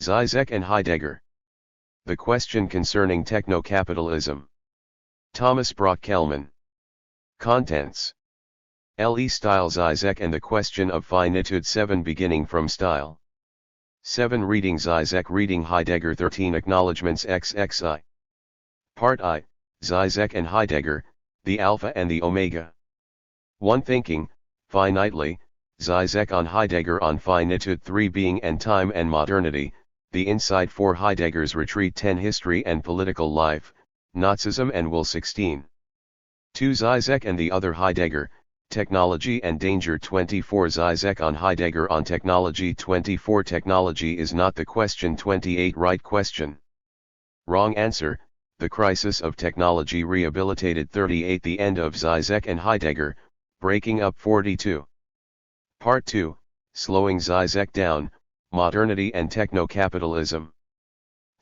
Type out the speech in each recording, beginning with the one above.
Žižek and Heidegger. The question concerning techno-capitalism. Thomas Brockelman. Contents. Le style Žižek and the question of finitude 7 beginning from style. 7 reading Žižek reading Heidegger 13 acknowledgements XXI. Part I, Žižek and Heidegger, the Alpha and the Omega. 1 thinking, finitely, Žižek on Heidegger on finitude 3 being and time and modernity, the insight for Heidegger's retreat 10 history and political life, Nazism and will 16. 2 Žižek and the other Heidegger, technology and danger 24 Žižek on Heidegger on technology 24 technology is not the question 28 right question. Wrong answer, the crisis of technology rehabilitated 38 the end of Žižek and Heidegger, breaking up 42. Part 2, slowing Žižek down, modernity and techno-capitalism.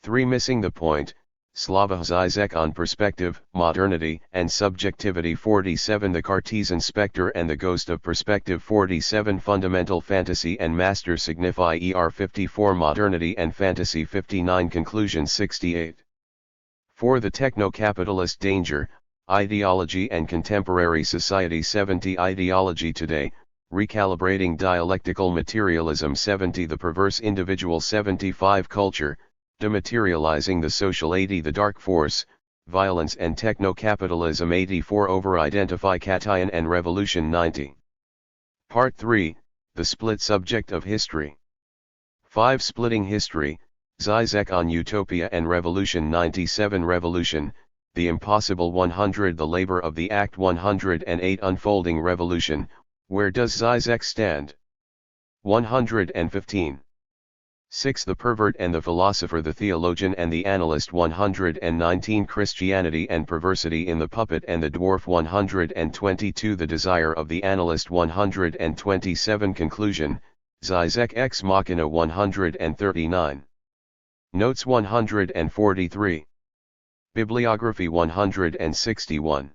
3 missing the point, Slava Žižek on perspective, modernity and subjectivity 47 the Cartesian spectre and the ghost of perspective 47 fundamental fantasy and master signify 54 modernity and fantasy 59 conclusion 68. 4 the techno-capitalist danger, ideology and contemporary society 70 ideology today, recalibrating dialectical materialism 70 the perverse individual 75 culture, dematerializing the social 80 the dark force, violence and techno-capitalism 84 over-identify cation and revolution 90. Part 3, the split subject of history. 5 splitting history, Žižek on utopia and revolution 97 revolution, the impossible 100 the labor of the act 108 unfolding revolution, where does Žižek stand? 115. 6 the pervert and the philosopher the theologian and the analyst 119 Christianity and perversity in the puppet and the dwarf 122 the desire of the analyst 127 conclusion, Žižek ex machina 139. Notes 143. Bibliography 161.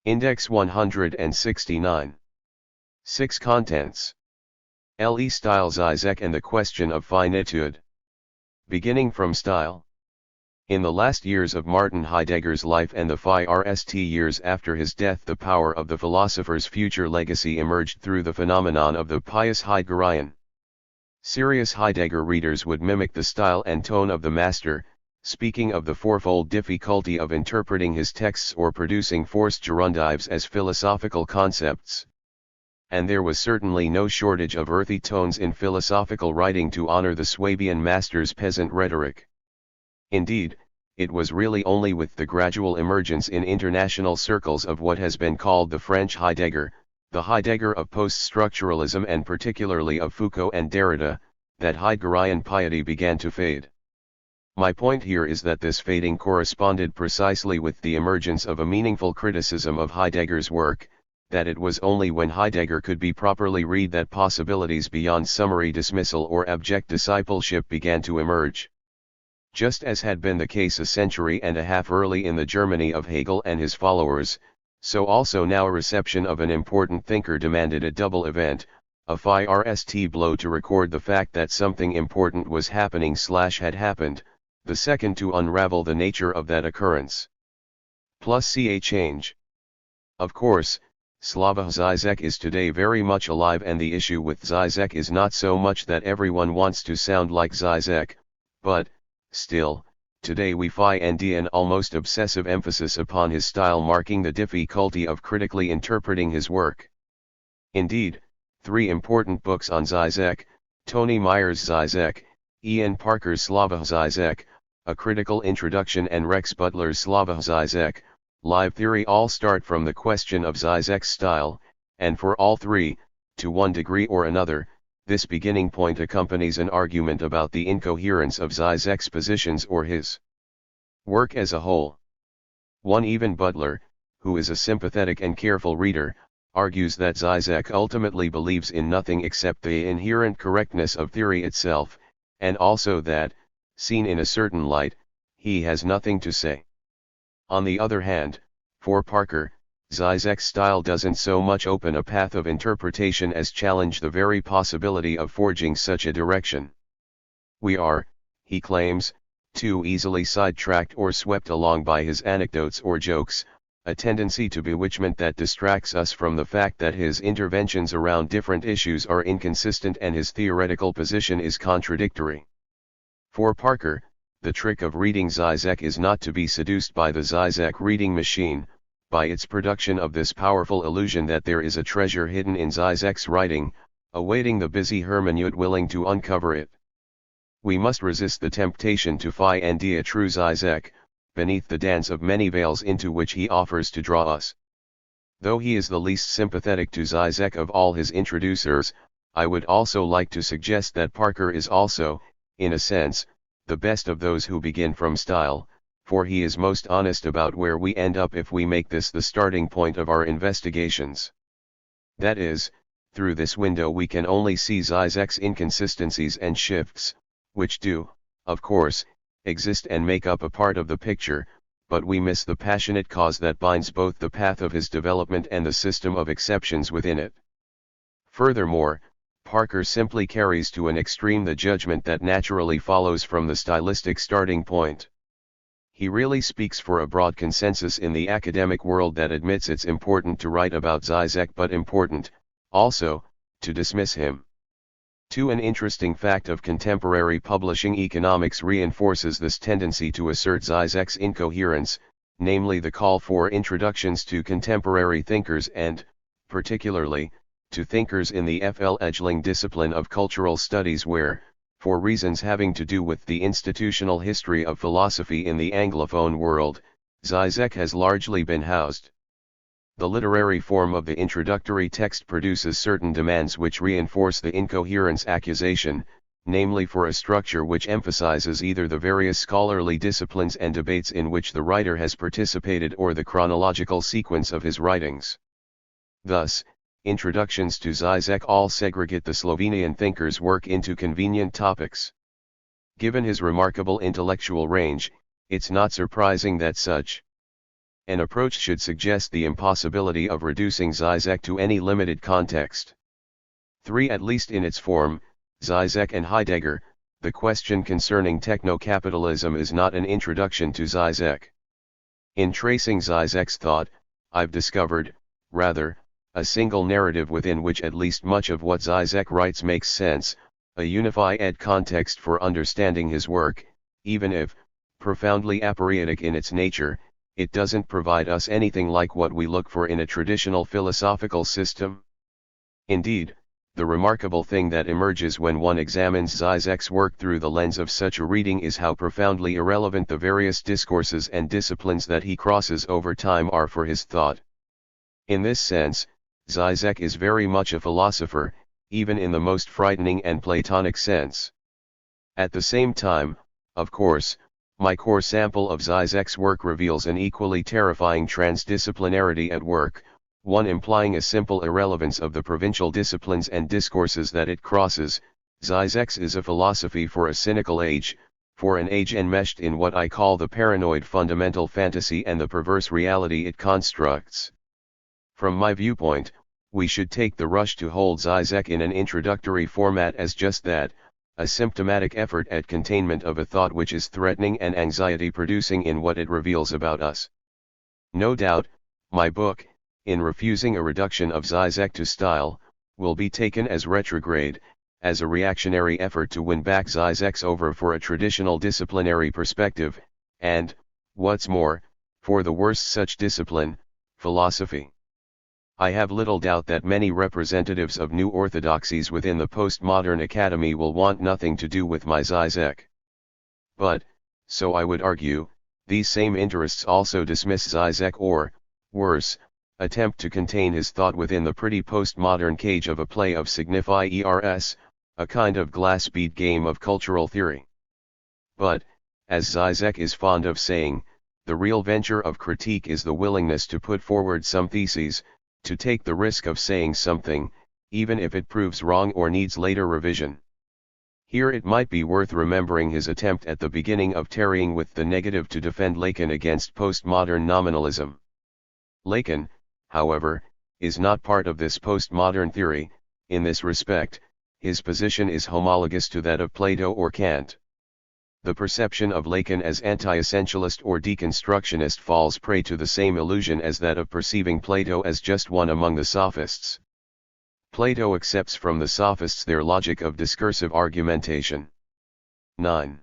Index 169. 6 Contents. Le style Žižek and the question of finitude. Beginning from style. In the last years of Martin Heidegger's life and the first years after his death the power of the philosopher's future legacy emerged through the phenomenon of the pious Heideggerian. Serious Heidegger readers would mimic the style and tone of the master, speaking of the fourfold difficulty of interpreting his texts or producing forced gerundives as philosophical concepts. And there was certainly no shortage of earthy tones in philosophical writing to honor the Swabian master's peasant rhetoric. Indeed, it was really only with the gradual emergence in international circles of what has been called the French Heidegger, the Heidegger of post-structuralism and particularly of Foucault and Derrida, that Heideggerian piety began to fade. My point here is that this fading corresponded precisely with the emergence of a meaningful criticism of Heidegger's work, that it was only when Heidegger could be properly read that possibilities beyond summary dismissal or abject discipleship began to emerge. Just as had been the case a century and a half early in the Germany of Hegel and his followers, so also now a reception of an important thinker demanded a double event, a first blow to record the fact that something important was happening/had happened, the second to unravel the nature of that occurrence. Plus a change. Of course, Slava Žižek is today very much alive and the issue with Žižek is not so much that everyone wants to sound like Žižek, but, still, today we find an almost obsessive emphasis upon his style marking the difficulty of critically interpreting his work. Indeed, 3 important books on Žižek, Tony Meyer's Žižek, Ian Parker's Slava Žižek, A Critical Introduction and Rex Butler's Slava Žižek, Live Theory all start from the question of Žižek's style, and for all 3, to one degree or another, this beginning point accompanies an argument about the incoherence of Žižek's positions or his work as a whole. One even Butler, who is a sympathetic and careful reader, argues that Žižek ultimately believes in nothing except the inherent correctness of theory itself, and also that, seen in a certain light, he has nothing to say. On the other hand, for Parker, Žižek's style doesn't so much open a path of interpretation as challenge the very possibility of forging such a direction. We are, he claims, too easily sidetracked or swept along by his anecdotes or jokes, a tendency to bewitchment that distracts us from the fact that his interventions around different issues are inconsistent and his theoretical position is contradictory. For Parker, the trick of reading Žižek is not to be seduced by the Žižek reading machine, by its production of this powerful illusion that there is a treasure hidden in Žižek's writing, awaiting the busy hermeneut willing to uncover it. We must resist the temptation to find a true Žižek, beneath the dance of many veils into which he offers to draw us. Though he is the least sympathetic to Žižek of all his introducers, I would also like to suggest that Parker is also, in a sense, the best of those who begin from style, for he is most honest about where we end up if we make this the starting point of our investigations. That is, through this window we can only see Žižek's inconsistencies and shifts, which do, of course, exist and make up a part of the picture, but we miss the passionate cause that binds both the path of his development and the system of exceptions within it. Furthermore, Parker simply carries to an extreme the judgment that naturally follows from the stylistic starting point. He really speaks for a broad consensus in the academic world that admits it's important to write about Žižek but important, also, to dismiss him. Too, an interesting fact of contemporary publishing economics reinforces this tendency to assert Žižek's incoherence, namely the call for introductions to contemporary thinkers and, particularly, to thinkers in the fledgling discipline of cultural studies where, for reasons having to do with the institutional history of philosophy in the Anglophone world, Žižek has largely been housed. The literary form of the introductory text produces certain demands which reinforce the incoherence accusation, namely for a structure which emphasizes either the various scholarly disciplines and debates in which the writer has participated or the chronological sequence of his writings. Thus, introductions to Žižek all segregate the Slovenian thinker's work into convenient topics. Given his remarkable intellectual range, it's not surprising that such an approach should suggest the impossibility of reducing Žižek to any limited context. 3. At least in its form, Žižek and Heidegger, the question concerning techno-capitalism is not an introduction to Žižek. In tracing Žižek's thought, I've discovered, rather, a single narrative within which at least much of what Žižek writes makes sense, a unified context for understanding his work, even if, profoundly aporetic in its nature, it doesn't provide us anything like what we look for in a traditional philosophical system. Indeed, the remarkable thing that emerges when one examines Žižek's work through the lens of such a reading is how profoundly irrelevant the various discourses and disciplines that he crosses over time are for his thought. In this sense, Žižek is very much a philosopher, even in the most frightening and Platonic sense. At the same time, of course, my core sample of Žižek's work reveals an equally terrifying transdisciplinarity at work, one implying a simple irrelevance of the provincial disciplines and discourses that it crosses. Žižek's is a philosophy for a cynical age, for an age enmeshed in what I call the paranoid fundamental fantasy and the perverse reality it constructs. From my viewpoint, we should take the rush to hold Žižek in an introductory format as just that, a symptomatic effort at containment of a thought which is threatening and anxiety-producing in what it reveals about us. No doubt, my book, in refusing a reduction of Žižek to style, will be taken as retrograde, as a reactionary effort to win back Žižek's over for a traditional disciplinary perspective, and, what's more, for the worst such discipline, philosophy. I have little doubt that many representatives of new orthodoxies within the postmodern academy will want nothing to do with my Žižek. But, so I would argue, these same interests also dismiss Žižek or, worse, attempt to contain his thought within the pretty postmodern cage of a play of signifiers, a kind of glass bead game of cultural theory. But, as Žižek is fond of saying, the real venture of critique is the willingness to put forward some theses, to take the risk of saying something, even if it proves wrong or needs later revision. Here it might be worth remembering his attempt at the beginning of tarrying with the negative to defend Lacan against postmodern nominalism. Lacan, however, is not part of this postmodern theory. In this respect, his position is homologous to that of Plato or Kant. The perception of Lacan as anti-essentialist or deconstructionist falls prey to the same illusion as that of perceiving Plato as just one among the sophists. Plato accepts from the sophists their logic of discursive argumentation. 9.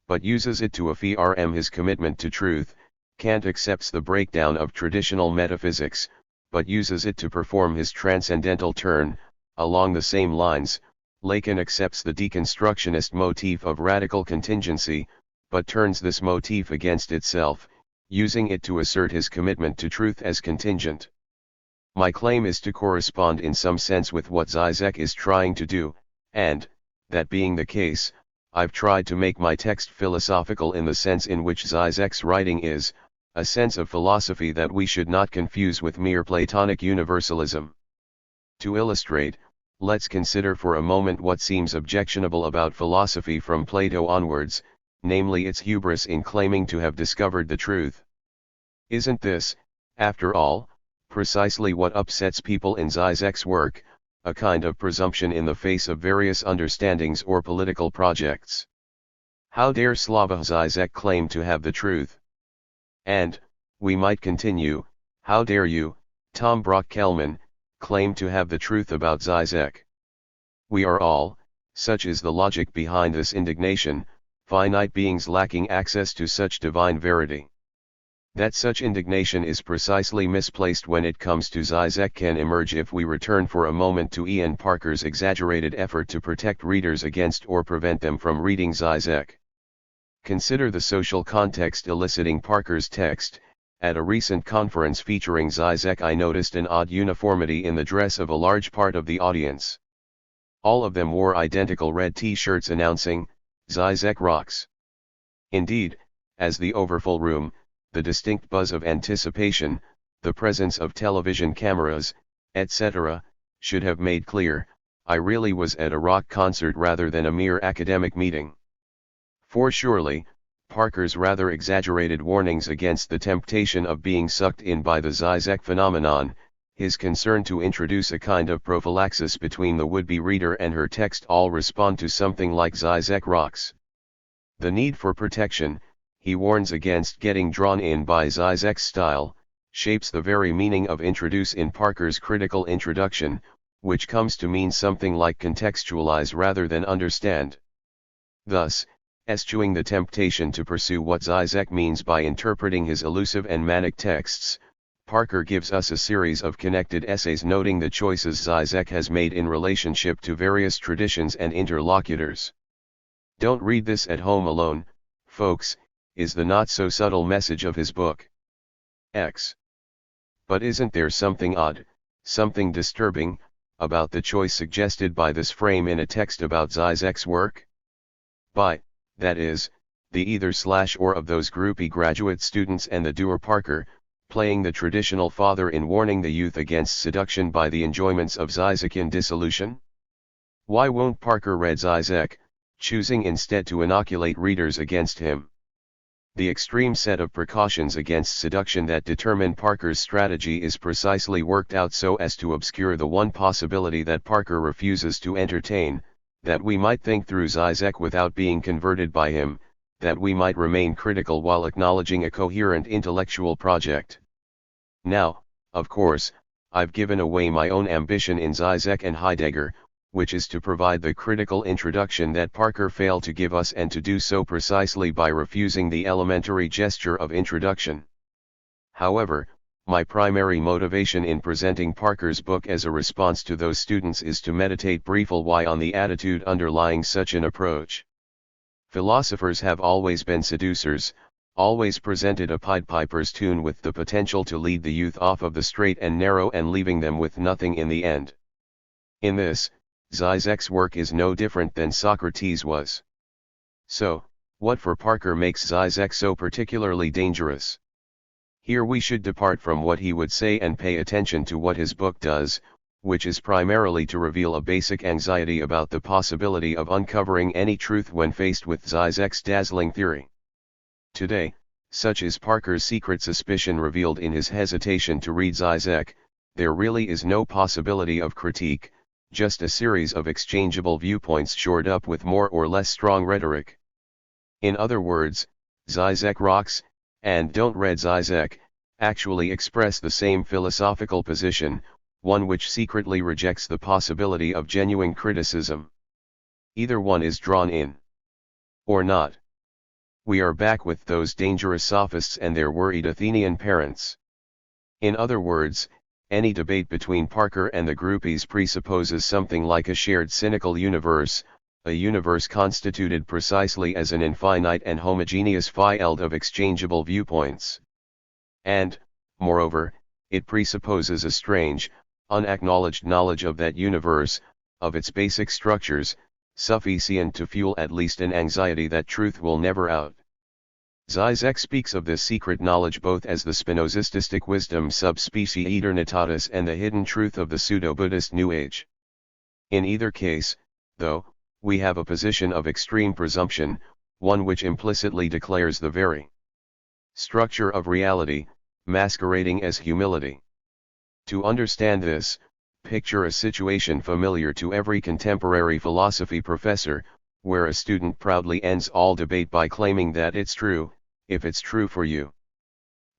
But uses it to affirm his commitment to truth. Kant accepts the breakdown of traditional metaphysics, but uses it to perform his transcendental turn. Along the same lines, Lacan accepts the deconstructionist motif of radical contingency, but turns this motif against itself, using it to assert his commitment to truth as contingent. My claim is to correspond in some sense with what Žižek is trying to do, and, that being the case, I've tried to make my text philosophical in the sense in which Žižek's writing is, a sense of philosophy that we should not confuse with mere Platonic universalism. To illustrate, let's consider for a moment what seems objectionable about philosophy from Plato onwards, namely its hubris in claiming to have discovered the truth. Isn't this, after all, precisely what upsets people in Žižek's work, a kind of presumption in the face of various understandings or political projects? How dare Slavoj Žižek claim to have the truth? And, we might continue, how dare you, Tom Brockelman, claim to have the truth about Žižek? We are all, such is the logic behind this indignation, finite beings lacking access to such divine verity. That such indignation is precisely misplaced when it comes to Žižek can emerge if we return for a moment to Ian Parker's exaggerated effort to protect readers against or prevent them from reading Žižek. Consider the social context eliciting Parker's text. At a recent conference featuring Žižek, I noticed an odd uniformity in the dress of a large part of the audience. All of them wore identical red t-shirts announcing, "Žižek rocks." Indeed, as the overfull room, the distinct buzz of anticipation, the presence of television cameras, etc., should have made clear, I really was at a rock concert rather than a mere academic meeting. For surely, Parker's rather exaggerated warnings against the temptation of being sucked in by the Žižek phenomenon, his concern to introduce a kind of prophylaxis between the would-be reader and her text all respond to something like Žižek rocks. The need for protection, he warns against getting drawn in by Žižek's style, shapes the very meaning of introduce in Parker's critical introduction, which comes to mean something like contextualize rather than understand. Thus, eschewing the temptation to pursue what Žižek means by interpreting his elusive and manic texts, Parker gives us a series of connected essays noting the choices Žižek has made in relationship to various traditions and interlocutors. Don't read this at home alone, folks, is the not-so-subtle message of his book. X. But isn't there something odd, something disturbing, about the choice suggested by this frame in a text about Žižek's work? By, that is, the either/or of those groupie graduate students and the doer Parker, playing the traditional father in warning the youth against seduction by the enjoyments of Žižekian dissolution? Why won't Parker read Žižek, choosing instead to inoculate readers against him? The extreme set of precautions against seduction that determine Parker's strategy is precisely worked out so as to obscure the one possibility that Parker refuses to entertain, that we might think through Žižek without being converted by him, that we might remain critical while acknowledging a coherent intellectual project. Now, of course, I've given away my own ambition in Žižek and Heidegger, which is to provide the critical introduction that Parker failed to give us, and to do so precisely by refusing the elementary gesture of introduction. However, my primary motivation in presenting Parker's book as a response to those students is to meditate briefly why on the attitude underlying such an approach. Philosophers have always been seducers, always presented a Pied Piper's tune with the potential to lead the youth off of the straight and narrow and leaving them with nothing in the end. In this, Žižek's work is no different than Socrates was. So, what for Parker makes Žižek so particularly dangerous? Here we should depart from what he would say and pay attention to what his book does, which is primarily to reveal a basic anxiety about the possibility of uncovering any truth when faced with Žižek's dazzling theory. Today, such is Parker's secret suspicion revealed in his hesitation to read Žižek, there really is no possibility of critique, just a series of exchangeable viewpoints shored up with more or less strong rhetoric. In other words, Žižek rocks, and don't read Žižek, actually express the same philosophical position, one which secretly rejects the possibility of genuine criticism. Either one is drawn in. Or not. We are back with those dangerous sophists and their worried Athenian parents. In other words, any debate between Parker and the groupies presupposes something like a shared cynical universe, a universe constituted precisely as an infinite and homogeneous field of exchangeable viewpoints. And, moreover, it presupposes a strange, unacknowledged knowledge of that universe, of its basic structures, sufficient to fuel at least an anxiety that truth will never out. Žižek speaks of this secret knowledge both as the Spinozistic wisdom sub specie aeternitatis and the hidden truth of the pseudo-Buddhist New Age. In either case, though, we have a position of extreme presumption, one which implicitly declares the very structure of reality, masquerading as humility. To understand this, picture a situation familiar to every contemporary philosophy professor, where a student proudly ends all debate by claiming that it's true, if it's true for you.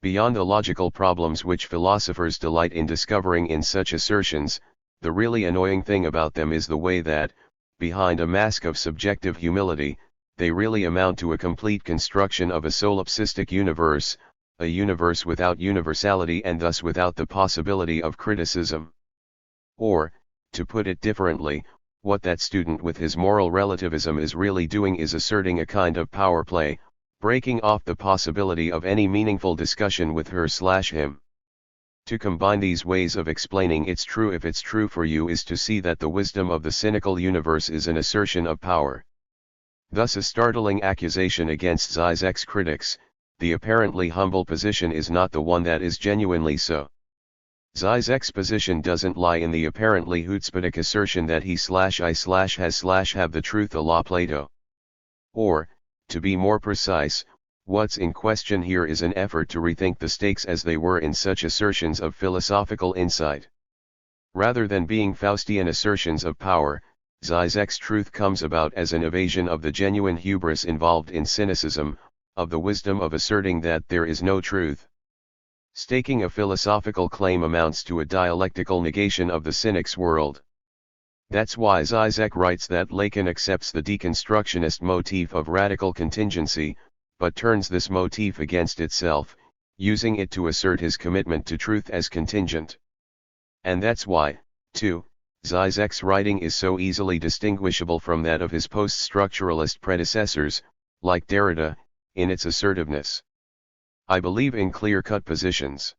Beyond the logical problems which philosophers delight in discovering in such assertions, the really annoying thing about them is the way that, behind a mask of subjective humility, they really amount to a complete construction of a solipsistic universe, a universe without universality and thus without the possibility of criticism. Or, to put it differently, what that student with his moral relativism is really doing is asserting a kind of power play, breaking off the possibility of any meaningful discussion with her/him. To combine these ways of explaining it's true if it's true for you is to see that the wisdom of the cynical universe is an assertion of power. Thus a startling accusation against Žižek's critics, the apparently humble position is not the one that is genuinely so. Žižek's position doesn't lie in the apparently chutzpahdik assertion that he/I/has/have the truth a la Plato. Or, to be more precise, what's in question here is an effort to rethink the stakes as they were in such assertions of philosophical insight. Rather than being Faustian assertions of power, Žižek's truth comes about as an evasion of the genuine hubris involved in cynicism, of the wisdom of asserting that there is no truth. Staking a philosophical claim amounts to a dialectical negation of the cynic's world. That's why Žižek writes that Lacan accepts the deconstructionist motif of radical contingency, but turns this motif against itself, using it to assert his commitment to truth as contingent. And that's why, too, Žižek's writing is so easily distinguishable from that of his post-structuralist predecessors, like Derrida, in its assertiveness. I believe in clear-cut positions.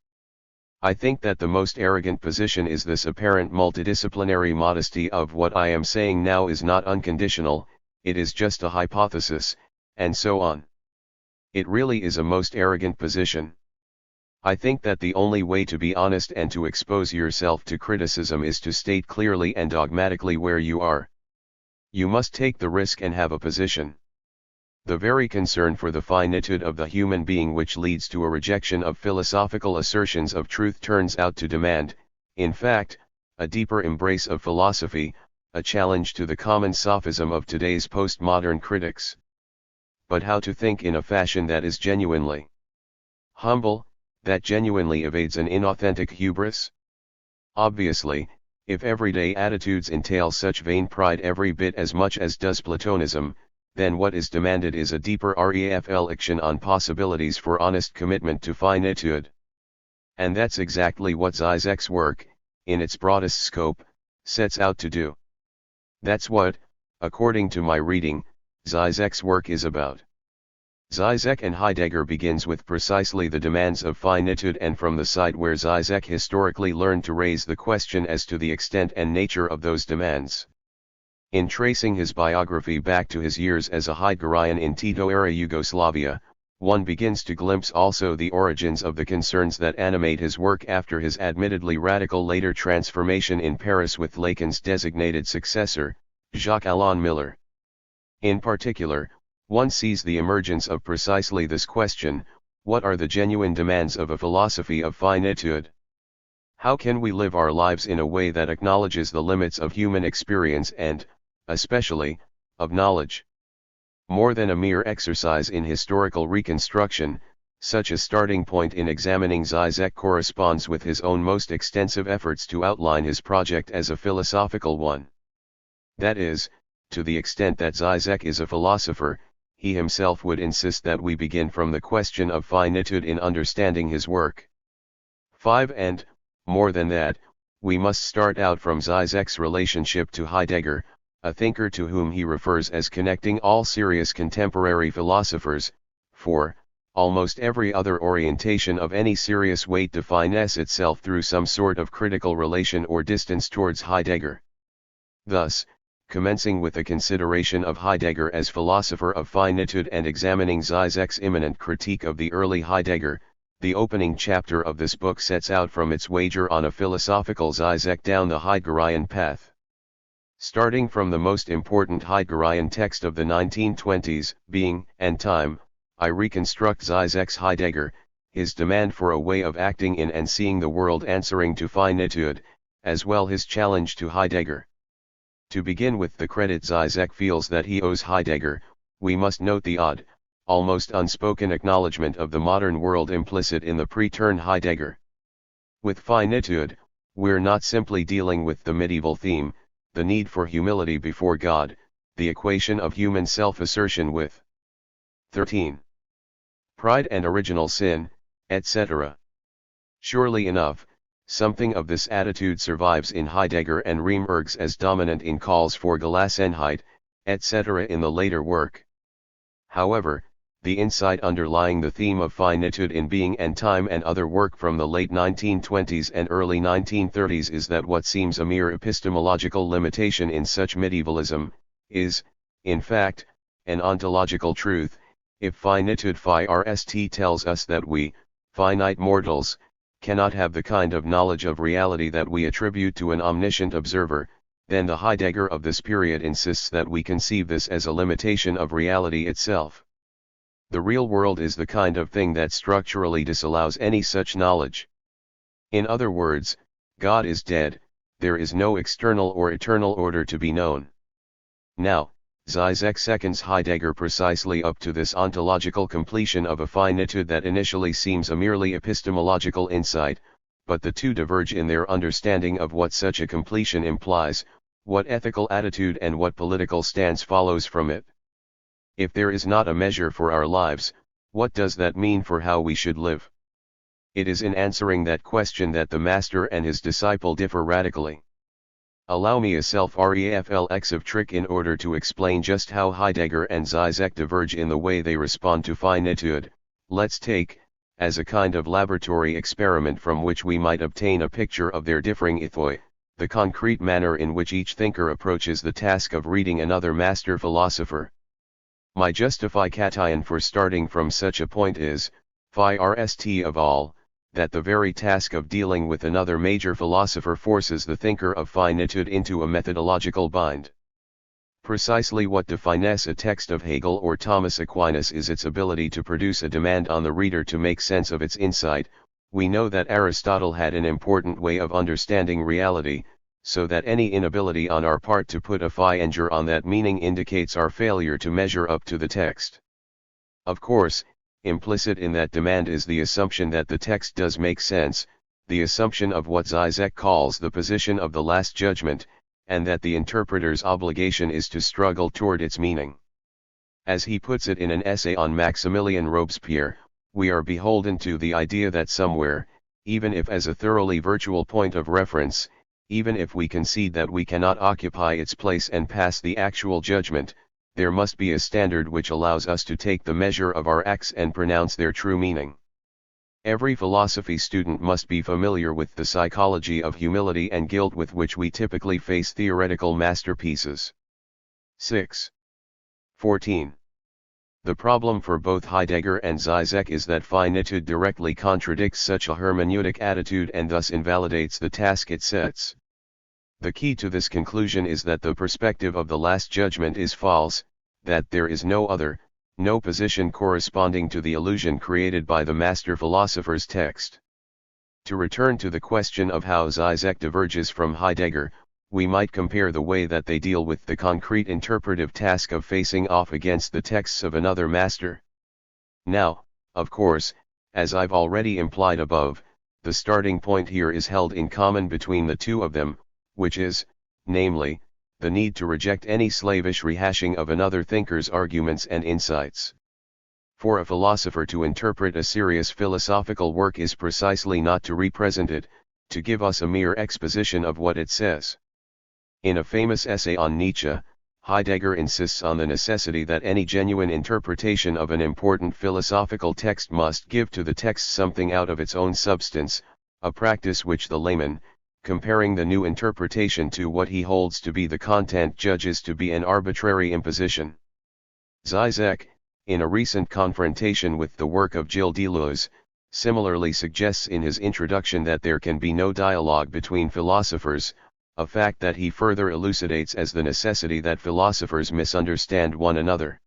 I think that the most arrogant position is this apparent multidisciplinary modesty of what I am saying now is not unconditional, it is just a hypothesis, and so on. It really is a most arrogant position. I think that the only way to be honest and to expose yourself to criticism is to state clearly and dogmatically where you are. You must take the risk and have a position. The very concern for the finitude of the human being which leads to a rejection of philosophical assertions of truth turns out to demand, in fact, a deeper embrace of philosophy, a challenge to the common sophism of today's postmodern critics. But how to think in a fashion that is genuinely humble, that genuinely evades an inauthentic hubris? Obviously, if everyday attitudes entail such vain pride every bit as much as does Platonism, then what is demanded is a deeper reflection on possibilities for honest commitment to finitude. And that's exactly what Žižek's work, in its broadest scope, sets out to do. That's what, according to my reading, Žižek's work is about. Žižek and Heidegger begins with precisely the demands of finitude and from the side where Žižek historically learned to raise the question as to the extent and nature of those demands. In tracing his biography back to his years as a Heideggerian in Tito-era Yugoslavia, one begins to glimpse also the origins of the concerns that animate his work after his admittedly radical later transformation in Paris with Lacan's designated successor, Jacques-Alain Miller. In particular, one sees the emergence of precisely this question: what are the genuine demands of a philosophy of finitude? How can we live our lives in a way that acknowledges the limits of human experience and, especially, of knowledge? More than a mere exercise in historical reconstruction, such a starting point in examining Žižek corresponds with his own most extensive efforts to outline his project as a philosophical one. That is, to the extent that Žižek is a philosopher, he himself would insist that we begin from the question of finitude in understanding his work. 5. And, more than that, we must start out from Žižek's relationship to Heidegger, a thinker to whom he refers as connecting all serious contemporary philosophers, for, almost every other orientation of any serious weight defines itself through some sort of critical relation or distance towards Heidegger. Thus, commencing with a consideration of Heidegger as philosopher of finitude and examining Žižek's imminent critique of the early Heidegger, the opening chapter of this book sets out from its wager on a philosophical Žižek down the Heideggerian path. Starting from the most important Heideggerian text of the 1920s, Being and Time, I reconstruct Žižek's Heidegger, his demand for a way of acting in and seeing the world answering to finitude, as well his challenge to Heidegger. To begin with the credit Žižek feels that he owes Heidegger, we must note the odd, almost unspoken acknowledgement of the modern world implicit in the pre-turn Heidegger. With finitude, we're not simply dealing with the medieval theme, the need for humility before God, the equation of human self-assertion with 13. Pride and original sin, etc. Surely enough, something of this attitude survives in Heidegger and reemerges as dominant in calls for Gelassenheit, etc. in the later work. However, the insight underlying the theme of finitude in Being and Time and other work from the late 1920s and early 1930s is that what seems a mere epistemological limitation in such medievalism, is, in fact, an ontological truth. If finitude (phi-rst) tells us that we, finite mortals, cannot have the kind of knowledge of reality that we attribute to an omniscient observer, then the Heidegger of this period insists that we conceive this as a limitation of reality itself. The real world is the kind of thing that structurally disallows any such knowledge. In other words, God is dead, there is no external or eternal order to be known. Now, Žižek seconds Heidegger precisely up to this ontological completion of a finitude that initially seems a merely epistemological insight, but the two diverge in their understanding of what such a completion implies, what ethical attitude and what political stance follows from it. If there is not a measure for our lives, what does that mean for how we should live? It is in answering that question that the master and his disciple differ radically. Allow me a self-reflexive trick in order to explain just how Heidegger and Žižek diverge in the way they respond to finitude. Let's take, as a kind of laboratory experiment from which we might obtain a picture of their differing ethoi, the concrete manner in which each thinker approaches the task of reading another master philosopher. My justification for starting from such a point is, first of all, that the very task of dealing with another major philosopher forces the thinker of finitude into a methodological bind. Precisely what defines a text of Hegel or Thomas Aquinas is its ability to produce a demand on the reader to make sense of its insight. We know that Aristotle had an important way of understanding reality, so that any inability on our part to put a finger on that meaning indicates our failure to measure up to the text. Of course, implicit in that demand is the assumption that the text does make sense, the assumption of what Žižek calls the position of the last judgment, and that the interpreter's obligation is to struggle toward its meaning. As he puts it in an essay on Maximilien Robespierre, we are beholden to the idea that somewhere, even if as a thoroughly virtual point of reference, even if we concede that we cannot occupy its place and pass the actual judgment, there must be a standard which allows us to take the measure of our acts and pronounce their true meaning. Every philosophy student must be familiar with the psychology of humility and guilt with which we typically face theoretical masterpieces. 6. 14. The problem for both Heidegger and Žižek is that finitude directly contradicts such a hermeneutic attitude and thus invalidates the task it sets. The key to this conclusion is that the perspective of the Last Judgment is false, that there is no other, no position corresponding to the illusion created by the master philosopher's text. To return to the question of how Žižek diverges from Heidegger, we might compare the way that they deal with the concrete interpretive task of facing off against the texts of another master. Now, of course, as I've already implied above, the starting point here is held in common between the two of them, which is, namely, the need to reject any slavish rehashing of another thinker's arguments and insights. For a philosopher to interpret a serious philosophical work is precisely not to represent it, to give us a mere exposition of what it says. In a famous essay on Nietzsche, Heidegger insists on the necessity that any genuine interpretation of an important philosophical text must give to the text something out of its own substance, a practice which the layman, comparing the new interpretation to what he holds to be the content, judges to be an arbitrary imposition. Žižek, in a recent confrontation with the work of Gilles Deleuze, similarly suggests in his introduction that there can be no dialogue between philosophers, a fact that he further elucidates as the necessity that philosophers misunderstand one another.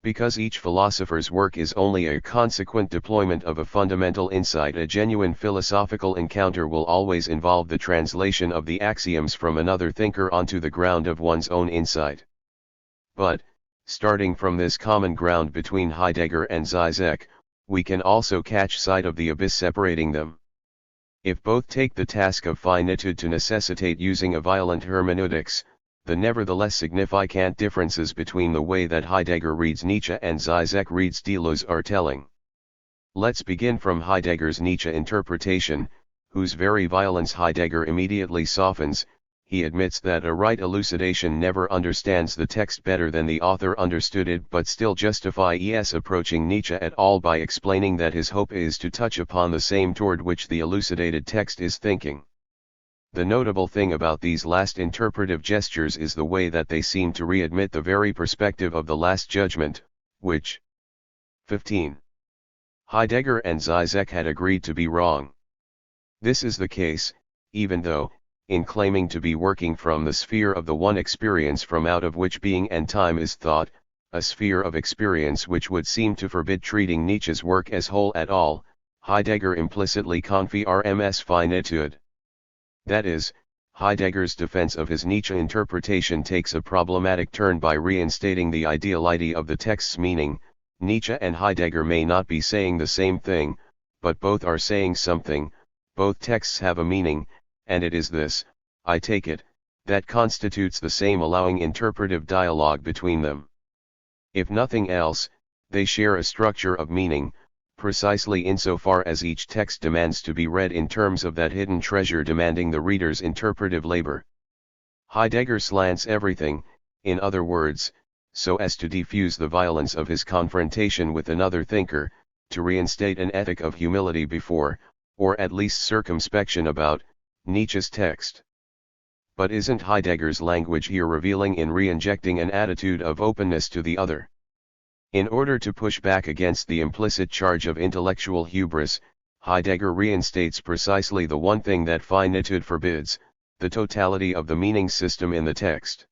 Because each philosopher's work is only a consequent deployment of a fundamental insight, a genuine philosophical encounter will always involve the translation of the axioms from another thinker onto the ground of one's own insight. But, starting from this common ground between Heidegger and Žižek, we can also catch sight of the abyss separating them. If both take the task of finitude to necessitate using a violent hermeneutics, the nevertheless significant differences between the way that Heidegger reads Nietzsche and Žižek reads Deleuze are telling. Let's begin from Heidegger's Nietzsche interpretation, whose very violence Heidegger immediately softens. He admits that a right elucidation never understands the text better than the author understood it, but still justifies approaching Nietzsche at all by explaining that his hope is to touch upon the same toward which the elucidated text is thinking. The notable thing about these last interpretive gestures is the way that they seem to readmit the very perspective of the Last Judgment, which 15. Heidegger and Žižek had agreed to be wrong. This is the case, even though, in claiming to be working from the sphere of the one experience from out of which being and time is thought, a sphere of experience which would seem to forbid treating Nietzsche's work as whole at all, Heidegger implicitly confirms finitude. That is, Heidegger's defense of his Nietzsche interpretation takes a problematic turn by reinstating the ideality of the text's meaning. Nietzsche and Heidegger may not be saying the same thing, but both are saying something, both texts have a meaning, and it is this, I take it, that constitutes the same allowing interpretive dialogue between them. If nothing else, they share a structure of meaning, precisely insofar as each text demands to be read in terms of that hidden treasure demanding the reader's interpretive labor. Heidegger slants everything, in other words, so as to defuse the violence of his confrontation with another thinker, to reinstate an ethic of humility before, or at least circumspection about, Nietzsche's text. But isn't Heidegger's language here revealing in reinjecting an attitude of openness to the other? In order to push back against the implicit charge of intellectual hubris, Heidegger reinstates precisely the one thing that finitude forbids, the totality of the meaning system in the text.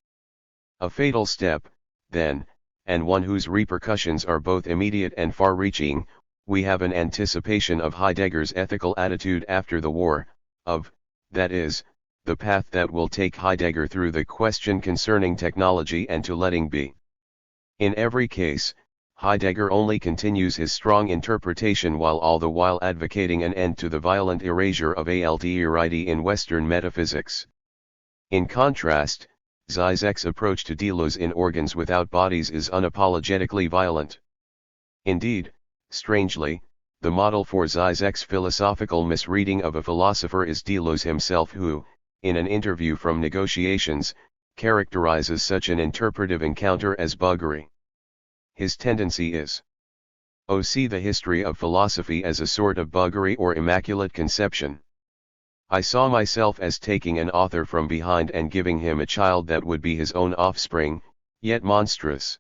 A fatal step, then, and one whose repercussions are both immediate and far-reaching. We have an anticipation of Heidegger's ethical attitude after the war, that is, the path that will take Heidegger through the question concerning technology and to letting be. In every case, Heidegger only continues his strong interpretation while all the while advocating an end to the violent erasure of alterity in Western metaphysics. In contrast, Žižek's approach to Deleuze in Organs Without Bodies is unapologetically violent. Indeed, strangely, the model for Žižek's philosophical misreading of a philosopher is Deleuze himself, who, in an interview from Negotiations, characterizes such an interpretive encounter as buggery. His tendency is, see the history of philosophy as a sort of buggery or immaculate conception. I saw myself as taking an author from behind and giving him a child that would be his own offspring, yet monstrous.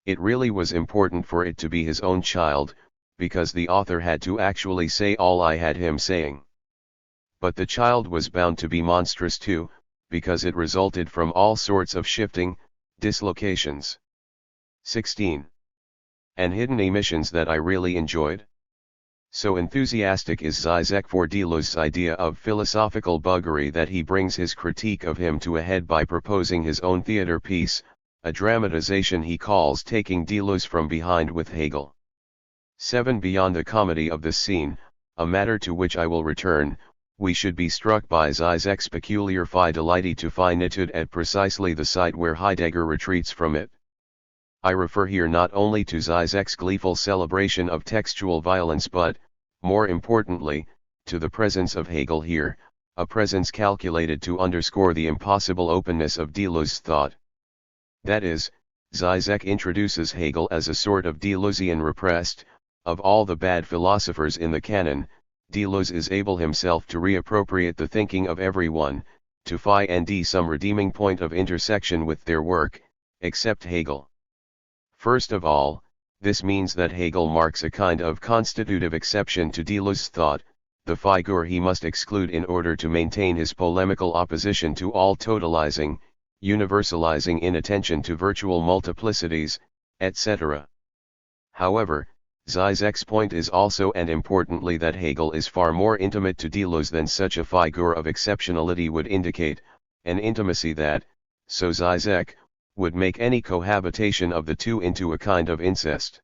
It really was important for it to be his own child, because the author had to actually say all I had him saying. But the child was bound to be monstrous too, because it resulted from all sorts of shifting, dislocations. 16. And hidden emissions that I really enjoyed. So enthusiastic is Žižek for Deleuze's idea of philosophical buggery that he brings his critique of him to a head by proposing his own theatre piece, a dramatization he calls Taking Deleuze from Behind with Hegel. 7. Beyond the comedy of this scene, a matter to which I will return, we should be struck by Žižek's peculiar fidelity to finitude at precisely the site where Heidegger retreats from it. I refer here not only to Žižek's gleeful celebration of textual violence but, more importantly, to the presence of Hegel here, a presence calculated to underscore the impossible openness of Deleuze's thought. That is, Žižek introduces Hegel as a sort of Deleuzean repressed. Of all the bad philosophers in the canon, Deleuze is able himself to reappropriate the thinking of everyone, to find some redeeming point of intersection with their work, except Hegel. First of all, this means that Hegel marks a kind of constitutive exception to Deleuze's thought, the figure he must exclude in order to maintain his polemical opposition to all totalizing, universalizing inattention to virtual multiplicities, etc. However, Žižek's point is also and importantly that Hegel is far more intimate to Deleuze than such a figure of exceptionality would indicate, an intimacy that, so Žižek, would make any cohabitation of the two into a kind of incest.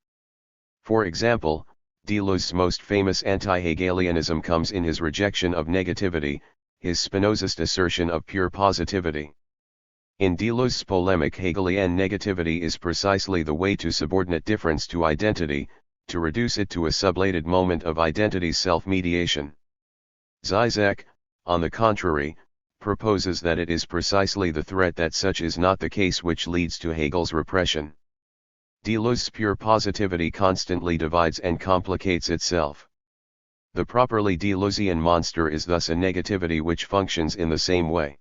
For example, Deleuze's most famous anti-Hegelianism comes in his rejection of negativity, his Spinozist assertion of pure positivity. In Deleuze's polemic, Hegelian negativity is precisely the way to subordinate difference to identity, to reduce it to a sublated moment of identity's self-mediation. Žižek, on the contrary, proposes that it is precisely the threat that such is not the case which leads to Hegel's repression. Deleuze's pure positivity constantly divides and complicates itself. The properly Deleuzean monster is thus a negativity which functions in the same way.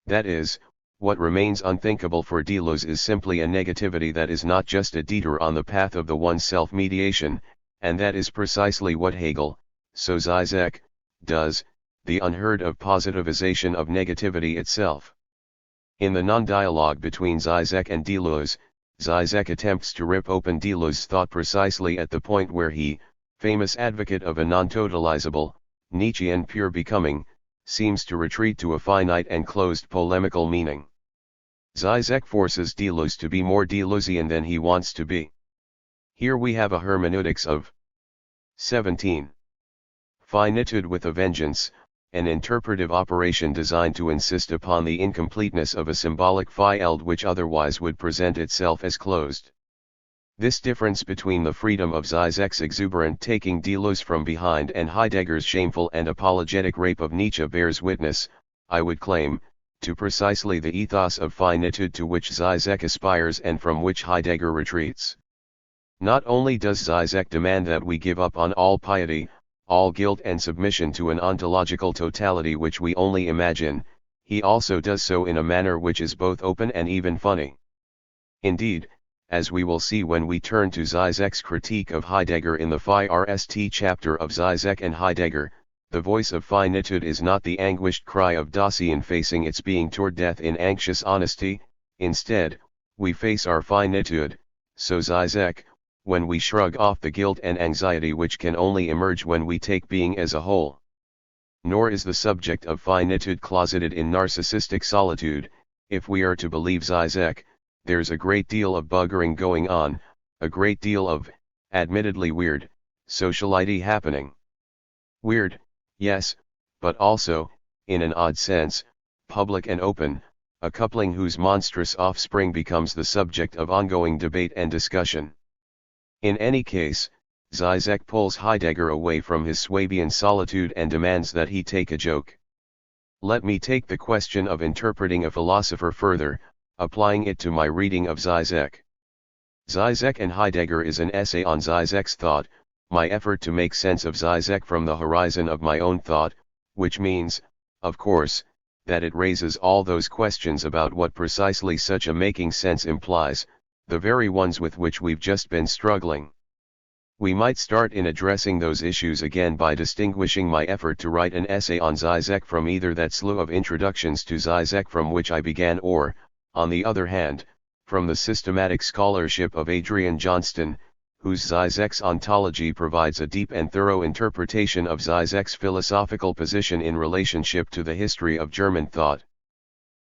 That is, what remains unthinkable for Deleuze is simply a negativity that is not just a detour on the path of the one's self-mediation, and that is precisely what Hegel, so Žižek, does, the unheard of positivization of negativity itself. In the non-dialogue between Žižek and Deleuze, Žižek attempts to rip open Deleuze's thought precisely at the point where he, famous advocate of a non-totalizable, Nietzschean pure becoming, seems to retreat to a finite and closed polemical meaning. Žižek forces Deleuze to be more Deleuzean than he wants to be. Here we have a hermeneutics of 17. Finitude with a vengeance, an interpretive operation designed to insist upon the incompleteness of a symbolic field which otherwise would present itself as closed. This difference between the freedom of Žižek's exuberant taking Deleuze from behind and Heidegger's shameful and apologetic rape of Nietzsche bears witness, I would claim, to precisely the ethos of finitude to which Žižek aspires and from which Heidegger retreats. Not only does Žižek demand that we give up on all piety, all guilt and submission to an ontological totality which we only imagine, he also does so in a manner which is both open and even funny. Indeed, as we will see when we turn to Žižek's critique of Heidegger in the First chapter of Žižek and Heidegger, the voice of finitude is not the anguished cry of Dasein facing its being toward death in anxious honesty. Instead, we face our finitude, so Žižek, when we shrug off the guilt and anxiety which can only emerge when we take being as a whole. Nor is the subject of finitude closeted in narcissistic solitude. If we are to believe Žižek, there's a great deal of buggering going on, a great deal of, admittedly weird, sociality happening. Weird, yes, but also, in an odd sense, public and open, a coupling whose monstrous offspring becomes the subject of ongoing debate and discussion. In any case, Žižek pulls Heidegger away from his Swabian solitude and demands that he take a joke. Let me take the question of interpreting a philosopher further, applying it to my reading of Žižek. Žižek and Heidegger is an essay on Žižek's thought, my effort to make sense of Žižek from the horizon of my own thought, which means, of course, that it raises all those questions about what precisely such a making sense implies, the very ones with which we've just been struggling. We might start in addressing those issues again by distinguishing my effort to write an essay on Žižek from either that slew of introductions to Žižek from which I began or, on the other hand, from the systematic scholarship of Adrian Johnston, whose Zizek's ontology provides a deep and thorough interpretation of Zizek's philosophical position in relationship to the history of German thought.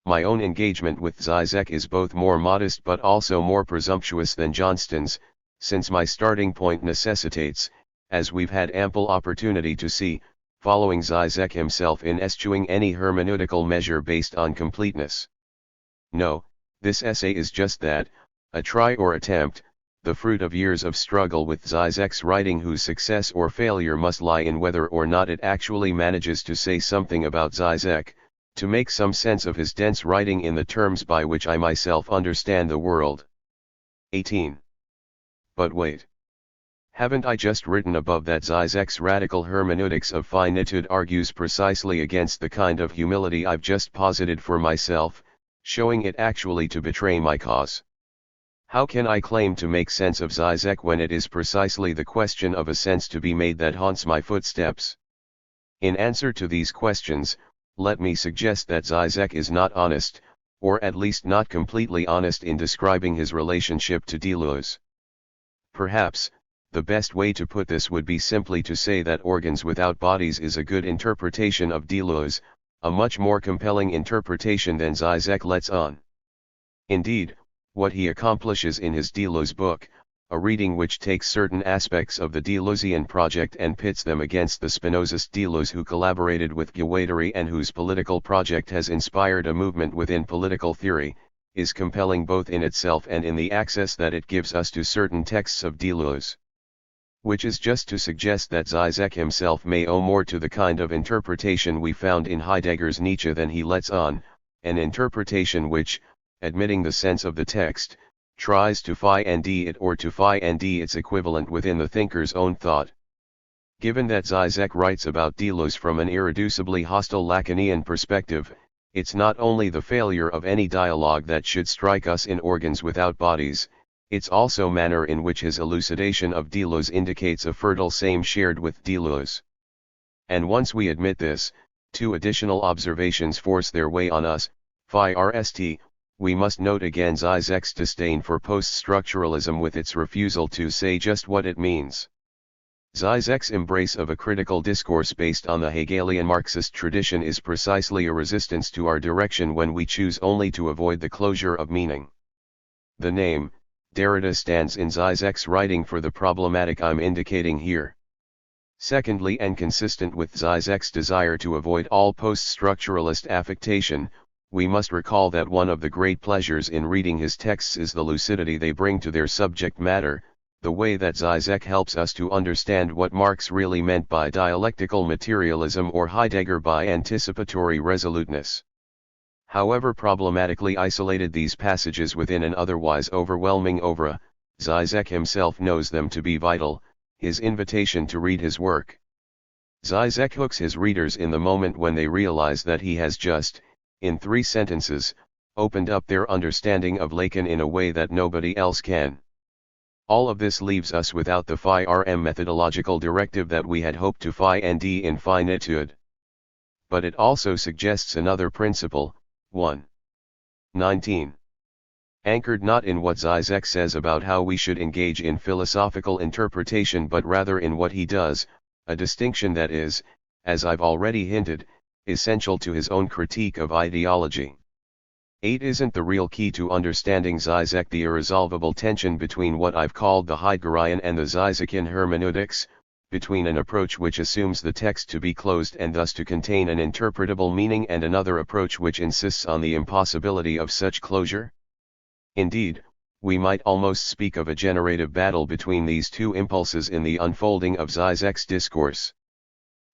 My own engagement with Zizek is both more modest but also more presumptuous than Johnston's, since my starting point necessitates, as we've had ample opportunity to see, following Zizek himself in eschewing any hermeneutical measure based on completeness. No, this essay is just that, a try or attempt, the fruit of years of struggle with Zizek's writing, whose success or failure must lie in whether or not it actually manages to say something about Zizek, to make some sense of his dense writing in the terms by which I myself understand the world. 18. But wait. Haven't I just written above that Zizek's radical hermeneutics of finitude argues precisely against the kind of humility I've just posited for myself, showing it actually to betray my cause? How can I claim to make sense of Zizek when it is precisely the question of a sense to be made that haunts my footsteps? In answer to these questions, let me suggest that Zizek is not honest, or at least not completely honest in describing his relationship to Deleuze. Perhaps, the best way to put this would be simply to say that Organs Without Bodies is a good interpretation of Deleuze, a much more compelling interpretation than Zizek lets on. Indeed, what he accomplishes in his Deleuze book, a reading which takes certain aspects of the Deleuzian project and pits them against the Spinozist Deleuze who collaborated with Guattari and whose political project has inspired a movement within political theory, is compelling both in itself and in the access that it gives us to certain texts of Deleuze. Which is just to suggest that Zizek himself may owe more to the kind of interpretation we found in Heidegger's Nietzsche than he lets on, an interpretation which, admitting the sense of the text, tries to find it or to find its equivalent within the thinker's own thought. Given that Zizek writes about Deleuze from an irreducibly hostile Lacanian perspective, it's not only the failure of any dialogue that should strike us in Organs Without Bodies, it's also manner in which his elucidation of Deleuze indicates a fertile same shared with Deleuze. And once we admit this, two additional observations force their way on us. First, we must note again Zizek's disdain for post-structuralism with its refusal to say just what it means. Zizek's embrace of a critical discourse based on the Hegelian Marxist tradition is precisely a resistance to our direction when we choose only to avoid the closure of meaning. The name, Derrida, stands in Zizek's writing for the problematic I'm indicating here. Secondly, and consistent with Zizek's desire to avoid all post-structuralist affectation, we must recall that one of the great pleasures in reading his texts is the lucidity they bring to their subject matter, the way that Zizek helps us to understand what Marx really meant by dialectical materialism or Heidegger by anticipatory resoluteness. However problematically isolated these passages within an otherwise overwhelming oeuvre, Zizek himself knows them to be vital, his invitation to read his work. Zizek hooks his readers in the moment when they realize that he has just, in 3 sentences, opened up their understanding of Lacan in a way that nobody else can. All of this leaves us without the phi-rm methodological directive that we had hoped to find in finitude. But it also suggests another principle, 1. 19. Anchored not in what Zizek says about how we should engage in philosophical interpretation but rather in what he does, a distinction that is, as I've already hinted, essential to his own critique of ideology. 8. Isn't the real key to understanding Zizek the irresolvable tension between what I've called the Heideggerian and the Zizekian hermeneutics, between an approach which assumes the text to be closed and thus to contain an interpretable meaning and another approach which insists on the impossibility of such closure? Indeed, we might almost speak of a generative battle between these two impulses in the unfolding of Zizek's discourse.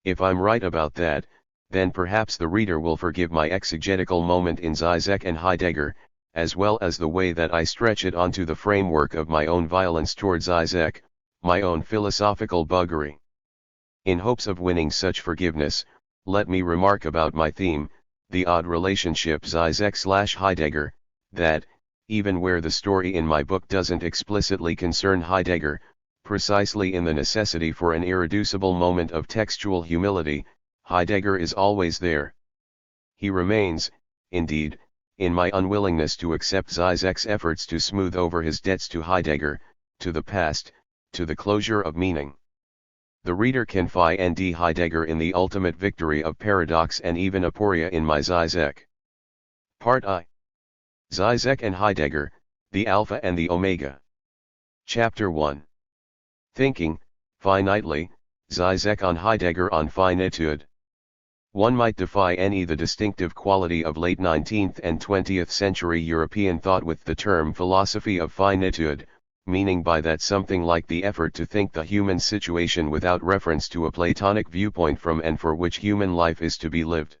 If I'm right about that, then perhaps the reader will forgive my exegetical moment in Žižek and Heidegger, as well as the way that I stretch it onto the framework of my own violence toward Žižek, my own philosophical buggery. In hopes of winning such forgiveness, let me remark about my theme, the odd relationship Žižek/Heidegger, that, even where the story in my book doesn't explicitly concern Heidegger, precisely in the necessity for an irreducible moment of textual humility, Heidegger is always there. He remains, indeed, in my unwillingness to accept Zizek's efforts to smooth over his debts to Heidegger, to the past, to the closure of meaning. The reader can find Heidegger in the ultimate victory of paradox and even aporia in my Žižek. Part I. Žižek and Heidegger, the Alpha and the Omega. Chapter 1. Thinking, finitely, Žižek on Heidegger on finitude. One might define the distinctive quality of late 19th and 20th century European thought with the term philosophy of finitude, meaning by that something like the effort to think the human situation without reference to a Platonic viewpoint from and for which human life is to be lived.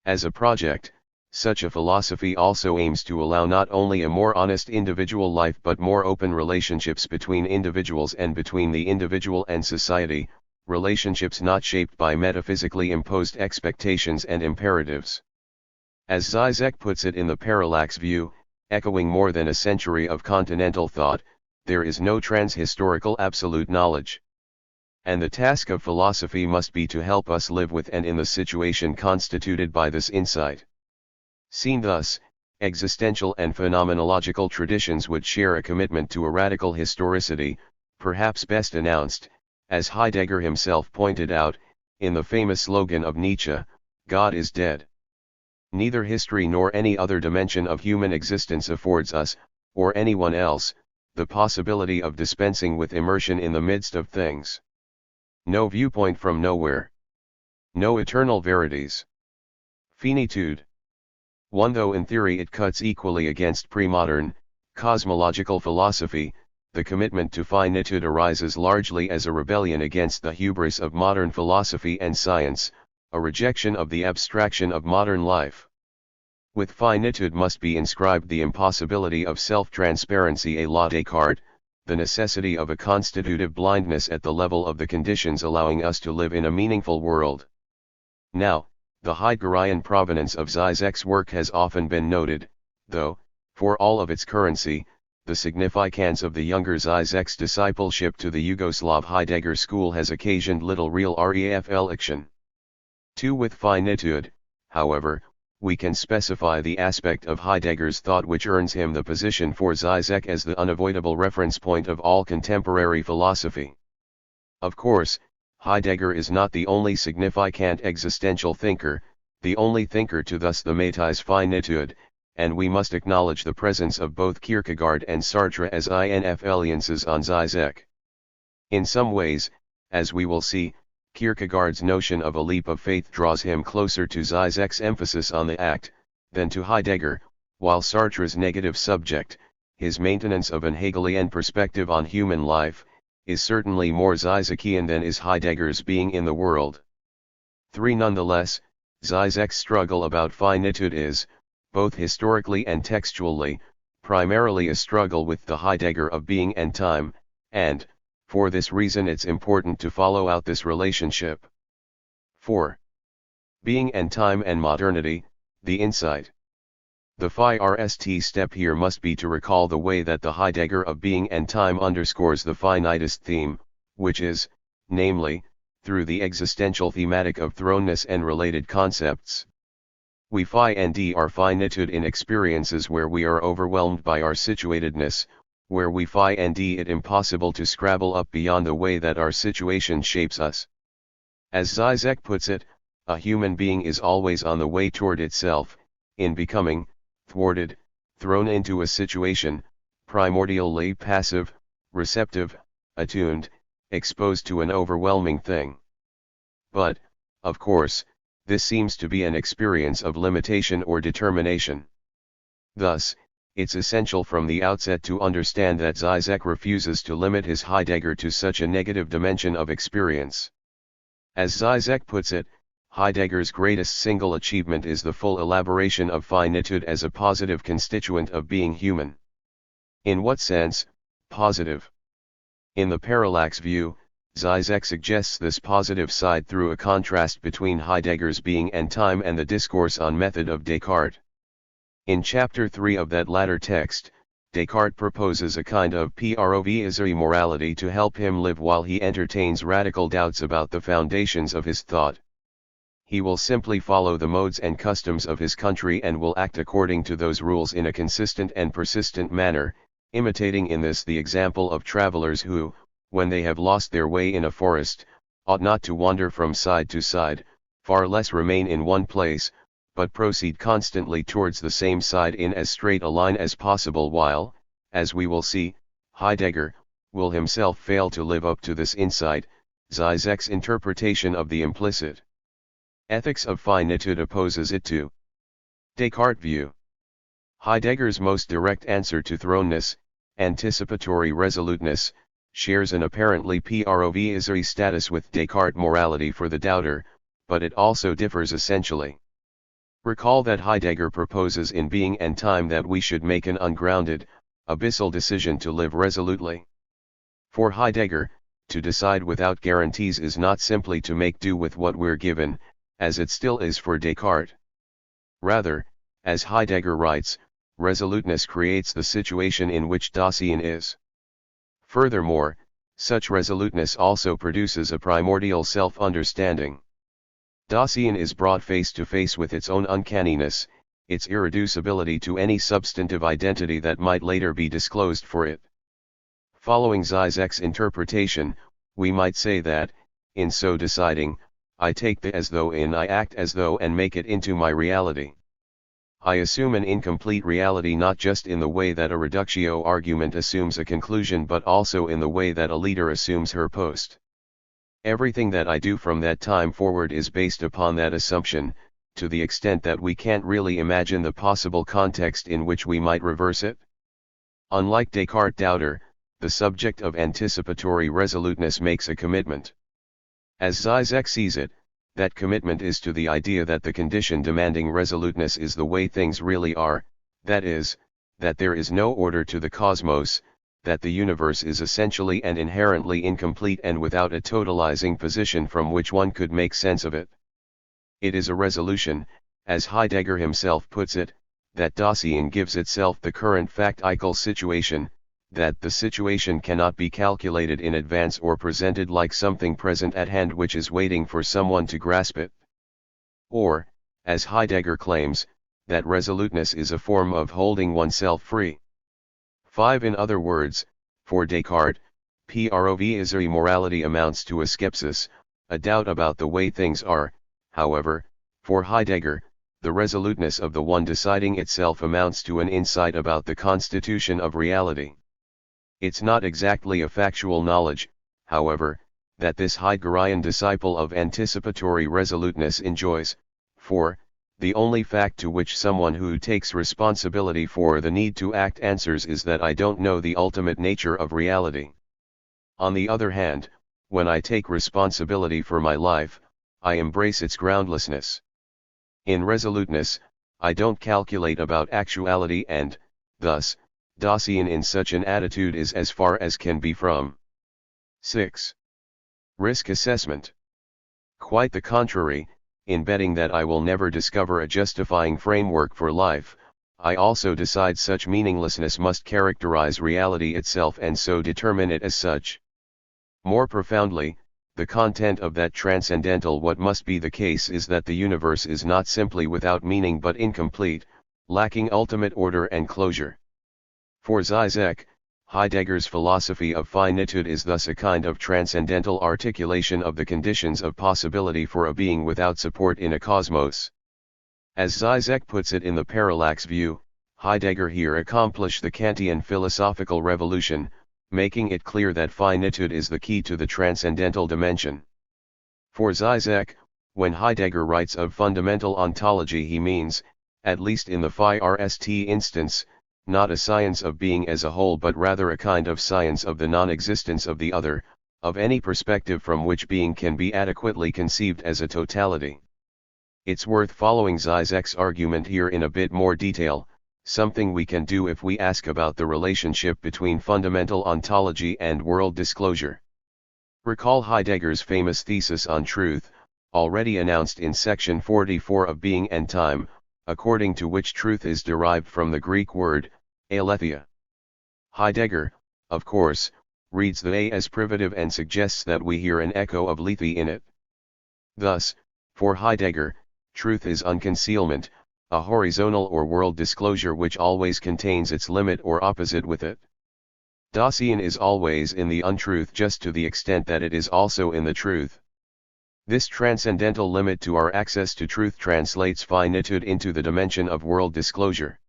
As a project, such a philosophy also aims to allow not only a more honest individual life but more open relationships between individuals and between the individual and society, relationships not shaped by metaphysically imposed expectations and imperatives. As Žižek puts it in the parallax view, echoing more than a century of continental thought, there is no transhistorical absolute knowledge. And the task of philosophy must be to help us live with and in the situation constituted by this insight. Seen thus, existential and phenomenological traditions would share a commitment to a radical historicity, perhaps best announced, as Heidegger himself pointed out, in the famous slogan of Nietzsche, "God is dead." Neither history nor any other dimension of human existence affords us, or anyone else, the possibility of dispensing with immersion in the midst of things. No viewpoint from nowhere. No eternal verities. Finitude. One though in theory it cuts equally against pre-modern, cosmological philosophy, the commitment to finitude arises largely as a rebellion against the hubris of modern philosophy and science, a rejection of the abstraction of modern life. With finitude must be inscribed the impossibility of self-transparency à la Descartes, the necessity of a constitutive blindness at the level of the conditions allowing us to live in a meaningful world. Now, the Heideggerian provenance of Žižek's work has often been noted, though, for all of its currency, the significance of the younger Žižek's discipleship to the Yugoslav Heidegger school has occasioned little real reflection. With finitude, however, we can specify the aspect of Heidegger's thought which earns him the position for Žižek as the unavoidable reference point of all contemporary philosophy. Of course, Heidegger is not the only significant existential thinker, the only thinker to thus the matis finitude, and we must acknowledge the presence of both Kierkegaard and Sartre as influences on Žižek. In some ways, as we will see, Kierkegaard's notion of a leap of faith draws him closer to Žižek's emphasis on the act, than to Heidegger, while Sartre's negative subject, his maintenance of an Hegelian perspective on human life, is certainly more Žižekian than is Heidegger's being in the world. Nonetheless, Žižek's struggle about finitude is, both historically and textually, primarily a struggle with the Heidegger of being and time, and, for this reason it's important to follow out this relationship. 4. Being and time and modernity, the insight. The first step here must be to recall the way that the Heidegger of being and time underscores the finitist theme, which is, namely, through the existential thematic of thrownness and related concepts. We find our finitude in experiences where we are overwhelmed by our situatedness, where we find it impossible to scrabble up beyond the way that our situation shapes us. As Žižek puts it, a human being is always on the way toward itself, in becoming, thwarted, thrown into a situation, primordially passive, receptive, attuned, exposed to an overwhelming thing. But, of course, this seems to be an experience of limitation or determination. Thus, it's essential from the outset to understand that Žižek refuses to limit his Heidegger to such a negative dimension of experience. As Žižek puts it, Heidegger's greatest single achievement is the full elaboration of finitude as a positive constituent of being human. In what sense, positive? In the parallax view, Žižek suggests this positive side through a contrast between Heidegger's being and time and the discourse on method of Descartes. In chapter 3 of that latter text, Descartes proposes a kind of provisory morality to help him live while he entertains radical doubts about the foundations of his thought. He will simply follow the modes and customs of his country and will act according to those rules in a consistent and persistent manner, imitating in this the example of travelers who, when they have lost their way in a forest, ought not to wander from side to side, far less remain in one place, but proceed constantly towards the same side in as straight a line as possible while, as we will see, Heidegger will himself fail to live up to this insight. Zizek's interpretation of the implicit ethics of finitude opposes it to Descartes' view. Heidegger's most direct answer to thrownness, anticipatory resoluteness, shares an apparently provisory status with Descartes' morality for the doubter, but it also differs essentially. Recall that Heidegger proposes in Being and Time that we should make an ungrounded, abyssal decision to live resolutely. For Heidegger, to decide without guarantees is not simply to make do with what we're given, as it still is for Descartes. Rather, as Heidegger writes, resoluteness creates the situation in which Dasein is. Furthermore, such resoluteness also produces a primordial self-understanding. Dasein is brought face to face with its own uncanniness, its irreducibility to any substantive identity that might later be disclosed for it. Following Zizek's interpretation, we might say that, in so deciding, I take the as though in I act as though and make it into my reality. I assume an incomplete reality not just in the way that a reductio argument assumes a conclusion but also in the way that a leader assumes her post. Everything that I do from that time forward is based upon that assumption, to the extent that we can't really imagine the possible context in which we might reverse it. Unlike Descartes' doubter, the subject of anticipatory resoluteness makes a commitment. As Zizek sees it, that commitment is to the idea that the condition demanding resoluteness is the way things really are, that is, that there is no order to the cosmos, that the universe is essentially and inherently incomplete and without a totalizing position from which one could make sense of it. It is a resolution, as Heidegger himself puts it, that Dasein gives itself the current factical situation, that the situation cannot be calculated in advance or presented like something present at hand which is waiting for someone to grasp it. Or, as Heidegger claims, that resoluteness is a form of holding oneself free. 5. In other words, for Descartes, provisory morality amounts to a skepsis, a doubt about the way things are. However, for Heidegger, the resoluteness of the one deciding itself amounts to an insight about the constitution of reality. It's not exactly a factual knowledge, however, that this Heideggerian disciple of anticipatory resoluteness enjoys, for, the only fact to which someone who takes responsibility for the need to act answers is that I don't know the ultimate nature of reality. On the other hand, when I take responsibility for my life, I embrace its groundlessness. In resoluteness, I don't calculate about actuality and, thus, Dasein in such an attitude is as far as can be from 6. Risk assessment. Quite the contrary, in betting that I will never discover a justifying framework for life, I also decide such meaninglessness must characterize reality itself and so determine it as such. More profoundly, the content of that transcendental what must be the case is that the universe is not simply without meaning but incomplete, lacking ultimate order and closure. For Zizek, Heidegger's philosophy of finitude is thus a kind of transcendental articulation of the conditions of possibility for a being without support in a cosmos. As Zizek puts it in the parallax view, Heidegger here accomplished the Kantian philosophical revolution, making it clear that finitude is the key to the transcendental dimension. For Zizek, when Heidegger writes of fundamental ontology he means, at least in the phi-rst instance, not a science of being as a whole but rather a kind of science of the non-existence of the other, of any perspective from which being can be adequately conceived as a totality. It's worth following Zizek's argument here in a bit more detail, something we can do if we ask about the relationship between fundamental ontology and world disclosure. Recall Heidegger's famous thesis on truth, already announced in section 44 of Being and Time, according to which truth is derived from the Greek word, aletheia. Heidegger, of course, reads the A as privative and suggests that we hear an echo of lethe in it. Thus, for Heidegger, truth is unconcealment, a horizontal or world disclosure which always contains its limit or opposite with it. Dasein is always in the untruth just to the extent that it is also in the truth. This transcendental limit to our access to truth translates finitude into the dimension of world disclosure.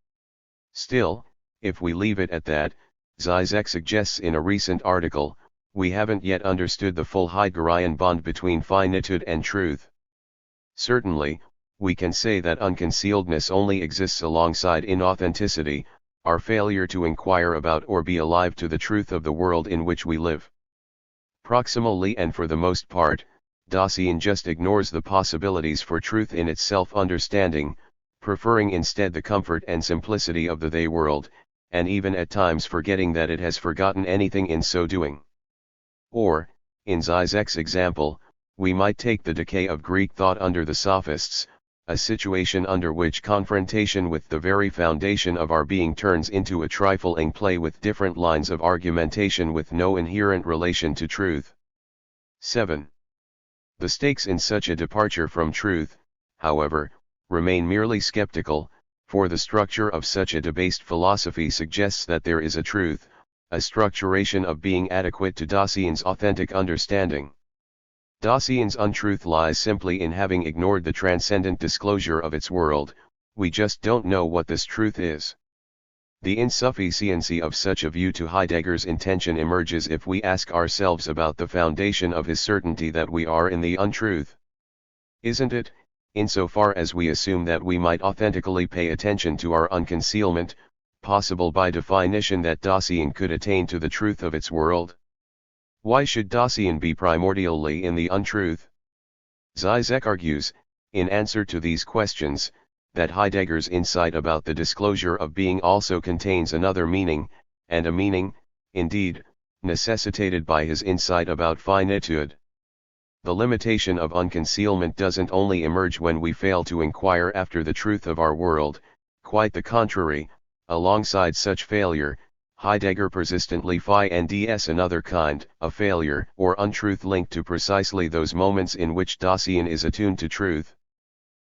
Still, if we leave it at that, Žižek suggests in a recent article, we haven't yet understood the full Heideggerian bond between finitude and truth. Certainly, we can say that unconcealedness only exists alongside inauthenticity, our failure to inquire about or be alive to the truth of the world in which we live. Proximally and for the most part, Dasein just ignores the possibilities for truth in its self-understanding, preferring instead the comfort and simplicity of the they world, and even at times forgetting that it has forgotten anything in so doing. Or, in Žižek's example, we might take the decay of Greek thought under the Sophists, a situation under which confrontation with the very foundation of our being turns into a trifling play with different lines of argumentation with no inherent relation to truth. 7. The stakes in such a departure from truth, however, remain merely skeptical, for the structure of such a debased philosophy suggests that there is a truth, a structuration of being adequate to Dasein's authentic understanding. Dasein's untruth lies simply in having ignored the transcendent disclosure of its world. We just don't know what this truth is. The insufficiency of such a view to Heidegger's intention emerges if we ask ourselves about the foundation of his certainty that we are in the untruth. Isn't it, insofar as we assume that we might authentically pay attention to our unconcealment, possible by definition that Dasein could attain to the truth of its world? Why should Dasein be primordially in the untruth? Žižek argues, in answer to these questions, that Heidegger's insight about the disclosure of being also contains another meaning, and a meaning, indeed, necessitated by his insight about finitude. The limitation of unconcealment doesn't only emerge when we fail to inquire after the truth of our world, quite the contrary, alongside such failure, Heidegger persistently finds another kind of failure or untruth linked to precisely those moments in which Dasein is attuned to truth.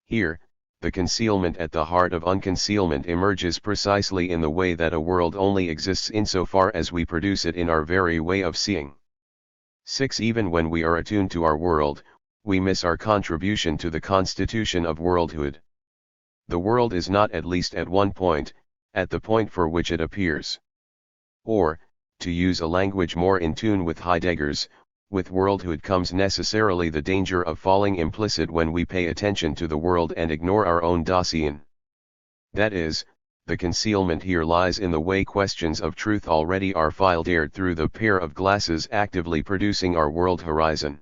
Here, the concealment at the heart of unconcealment emerges precisely in the way that a world only exists insofar as we produce it in our very way of seeing. 6. Even when we are attuned to our world, we miss our contribution to the constitution of worldhood. The world is not, at least at one point, at the point for which it appears. Or, to use a language more in tune with Heidegger's, with worldhood comes necessarily the danger of falling implicit when we pay attention to the world and ignore our own Dasein. That is, the concealment here lies in the way questions of truth already are filtered through the pair of glasses actively producing our world horizon.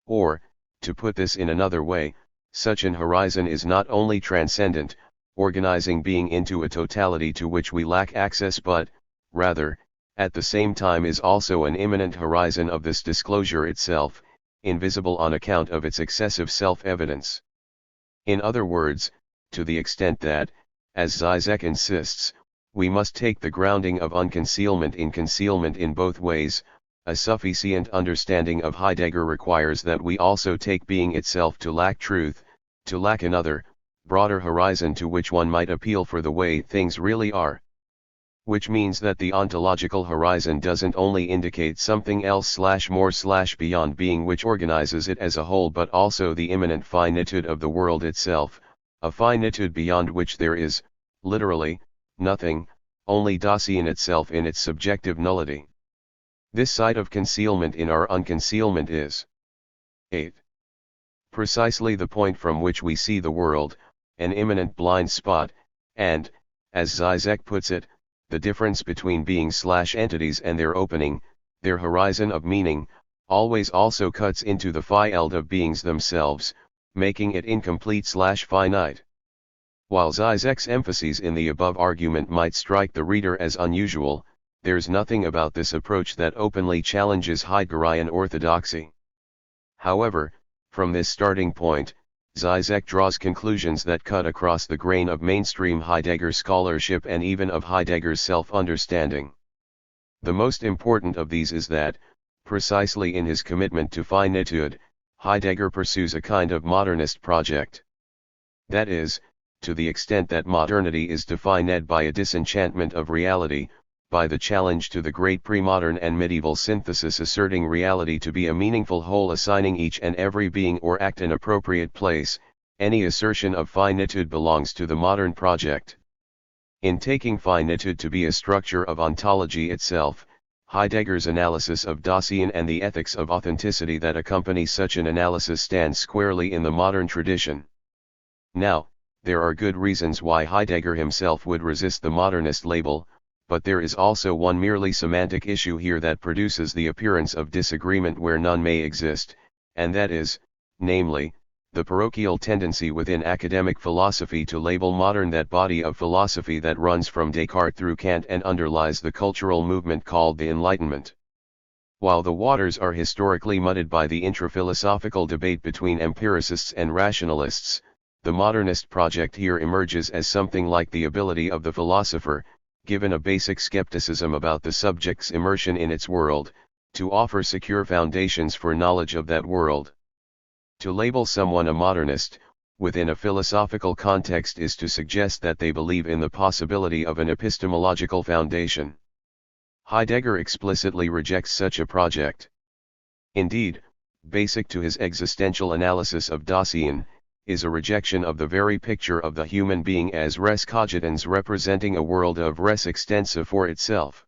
Or, to put this in another way, such an horizon is not only transcendent, organizing being into a totality to which we lack access, but, rather, at the same time is also an immanent horizon of this disclosure itself, invisible on account of its excessive self-evidence. In other words, to the extent that, as Žižek insists, we must take the grounding of unconcealment in both ways, a sufficient understanding of Heidegger requires that we also take being itself to lack truth, to lack another, broader horizon to which one might appeal for the way things really are. Which means that the ontological horizon doesn't only indicate something else more beyond being which organizes it as a whole, but also the immanent finitude of the world itself, a finitude beyond which there is, literally, nothing, only Dasein itself in its subjective nullity. This side of concealment in our unconcealment is 8. Precisely the point from which we see the world, an immanent blind spot, and, as Žižek puts it, the difference between beings/entities and their opening, their horizon of meaning, always also cuts into the field of beings themselves, making it incomplete/finite. While Žižek's emphases in the above argument might strike the reader as unusual, there's nothing about this approach that openly challenges Heideggerian orthodoxy. However, from this starting point, Žižek draws conclusions that cut across the grain of mainstream Heidegger scholarship and even of Heidegger's self-understanding. The most important of these is that, precisely in his commitment to finitude, Heidegger pursues a kind of modernist project. That is, to the extent that modernity is defined by a disenchantment of reality, by the challenge to the great pre-modern and medieval synthesis asserting reality to be a meaningful whole, assigning each and every being or act an appropriate place. Any assertion of finitude belongs to the modern project. In taking finitude to be a structure of ontology itself, Heidegger's analysis of Dasein and the ethics of authenticity that accompany such an analysis stands squarely in the modern tradition. Now, there are good reasons why Heidegger himself would resist the modernist label, but there is also one merely semantic issue here that produces the appearance of disagreement where none may exist, and that is, namely, the parochial tendency within academic philosophy to label modern that body of philosophy that runs from Descartes through Kant and underlies the cultural movement called the Enlightenment. While the waters are historically muddied by the intra-philosophical debate between empiricists and rationalists, the modernist project here emerges as something like the ability of the philosopher, given a basic skepticism about the subject's immersion in its world, to offer secure foundations for knowledge of that world. To label someone a modernist, within a philosophical context, is to suggest that they believe in the possibility of an epistemological foundation. Heidegger explicitly rejects such a project. Indeed, basic to his existential analysis of Dasein, is a rejection of the very picture of the human being as res cogitans representing a world of res extensa for itself.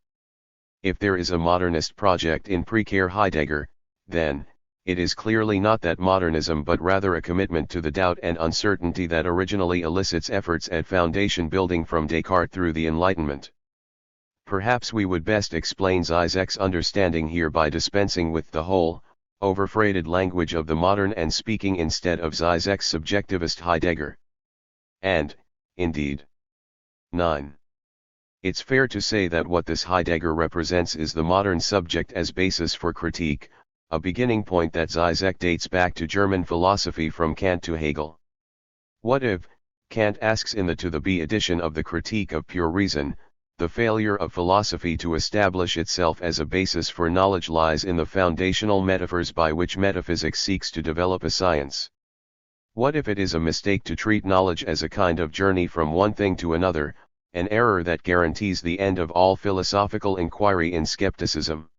If there is a modernist project in precare Heidegger, then, it is clearly not that modernism but rather a commitment to the doubt and uncertainty that originally elicits efforts at foundation building from Descartes through the Enlightenment. Perhaps we would best explain Zizek's understanding here by dispensing with the whole, overfreighted language of the modern and speaking instead of Zizek's subjectivist Heidegger. And, indeed, 9. It's fair to say that what this Heidegger represents is the modern subject as basis for critique, a beginning point that Zizek dates back to German philosophy from Kant to Hegel. What if, Kant asks in the To the Be edition of the Critique of Pure Reason, the failure of philosophy to establish itself as a basis for knowledge lies in the foundational metaphors by which metaphysics seeks to develop a science? What if it is a mistake to treat knowledge as a kind of journey from one thing to another, an error that guarantees the end of all philosophical inquiry in skepticism?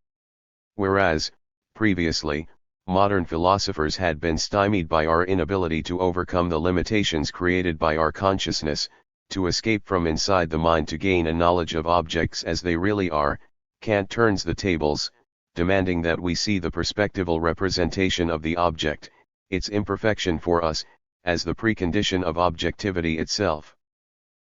Whereas, previously, modern philosophers had been stymied by our inability to overcome the limitations created by our consciousness, to escape from inside the mind to gain a knowledge of objects as they really are, Kant turns the tables, demanding that we see the perspectival representation of the object, its imperfection for us, as the precondition of objectivity itself.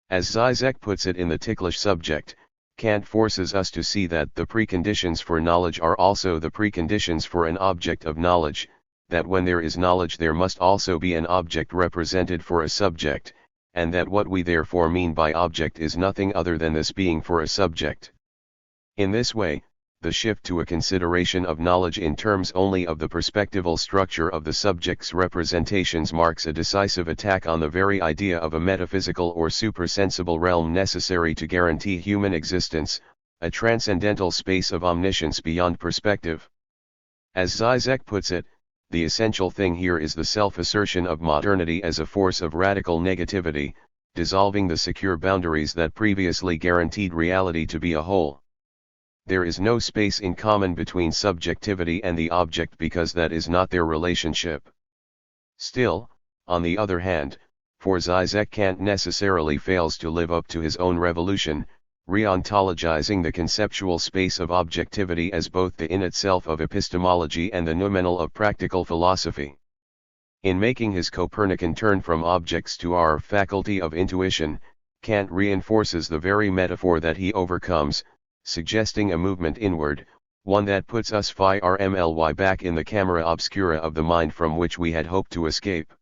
As Zizek puts it in the ticklish subject, Kant forces us to see that the preconditions for knowledge are also the preconditions for an object of knowledge, that when there is knowledge there must also be an object represented for a subject, and that what we therefore mean by object is nothing other than this being for a subject. In this way, the shift to a consideration of knowledge in terms only of the perspectival structure of the subject's representations marks a decisive attack on the very idea of a metaphysical or supersensible realm necessary to guarantee human existence, a transcendental space of omniscience beyond perspective. As Zizek puts it, the essential thing here is the self-assertion of modernity as a force of radical negativity, dissolving the secure boundaries that previously guaranteed reality to be a whole. There is no space in common between subjectivity and the object because that is not their relationship. Still, on the other hand, for Zizek Kant necessarily fails to live up to his own revolution, re-ontologizing the conceptual space of objectivity as both the in itself of epistemology and the noumenal of practical philosophy. In making his Copernican turn from objects to our faculty of intuition, Kant reinforces the very metaphor that he overcomes, suggesting a movement inward, one that puts us phi rmly back in the camera obscura of the mind from which we had hoped to escape.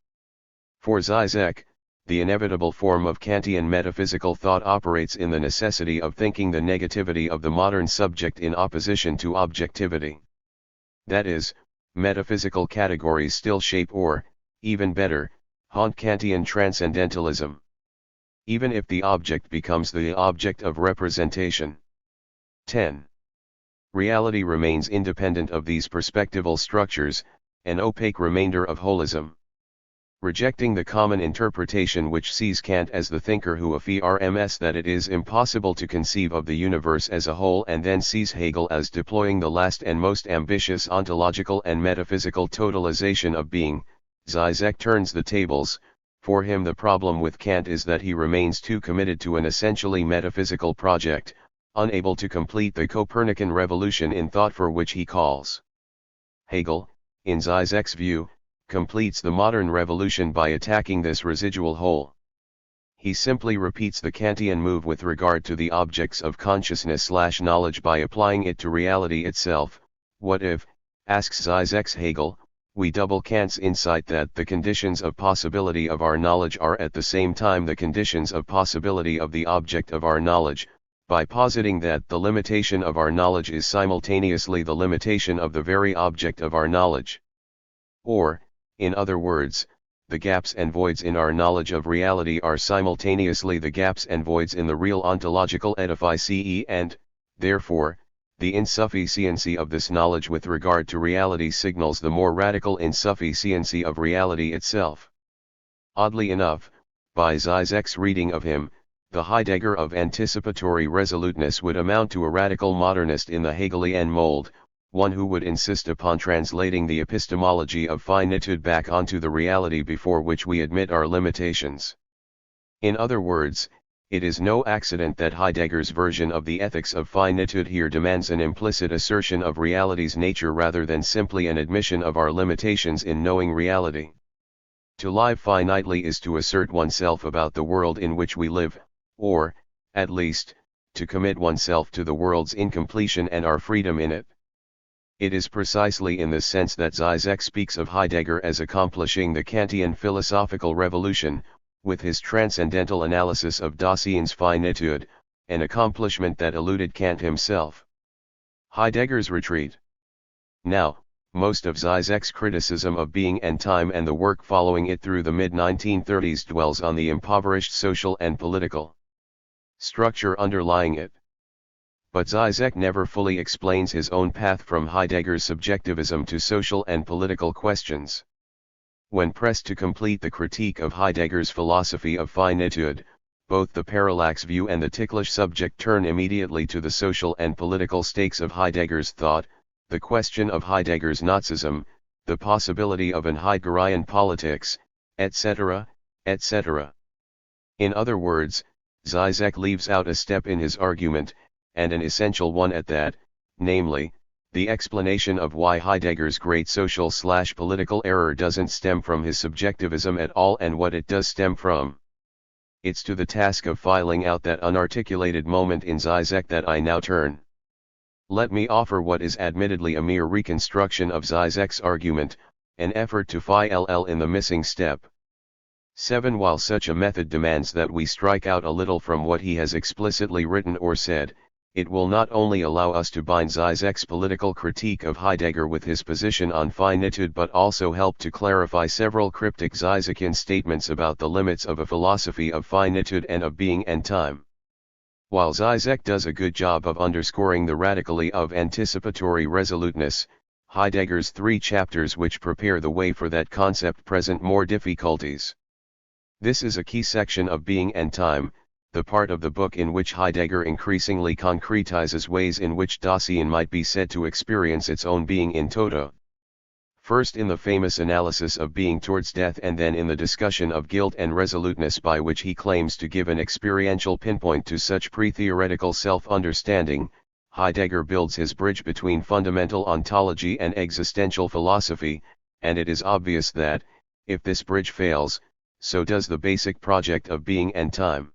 For Zizek, the inevitable form of Kantian metaphysical thought operates in the necessity of thinking the negativity of the modern subject in opposition to objectivity. That is, metaphysical categories still shape or, even better, haunt Kantian transcendentalism. Even if the object becomes the object of representation. 10. Reality remains independent of these perspectival structures, an opaque remainder of holism. rejecting the common interpretation which sees Kant as the thinker who affirms that it is impossible to conceive of the universe as a whole, and then sees Hegel as deploying the last and most ambitious ontological and metaphysical totalization of being, Žižek turns the tables. For him the problem with Kant is that he remains too committed to an essentially metaphysical project, unable to complete the Copernican revolution in thought for which he calls. Hegel, in Žižek's view, completes the modern revolution by attacking this residual whole. He simply repeats the Kantian move with regard to the objects of consciousness/knowledge by applying it to reality itself. What if, asks Žižek's Hegel, we double Kant's insight that the conditions of possibility of our knowledge are at the same time the conditions of possibility of the object of our knowledge, by positing that the limitation of our knowledge is simultaneously the limitation of the very object of our knowledge? Or, in other words, the gaps and voids in our knowledge of reality are simultaneously the gaps and voids in the real ontological edifice, and, therefore, the insufficiency of this knowledge with regard to reality signals the more radical insufficiency of reality itself. Oddly enough, by Žižek's reading of him, the Heidegger of anticipatory resoluteness would amount to a radical modernist in the Hegelian mold, one who would insist upon translating the epistemology of finitude back onto the reality before which we admit our limitations. In other words, it is no accident that Heidegger's version of the ethics of finitude here demands an implicit assertion of reality's nature rather than simply an admission of our limitations in knowing reality. To live finitely is to assert oneself about the world in which we live, or, at least, to commit oneself to the world's incompletion and our freedom in it. It is precisely in this sense that Žižek speaks of Heidegger as accomplishing the Kantian philosophical revolution, with his transcendental analysis of Dasein's finitude, an accomplishment that eluded Kant himself. Heidegger's retreat. Now, most of Žižek's criticism of being and time and the work following it through the mid-1930s dwells on the impoverished social and political structure underlying it. But Žižek never fully explains his own path from Heidegger's subjectivism to social and political questions. When pressed to complete the critique of Heidegger's philosophy of finitude, both the parallax view and the ticklish subject turn immediately to the social and political stakes of Heidegger's thought, the question of Heidegger's Nazism, the possibility of an Heideggerian politics, etc., etc. In other words, Žižek leaves out a step in his argument, and an essential one at that, namely, the explanation of why Heidegger's great social/political error doesn't stem from his subjectivism at all and what it does stem from. It's to the task of filing out that unarticulated moment in Žižek that I now turn. Let me offer what is admittedly a mere reconstruction of Žižek's argument, an effort to fill in the missing step. 7. While such a method demands that we strike out a little from what he has explicitly written or said, it will not only allow us to bind Žižek's political critique of Heidegger with his position on finitude but also help to clarify several cryptic Žižekian statements about the limits of a philosophy of finitude and of being and time. While Žižek does a good job of underscoring the radically of anticipatory resoluteness, Heidegger's 3 chapters which prepare the way for that concept present more difficulties. This is a key section of Being and Time, the part of the book in which Heidegger increasingly concretizes ways in which Dasein might be said to experience its own being in toto. First in the famous analysis of being towards death and then in the discussion of guilt and resoluteness by which he claims to give an experiential pinpoint to such pre-theoretical self-understanding, Heidegger builds his bridge between fundamental ontology and existential philosophy, and it is obvious that, if this bridge fails, so does the basic project of being and time.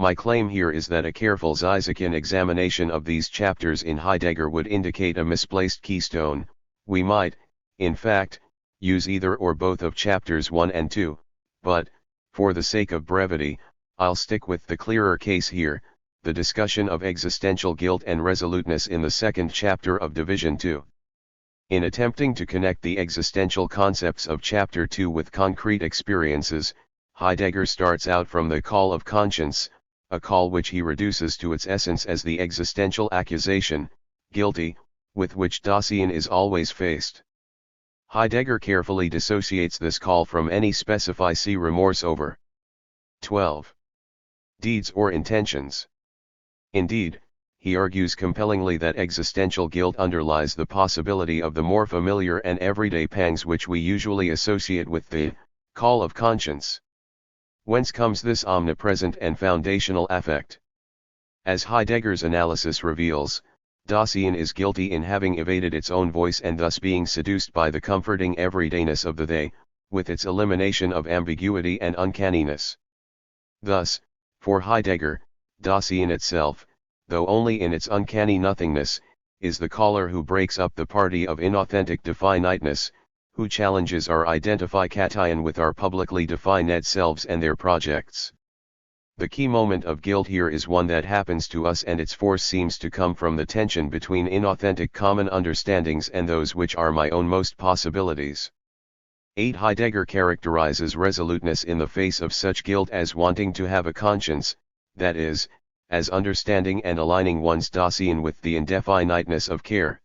My claim here is that a careful Žižekian examination of these chapters in Heidegger would indicate a misplaced keystone. We might, in fact, use either or both of chapters 1 and 2, but, for the sake of brevity, I'll stick with the clearer case here, the discussion of existential guilt and resoluteness in the 2nd chapter of Division 2. In attempting to connect the existential concepts of Chapter 2 with concrete experiences, Heidegger starts out from the call of conscience, a call which he reduces to its essence as the existential accusation, guilty, with which Dasein is always faced. Heidegger carefully dissociates this call from any specify see remorse over 12 deeds or intentions. Indeed, he argues compellingly that existential guilt underlies the possibility of the more familiar and everyday pangs which we usually associate with the call of conscience. Whence comes this omnipresent and foundational affect? As Heidegger's analysis reveals, Dasein is guilty in having evaded its own voice and thus being seduced by the comforting everydayness of the they, with its elimination of ambiguity and uncanniness. Thus, for Heidegger, Dasein itself, though only in its uncanny nothingness, is the caller who breaks up the party of inauthentic definiteness, who challenges our identification with our publicly defined selves and their projects. The key moment of guilt here is one that happens to us, and its force seems to come from the tension between inauthentic common understandings and those which are my own most possibilities. 8. Heidegger characterizes resoluteness in the face of such guilt as wanting to have a conscience, that is, as understanding and aligning one's Dasein with the indefiniteness of care.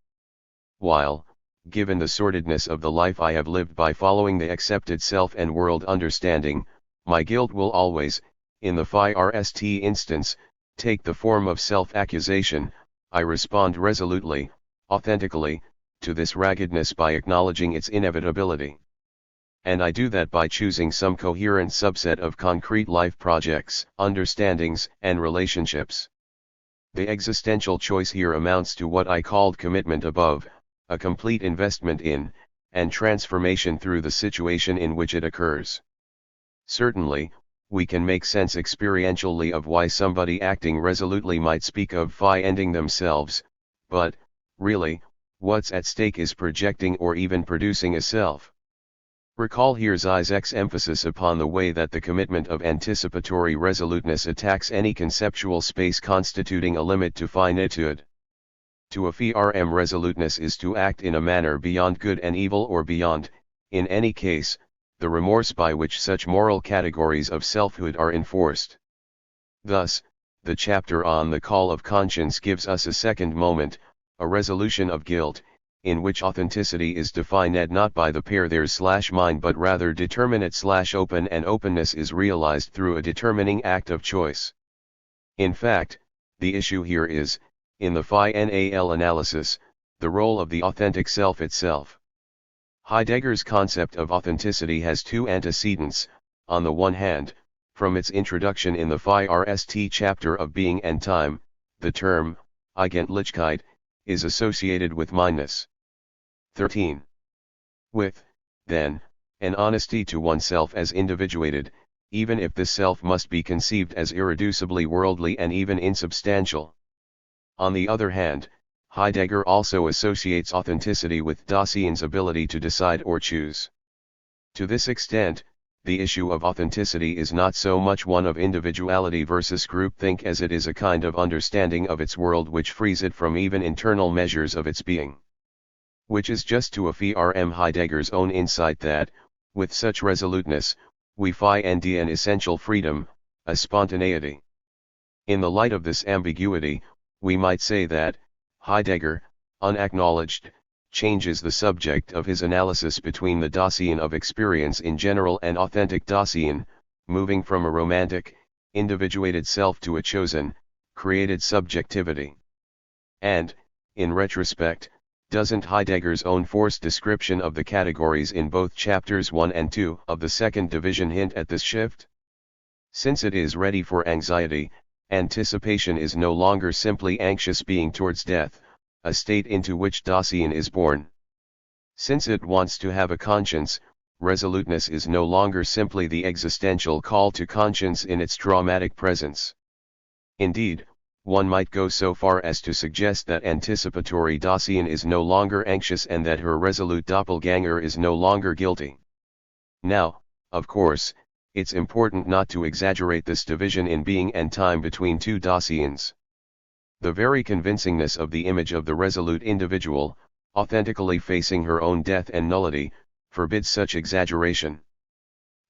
While, given the sordidness of the life I have lived by following the accepted self and world understanding, my guilt will always, in the first instance, take the form of self-accusation. I respond resolutely, authentically, to this raggedness by acknowledging its inevitability. And I do that by choosing some coherent subset of concrete life projects, understandings, and relationships. The existential choice here amounts to what I called commitment above, a complete investment in, and transformation through the situation in which it occurs. Certainly, we can make sense experientially of why somebody acting resolutely might speak of ending themselves, but, really, what's at stake is projecting or even producing a self. Recall here Zizek's emphasis upon the way that the commitment of anticipatory resoluteness attacks any conceptual space constituting a limit to finitude. To affirm resoluteness is to act in a manner beyond good and evil, or beyond, in any case, the remorse by which such moral categories of selfhood are enforced. Thus, the chapter on the call of conscience gives us a second moment, a resolution of guilt, in which authenticity is defined not by the pair theirs/mine but rather determinate/open, and openness is realized through a determining act of choice. In fact, the issue here is, in the final analysis, the role of the authentic self itself. Heidegger's concept of authenticity has two antecedents. On the one hand, from its introduction in the first chapter of Being and Time, the term Eigentlichkeit is associated with mineness. 13. With, then, an honesty to oneself as individuated, even if this self must be conceived as irreducibly worldly and even insubstantial. On the other hand, Heidegger also associates authenticity with Dasein's ability to decide or choose. To this extent, the issue of authenticity is not so much one of individuality versus groupthink as it is a kind of understanding of its world which frees it from even internal measures of its being. Which is just to affirm Heidegger's own insight that, with such resoluteness, we find an essential freedom, a spontaneity. In the light of this ambiguity, we might say that, Heidegger, unacknowledged, changes the subject of his analysis between the Dasein of experience in general and authentic Dasein, moving from a romantic, individuated self to a chosen, created subjectivity. And, in retrospect, doesn't Heidegger's own forced description of the categories in both chapters 1 and 2 of the second division hint at this shift? Since it is ready for anxiety, anticipation is no longer simply anxious being towards death, a state into which Dasein is born. Since it wants to have a conscience, resoluteness is no longer simply the existential call to conscience in its dramatic presence. Indeed, one might go so far as to suggest that anticipatory Dasein is no longer anxious and that her resolute doppelganger is no longer guilty. Now, of course, it's important not to exaggerate this division in Being and Time between two Daseins. The very convincingness of the image of the resolute individual, authentically facing her own death and nullity, forbids such exaggeration.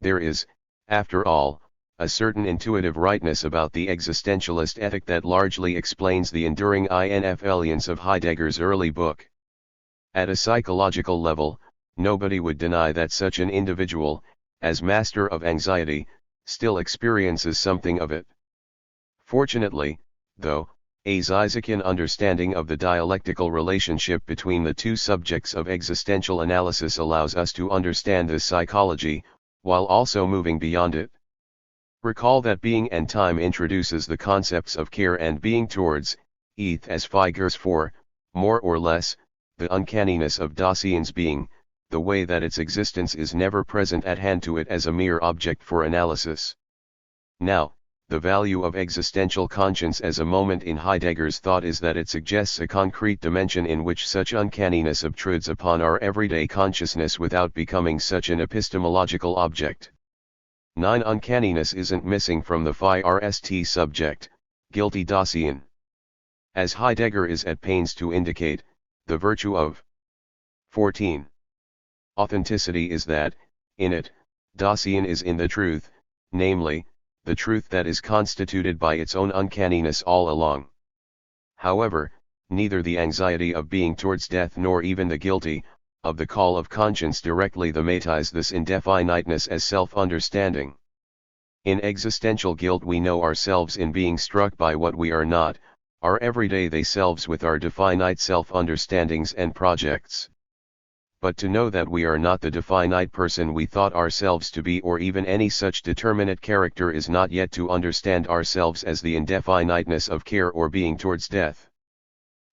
There is, after all, a certain intuitive rightness about the existentialist ethic that largely explains the enduring influence of Heidegger's early book. At a psychological level, nobody would deny that such an individual, as master of anxiety, still experiences something of it. Fortunately, though, a Žižekian understanding of the dialectical relationship between the two subjects of existential analysis allows us to understand this psychology, while also moving beyond it. Recall that being and time introduces the concepts of care and being towards, eth as figures for, more or less, the uncanniness of Dasein's being, the way that its existence is never present at hand to it as a mere object for analysis. Now, the value of existential conscience as a moment in Heidegger's thought is that it suggests a concrete dimension in which such uncanniness obtrudes upon our everyday consciousness without becoming such an epistemological object. 9. Uncanniness isn't missing from the first subject, guilty Dasein. As Heidegger is at pains to indicate, the virtue of 14. Authenticity is that, in it, Dasein is in the truth, namely, the truth that is constituted by its own uncanniness all along. However, neither the anxiety of being towards death nor even the guilty, of the call of conscience directly thematize this indefiniteness as self-understanding. In existential guilt we know ourselves in being struck by what we are not, our everyday they selves with our definite self-understandings and projects. But to know that we are not the definite person we thought ourselves to be or even any such determinate character is not yet to understand ourselves as the indefiniteness of care or being towards death.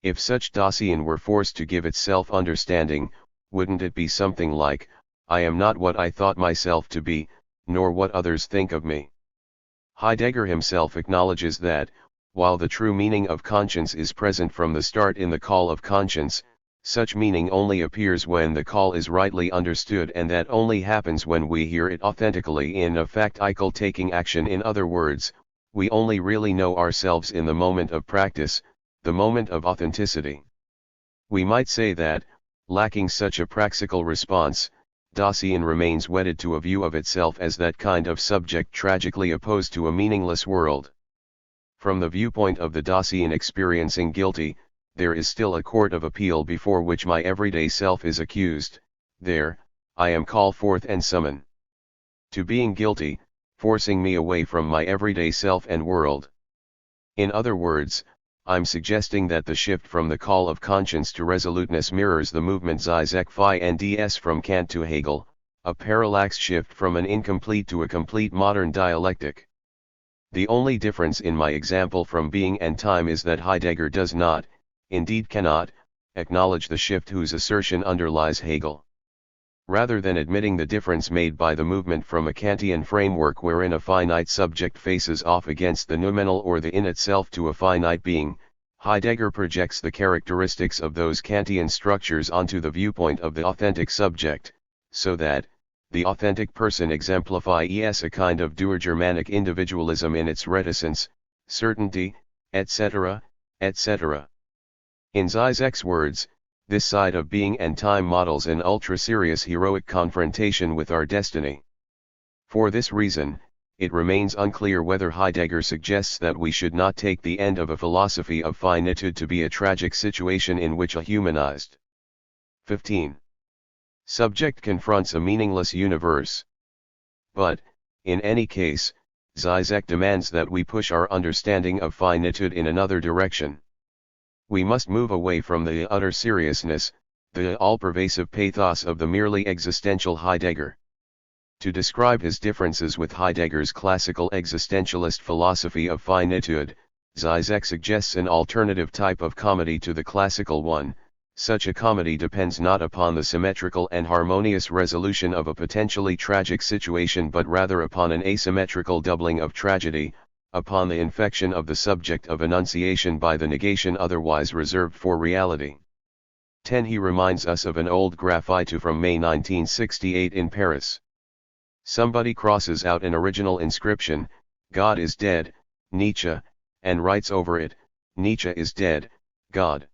If such Dasein were forced to give its self-understanding, wouldn't it be something like, I am not what I thought myself to be, nor what others think of me? Heidegger himself acknowledges that, while the true meaning of conscience is present from the start in the call of conscience, such meaning only appears when the call is rightly understood, and that only happens when we hear it authentically in a factical taking action. In other words, we only really know ourselves in the moment of practice, the moment of authenticity. We might say that, lacking such a praxical response, Dasein remains wedded to a view of itself as that kind of subject tragically opposed to a meaningless world. From the viewpoint of the Dasein experiencing guilty, there is still a court of appeal before which my everyday self is accused. There, I am called forth and summoned to being guilty, forcing me away from my everyday self and world. In other words, I'm suggesting that the shift from the call of conscience to resoluteness mirrors the movement Žižek phi and ds from Kant to Hegel, a parallax shift from an incomplete to a complete modern dialectic. The only difference in my example from being and time is that Heidegger does not, indeed cannot, acknowledge the shift whose assertion underlies Hegel. Rather than admitting the difference made by the movement from a Kantian framework wherein a finite subject faces off against the noumenal or the in itself to a finite being, Heidegger projects the characteristics of those Kantian structures onto the viewpoint of the authentic subject, so that, the authentic person exemplifies a kind of doer-Germanic individualism in its reticence, certainty, etc., etc. In Žižek's words, this side of being and time models an ultra-serious heroic confrontation with our destiny. For this reason, it remains unclear whether Heidegger suggests that we should not take the end of a philosophy of finitude to be a tragic situation in which a humanized 15. Subject confronts a meaningless universe. But, in any case, Žižek demands that we push our understanding of finitude in another direction. We must move away from the utter seriousness, the all-pervasive pathos of the merely existential Heidegger. To describe his differences with Heidegger's classical existentialist philosophy of finitude, Žižek suggests an alternative type of comedy to the classical one. Such a comedy depends not upon the symmetrical and harmonious resolution of a potentially tragic situation but rather upon an asymmetrical doubling of tragedy, upon the infection of the subject of enunciation by the negation otherwise reserved for reality. 10. He reminds us of an old graffiti from May 1968 in Paris. Somebody crosses out an original inscription, God is dead, Nietzsche, and writes over it, Nietzsche is dead, God.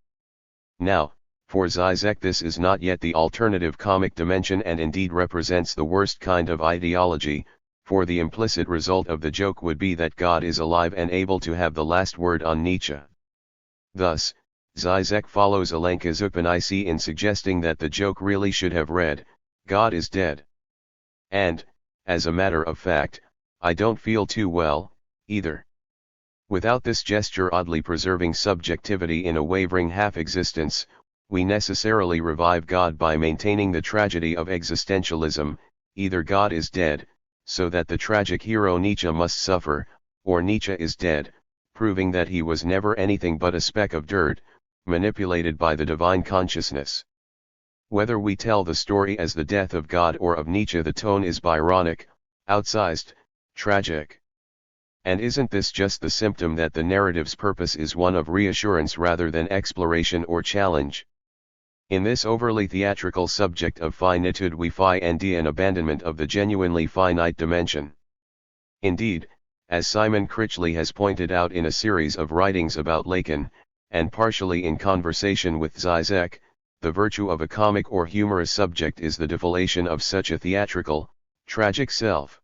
Now, for Žižek this is not yet the alternative comic dimension and indeed represents the worst kind of ideology, for the implicit result of the joke would be that God is alive and able to have the last word on Nietzsche. Thus, Žižek follows Alenka Zupanisi in suggesting that the joke really should have read, God is dead. And, as a matter of fact, I don't feel too well, either. Without this gesture oddly preserving subjectivity in a wavering half-existence, we necessarily revive God by maintaining the tragedy of existentialism, either God is dead, so that the tragic hero Nietzsche must suffer, or Nietzsche is dead, proving that he was never anything but a speck of dirt, manipulated by the divine consciousness. Whether we tell the story as the death of God or of Nietzsche, the tone is Byronic, outsized, tragic. And isn't this just the symptom that the narrative's purpose is one of reassurance rather than exploration or challenge? In this overly theatrical subject of finitude we find an abandonment of the genuinely finite dimension. Indeed, as Simon Critchley has pointed out in a series of writings about Lacan, and partially in conversation with Žižek, the virtue of a comic or humorous subject is the deflation of such a theatrical, tragic self.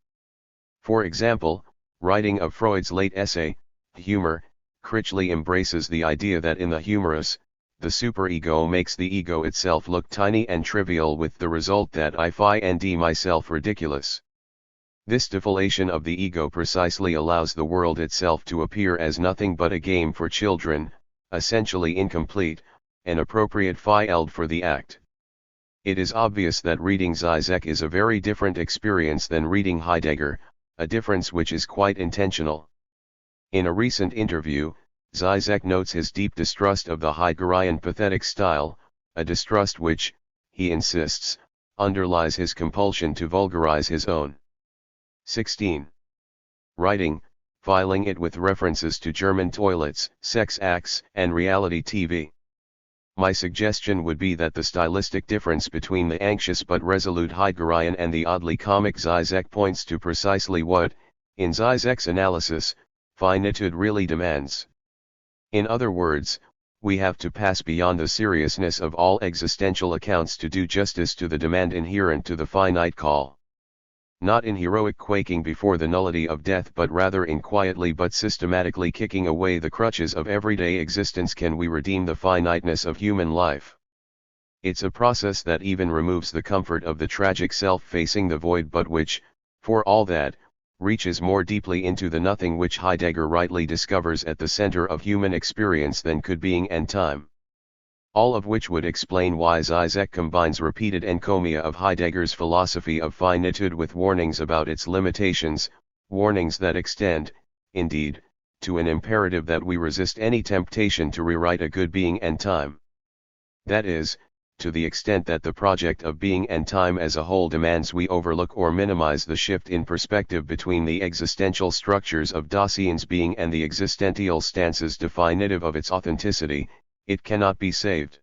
For example, writing of Freud's late essay, Humor, Critchley embraces the idea that in the humorous, the superego makes the ego itself look tiny and trivial, with the result that I find myself ridiculous. This deflation of the ego precisely allows the world itself to appear as nothing but a game for children, essentially incomplete, and appropriate filed for the act. It is obvious that reading Žižek is a very different experience than reading Heidegger, a difference which is quite intentional. In a recent interview, Žižek notes his deep distrust of the Heideggerian pathetic style, a distrust which, he insists, underlies his compulsion to vulgarize his own. 16. Writing, filing it with references to German toilets, sex acts, and reality TV. My suggestion would be that the stylistic difference between the anxious but resolute Heideggerian and the oddly comic Žižek points to precisely what, in Žižek's analysis, finitude really demands. In other words, we have to pass beyond the seriousness of all existential accounts to do justice to the demand inherent to the finite call. Not in heroic quaking before the nullity of death, but rather in quietly but systematically kicking away the crutches of everyday existence can we redeem the finiteness of human life. It's a process that even removes the comfort of the tragic self facing the void, but which, for all that, reaches more deeply into the nothing which Heidegger rightly discovers at the center of human experience than could being and time. All of which would explain why Žižek combines repeated encomia of Heidegger's philosophy of finitude with warnings about its limitations, warnings that extend, indeed, to an imperative that we resist any temptation to rewrite a good being and time. That is, to the extent that the project of being and time as a whole demands we overlook or minimize the shift in perspective between the existential structures of Dasein's being and the existential stances definitive of its authenticity, it cannot be saved.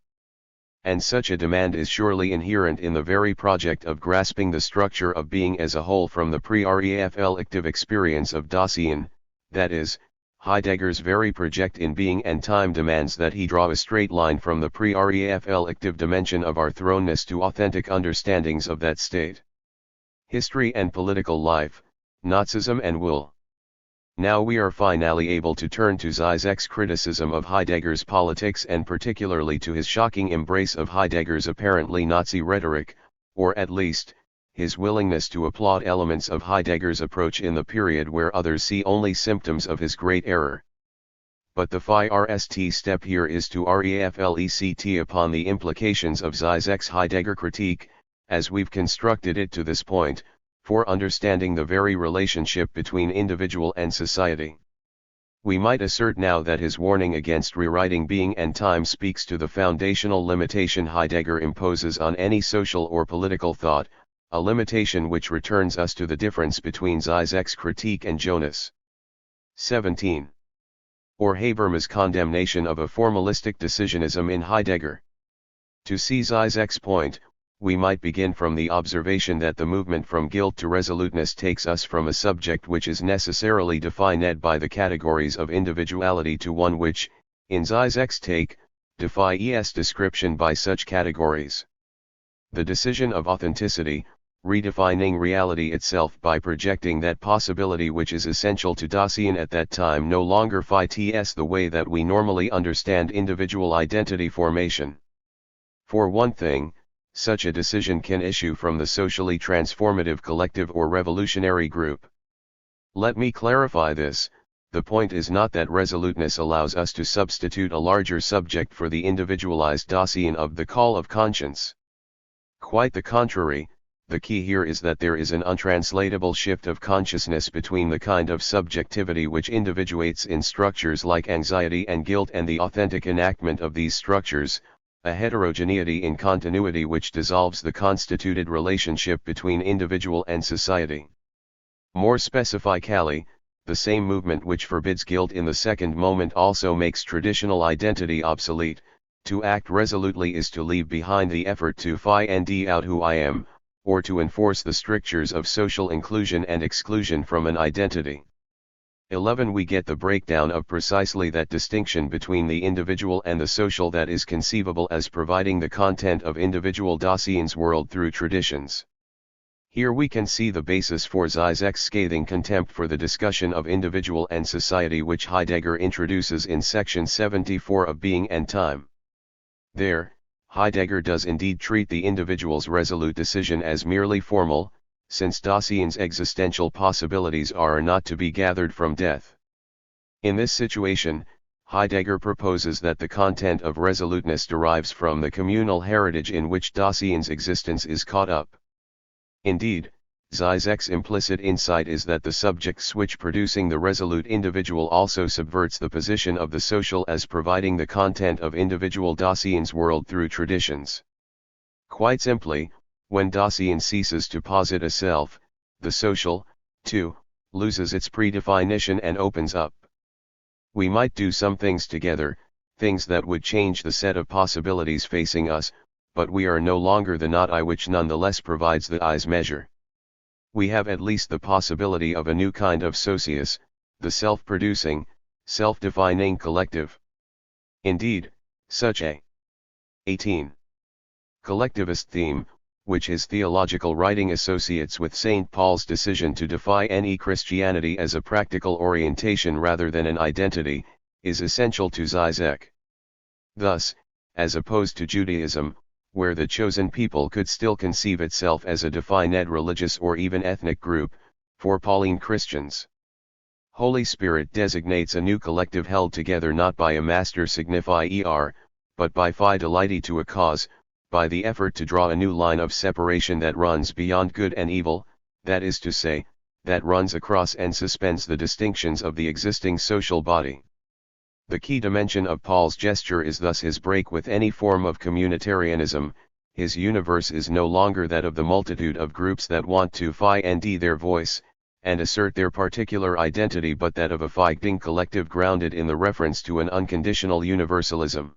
And such a demand is surely inherent in the very project of grasping the structure of being as a whole from the pre-reflective experience of Dasein, that is, Heidegger's very project in being and time demands that he draw a straight line from the pre-reflective dimension of our thrownness to authentic understandings of that state. History and political life, Nazism and will. Now we are finally able to turn to Žižek's criticism of Heidegger's politics, and particularly to his shocking embrace of Heidegger's apparently Nazi rhetoric, or at least, his willingness to applaud elements of Heidegger's approach in the period where others see only symptoms of his great error. But the first step here is to reflect upon the implications of Žižek's Heidegger critique, as we've constructed it to this point, for understanding the very relationship between individual and society. We might assert now that his warning against rewriting being and time speaks to the foundational limitation Heidegger imposes on any social or political thought, a limitation which returns us to the difference between Žižek's critique and Jonas. 17. Or Habermas' condemnation of a formalistic decisionism in Heidegger. To see Žižek's point, we might begin from the observation that the movement from guilt to resoluteness takes us from a subject which is necessarily defined by the categories of individuality to one which, in Žižek's take, defies description by such categories. The decision of authenticity, redefining reality itself by projecting that possibility which is essential to Dasein at that time, no longer fits the way that we normally understand individual identity formation. For one thing, such a decision can issue from the socially transformative collective or revolutionary group. Let me clarify this. The point is not that resoluteness allows us to substitute a larger subject for the individualized Dasein of the call of conscience. Quite the contrary, the key here is that there is an untranslatable shift of consciousness between the kind of subjectivity which individuates in structures like anxiety and guilt and the authentic enactment of these structures, a heterogeneity in continuity which dissolves the constituted relationship between individual and society. More specifically, the same movement which forbids guilt in the second moment also makes traditional identity obsolete. To act resolutely is to leave behind the effort to find out who I am, or to enforce the strictures of social inclusion and exclusion from an identity. 11. We get the breakdown of precisely that distinction between the individual and the social that is conceivable as providing the content of individual Dasein's world through traditions. Here we can see the basis for Žižek's scathing contempt for the discussion of individual and society which Heidegger introduces in section 74 of Being and Time. There, Heidegger does indeed treat the individual's resolute decision as merely formal, since Dasein's existential possibilities are not to be gathered from death. In this situation, Heidegger proposes that the content of resoluteness derives from the communal heritage in which Dasein's existence is caught up. Indeed, Žižek's implicit insight is that the subject switch producing the resolute individual also subverts the position of the social as providing the content of individual Dasein's world through traditions. Quite simply, when Dasein ceases to posit a self, the social, too, loses its predefinition and opens up. We might do some things together, things that would change the set of possibilities facing us, but we are no longer the not I which nonetheless provides the I's measure. We have at least the possibility of a new kind of socius, the self-producing, self-defining collective. Indeed, such a 18. collectivist theme, which his theological writing associates with St. Paul's decision to define Christianity as a practical orientation rather than an identity, is essential to Žižek. Thus, as opposed to Judaism, where the chosen people could still conceive itself as a defined religious or even ethnic group, for Pauline Christians, Holy Spirit designates a new collective held together not by a master signifier, but by fidelity to a cause, by the effort to draw a new line of separation that runs beyond good and evil, that is to say, that runs across and suspends the distinctions of the existing social body. The key dimension of Paul's gesture is thus his break with any form of communitarianism. His universe is no longer that of the multitude of groups that want to find their voice, and assert their particular identity, but that of a fighting collective grounded in the reference to an unconditional universalism.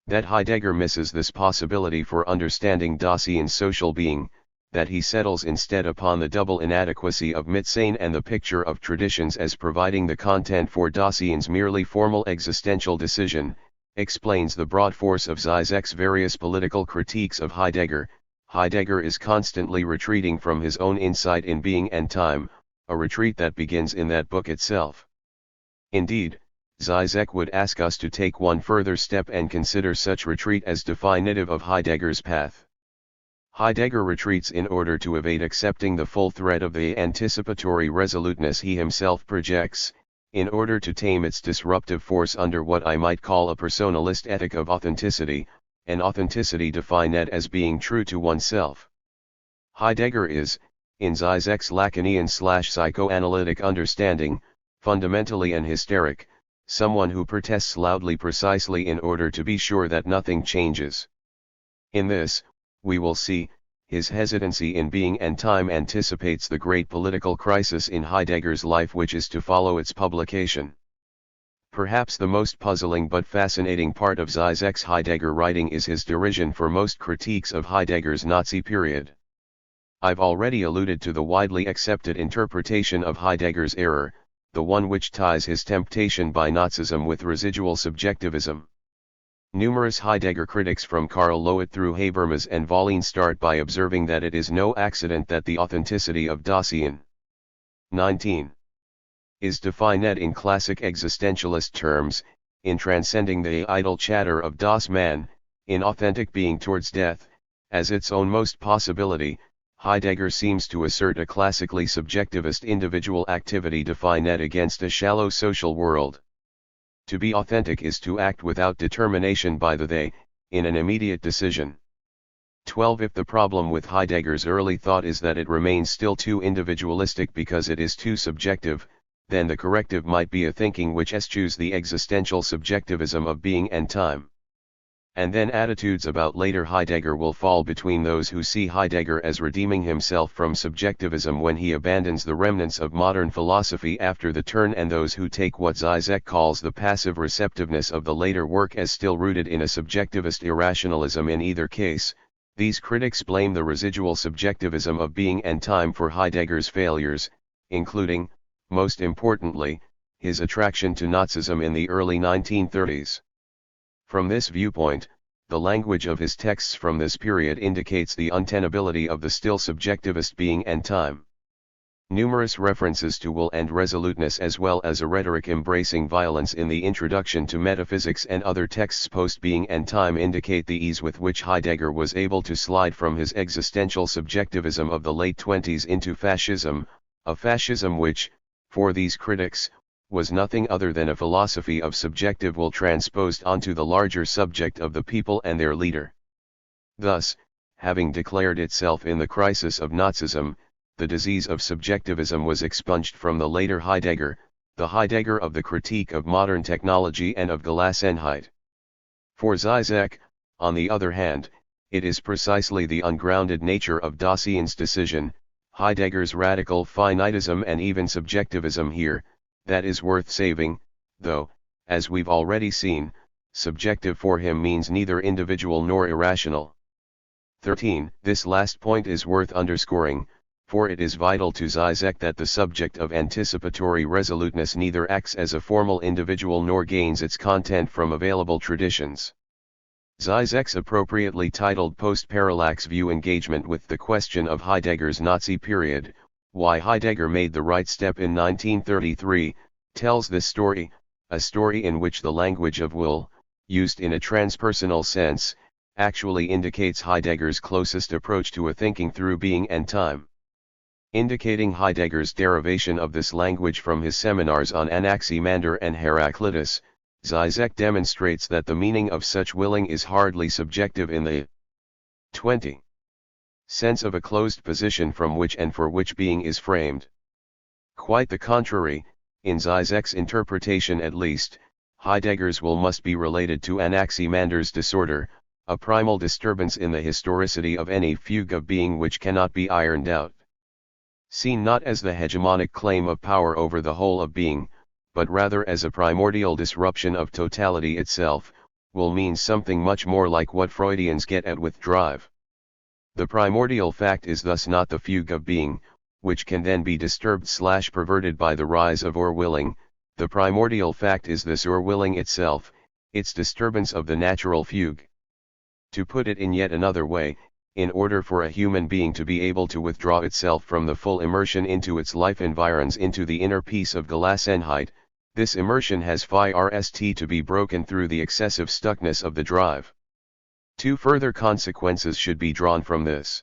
That Heidegger misses this possibility for understanding Dasein's social being, that he settles instead upon the double inadequacy of Mitsein and the picture of traditions as providing the content for Dasein's merely formal existential decision, explains the broad force of Žižek's various political critiques of Heidegger. Heidegger is constantly retreating from his own insight in Being and Time, a retreat that begins in that book itself. Indeed, Žižek would ask us to take one further step and consider such retreat as definitive of Heidegger's path. Heidegger retreats in order to evade accepting the full threat of the anticipatory resoluteness he himself projects, in order to tame its disruptive force under what I might call a personalist ethic of authenticity, an authenticity defined as being true to oneself. Heidegger is, in Žižek's Lacanian/psychoanalytic understanding, fundamentally an hysteric, someone who protests loudly precisely in order to be sure that nothing changes. In this, we will see, his hesitancy in Being and Time anticipates the great political crisis in Heidegger's life which is to follow its publication. Perhaps the most puzzling but fascinating part of Žižek's Heidegger writing is his derision for most critiques of Heidegger's Nazi period. I've already alluded to the widely accepted interpretation of Heidegger's error, the one which ties his temptation by Nazism with residual subjectivism. Numerous Heidegger critics from Karl Loewe through Habermas and Volin start by observing that it is no accident that the authenticity of Dasein 19 is defined in classic existentialist terms, in transcending the idle chatter of Das Man, in authentic being towards death, As its own most possibility, Heidegger seems to assert a classically subjectivist individual activity defined against a shallow social world. To be authentic is to act without determination by the they, in an immediate decision. 12. If the problem with Heidegger's early thought is that it remains still too individualistic because it is too subjective, then the corrective might be a thinking which eschews the existential subjectivism of being and time. And then attitudes about later Heidegger will fall between those who see Heidegger as redeeming himself from subjectivism when he abandons the remnants of modern philosophy after the turn, and those who take what Žižek calls the passive receptiveness of the later work as still rooted in a subjectivist irrationalism. In either case, these critics blame the residual subjectivism of being and time for Heidegger's failures, including, most importantly, his attraction to Nazism in the early 1930s. From this viewpoint, the language of his texts from this period indicates the untenability of the still subjectivist being and time. Numerous references to will and resoluteness, as well as a rhetoric embracing violence in the introduction to metaphysics and other texts post-being and time, indicate the ease with which Heidegger was able to slide from his existential subjectivism of the late 20s into fascism, a fascism which, for these critics, was nothing other than a philosophy of subjective will transposed onto the larger subject of the people and their leader. Thus, having declared itself in the crisis of Nazism, the disease of subjectivism was expunged from the later Heidegger, the Heidegger of the critique of modern technology and of Gelassenheit. For Žižek, on the other hand, it is precisely the ungrounded nature of Dasein's decision, Heidegger's radical finitism and even subjectivism here, that is worth saving, though, as we've already seen, subjective for him means neither individual nor irrational. 13. This last point is worth underscoring, for it is vital to Žižek that the subject of anticipatory resoluteness neither acts as a formal individual nor gains its content from available traditions. Žižek's appropriately titled Post-Parallax View Engagement with the Question of Heidegger's Nazi Period, Why Heidegger Made the Right Step in 1933, tells this story, a story in which the language of will, used in a transpersonal sense, actually indicates Heidegger's closest approach to a thinking through being and time. Indicating Heidegger's derivation of this language from his seminars on Anaximander and Heraclitus, Žižek demonstrates that the meaning of such willing is hardly subjective in the 20. sense of a closed position from which and for which being is framed. Quite the contrary, in Žižek's interpretation at least, Heidegger's will must be related to Anaximander's disorder, a primal disturbance in the historicity of any fugue of being which cannot be ironed out. Seen not as the hegemonic claim of power over the whole of being, but rather as a primordial disruption of totality itself, will mean something much more like what Freudians get at with drive. The primordial fact is thus not the fugue of being, which can then be disturbed/perverted by the rise of o'erwilling. The primordial fact is this o'erwilling itself, its disturbance of the natural fugue. To put it in yet another way, in order for a human being to be able to withdraw itself from the full immersion into its life environs into the inner peace of Gelassenheit, this immersion has first to be broken through the excessive stuckness of the drive. Two further consequences should be drawn from this.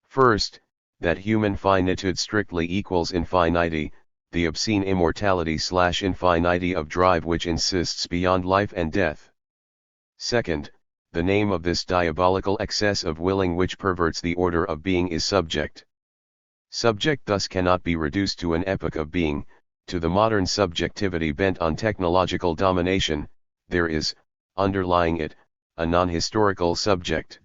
First, that human finitude strictly equals infinity, the obscene immortality/infinity of drive which insists beyond life and death. Second, the name of this diabolical excess of willing which perverts the order of being is subject. Subject thus cannot be reduced to an epoch of being, to the modern subjectivity bent on technological domination. There is, underlying it, a non-historical subject.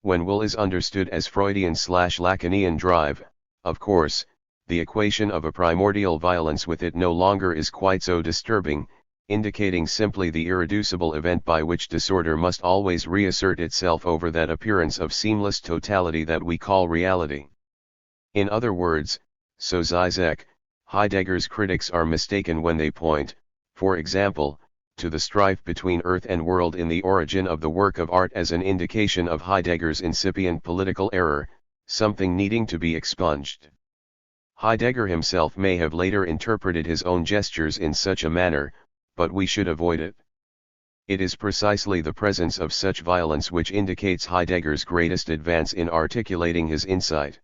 When will is understood as Freudian/Lacanian drive, of course, the equation of a primordial violence with it no longer is quite so disturbing, indicating simply the irreducible event by which disorder must always reassert itself over that appearance of seamless totality that we call reality. In other words, so Žižek, Heidegger's critics are mistaken when they point, for example, to the strife between earth and world in the origin of the work of art as an indication of Heidegger's incipient political error, something needing to be expunged. Heidegger himself may have later interpreted his own gestures in such a manner, but we should avoid it. It is precisely the presence of such violence which indicates Heidegger's greatest advance in articulating his insight.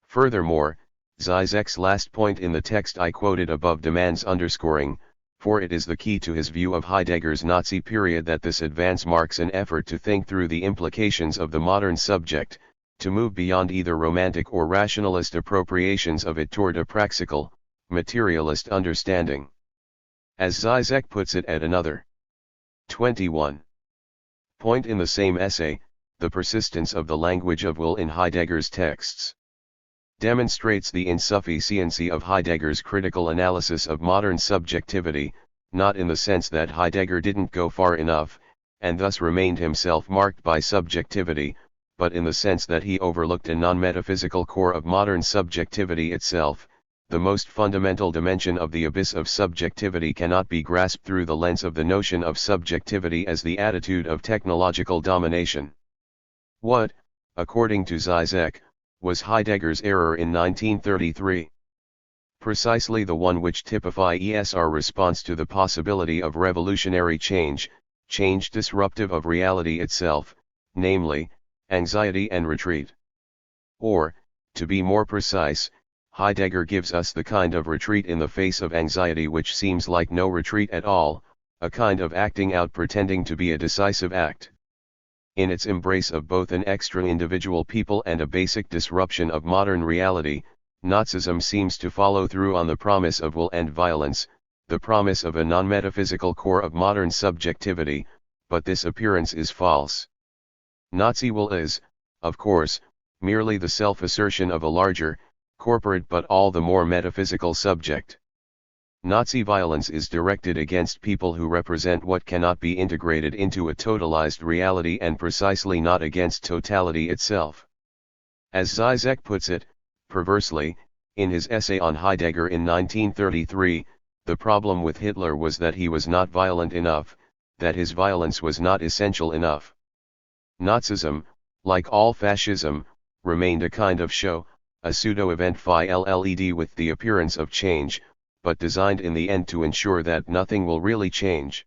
Furthermore, Žižek's last point in the text I quoted above demands underscoring, for it is the key to his view of Heidegger's Nazi period that this advance marks an effort to think through the implications of the modern subject, to move beyond either romantic or rationalist appropriations of it toward a practical, materialist understanding. As Žižek puts it at another 21. point in the same essay, the persistence of the language of will in Heidegger's texts demonstrates the insufficiency of Heidegger's critical analysis of modern subjectivity, not in the sense that Heidegger didn't go far enough, and thus remained himself marked by subjectivity, but in the sense that he overlooked a non-metaphysical core of modern subjectivity itself. The most fundamental dimension of the abyss of subjectivity cannot be grasped through the lens of the notion of subjectivity as the attitude of technological domination. What, according to Žižek, was Heidegger's error in 1933? Precisely the one which typifies our response to the possibility of revolutionary change disruptive of reality itself, namely, anxiety and retreat. Or, to be more precise, Heidegger gives us the kind of retreat in the face of anxiety which seems like no retreat at all, a kind of acting out pretending to be a decisive act. In its embrace of both an extra-individual people and a basic disruption of modern reality, Nazism seems to follow through on the promise of will and violence, the promise of a non-metaphysical core of modern subjectivity, but this appearance is false. Nazi will is, of course, merely the self-assertion of a larger, corporate but all the more metaphysical subject. Nazi violence is directed against people who represent what cannot be integrated into a totalized reality and precisely not against totality itself. As Žižek puts it, perversely, in his essay on Heidegger in 1933, the problem with Hitler was that he was not violent enough, that his violence was not essential enough. Nazism, like all fascism, remained a kind of show, a pseudo-event led with the appearance of change, but designed in the end to ensure that nothing will really change.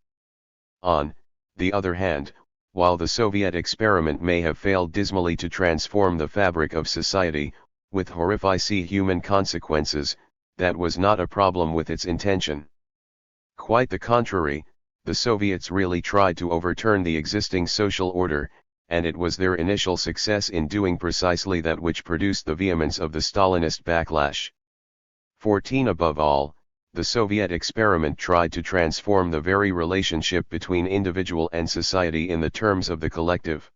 On the other hand, while the Soviet experiment may have failed dismally to transform the fabric of society, with horrific human consequences, that was not a problem with its intention. Quite the contrary, the Soviets really tried to overturn the existing social order, and it was their initial success in doing precisely that which produced the vehemence of the Stalinist backlash. 14. Above all, the Soviet experiment tried to transform the very relationship between individual and society in the terms of the collective.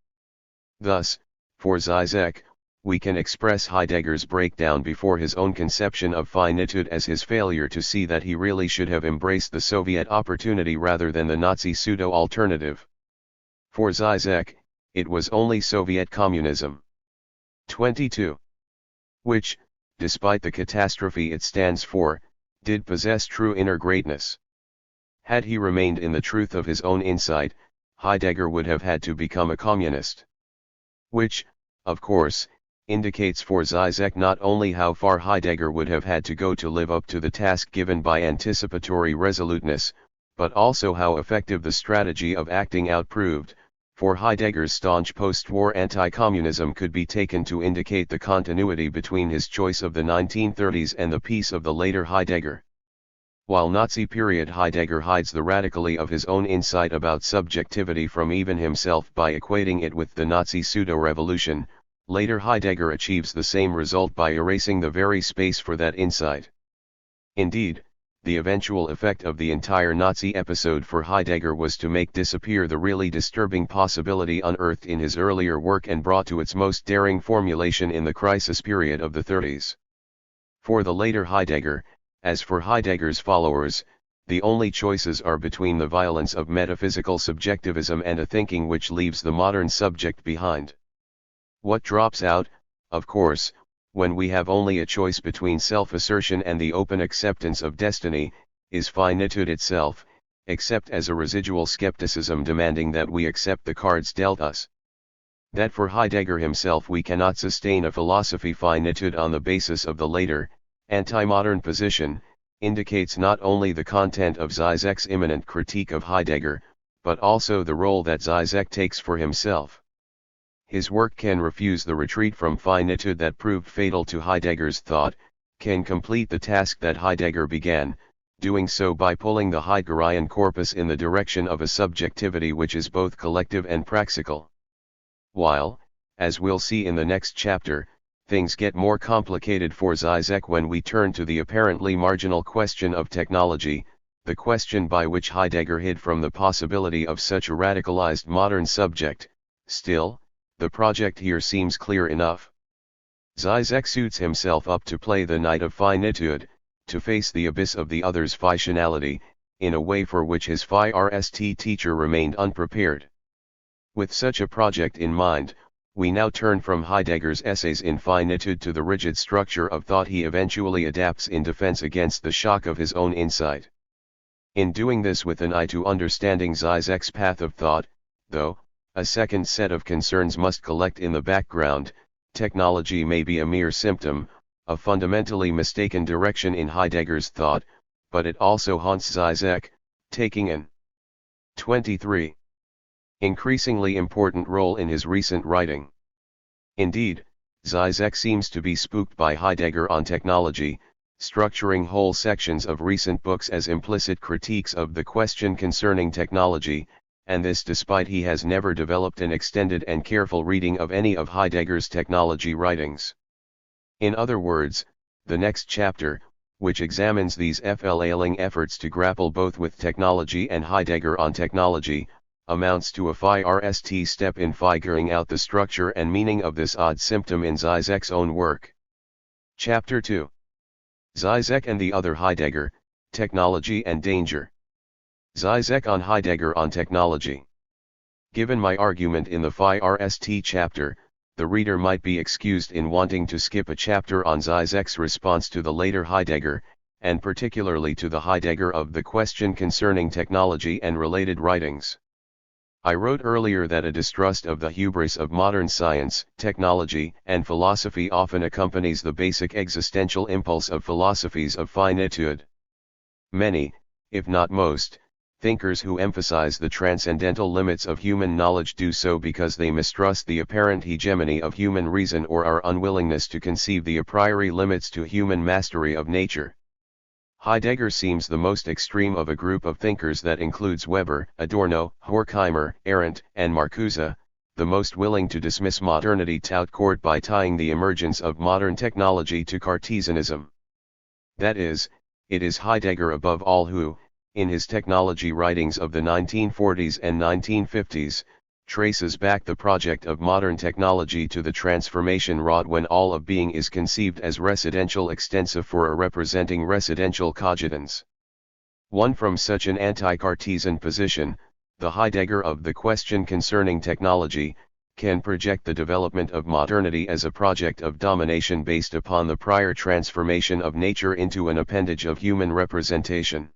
Thus, for Žižek, we can express Heidegger's breakdown before his own conception of finitude as his failure to see that he really should have embraced the Soviet opportunity rather than the Nazi pseudo-alternative. For Žižek, it was only Soviet communism. 22. Which, despite the catastrophe it stands for, did possess true inner greatness. Had he remained in the truth of his own insight, Heidegger would have had to become a communist. Which, of course, indicates for Žižek not only how far Heidegger would have had to go to live up to the task given by anticipatory resoluteness, but also how effective the strategy of acting out proved. For Heidegger's staunch post-war anti-communism could be taken to indicate the continuity between his choice of the 1930s and the peace of the later Heidegger. While Nazi period Heidegger hides the radically of his own insight about subjectivity from even himself by equating it with the Nazi pseudo-revolution, later Heidegger achieves the same result by erasing the very space for that insight. Indeed, the eventual effect of the entire Nazi episode for Heidegger was to make disappear the really disturbing possibility unearthed in his earlier work and brought to its most daring formulation in the crisis period of the 30s. For the later Heidegger, as for Heidegger's followers, the only choices are between the violence of metaphysical subjectivism and a thinking which leaves the modern subject behind. What drops out, of course, when we have only a choice between self-assertion and the open acceptance of destiny, is finitude itself, except as a residual skepticism demanding that we accept the cards dealt us. That for Heidegger himself we cannot sustain a philosophy finitude on the basis of the later, anti-modern position, indicates not only the content of Žižek's imminent critique of Heidegger, but also the role that Žižek takes for himself. His work can refuse the retreat from finitude that proved fatal to Heidegger's thought, can complete the task that Heidegger began, doing so by pulling the Heideggerian corpus in the direction of a subjectivity which is both collective and praxical. While, as we'll see in the next chapter, things get more complicated for Žižek when we turn to the apparently marginal question of technology, the question by which Heidegger hid from the possibility of such a radicalized modern subject. Still, the project here seems clear enough. Žižek suits himself up to play the knight of finitude, to face the abyss of the other's fictionality, in a way for which his phi-rst teacher remained unprepared. With such a project in mind, we now turn from Heidegger's essays in finitude to the rigid structure of thought he eventually adapts in defense against the shock of his own insight. In doing this with an eye to understanding Žižek's path of thought, though, a second set of concerns must collect in the background. Technology may be a mere symptom, a fundamentally mistaken direction in Heidegger's thought, but it also haunts Žižek, taking an 23. Increasingly important role in his recent writing. Indeed, Žižek seems to be spooked by Heidegger on technology, structuring whole sections of recent books as implicit critiques of the question concerning technology, and this despite he has never developed an extended and careful reading of any of Heidegger's technology writings. In other words, the next chapter, which examines these flailing efforts to grapple both with technology and Heidegger on technology, amounts to a phi-rst step in figuring out the structure and meaning of this odd symptom in Žižek's own work. Chapter 2. Žižek and the other Heidegger, Technology and Danger. Žižek on Heidegger on technology. Given my argument in the phi-rst chapter, the reader might be excused in wanting to skip a chapter on Žižek's response to the later Heidegger, and particularly to the Heidegger of the question concerning technology and related writings. I wrote earlier that a distrust of the hubris of modern science, technology, and philosophy often accompanies the basic existential impulse of philosophies of finitude. Many, if not most, thinkers who emphasize the transcendental limits of human knowledge do so because they mistrust the apparent hegemony of human reason or our unwillingness to conceive the a priori limits to human mastery of nature. Heidegger seems the most extreme of a group of thinkers that includes Weber, Adorno, Horkheimer, Arendt, and Marcuse, the most willing to dismiss modernity tout court by tying the emergence of modern technology to Cartesianism. That is, it is Heidegger above all who, in his technology writings of the 1940s and 1950s, traces back the project of modern technology to the transformation wrought when all of being is conceived as residential extensive for a representing residential cogitans. One from such an anti-Cartesian position, the Heidegger of the question concerning technology, can project the development of modernity as a project of domination based upon the prior transformation of nature into an appendage of human representation.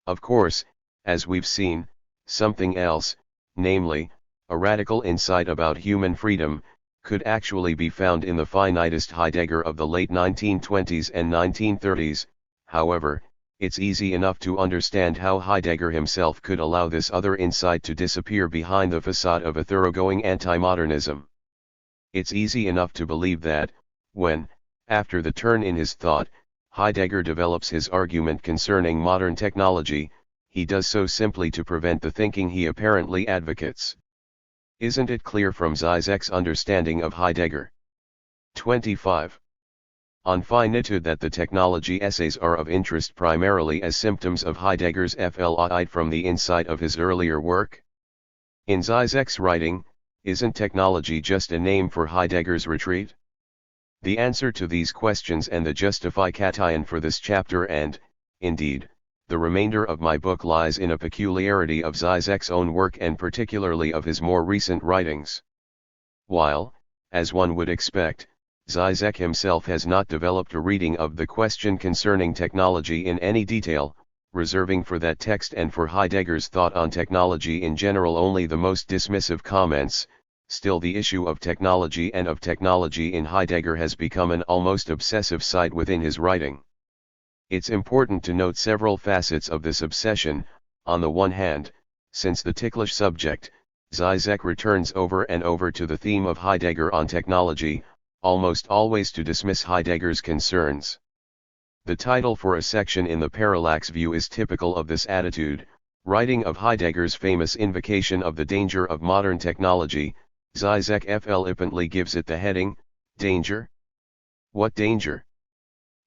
Of course, as we've seen, something else, namely, a radical insight about human freedom, could actually be found in the finitist Heidegger of the late 1920s and 1930s. However, it's easy enough to understand how Heidegger himself could allow this other insight to disappear behind the facade of a thoroughgoing anti-modernism. It's easy enough to believe that, when, after the turn in his thought, Heidegger develops his argument concerning modern technology, he does so simply to prevent the thinking he apparently advocates. Isn't it clear from Žižek's understanding of Heidegger? 25. On finitude that the technology essays are of interest primarily as symptoms of Heidegger's flight from the insight of his earlier work? In Žižek's writing, isn't technology just a name for Heidegger's retreat? The answer to these questions and the justification for this chapter and, indeed, the remainder of my book lies in a peculiarity of Žižek's own work and particularly of his more recent writings. While, as one would expect, Žižek himself has not developed a reading of the question concerning technology in any detail, reserving for that text and for Heidegger's thought on technology in general only the most dismissive comments, still the issue of technology and of technology in Heidegger has become an almost obsessive side within his writing. It's important to note several facets of this obsession. On the one hand, Since the ticklish subject, Žižek returns over and over to the theme of Heidegger on technology, almost always to dismiss Heidegger's concerns. The title for a section in the parallax view is typical of this attitude, writing of Heidegger's famous invocation of the danger of modern technology. Žižek flippantly gives it the heading, Danger? What danger?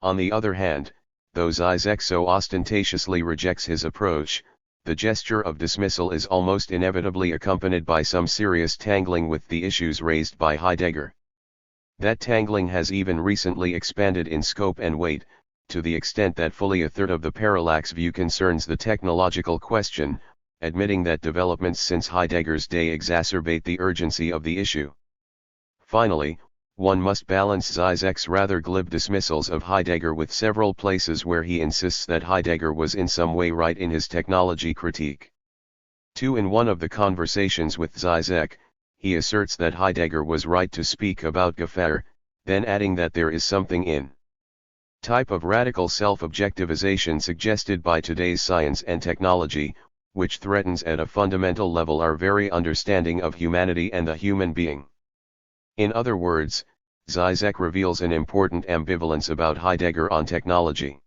On the other hand, though Žižek so ostentatiously rejects his approach, the gesture of dismissal is almost inevitably accompanied by some serious tangling with the issues raised by Heidegger. That tangling has even recently expanded in scope and weight, to the extent that fully a third of the parallax view concerns the technological question, admitting that developments since Heidegger's day exacerbate the urgency of the issue. Finally, one must balance Žižek's rather glib dismissals of Heidegger with several places where he insists that Heidegger was in some way right in his technology critique. 2. In one of the conversations with Žižek, he asserts that Heidegger was right to speak about Gefahr, then adding that there is something in type of radical self-objectivization suggested by today's science and technology, which threatens at a fundamental level our very understanding of humanity and the human being. In other words, Žižek reveals an important ambivalence about Heidegger on technology.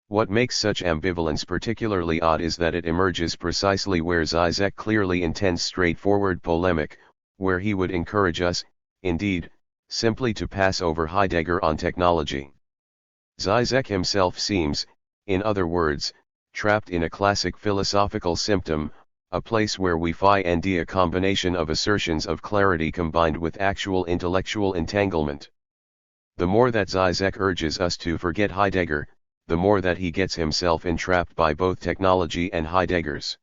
What makes such ambivalence particularly odd is that it emerges precisely where Žižek clearly intends straightforward polemic, where he would encourage us, indeed, simply to pass over Heidegger on technology. Žižek himself seems, in other words, trapped in a classic philosophical symptom, a place where we find a combination of assertions of clarity combined with actual intellectual entanglement. The more that Žižek urges us to forget Heidegger, the more that he gets himself entrapped by both technology and Heidegger's.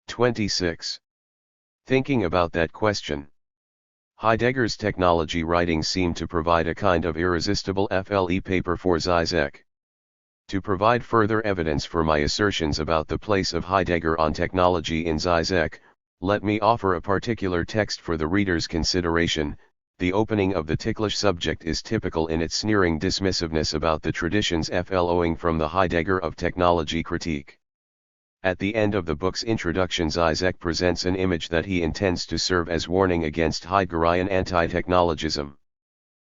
26. Thinking about that question. Heidegger's technology writings seem to provide a kind of irresistible FLE paper for Žižek. To provide further evidence for my assertions about the place of Heidegger on technology in Žižek, let me offer a particular text for the reader's consideration. The opening of the ticklish subject is typical in its sneering dismissiveness about the traditions flowing from the Heidegger of technology critique. At the end of the book's introduction, Žižek presents an image that he intends to serve as warning against Heideggerian anti-technologism.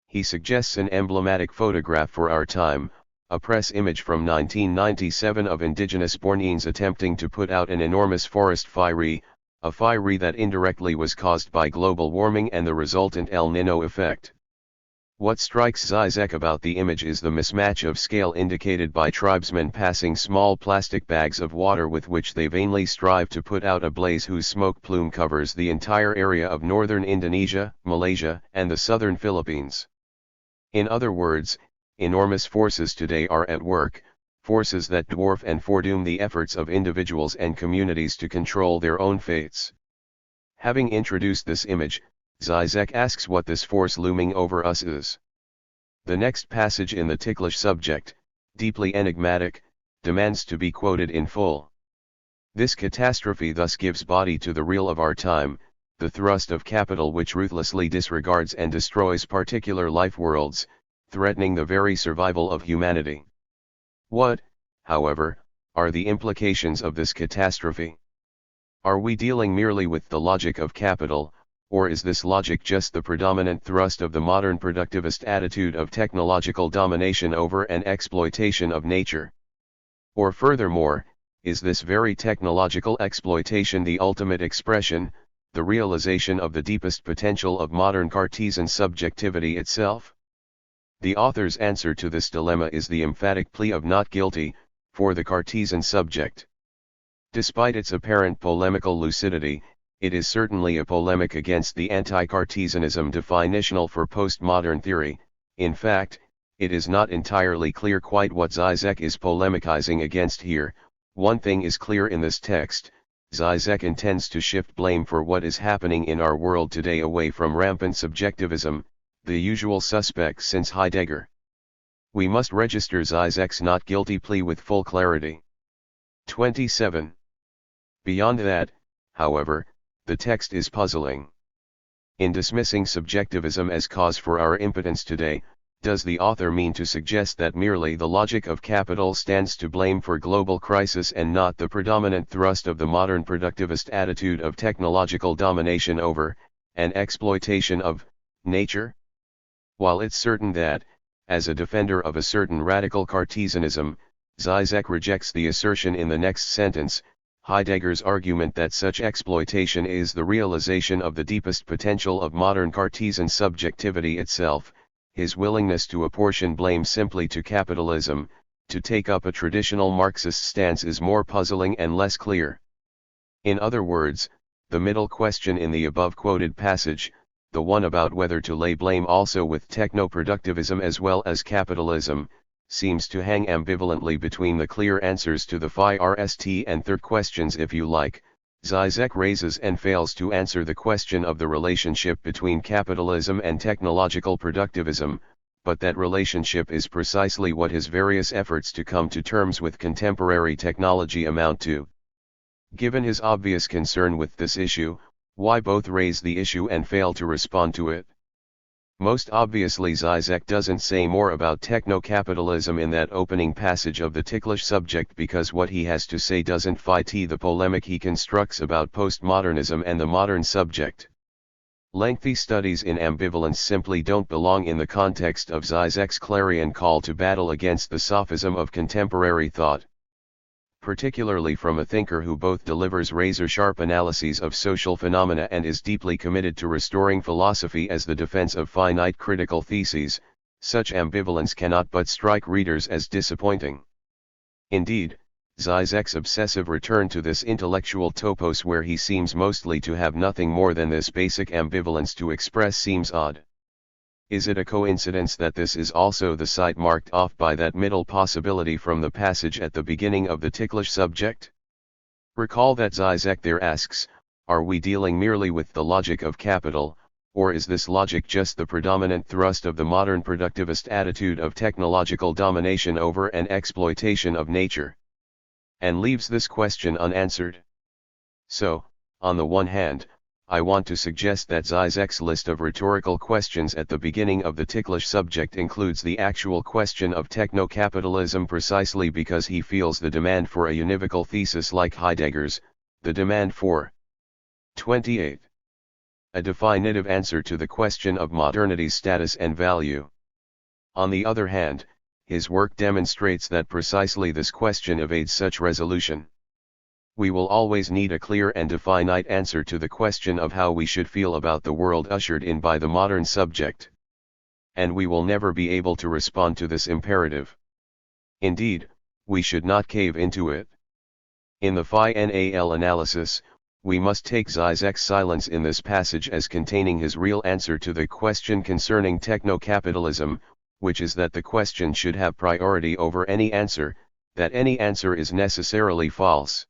He suggests an emblematic photograph for our time, a press image from 1997 of indigenous Borneans attempting to put out an enormous forest fire, a fire that indirectly was caused by global warming and the resultant El Niño effect. What strikes Žižek about the image is the mismatch of scale indicated by tribesmen passing small plastic bags of water with which they vainly strive to put out a blaze whose smoke plume covers the entire area of northern Indonesia, Malaysia, and the southern Philippines. In other words, enormous forces today are at work, forces that dwarf and foredoom the efforts of individuals and communities to control their own fates. Having introduced this image, Žižek asks what this force looming over us is. The next passage in the ticklish subject, deeply enigmatic, demands to be quoted in full. This catastrophe thus gives body to the real of our time, the thrust of capital which ruthlessly disregards and destroys particular life worlds, threatening the very survival of humanity. What, however, are the implications of this catastrophe? Are we dealing merely with the logic of capital, or is this logic just the predominant thrust of the modern productivist attitude of technological domination over and exploitation of nature? Or furthermore, is this very technological exploitation the ultimate expression, the realization of the deepest potential of modern Cartesian subjectivity itself? The author's answer to this dilemma is the emphatic plea of not guilty, for the Cartesian subject. Despite its apparent polemical lucidity, it is certainly a polemic against the anti-Cartesianism definitional for postmodern theory. In fact, it is not entirely clear quite what Žižek is polemicizing against here. One thing is clear in this text: Žižek intends to shift blame for what is happening in our world today away from rampant subjectivism, the usual suspects since Heidegger. We must register Žižek's not guilty plea with full clarity. 27. Beyond that, however, the text is puzzling. In dismissing subjectivism as cause for our impotence today, Does the author mean to suggest that merely the logic of capital stands to blame for global crisis and not the predominant thrust of the modern productivist attitude of technological domination over, and exploitation of, nature? While it's certain that, as a defender of a certain radical Cartesianism, Žižek rejects the assertion in the next sentence, Heidegger's argument that such exploitation is the realization of the deepest potential of modern Cartesian subjectivity itself, his willingness to apportion blame simply to capitalism, to take up a traditional Marxist stance is more puzzling and less clear. In other words, the middle question in the above-quoted passage, the one about whether to lay blame also with techno-productivism as well as capitalism, seems to hang ambivalently between the clear answers to the first and third questions if you like. Žižek raises and fails to answer the question of the relationship between capitalism and technological productivism, but that relationship is precisely what his various efforts to come to terms with contemporary technology amount to. Given his obvious concern with this issue, why both raise the issue and fail to respond to it? Most obviously Žižek doesn't say more about techno-capitalism in that opening passage of the ticklish subject because what he has to say doesn't fit the polemic he constructs about postmodernism and the modern subject. Lengthy studies in ambivalence simply don't belong in the context of Žižek's clarion call to battle against the sophism of contemporary thought. Particularly from a thinker who both delivers razor-sharp analyses of social phenomena and is deeply committed to restoring philosophy as the defense of finite critical theses, such ambivalence cannot but strike readers as disappointing. Indeed, Žižek's obsessive return to this intellectual topos where he seems mostly to have nothing more than this basic ambivalence to express seems odd. Is it a coincidence that this is also the site marked off by that middle possibility from the passage at the beginning of the ticklish subject? Recall that Žižek there asks, are we dealing merely with the logic of capital, or is this logic just the predominant thrust of the modern productivist attitude of technological domination over and exploitation of nature? And leaves this question unanswered. So, on the one hand, I want to suggest that Žižek's list of rhetorical questions at the beginning of the ticklish subject includes the actual question of techno-capitalism precisely because he feels the demand for a univocal thesis like Heidegger's, the demand for 28. A definitive answer to the question of modernity's status and value. On the other hand, his work demonstrates that precisely this question evades such resolution. We will always need a clear and definite answer to the question of how we should feel about the world ushered in by the modern subject. And we will never be able to respond to this imperative. Indeed, we should not cave into it. In the final analysis, we must take Žižek's silence in this passage as containing his real answer to the question concerning techno-capitalism, which is that the question should have priority over any answer, that any answer is necessarily false.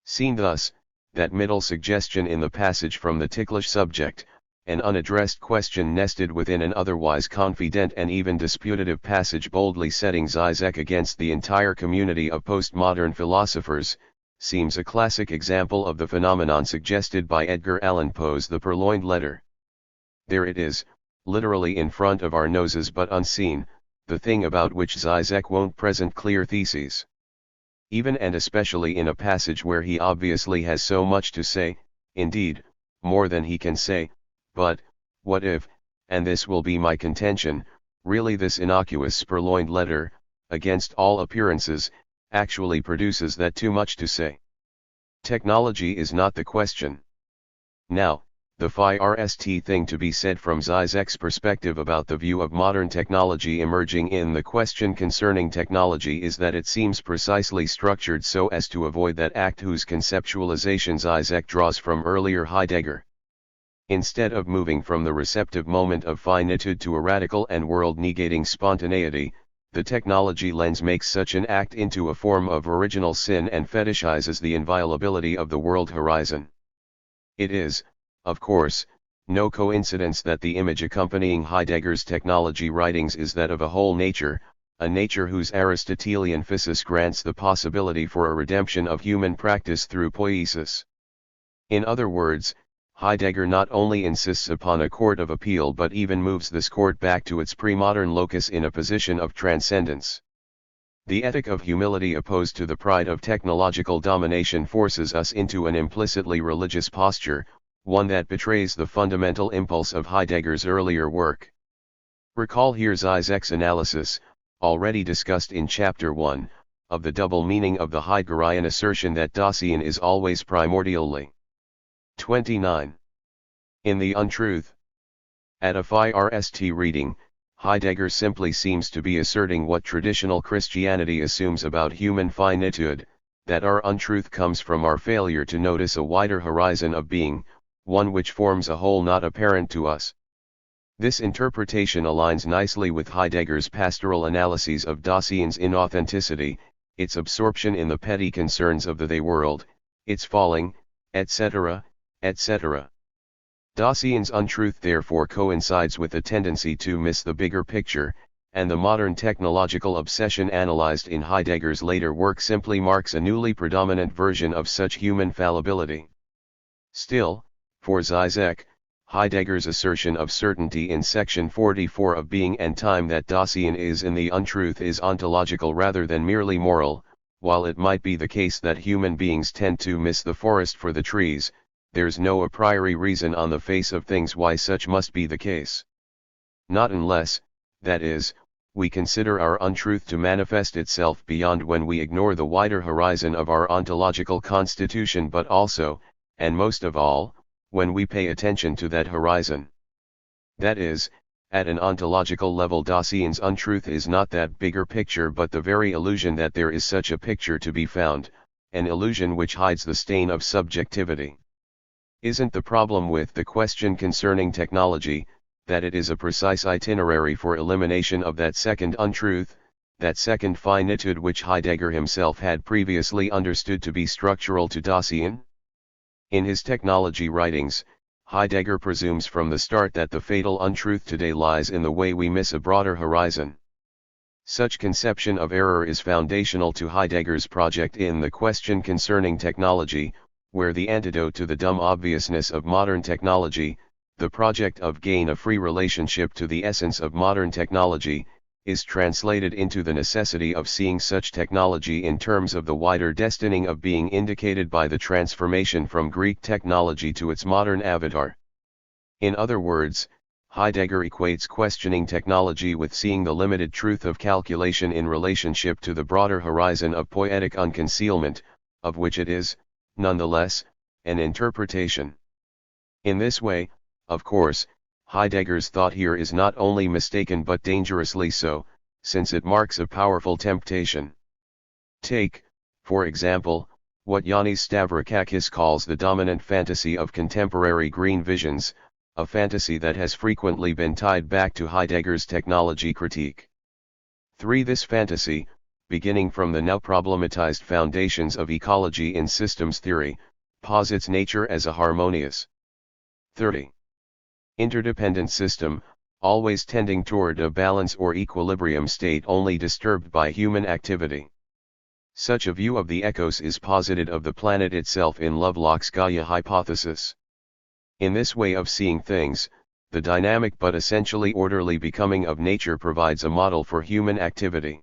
Seen thus, that middle suggestion in the passage from the ticklish subject, an unaddressed question nested within an otherwise confident and even disputative passage boldly setting Žižek against the entire community of postmodern philosophers, seems a classic example of the phenomenon suggested by Edgar Allan Poe's The Purloined Letter. There it is, literally in front of our noses but unseen, the thing about which Žižek won't present clear theses. Even and especially in a passage where he obviously has so much to say, indeed, more than he can say, but, what if, and this will be my contention, really this innocuous purloined letter, against all appearances, actually produces that too much to say? Technology is not the question. Now, the first thing to be said from Žižek's perspective about the view of modern technology emerging in the question concerning technology is that it seems precisely structured so as to avoid that act whose conceptualization Žižek draws from earlier Heidegger. Instead of moving from the receptive moment of finitude to a radical and world-negating spontaneity, the technology lens makes such an act into a form of original sin and fetishizes the inviolability of the world horizon. It is, of course, no coincidence that the image accompanying Heidegger's technology writings is that of a whole nature, a nature whose Aristotelian physis grants the possibility for a redemption of human practice through poiesis. In other words, Heidegger not only insists upon a court of appeal but even moves this court back to its pre-modern locus in a position of transcendence. The ethic of humility opposed to the pride of technological domination forces us into an implicitly religious posture, one that betrays the fundamental impulse of Heidegger's earlier work. Recall here Žižek's analysis, already discussed in Chapter 1, of the double meaning of the Heideggerian assertion that Dasein is always primordially. 29. In the untruth. At a first reading, Heidegger simply seems to be asserting what traditional Christianity assumes about human finitude, that our untruth comes from our failure to notice a wider horizon of being, one which forms a whole not apparent to us. This interpretation aligns nicely with Heidegger's pastoral analyses of Dasein's inauthenticity, its absorption in the petty concerns of the they world, its falling, etc., etc. Dasein's untruth therefore coincides with a tendency to miss the bigger picture, and the modern technological obsession analyzed in Heidegger's later work simply marks a newly predominant version of such human fallibility. Still, for Žižek, Heidegger's assertion of certainty in section 44 of Being and Time that Dasein is in the untruth is ontological rather than merely moral. While it might be the case that human beings tend to miss the forest for the trees, there's no a priori reason on the face of things why such must be the case. Not unless, that is, we consider our untruth to manifest itself beyond when we ignore the wider horizon of our ontological constitution, but also, and most of all, when we pay attention to that horizon. That is, at an ontological level Dasein's untruth is not that bigger picture but the very illusion that there is such a picture to be found, an illusion which hides the stain of subjectivity. Isn't the problem with the question concerning technology, that it is a precise itinerary for elimination of that second untruth, that second finitude which Heidegger himself had previously understood to be structural to Dasein? In his technology writings, Heidegger presumes from the start that the fatal untruth today lies in the way we miss a broader horizon. Such conception of error is foundational to Heidegger's project in The Question Concerning Technology, where the antidote to the dumb obviousness of modern technology, the project of gain a free relationship to the essence of modern technology, is translated into the necessity of seeing such technology in terms of the wider destining of being indicated by the transformation from Greek technology to its modern avatar. In other words, Heidegger equates questioning technology with seeing the limited truth of calculation in relationship to the broader horizon of poetic unconcealment, of which it is, nonetheless, an interpretation. In this way, of course, Heidegger's thought here is not only mistaken but dangerously so, since it marks a powerful temptation. Take, for example, what Yanis Stavrakakis calls the dominant fantasy of contemporary green visions, a fantasy that has frequently been tied back to Heidegger's technology critique. 3. This fantasy, beginning from the now problematized foundations of ecology in systems theory, posits nature as a harmonious 30. Interdependent system, always tending toward a balance or equilibrium state only disturbed by human activity. Such a view of the ecos is posited of the planet itself in Lovelock's Gaia hypothesis. In this way of seeing things, the dynamic but essentially orderly becoming of nature provides a model for human activity.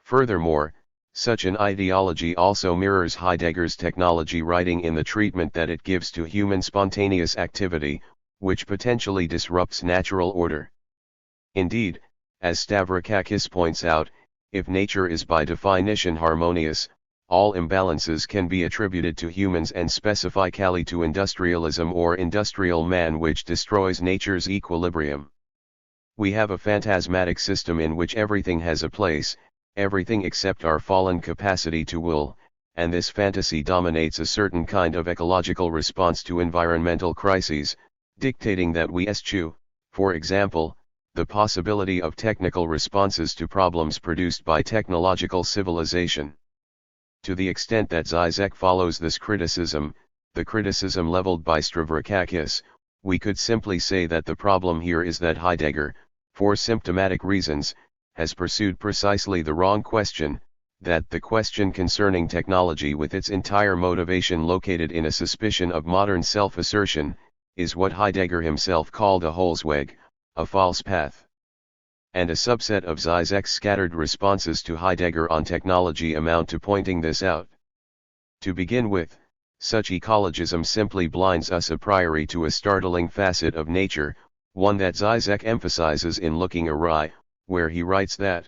Furthermore, such an ideology also mirrors Heidegger's technology writing in the treatment that it gives to human spontaneous activity, which potentially disrupts natural order. Indeed, as Stavrakakis points out, if nature is by definition harmonious, all imbalances can be attributed to humans and specifically to industrialism or industrial man, which destroys nature's equilibrium. We have a phantasmatic system in which everything has a place, everything except our fallen capacity to will, and this fantasy dominates a certain kind of ecological response to environmental crises, dictating that we eschew, for example, the possibility of technical responses to problems produced by technological civilization. To the extent that Žižek follows this criticism, the criticism leveled by Stavrakakis, we could simply say that the problem here is that Heidegger, for symptomatic reasons, has pursued precisely the wrong question, that the question concerning technology with its entire motivation located in a suspicion of modern self-assertion, is what Heidegger himself called a Holzweg, a false path. And a subset of Žižek's scattered responses to Heidegger on technology amount to pointing this out. To begin with, such ecologism simply blinds us a priori to a startling facet of nature, one that Žižek emphasizes in Looking Awry, where he writes that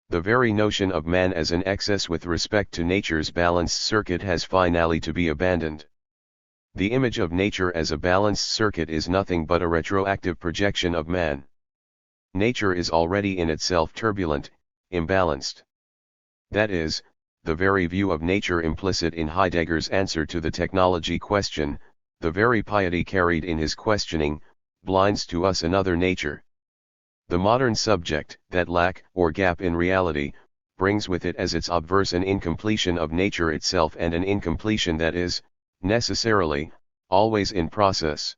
the very notion of man as an excess with respect to nature's balanced circuit has finally to be abandoned. The image of nature as a balanced circuit is nothing but a retroactive projection of man. Nature is already in itself turbulent, imbalanced. That is, the very view of nature implicit in Heidegger's answer to the technology question, the very piety carried in his questioning, blinds to us another nature. The modern subject, that lack or gap in reality, brings with it as its obverse an incompletion of nature itself, and an incompletion that is, necessarily, always in process.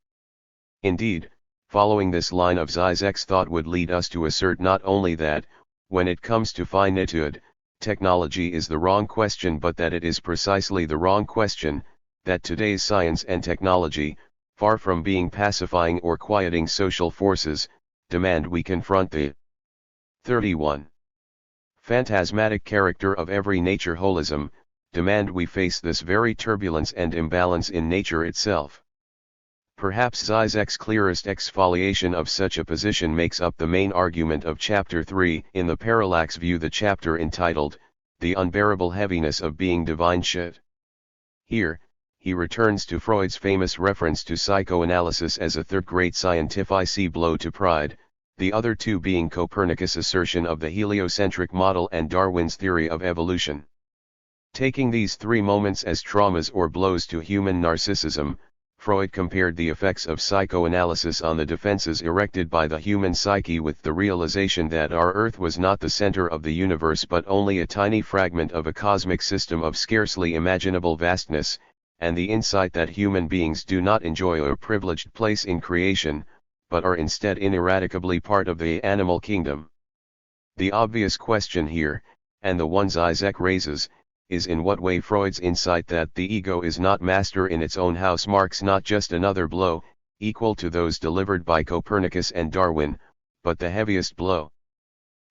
Indeed, following this line of Žižek's thought would lead us to assert not only that, when it comes to finitude, technology is the wrong question, but that it is precisely the wrong question, that today's science and technology, far from being pacifying or quieting social forces, demand we confront the 31. Phantasmatic character of every nature holism, demand we face this very turbulence and imbalance in nature itself. Perhaps Žižek's clearest exfoliation of such a position makes up the main argument of Chapter 3 in the Parallax View, the chapter entitled, The Unbearable Heaviness of Being Divine Shit. Here, he returns to Freud's famous reference to psychoanalysis as a third great scientific blow to pride, the other two being Copernicus' assertion of the heliocentric model and Darwin's theory of evolution. Taking these three moments as traumas or blows to human narcissism, Freud compared the effects of psychoanalysis on the defenses erected by the human psyche with the realization that our Earth was not the center of the universe but only a tiny fragment of a cosmic system of scarcely imaginable vastness, and the insight that human beings do not enjoy a privileged place in creation, but are instead ineradicably part of the animal kingdom. The obvious question here, and the one Žižek raises, is in what way Freud's insight that the ego is not master in its own house marks not just another blow, equal to those delivered by Copernicus and Darwin, but the heaviest blow.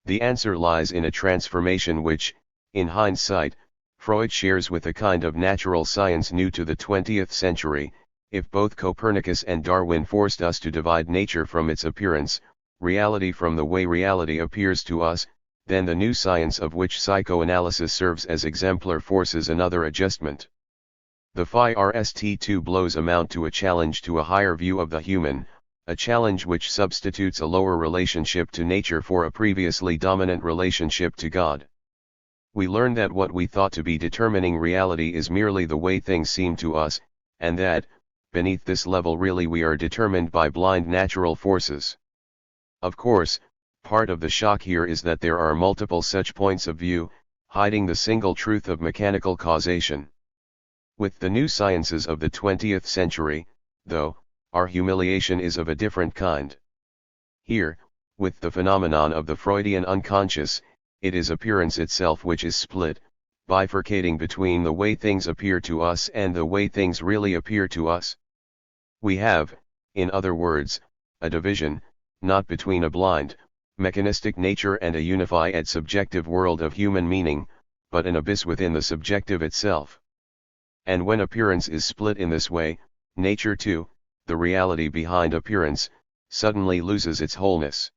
The answer lies in a transformation which, in hindsight, Freud shares with a kind of natural science new to the 20th century. If both Copernicus and Darwin forced us to divide nature from its appearance, reality from the way reality appears to us, then the new science of which psychoanalysis serves as exemplar forces another adjustment. The first two blows amount to a challenge to a higher view of the human, a challenge which substitutes a lower relationship to nature for a previously dominant relationship to God. We learn that what we thought to be determining reality is merely the way things seem to us, and that, beneath this level really we are determined by blind natural forces. Of course, part of the shock here is that there are multiple such points of view, hiding the single truth of mechanical causation. With the new sciences of the 20th century, though, our humiliation is of a different kind. Here, with the phenomenon of the Freudian unconscious, it is appearance itself which is split, bifurcating between the way things appear to us and the way things really appear to us. We have, in other words, a division, not between a blind, mechanistic nature and a unified subjective world of human meaning, but an abyss within the subjective itself. And when appearance is split in this way, nature too, the reality behind appearance, suddenly loses its wholeness.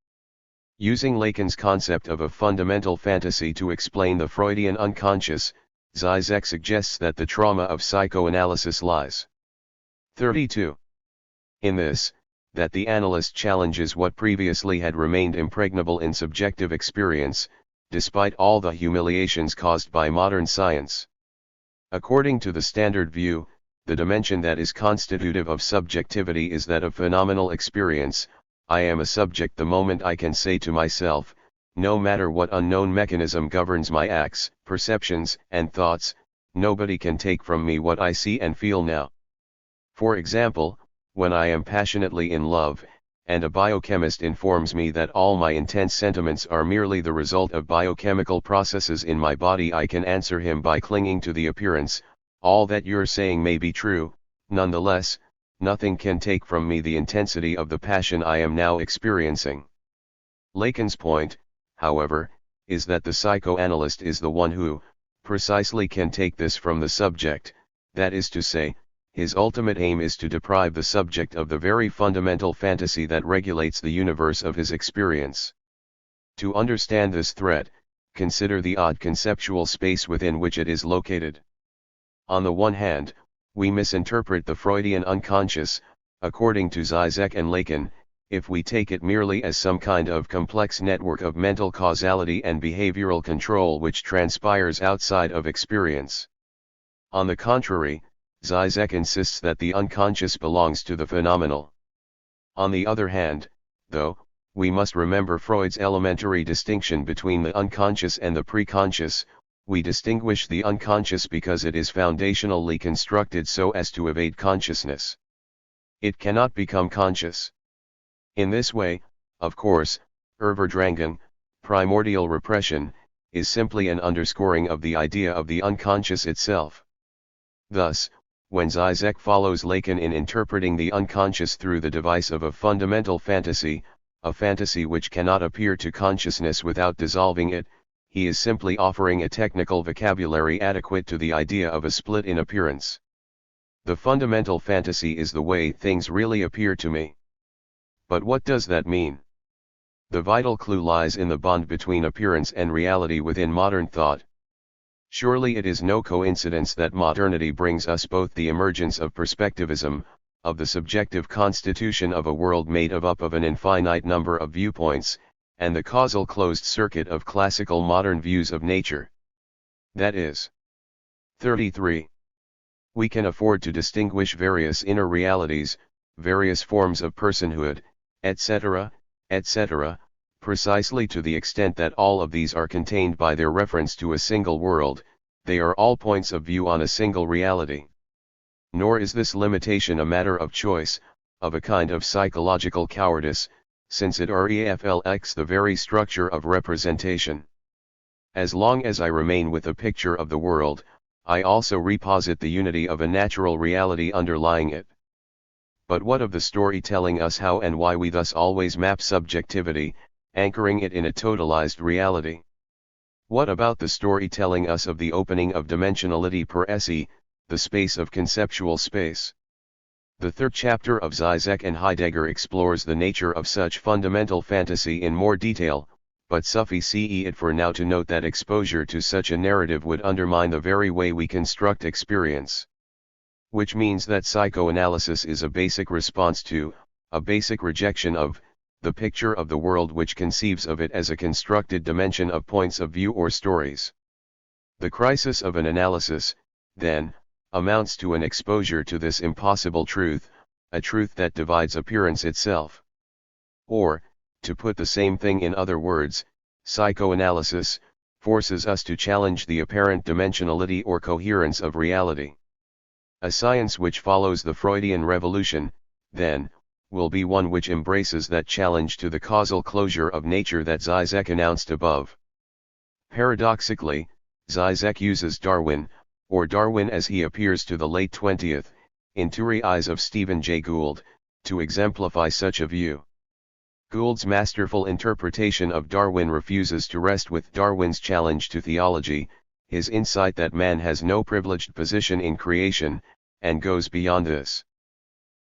Using Lacan's concept of a fundamental fantasy to explain the Freudian unconscious, Žižek suggests that the trauma of psychoanalysis lies. 32. In this, that the analyst challenges what previously had remained impregnable in subjective experience, despite all the humiliations caused by modern science. According to the standard view, the dimension that is constitutive of subjectivity is that of phenomenal experience. I am a subject the moment I can say to myself, no matter what unknown mechanism governs my acts, perceptions, and thoughts, nobody can take from me what I see and feel now. For example, when I am passionately in love, and a biochemist informs me that all my intense sentiments are merely the result of biochemical processes in my body, I can answer him by clinging to the appearance, all that you're saying may be true, nonetheless, nothing can take from me the intensity of the passion I am now experiencing. Lacan's point, however, is that the psychoanalyst is the one who, precisely can take this from the subject, that is to say, his ultimate aim is to deprive the subject of the very fundamental fantasy that regulates the universe of his experience. To understand this threat, consider the odd conceptual space within which it is located. On the one hand, we misinterpret the Freudian unconscious, according to Žižek and Lacan, if we take it merely as some kind of complex network of mental causality and behavioral control which transpires outside of experience. On the contrary, Žižek insists that the unconscious belongs to the phenomenal. On the other hand, though, we must remember Freud's elementary distinction between the unconscious and the preconscious. We distinguish the unconscious because it is foundationally constructed so as to evade consciousness. It cannot become conscious. In this way, of course, Urverdrängung, primordial repression, is simply an underscoring of the idea of the unconscious itself. Thus, when Žižek follows Lacan in interpreting the unconscious through the device of a fundamental fantasy, a fantasy which cannot appear to consciousness without dissolving it, he is simply offering a technical vocabulary adequate to the idea of a split in appearance. The fundamental fantasy is the way things really appear to me. But what does that mean? The vital clue lies in the bond between appearance and reality within modern thought. Surely it is no coincidence that modernity brings us both the emergence of perspectivism, of the subjective constitution of a world made up of an infinite number of viewpoints, and the causal closed circuit of classical modern views of nature. That is 33. We can afford to distinguish various inner realities, various forms of personhood, etc., etc., precisely to the extent that all of these are contained by their reference to a single world, they are all points of view on a single reality. Nor is this limitation a matter of choice, of a kind of psychological cowardice, since it reflects the very structure of representation. As long as I remain with a picture of the world, I also reposit the unity of a natural reality underlying it. But what of the story telling us how and why we thus always map subjectivity, anchoring it in a totalized reality? What about the story telling us of the opening of dimensionality per se, the space of conceptual space? The third chapter of Žižek and Heidegger explores the nature of such fundamental fantasy in more detail, but suffice it for now to note that exposure to such a narrative would undermine the very way we construct experience. Which means that psychoanalysis is a basic response to, a basic rejection of, the picture of the world which conceives of it as a constructed dimension of points of view or stories. The crisis of an analysis, then, amounts to an exposure to this impossible truth, a truth that divides appearance itself. Or, to put the same thing in other words, psychoanalysis forces us to challenge the apparent dimensionality or coherence of reality. A science which follows the Freudian revolution, then, will be one which embraces that challenge to the causal closure of nature that Žižek announced above. Paradoxically, Žižek uses Darwin, or Darwin as he appears to the late 20th, century eyes of Stephen Jay Gould, to exemplify such a view. Gould's masterful interpretation of Darwin refuses to rest with Darwin's challenge to theology, his insight that man has no privileged position in creation, and goes beyond this.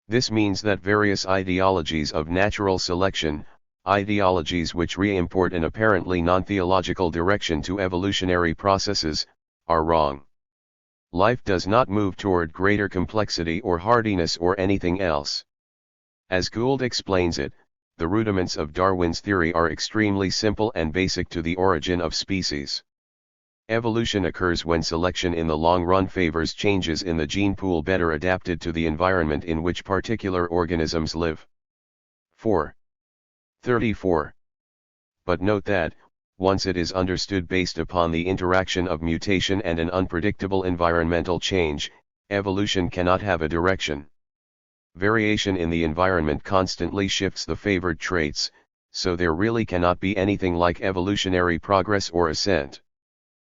This means that various ideologies of natural selection, ideologies which re-import an apparently non-theological direction to evolutionary processes, are wrong. Life does not move toward greater complexity or hardiness or anything else. As Gould explains it, the rudiments of Darwin's theory are extremely simple and basic to the origin of species. Evolution occurs when selection in the long run favors changes in the gene pool better adapted to the environment in which particular organisms live. 34. But note that, once it is understood based upon the interaction of mutation and an unpredictable environmental change, evolution cannot have a direction. variation in the environment constantly shifts the favored traits, so there really cannot be anything like evolutionary progress or ascent.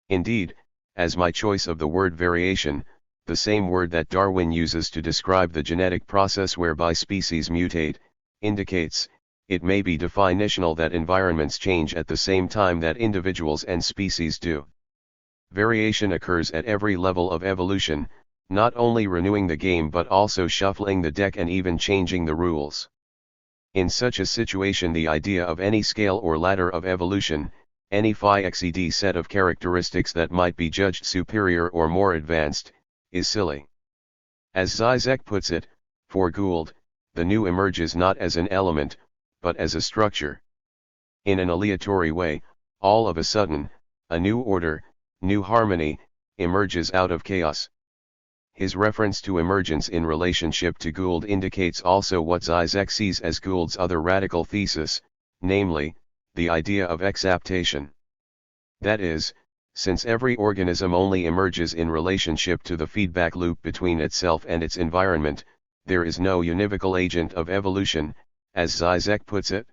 Indeed, as my choice of the word variation, the same word that Darwin uses to describe the genetic process whereby species mutate, indicates, it may be definitional that environments change at the same time that individuals and species do. Variation occurs at every level of evolution, not only renewing the game but also shuffling the deck and even changing the rules. In such a situation, the idea of any scale or ladder of evolution, any phi xed set of characteristics that might be judged superior or more advanced, is silly. As Žižek puts it, for Gould, the new emerges not as an element, but as a structure. In an aleatory way, all of a sudden, a new order, new harmony, emerges out of chaos. His reference to emergence in relationship to Gould indicates also what Žižek sees as Gould's other radical thesis, namely, the idea of exaptation. That is, since every organism only emerges in relationship to the feedback loop between itself and its environment, there is no univocal agent of evolution, as Žižek puts it.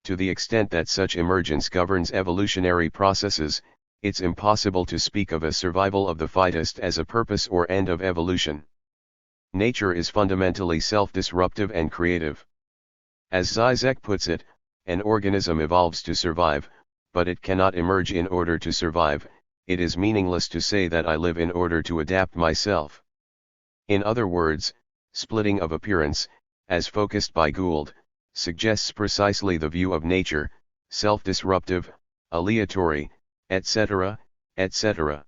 To the extent that such emergence governs evolutionary processes, it's impossible to speak of a survival of the fittest as a purpose or end of evolution. Nature is fundamentally self-disruptive and creative. As Žižek puts it, an organism evolves to survive, but it cannot emerge in order to survive. It is meaningless to say that I live in order to adapt myself. In other words, splitting of appearance, as focused by Gould, suggests precisely the view of nature, self-disruptive, aleatory, etc., etc.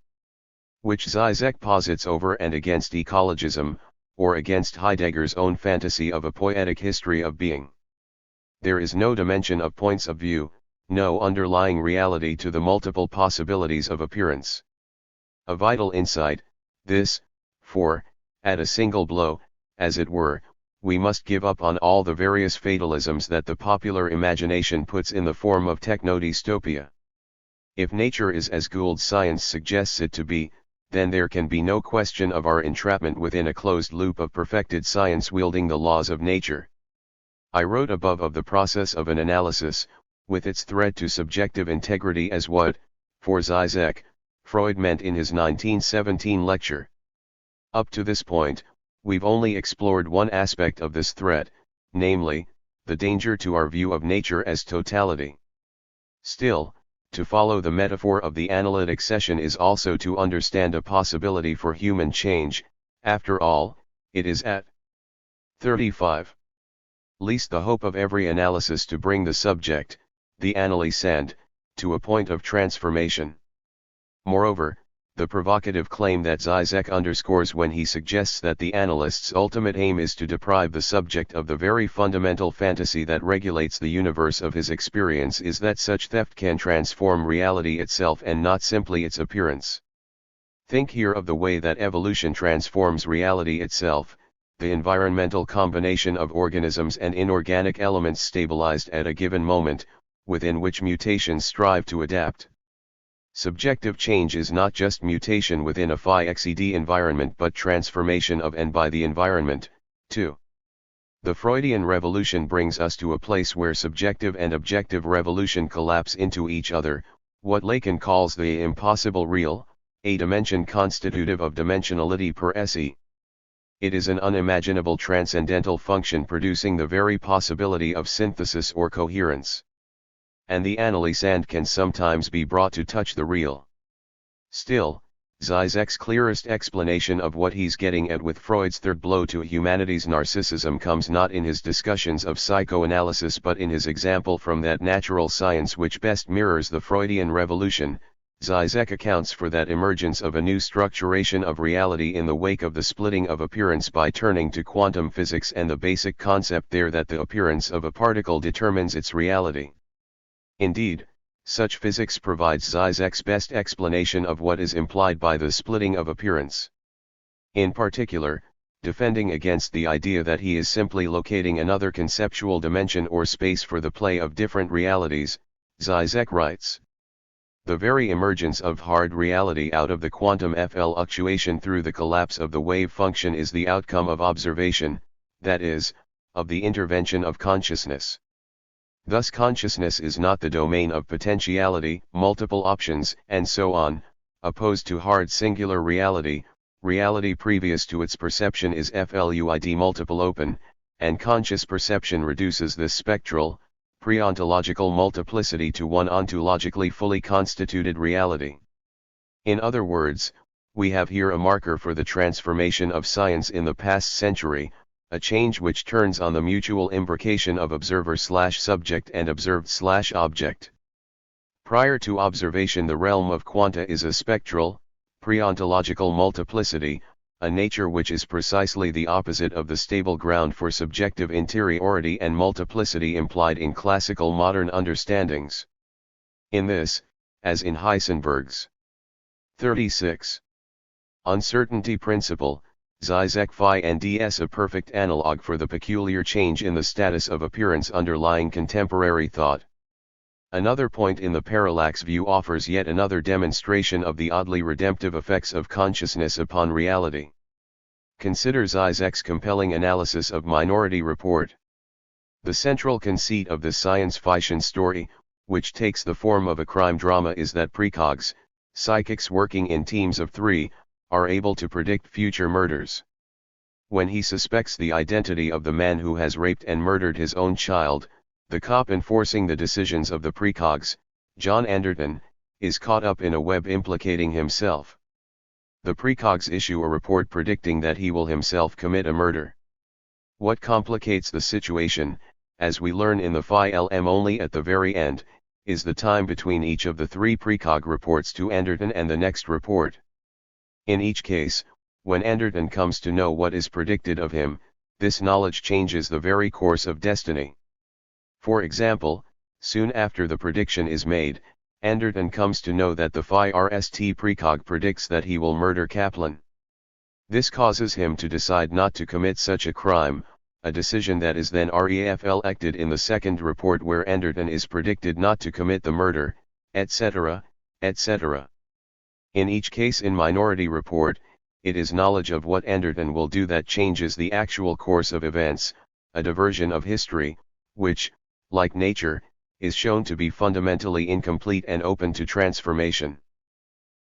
which Žižek posits over and against ecologism, or against Heidegger's own fantasy of a poetic history of being. There is no dimension of points of view, no underlying reality to the multiple possibilities of appearance. A vital insight, this, for, at a single blow, as it were, we must give up on all the various fatalisms that the popular imagination puts in the form of techno-dystopia. If nature is as Gould's science suggests it to be, then there can be no question of our entrapment within a closed loop of perfected science wielding the laws of nature. I wrote above of the process of an analysis, with its threat to subjective integrity as what, for Žižek, Freud meant in his 1917 lecture. Up to this point, we've only explored one aspect of this threat, namely, the danger to our view of nature as totality. Still, to follow the metaphor of the analytic session is also to understand a possibility for human change. After all, it is at 35. Least the hope of every analysis to bring the subject, the analysand, to a point of transformation. Moreover, the provocative claim that Žižek underscores when he suggests that the analyst's ultimate aim is to deprive the subject of the very fundamental fantasy that regulates the universe of his experience is that such theft can transform reality itself and not simply its appearance. Think here of the way that evolution transforms reality itself, the environmental combination of organisms and inorganic elements stabilized at a given moment, within which mutations strive to adapt. Subjective change is not just mutation within a phi xed environment but transformation of and by the environment, too. The Freudian revolution brings us to a place where subjective and objective revolution collapse into each other, what Lacan calls the impossible real, a dimension constitutive of dimensionality per se. It is an unimaginable transcendental function producing the very possibility of synthesis or coherence. And the analysand can sometimes be brought to touch the real. Still, Žižek's clearest explanation of what he's getting at with Freud's third blow to humanity's narcissism comes not in his discussions of psychoanalysis but in his example from that natural science which best mirrors the Freudian revolution. Žižek accounts for that emergence of a new structuration of reality in the wake of the splitting of appearance by turning to quantum physics and the basic concept there that the appearance of a particle determines its reality. Indeed, such physics provides Žižek's best explanation of what is implied by the splitting of appearance. In particular, defending against the idea that he is simply locating another conceptual dimension or space for the play of different realities, Žižek writes, "The very emergence of hard reality out of the quantum fluctuation through the collapse of the wave function is the outcome of observation, that is, of the intervention of consciousness. Thus consciousness is not the domain of potentiality, multiple options, and so on, opposed to hard singular reality. Reality previous to its perception is fluid multiple open, and conscious perception reduces this spectral, pre-ontological multiplicity to one ontologically fully constituted reality. In other words, we have here a marker for the transformation of science in the past century, a change which turns on the mutual imbrication of observer/subject and observed/object. Prior to observation, the realm of quanta is a spectral, pre-ontological multiplicity, a nature which is precisely the opposite of the stable ground for subjective interiority and multiplicity implied in classical modern understandings. In this, as in Heisenberg's 36. Uncertainty principle, Žižek phi and ds a perfect analog for the peculiar change in the status of appearance underlying contemporary thought. Another point in the parallax view offers yet another demonstration of the oddly redemptive effects of consciousness upon reality. Consider Žižek's compelling analysis of Minority Report. The central conceit of this science fiction story, which takes the form of a crime drama, is that precogs, psychics working in teams of 3, are able to predict future murders. When he suspects the identity of the man who has raped and murdered his own child, the cop enforcing the decisions of the precogs, John Anderton, is caught up in a web implicating himself. The precogs issue a report predicting that he will himself commit a murder. What complicates the situation, as we learn in the file only at the very end, is the time between each of the 3 precog reports to Anderton and the next report. In each case, when Anderton comes to know what is predicted of him, this knowledge changes the very course of destiny. For example, soon after the prediction is made, Anderton comes to know that the FIRST precog predicts that he will murder Kaplan. This causes him to decide not to commit such a crime, a decision that is then reflected in the second report where Anderton is predicted not to commit the murder, etc., etc. In each case in Minority Report, it is knowledge of what Anderton will do that changes the actual course of events, a diversion of history, which, like nature, is shown to be fundamentally incomplete and open to transformation.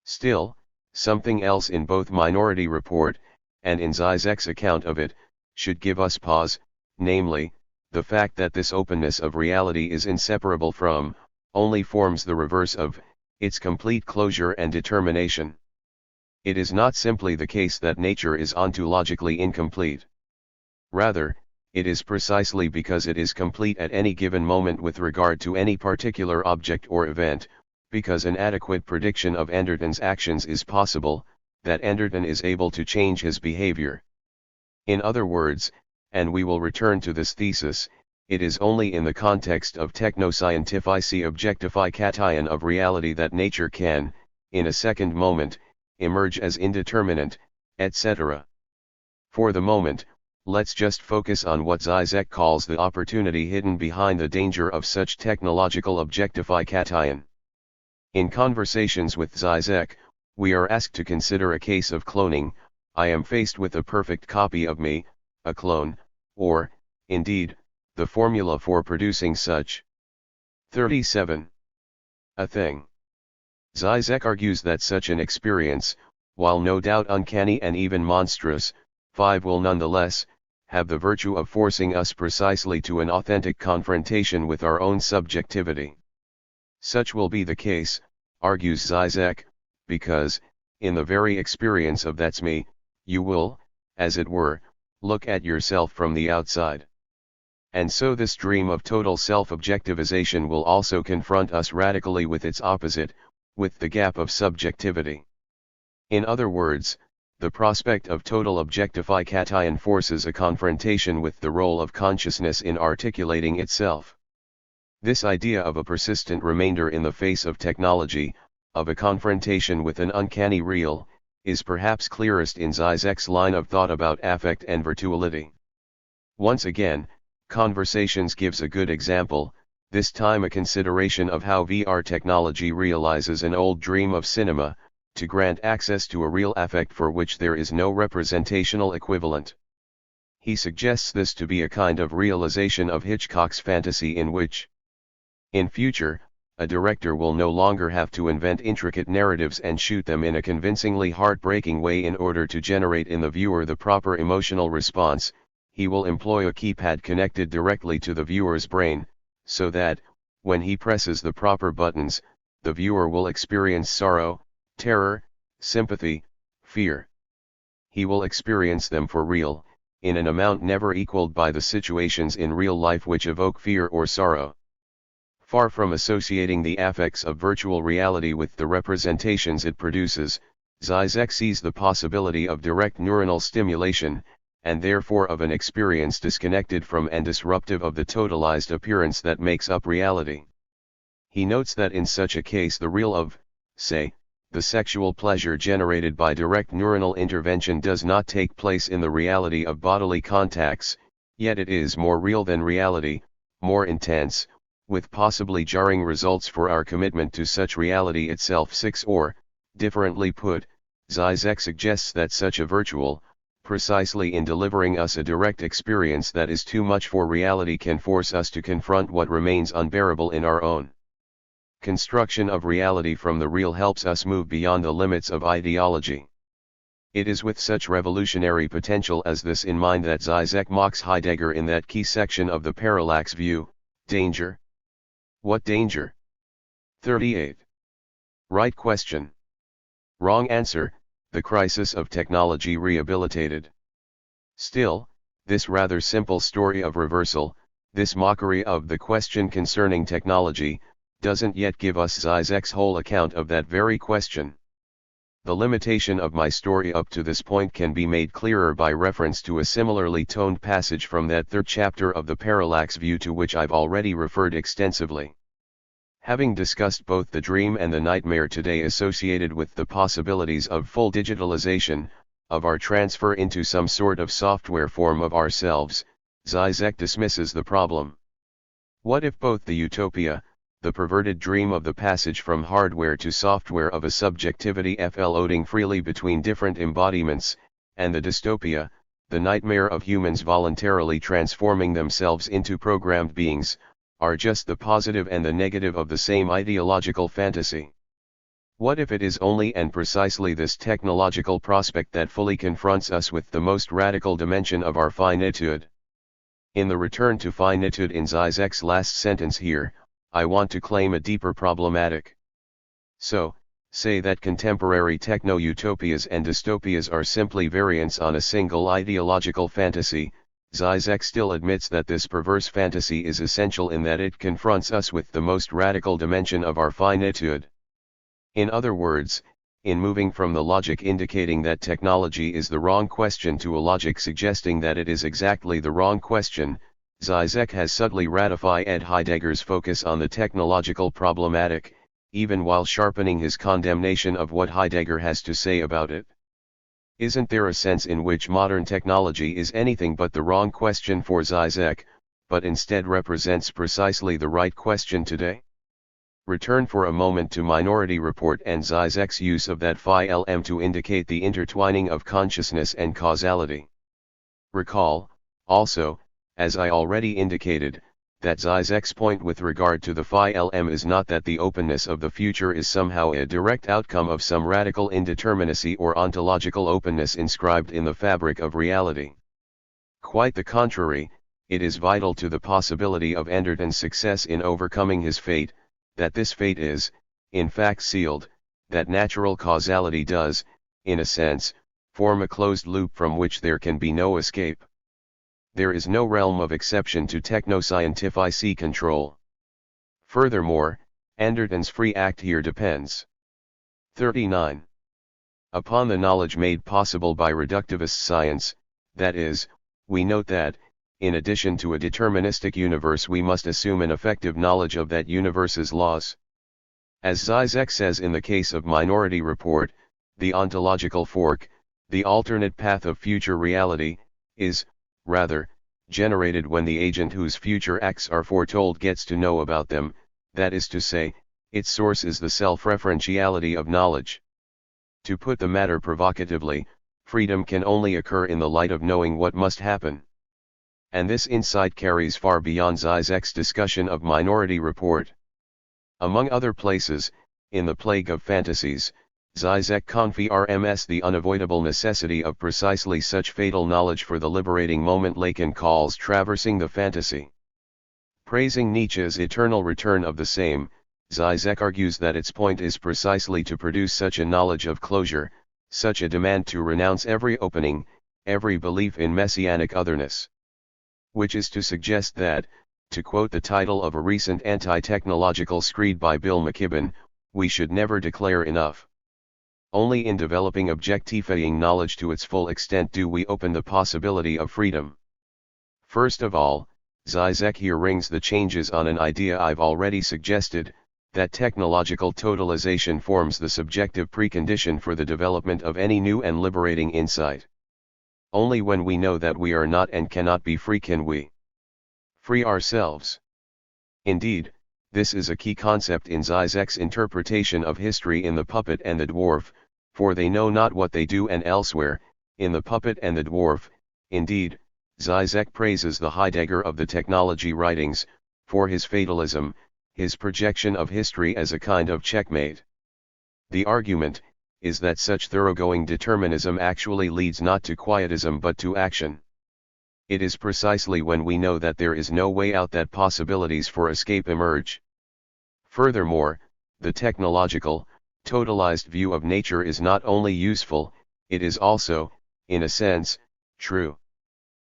Still, something else in both Minority Report, and in Žižek's account of it, should give us pause, namely, the fact that this openness of reality is inseparable from, only forms the reverse of, its complete closure and determination. It is not simply the case that nature is ontologically incomplete. Rather, it is precisely because it is complete at any given moment with regard to any particular object or event, because an adequate prediction of Anderton's actions is possible, that Anderton is able to change his behavior. In other words, and we will return to this thesis, it is only in the context of technoscientific objectification of reality that nature can, in a second moment, emerge as indeterminate, etc. For the moment, let's just focus on what Žižek calls the opportunity hidden behind the danger of such technological objectification. In conversations with Žižek, we are asked to consider a case of cloning. I am faced with a perfect copy of me, a clone, or, indeed, the formula for producing such. 37. A thing. Žižek argues that such an experience, while no doubt uncanny and even monstrous, 5 will nonetheless have the virtue of forcing us precisely to an authentic confrontation with our own subjectivity. Such will be the case, argues Žižek, because, in the very experience of that's me, you will, as it were, look at yourself from the outside. And so this dream of total self-objectivization will also confront us radically with its opposite, with the gap of subjectivity. In other words, the prospect of total objectification forces a confrontation with the role of consciousness in articulating itself. This idea of a persistent remainder in the face of technology, of a confrontation with an uncanny real, is perhaps clearest in Žižek's line of thought about affect and virtuality. Once again, Conversations gives a good example, this time a consideration of how VR technology realizes an old dream of cinema, to grant access to a real affect for which there is no representational equivalent. He suggests this to be a kind of realization of Hitchcock's fantasy in which, in future, a director will no longer have to invent intricate narratives and shoot them in a convincingly heartbreaking way in order to generate in the viewer the proper emotional response. He will employ a keypad connected directly to the viewer's brain, so that, when he presses the proper buttons, the viewer will experience sorrow, terror, sympathy, fear. He will experience them for real, in an amount never equaled by the situations in real life which evoke fear or sorrow. Far from associating the affects of virtual reality with the representations it produces, Žižek sees the possibility of direct neuronal stimulation, and therefore of an experience disconnected from and disruptive of the totalized appearance that makes up reality. He notes that in such a case the real of, say, the sexual pleasure generated by direct neuronal intervention does not take place in the reality of bodily contacts, yet it is more real than reality, more intense, with possibly jarring results for our commitment to such reality itself. 6. Or, differently put, Žižek suggests that such a virtual, precisely in delivering us a direct experience that is too much for reality, can force us to confront what remains unbearable in our own construction of reality from the real, helps us move beyond the limits of ideology. It is with such revolutionary potential as this in mind that Žižek mocks Heidegger in that key section of the parallax view, danger. What danger? 38. Right question. Wrong answer, the crisis of technology rehabilitated. Still, this rather simple story of reversal, this mockery of the question concerning technology, doesn't yet give us Žižek's whole account of that very question. The limitation of my story up to this point can be made clearer by reference to a similarly toned passage from that third chapter of the parallax view to which I've already referred extensively. Having discussed both the dream and the nightmare today associated with the possibilities of full digitalization, of our transfer into some sort of software form of ourselves, Žižek dismisses the problem. What if both the utopia, the perverted dream of the passage from hardware to software of a subjectivity floating freely between different embodiments, and the dystopia, the nightmare of humans voluntarily transforming themselves into programmed beings, are just the positive and the negative of the same ideological fantasy? What if it is only and precisely this technological prospect that fully confronts us with the most radical dimension of our finitude? In the return to finitude in Žižek's last sentence here, I want to claim a deeper problematic. So, say that contemporary techno-utopias and dystopias are simply variants on a single ideological fantasy, Žižek still admits that this perverse fantasy is essential in that it confronts us with the most radical dimension of our finitude. In other words, in moving from the logic indicating that technology is the wrong question to a logic suggesting that it is exactly the wrong question, Žižek has subtly ratified Heidegger's focus on the technological problematic, even while sharpening his condemnation of what Heidegger has to say about it. Isn't there a sense in which modern technology is anything but the wrong question for Žižek, but instead represents precisely the right question today? Return for a moment to Minority Report and Žižek's use of that phi-lm to indicate the intertwining of consciousness and causality. Recall, also, as I already indicated, that Žižek's point with regard to the phi-lm is not that the openness of the future is somehow a direct outcome of some radical indeterminacy or ontological openness inscribed in the fabric of reality. Quite the contrary, it is vital to the possibility of Anderton's success in overcoming his fate, that this fate is, in fact, sealed, that natural causality does, in a sense, form a closed loop from which there can be no escape. There is no realm of exception to techno-scientific control. Furthermore, Anderton's free act here depends. 39. Upon the knowledge made possible by reductivist science, that is, we note that, in addition to a deterministic universe, we must assume an effective knowledge of that universe's laws. As Žižek says in the case of Minority Report, the ontological fork, the alternate path of future reality, is, rather, generated when the agent whose future acts are foretold gets to know about them, that is to say, its source is the self-referentiality of knowledge. To put the matter provocatively, freedom can only occur in the light of knowing what must happen. And this insight carries far beyond Žižek's discussion of Minority Report. Among other places, in The Plague of Fantasies, Žižek confirms the unavoidable necessity of precisely such fatal knowledge for the liberating moment Lacan calls traversing the fantasy. Praising Nietzsche's eternal return of the same, Žižek argues that its point is precisely to produce such a knowledge of closure, such a demand to renounce every opening, every belief in messianic otherness. Which is to suggest that, to quote the title of a recent anti-technological screed by Bill McKibben, we should never declare enough. Only in developing objectifying knowledge to its full extent do we open the possibility of freedom. First of all, Žižek here rings the changes on an idea I've already suggested, that technological totalization forms the subjective precondition for the development of any new and liberating insight. Only when we know that we are not and cannot be free can we free ourselves. Indeed, this is a key concept in Žižek's interpretation of history in The Puppet and the Dwarf, for they know not what they do, and elsewhere, in The Puppet and the Dwarf, indeed, Žižek praises the Heidegger of the technology writings, for his fatalism, his projection of history as a kind of checkmate. The argument is that such thoroughgoing determinism actually leads not to quietism but to action. It is precisely when we know that there is no way out that possibilities for escape emerge. Furthermore, the technological, totalized view of nature is not only useful, it is also, in a sense, true.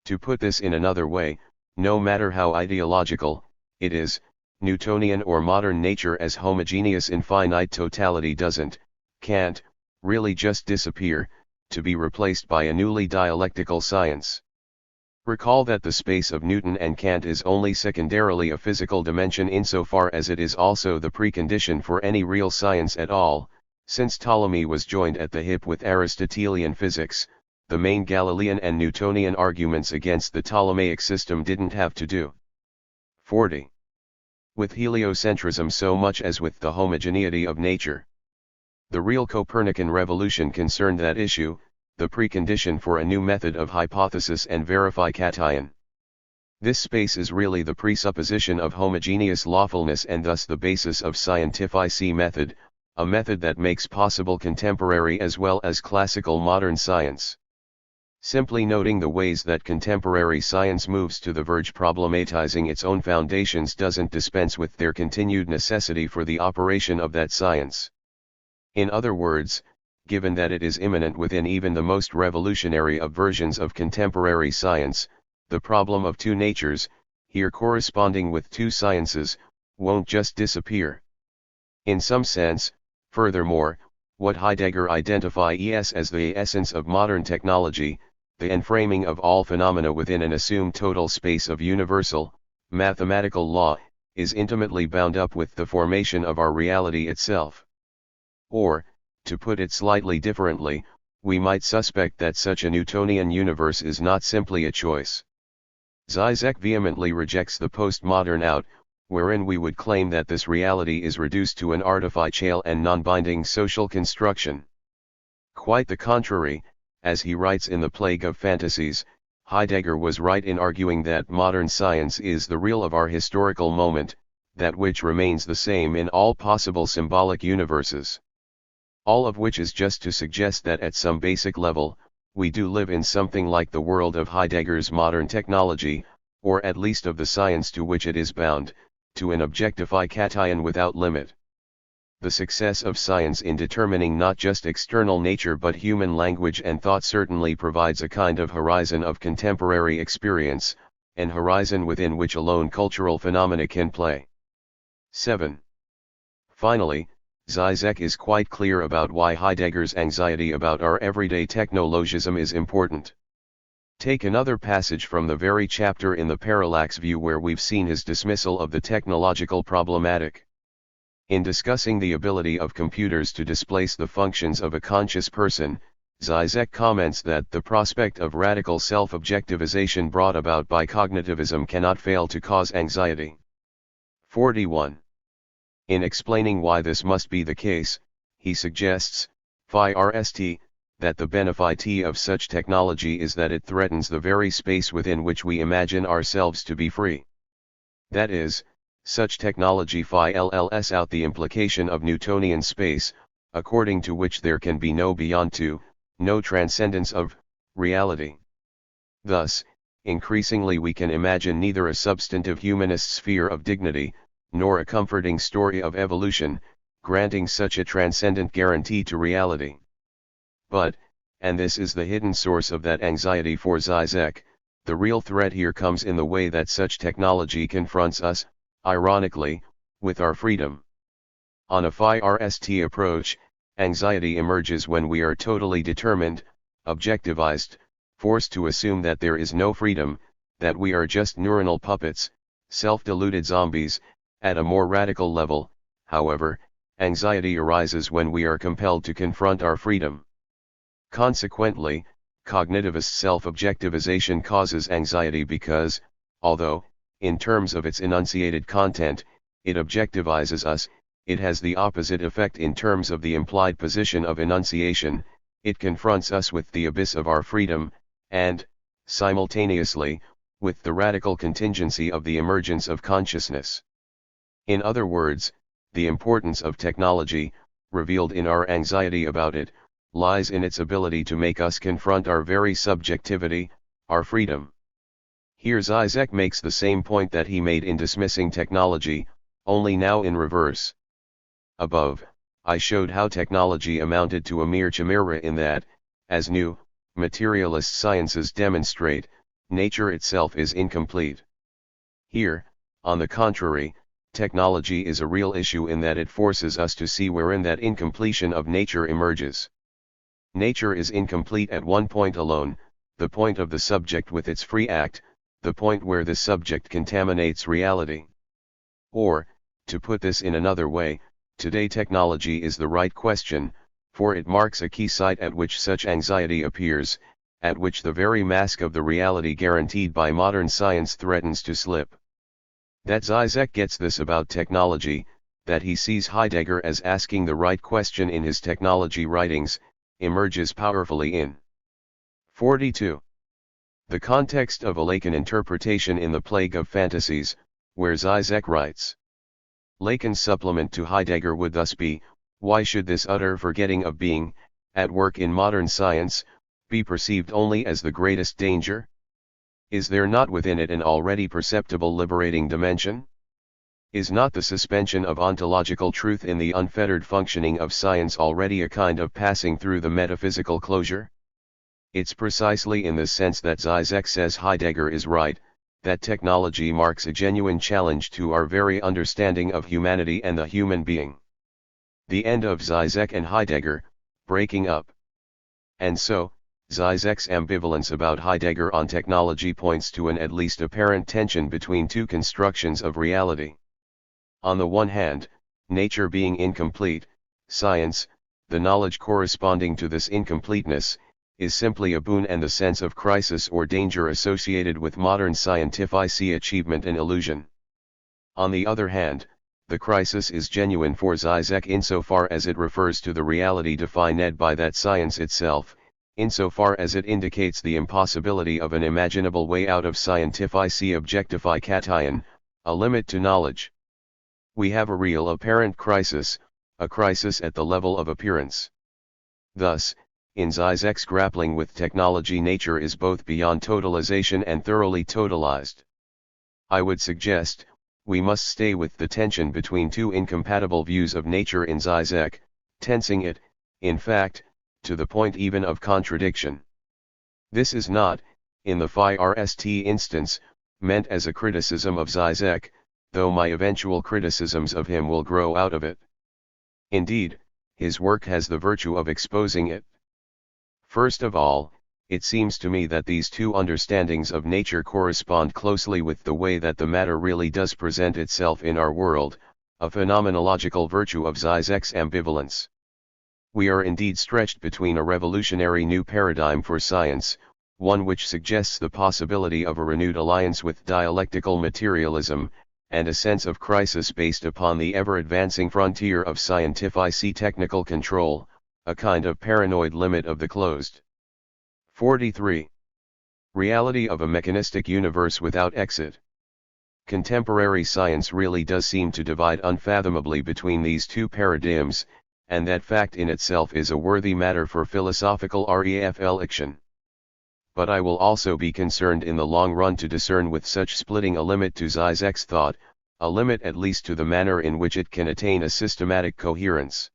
To put this in another way, no matter how ideological it is, Newtonian or modern nature as homogeneous in finite totality can't, really just disappear, to be replaced by a newly dialectical science. Recall that the space of Newton and Kant is only secondarily a physical dimension insofar as it is also the precondition for any real science at all, since Ptolemy was joined at the hip with Aristotelian physics. The main Galilean and Newtonian arguments against the Ptolemaic system didn't have to do 40 with heliocentrism so much as with the homogeneity of nature. The real Copernican revolution concerned that issue, the precondition for a new method of hypothesis and verification. This space is really the presupposition of homogeneous lawfulness and thus the basis of scientific method, a method that makes possible contemporary as well as classical modern science. Simply noting the ways that contemporary science moves to the verge problematizing its own foundations doesn't dispense with their continued necessity for the operation of that science. In other words, given that it is immanent within even the most revolutionary of versions of contemporary science, the problem of two natures, here corresponding with two sciences, won't just disappear. In some sense, furthermore, what Heidegger identifies as the essence of modern technology, the enframing of all phenomena within an assumed total space of universal, mathematical law, is intimately bound up with the formation of our reality itself. Or, to put it slightly differently, we might suspect that such a Newtonian universe is not simply a choice. Žižek vehemently rejects the postmodern out, wherein we would claim that this reality is reduced to an artificial and non-binding social construction. Quite the contrary, as he writes in The Plague of Fantasies, Heidegger was right in arguing that modern science is the real of our historical moment, that which remains the same in all possible symbolic universes. All of which is just to suggest that at some basic level, we do live in something like the world of Heidegger's modern technology, or at least of the science to which it is bound, to an objectification without limit. The success of science in determining not just external nature but human language and thought certainly provides a kind of horizon of contemporary experience, an horizon within which alone cultural phenomena can play. 7. Finally, Žižek is quite clear about why Heidegger's anxiety about our everyday technologism is important. Take another passage from the very chapter in the parallax view where we've seen his dismissal of the technological problematic. In discussing the ability of computers to displace the functions of a conscious person, Žižek comments that the prospect of radical self-objectivization brought about by cognitivism cannot fail to cause anxiety. 41. In explaining why this must be the case, he suggests, first, that the benefit of such technology is that it threatens the very space within which we imagine ourselves to be free. That is, such technology files out the implication of Newtonian space, according to which there can be no beyond to, no transcendence of, reality. Thus, increasingly we can imagine neither a substantive humanist sphere of dignity, nor a comforting story of evolution, granting such a transcendent guarantee to reality. But, and this is the hidden source of that anxiety for Žižek, the real threat here comes in the way that such technology confronts us, ironically, with our freedom. On a THIRD approach, anxiety emerges when we are totally determined, objectivized, forced to assume that there is no freedom, that we are just neuronal puppets, self-deluded zombies. At a more radical level, however, anxiety arises when we are compelled to confront our freedom. Consequently, cognitivist self-objectivization causes anxiety because, although, in terms of its enunciated content, it objectivizes us, it has the opposite effect in terms of the implied position of enunciation. It confronts us with the abyss of our freedom, and, simultaneously, with the radical contingency of the emergence of consciousness. In other words, the importance of technology, revealed in our anxiety about it, lies in its ability to make us confront our very subjectivity, our freedom. Here Žižek makes the same point that he made in dismissing technology, only now in reverse. Above, I showed how technology amounted to a mere chimera in that, as new, materialist sciences demonstrate, nature itself is incomplete. Here, on the contrary, technology is a real issue in that it forces us to see wherein that incompletion of nature emerges. Nature is incomplete at one point alone, the point of the subject with its free act, the point where the subject contaminates reality. Or, to put this in another way, today technology is the right question, for it marks a key site at which such anxiety appears, at which the very mask of the reality guaranteed by modern science threatens to slip. That Žižek gets this about technology, that he sees Heidegger as asking the right question in his technology writings, emerges powerfully in 42. The context of a Lacan interpretation in The Plague of Fantasies, where Žižek writes. Lacan's supplement to Heidegger would thus be, why should this utter forgetting of being, at work in modern science, be perceived only as the greatest danger? Is there not within it an already perceptible liberating dimension? Is not the suspension of ontological truth in the unfettered functioning of science already a kind of passing through the metaphysical closure? It's precisely in this sense that Žižek says Heidegger is right, that technology marks a genuine challenge to our very understanding of humanity and the human being. The end of Žižek and Heidegger, breaking up. And so, Žižek's ambivalence about Heidegger on technology points to an at least apparent tension between two constructions of reality. On the one hand, nature being incomplete, science, the knowledge corresponding to this incompleteness, is simply a boon, and the sense of crisis or danger associated with modern scientific achievement an illusion. On the other hand, the crisis is genuine for Žižek insofar as it refers to the reality defined by that science itself, insofar as it indicates the impossibility of an imaginable way out of scientific objectification, a limit to knowledge. We have a real apparent crisis, a crisis at the level of appearance. Thus, in Žižek's grappling with technology, nature is both beyond totalization and thoroughly totalized. I would suggest, we must stay with the tension between two incompatible views of nature in Žižek, tensing it, in fact, to the point even of contradiction. This is not, in the THIRD instance, meant as a criticism of Žižek, though my eventual criticisms of him will grow out of it. Indeed, his work has the virtue of exposing it. First of all, it seems to me that these two understandings of nature correspond closely with the way that the matter really does present itself in our world, a phenomenological virtue of Žižek's ambivalence. We are indeed stretched between a revolutionary new paradigm for science, one which suggests the possibility of a renewed alliance with dialectical materialism, and a sense of crisis based upon the ever-advancing frontier of scientific technical control, a kind of paranoid limit of the closed. 43. Reality of a mechanistic universe without exit. Contemporary science really does seem to divide unfathomably between these two paradigms, and that fact in itself is a worthy matter for philosophical reflection. But I will also be concerned in the long run to discern with such splitting a limit to Žižek's thought, a limit at least to the manner in which it can attain a systematic coherence.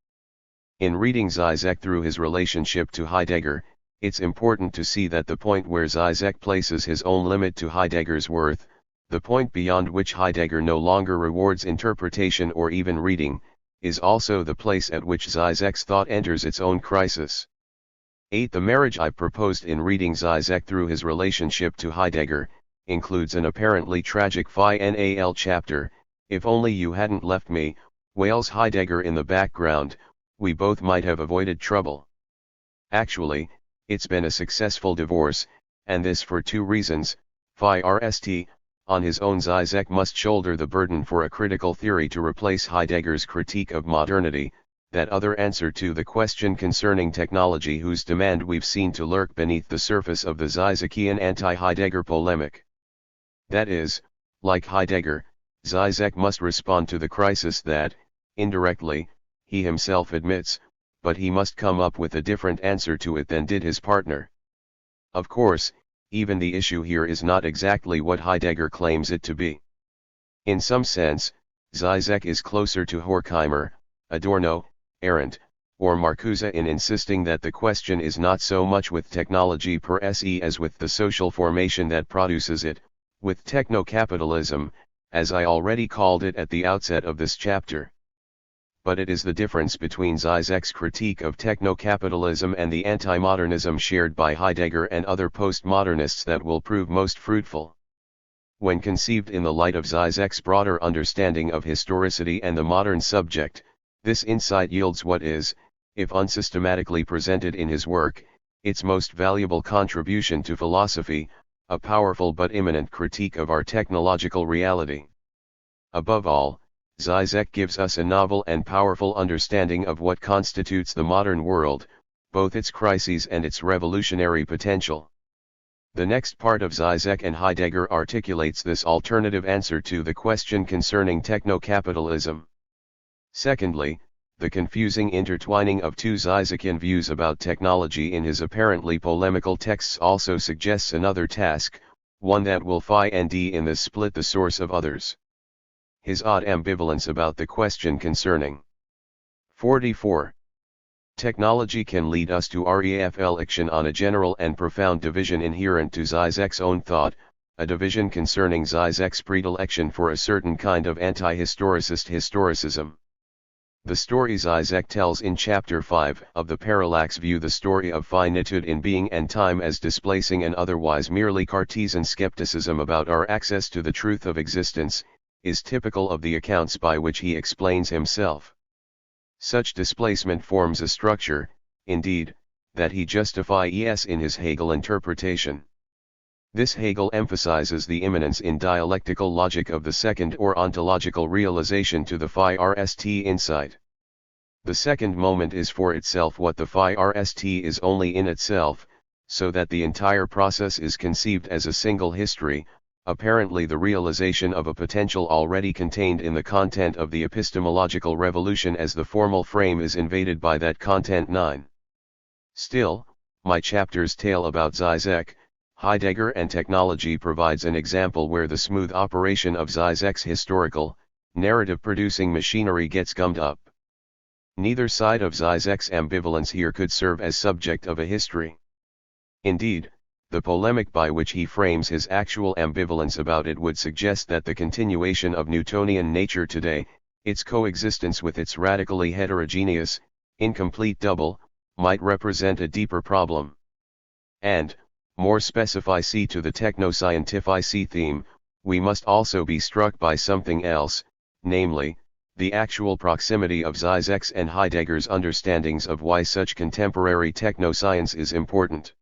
In reading Žižek through his relationship to Heidegger, it's important to see that the point where Žižek places his own limit to Heidegger's worth, the point beyond which Heidegger no longer rewards interpretation or even reading, is also the place at which Žižek's thought enters its own crisis. 8. The marriage I proposed in reading Žižek through his relationship to Heidegger, includes an apparently tragic final chapter. If only you hadn't left me, wails Heidegger in the background, we both might have avoided trouble. Actually, it's been a successful divorce, and this for two reasons. First, on his own Žižek must shoulder the burden for a critical theory to replace Heidegger's critique of modernity, that other answer to the question concerning technology whose demand we've seen to lurk beneath the surface of the Žižekian anti-Heidegger polemic. That is, like Heidegger, Žižek must respond to the crisis that, indirectly, he himself admits, but he must come up with a different answer to it than did his partner. Of course, even the issue here is not exactly what Heidegger claims it to be. In some sense, Žižek is closer to Horkheimer, Adorno, Arendt, or Marcuse in insisting that the question is not so much with technology per se as with the social formation that produces it, with techno-capitalism, as I already called it at the outset of this chapter. But it is the difference between Žižek's critique of techno-capitalism and the anti-modernism shared by Heidegger and other postmodernists that will prove most fruitful. When conceived in the light of Žižek's broader understanding of historicity and the modern subject, this insight yields what is, if unsystematically presented in his work, its most valuable contribution to philosophy, a powerful but imminent critique of our technological reality. Above all, Žižek gives us a novel and powerful understanding of what constitutes the modern world, both its crises and its revolutionary potential. The next part of Žižek and Heidegger articulates this alternative answer to the question concerning techno-capitalism. Secondly, the confusing intertwining of two Žižekian views about technology in his apparently polemical texts also suggests another task, one that will find in this split the source of others. His odd ambivalence about the question concerning 44. Technology can lead us to reflection on a general and profound division inherent to Žižek's own thought, a division concerning Žižek's predilection for a certain kind of anti-historicist historicism. The story Žižek tells in Chapter 5 of the Parallax view, the story of finitude in being and time as displacing an otherwise merely Cartesian skepticism about our access to the truth of existence, is typical of the accounts by which he explains himself. Such displacement forms a structure, indeed, that he justifies in his Hegel interpretation. This Hegel emphasizes the immanence in dialectical logic of the second or ontological realization to the first insight. The second moment is for itself what the first is only in itself, so that the entire process is conceived as a single history, apparently the realization of a potential already contained in the content of the epistemological revolution as the formal frame is invaded by that content. 9. Still, my chapter's tale about Žižek, Heidegger and technology provides an example where the smooth operation of Žižek's historical, narrative-producing machinery gets gummed up. Neither side of Žižek's ambivalence here could serve as subject of a history. Indeed, the polemic by which he frames his actual ambivalence about it would suggest that the continuation of Newtonian nature today, its coexistence with its radically heterogeneous, incomplete double, might represent a deeper problem. And, more specific to the techno-scientific theme, we must also be struck by something else, namely, the actual proximity of Žižek's and Heidegger's understandings of why such contemporary techno-science is important.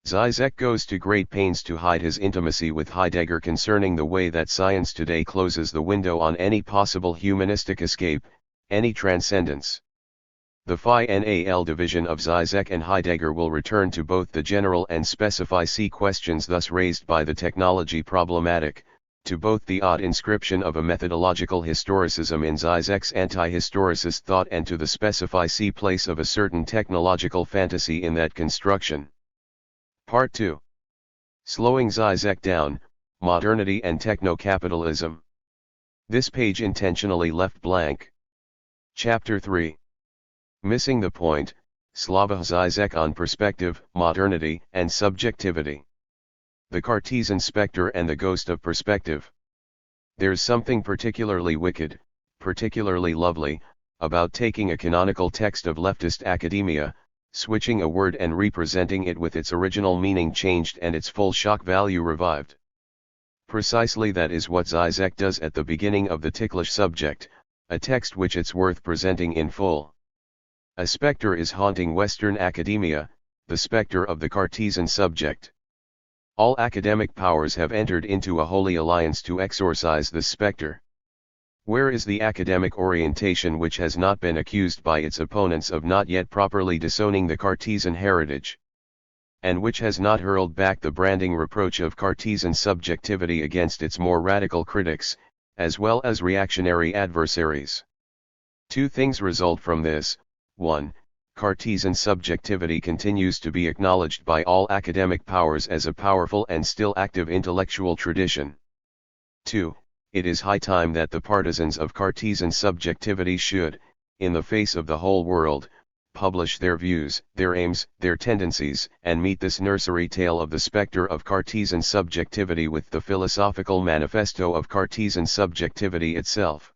Žižek goes to great pains to hide his intimacy with Heidegger concerning the way that science today closes the window on any possible humanistic escape, any transcendence. The Phi-NAL division of Žižek and Heidegger will return to both the general and specific questions thus raised by the technology problematic, to both the odd inscription of a methodological historicism in Žižek's anti-historicist thought and to the specific place of a certain technological fantasy in that construction. Part 2. Slowing Žižek down, Modernity and Techno-Capitalism. This page intentionally left blank. Chapter 3. Missing the point, Slava Žižek on perspective, modernity, and subjectivity. The Cartesian spectre and the ghost of perspective. There's something particularly wicked, particularly lovely, about taking a canonical text of leftist academia, switching a word and representing it with its original meaning changed and its full shock value revived. Precisely that is what Žižek does at the beginning of the ticklish subject, a text which it's worth presenting in full. A spectre is haunting Western academia, the spectre of the Cartesian subject. All academic powers have entered into a holy alliance to exorcise this spectre. Where is the academic orientation which has not been accused by its opponents of not yet properly disowning the Cartesian heritage? And which has not hurled back the branding reproach of Cartesian subjectivity against its more radical critics, as well as reactionary adversaries? Two things result from this. 1. Cartesian subjectivity continues to be acknowledged by all academic powers as a powerful and still active intellectual tradition. 2. It is high time that the partisans of Cartesian subjectivity should, in the face of the whole world, publish their views, their aims, their tendencies, and meet this nursery tale of the spectre of Cartesian subjectivity with the philosophical manifesto of Cartesian subjectivity itself.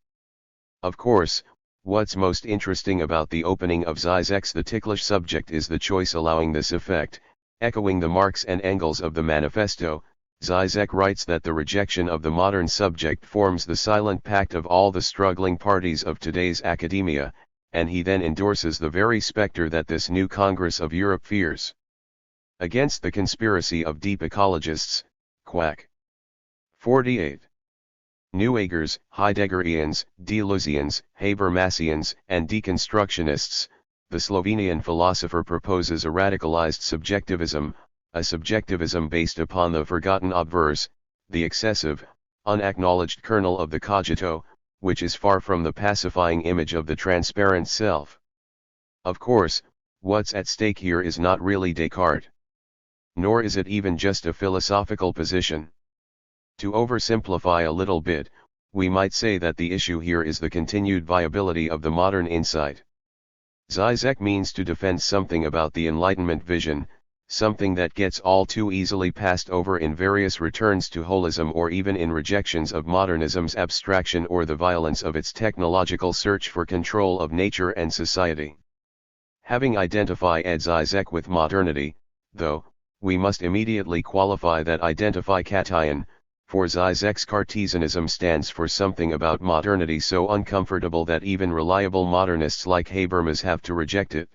Of course, what's most interesting about the opening of Žižek's The Ticklish Subject is the choice allowing this effect, echoing the Marx and Engels of the manifesto. Žižek writes that the rejection of the modern subject forms the silent pact of all the struggling parties of today's academia, and he then endorses the very spectre that this new Congress of Europe fears. Against the conspiracy of deep ecologists, quack. 48. Newagers, Heideggerians, Deleuzians, Habermasians, and deconstructionists, the Slovenian philosopher proposes a radicalized subjectivism, a subjectivism based upon the forgotten obverse, the excessive, unacknowledged kernel of the cogito, which is far from the pacifying image of the transparent self. Of course, what's at stake here is not really Descartes. Nor is it even just a philosophical position. To oversimplify a little bit, we might say that the issue here is the continued viability of the modern insight. Žižek means to defend something about the Enlightenment vision, something that gets all too easily passed over in various returns to holism or even in rejections of modernism's abstraction or the violence of its technological search for control of nature and society. Having identified Žižek with modernity, though, we must immediately qualify that identification, for Žižek's Cartesianism stands for something about modernity so uncomfortable that even reliable modernists like Habermas have to reject it.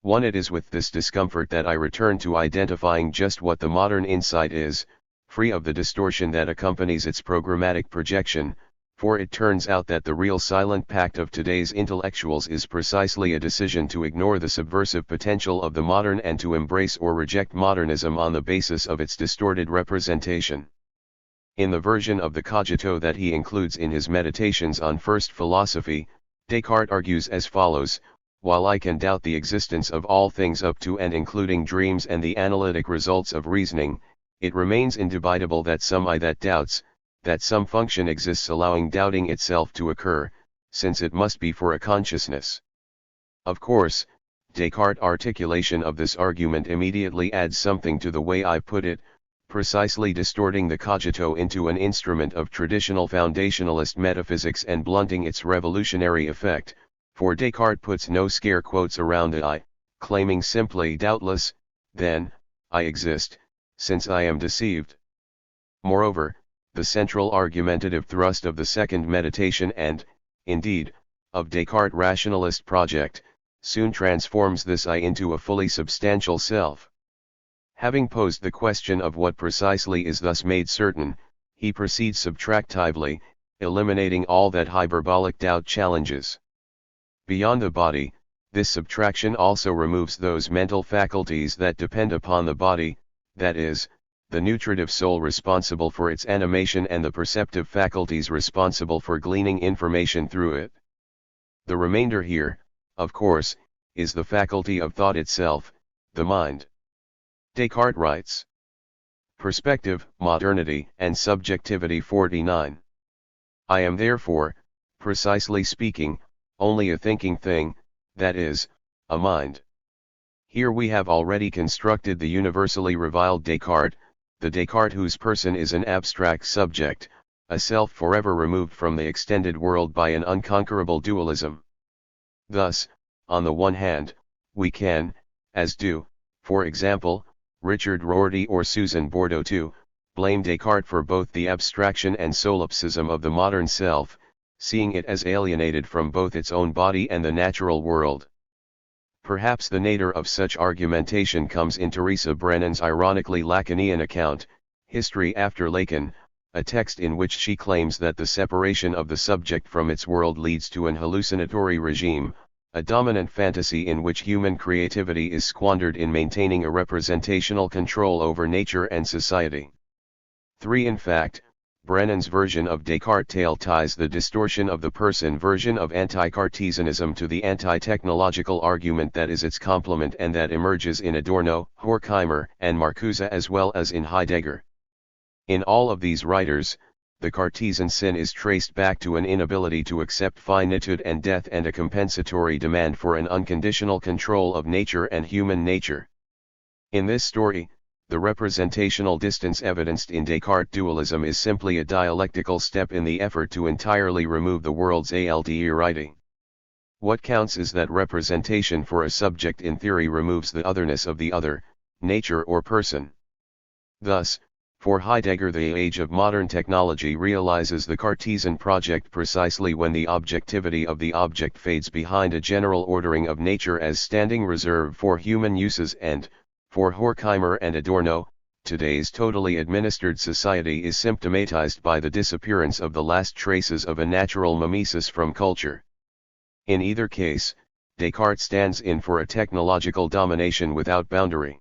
It is with this discomfort that I return to identifying just what the modern insight is, free of the distortion that accompanies its programmatic projection, for it turns out that the real silent pact of today's intellectuals is precisely a decision to ignore the subversive potential of the modern and to embrace or reject modernism on the basis of its distorted representation. In the version of the cogito that he includes in his Meditations on First Philosophy, Descartes argues as follows: while I can doubt the existence of all things up to and including dreams and the analytic results of reasoning, it remains indubitable that some I that doubts, that some function exists allowing doubting itself to occur, since it must be for a consciousness. Of course, Descartes' articulation of this argument immediately adds something to the way I put it, precisely distorting the cogito into an instrument of traditional foundationalist metaphysics and blunting its revolutionary effect, for Descartes puts no scare quotes around I, claiming simply doubtless, then, I exist, since I am deceived. Moreover, the central argumentative thrust of the second meditation and, indeed, of Descartes' rationalist project, soon transforms this I into a fully substantial self. Having posed the question of what precisely is thus made certain, he proceeds subtractively, eliminating all that hyperbolic doubt challenges. Beyond the body, this subtraction also removes those mental faculties that depend upon the body, that is, the nutritive soul responsible for its animation and the perceptive faculties responsible for gleaning information through it. The remainder here, of course, is the faculty of thought itself, the mind. Descartes writes. Perspective, Modernity, and Subjectivity 49. I am therefore, precisely speaking, only a thinking thing, that is, a mind. Here we have already constructed the universally reviled Descartes, the Descartes whose person is an abstract subject, a self forever removed from the extended world by an unconquerable dualism. Thus, on the one hand, we can, as do, for example, Richard Rorty or Susan Bordeaux too, blame Descartes for both the abstraction and solipsism of the modern self, seeing it as alienated from both its own body and the natural world. Perhaps the nadir of such argumentation comes in Teresa Brennan's ironically Lacanian account, History After Lacan, a text in which she claims that the separation of the subject from its world leads to an hallucinatory regime, a dominant fantasy in which human creativity is squandered in maintaining a representational control over nature and society. 3. In fact, Brennan's version of Descartes' tale ties the distortion of the person version of anti-Cartesianism to the anti-technological argument that is its complement and that emerges in Adorno, Horkheimer, and Marcuse as well as in Heidegger. In all of these writers, the Cartesian sin is traced back to an inability to accept finitude and death and a compensatory demand for an unconditional control of nature and human nature. In this story, the representational distance evidenced in Descartes' dualism is simply a dialectical step in the effort to entirely remove the world's alterity. What counts is that representation for a subject in theory removes the otherness of the other, nature or person. Thus, for Heidegger the age of modern technology realizes the Cartesian project precisely when the objectivity of the object fades behind a general ordering of nature as standing reserved for human uses and, for Horkheimer and Adorno, today's totally administered society is symptomatized by the disappearance of the last traces of a natural mimesis from culture. In either case, Descartes stands in for a technological domination without boundary.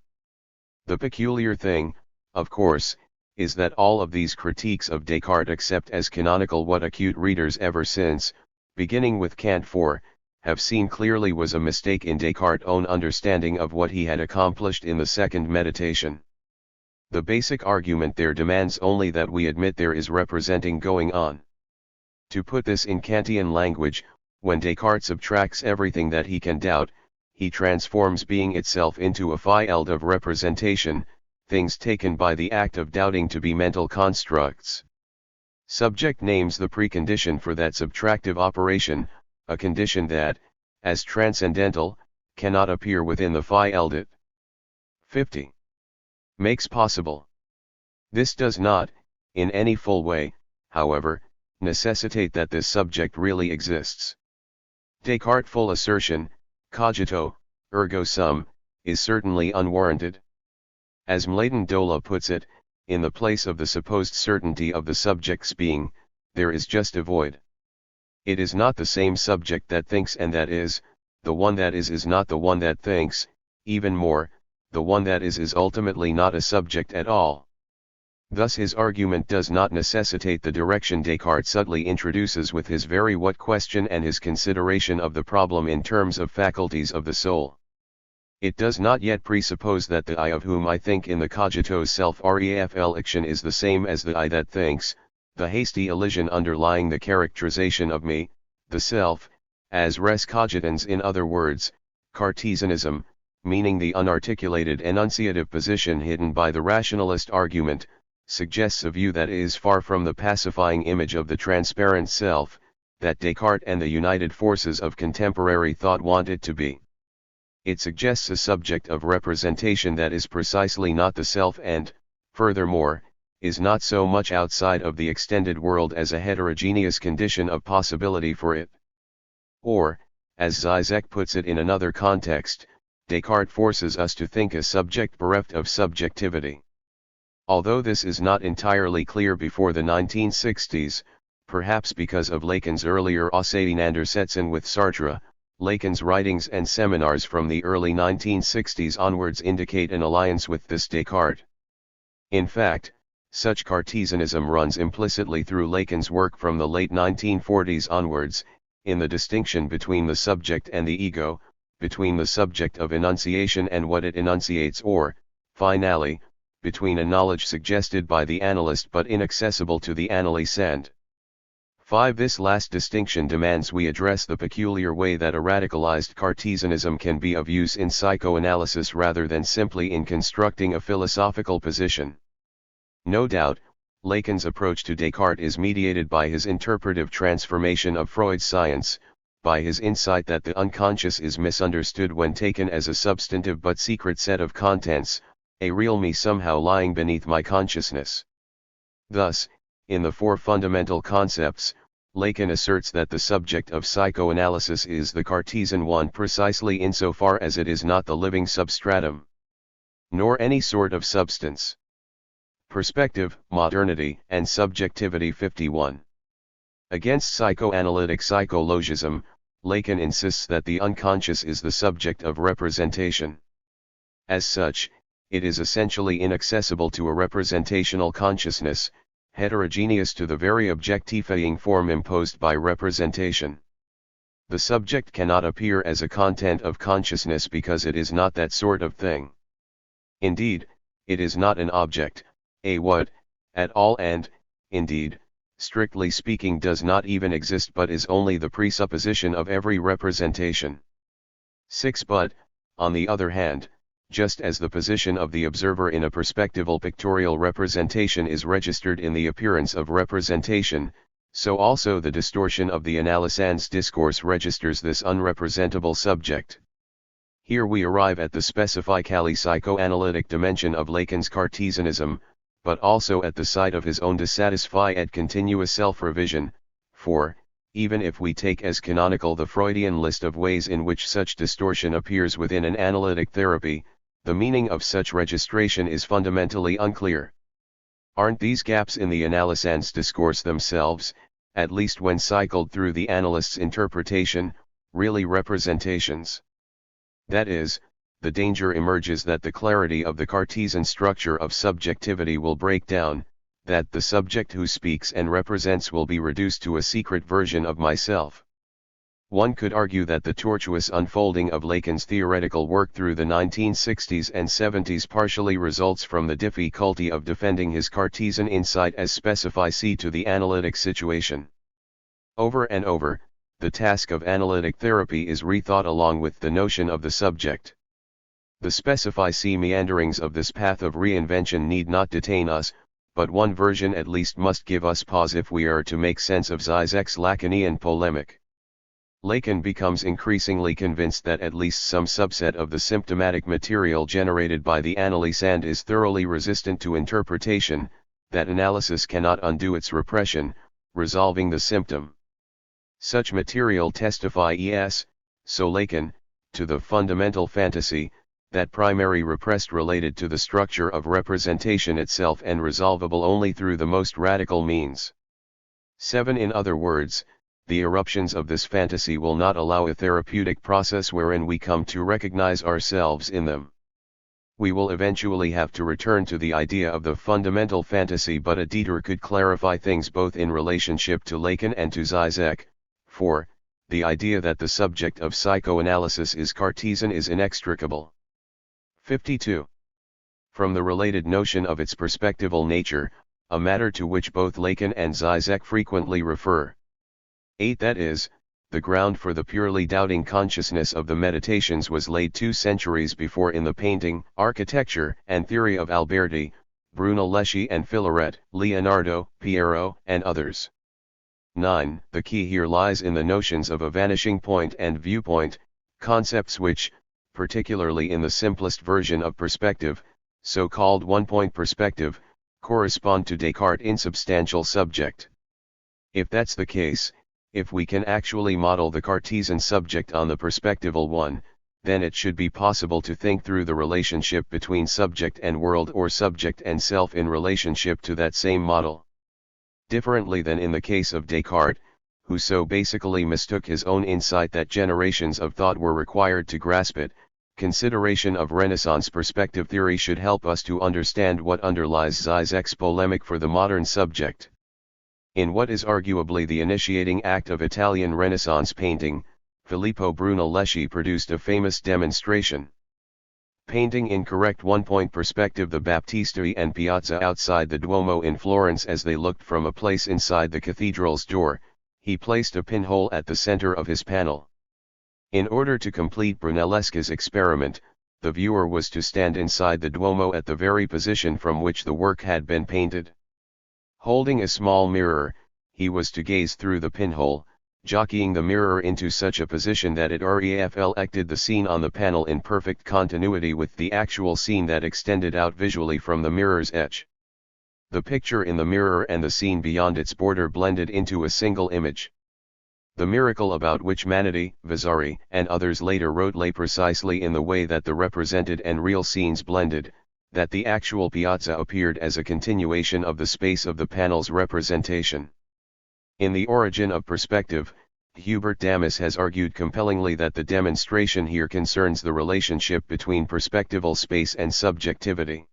The peculiar thing, of course, is that all of these critiques of Descartes accept as canonical what acute readers ever since, beginning with Kant have seen clearly was a mistake in Descartes' own understanding of what he had accomplished in the second meditation. The basic argument there demands only that we admit there is representing going on. To put this in Kantian language, when Descartes subtracts everything that he can doubt, he transforms being itself into a field of representation, things taken by the act of doubting to be mental constructs. Subject names the precondition for that subtractive operation, a condition that, as transcendental, cannot appear within the field it 50. Makes possible. This does not, in any full way, however, necessitate that this subject really exists. Descartes' full assertion, cogito, ergo sum, is certainly unwarranted. As Mladen Dola puts it, in the place of the supposed certainty of the subject's being, there is just a void. It is not the same subject that thinks and that is, the one that is not the one that thinks, even more, the one that is ultimately not a subject at all. Thus his argument does not necessitate the direction Descartes subtly introduces with his very what question and his consideration of the problem in terms of faculties of the soul. It does not yet presuppose that the I of whom I think in the cogito self-reflection is the same as the I that thinks, the hasty elision underlying the characterization of me, the self, as res cogitans. In other words, Cartesianism, meaning the unarticulated enunciative position hidden by the rationalist argument, suggests a view that is far from the pacifying image of the transparent self, that Descartes and the united forces of contemporary thought want it to be. It suggests a subject of representation that is precisely not the self and, furthermore, is not so much outside of the extended world as a heterogeneous condition of possibility for it. Or, as Žižek puts it in another context, Descartes forces us to think a subject bereft of subjectivity. Although this is not entirely clear before the 1960s, perhaps because of Lacan's earlier auseinandersetzung with Sartre, Lacan's writings and seminars from the early 1960s onwards indicate an alliance with this Descartes. In fact, such Cartesianism runs implicitly through Lacan's work from the late 1940s onwards, in the distinction between the subject and the ego, between the subject of enunciation and what it enunciates, or, finally, between a knowledge suggested by the analyst but inaccessible to the analysand. 5. This last distinction demands we address the peculiar way that a radicalized Cartesianism can be of use in psychoanalysis rather than simply in constructing a philosophical position. No doubt, Lacan's approach to Descartes is mediated by his interpretive transformation of Freud's science, by his insight that the unconscious is misunderstood when taken as a substantive but secret set of contents, a real me somehow lying beneath my consciousness. Thus, in the four fundamental concepts, Lacan asserts that the subject of psychoanalysis is the Cartesian one precisely insofar as it is not the living substratum, nor any sort of substance. Perspective, Modernity, and Subjectivity. 51. Against psychoanalytic psychologism, Lacan insists that the unconscious is the subject of representation. As such, it is essentially inaccessible to a representational consciousness, heterogeneous to the very objectifying form imposed by representation. The subject cannot appear as a content of consciousness because it is not that sort of thing. Indeed, it is not an object, a what, at all and, indeed, strictly speaking does not even exist but is only the presupposition of every representation. 6. But, on the other hand, just as the position of the observer in a perspectival pictorial representation is registered in the appearance of representation, so also the distortion of the analysand's discourse registers this unrepresentable subject. Here we arrive at the specifically psychoanalytic dimension of Lacan's Cartesianism, but also at the site of his own dissatisfied continuous self-revision, for, even if we take as canonical the Freudian list of ways in which such distortion appears within an analytic therapy, the meaning of such registration is fundamentally unclear. Aren't these gaps in the analysand's discourse themselves, at least when cycled through the analyst's interpretation, really representations? That is, the danger emerges that the clarity of the Cartesian structure of subjectivity will break down, that the subject who speaks and represents will be reduced to a secret version of myself. One could argue that the tortuous unfolding of Lacan's theoretical work through the 1960s and 70s partially results from the difficulty of defending his Cartesian insight as specific to the analytic situation. Over and over, the task of analytic therapy is rethought along with the notion of the subject. The specific meanderings of this path of reinvention need not detain us, but one version at least must give us pause if we are to make sense of Žižek's Lacanian polemic. Lacan becomes increasingly convinced that at least some subset of the symptomatic material generated by the analysand is thoroughly resistant to interpretation, that analysis cannot undo its repression, resolving the symptom. Such material testifies, so Lacan, to the fundamental fantasy, that primary repressed related to the structure of representation itself and resolvable only through the most radical means. 7. In other words, the eruptions of this fantasy will not allow a therapeutic process wherein we come to recognize ourselves in them. We will eventually have to return to the idea of the fundamental fantasy, but a detour could clarify things both in relationship to Lacan and to Žižek, for, the idea that the subject of psychoanalysis is Cartesian is inextricable. 52. From the related notion of its perspectival nature, a matter to which both Lacan and Žižek frequently refer. 8. That is, the ground for the purely doubting consciousness of the Meditations was laid 2 centuries before in the painting, architecture, and theory of Alberti, Brunelleschi and Filaret, Leonardo, Piero, and others. 9. The key here lies in the notions of a vanishing point and viewpoint, concepts which, particularly in the simplest version of perspective, so-called one-point perspective, correspond to Descartes' insubstantial subject. If that's the case, if we can actually model the Cartesian subject on the perspectival one, then it should be possible to think through the relationship between subject and world or subject and self in relationship to that same model. Differently than in the case of Descartes, who so basically mistook his own insight that generations of thought were required to grasp it. Consideration of Renaissance perspective theory should help us to understand what underlies Žižek's polemic for the modern subject. In what is arguably the initiating act of Italian Renaissance painting, Filippo Brunelleschi produced a famous demonstration. Painting in correct one-point perspective the Baptistery and Piazza outside the Duomo in Florence as they looked from a place inside the cathedral's door, he placed a pinhole at the center of his panel. In order to complete Brunelleschi's experiment, the viewer was to stand inside the Duomo at the very position from which the work had been painted. Holding a small mirror, he was to gaze through the pinhole, jockeying the mirror into such a position that it reflected the scene on the panel in perfect continuity with the actual scene that extended out visually from the mirror's edge. The picture in the mirror and the scene beyond its border blended into a single image. The miracle about which Manetti, Vasari, and others later wrote lay precisely in the way that the represented and real scenes blended, that the actual piazza appeared as a continuation of the space of the panel's representation. In The Origin of Perspective, Hubert Damas has argued compellingly that the demonstration here concerns the relationship between perspectival space and subjectivity.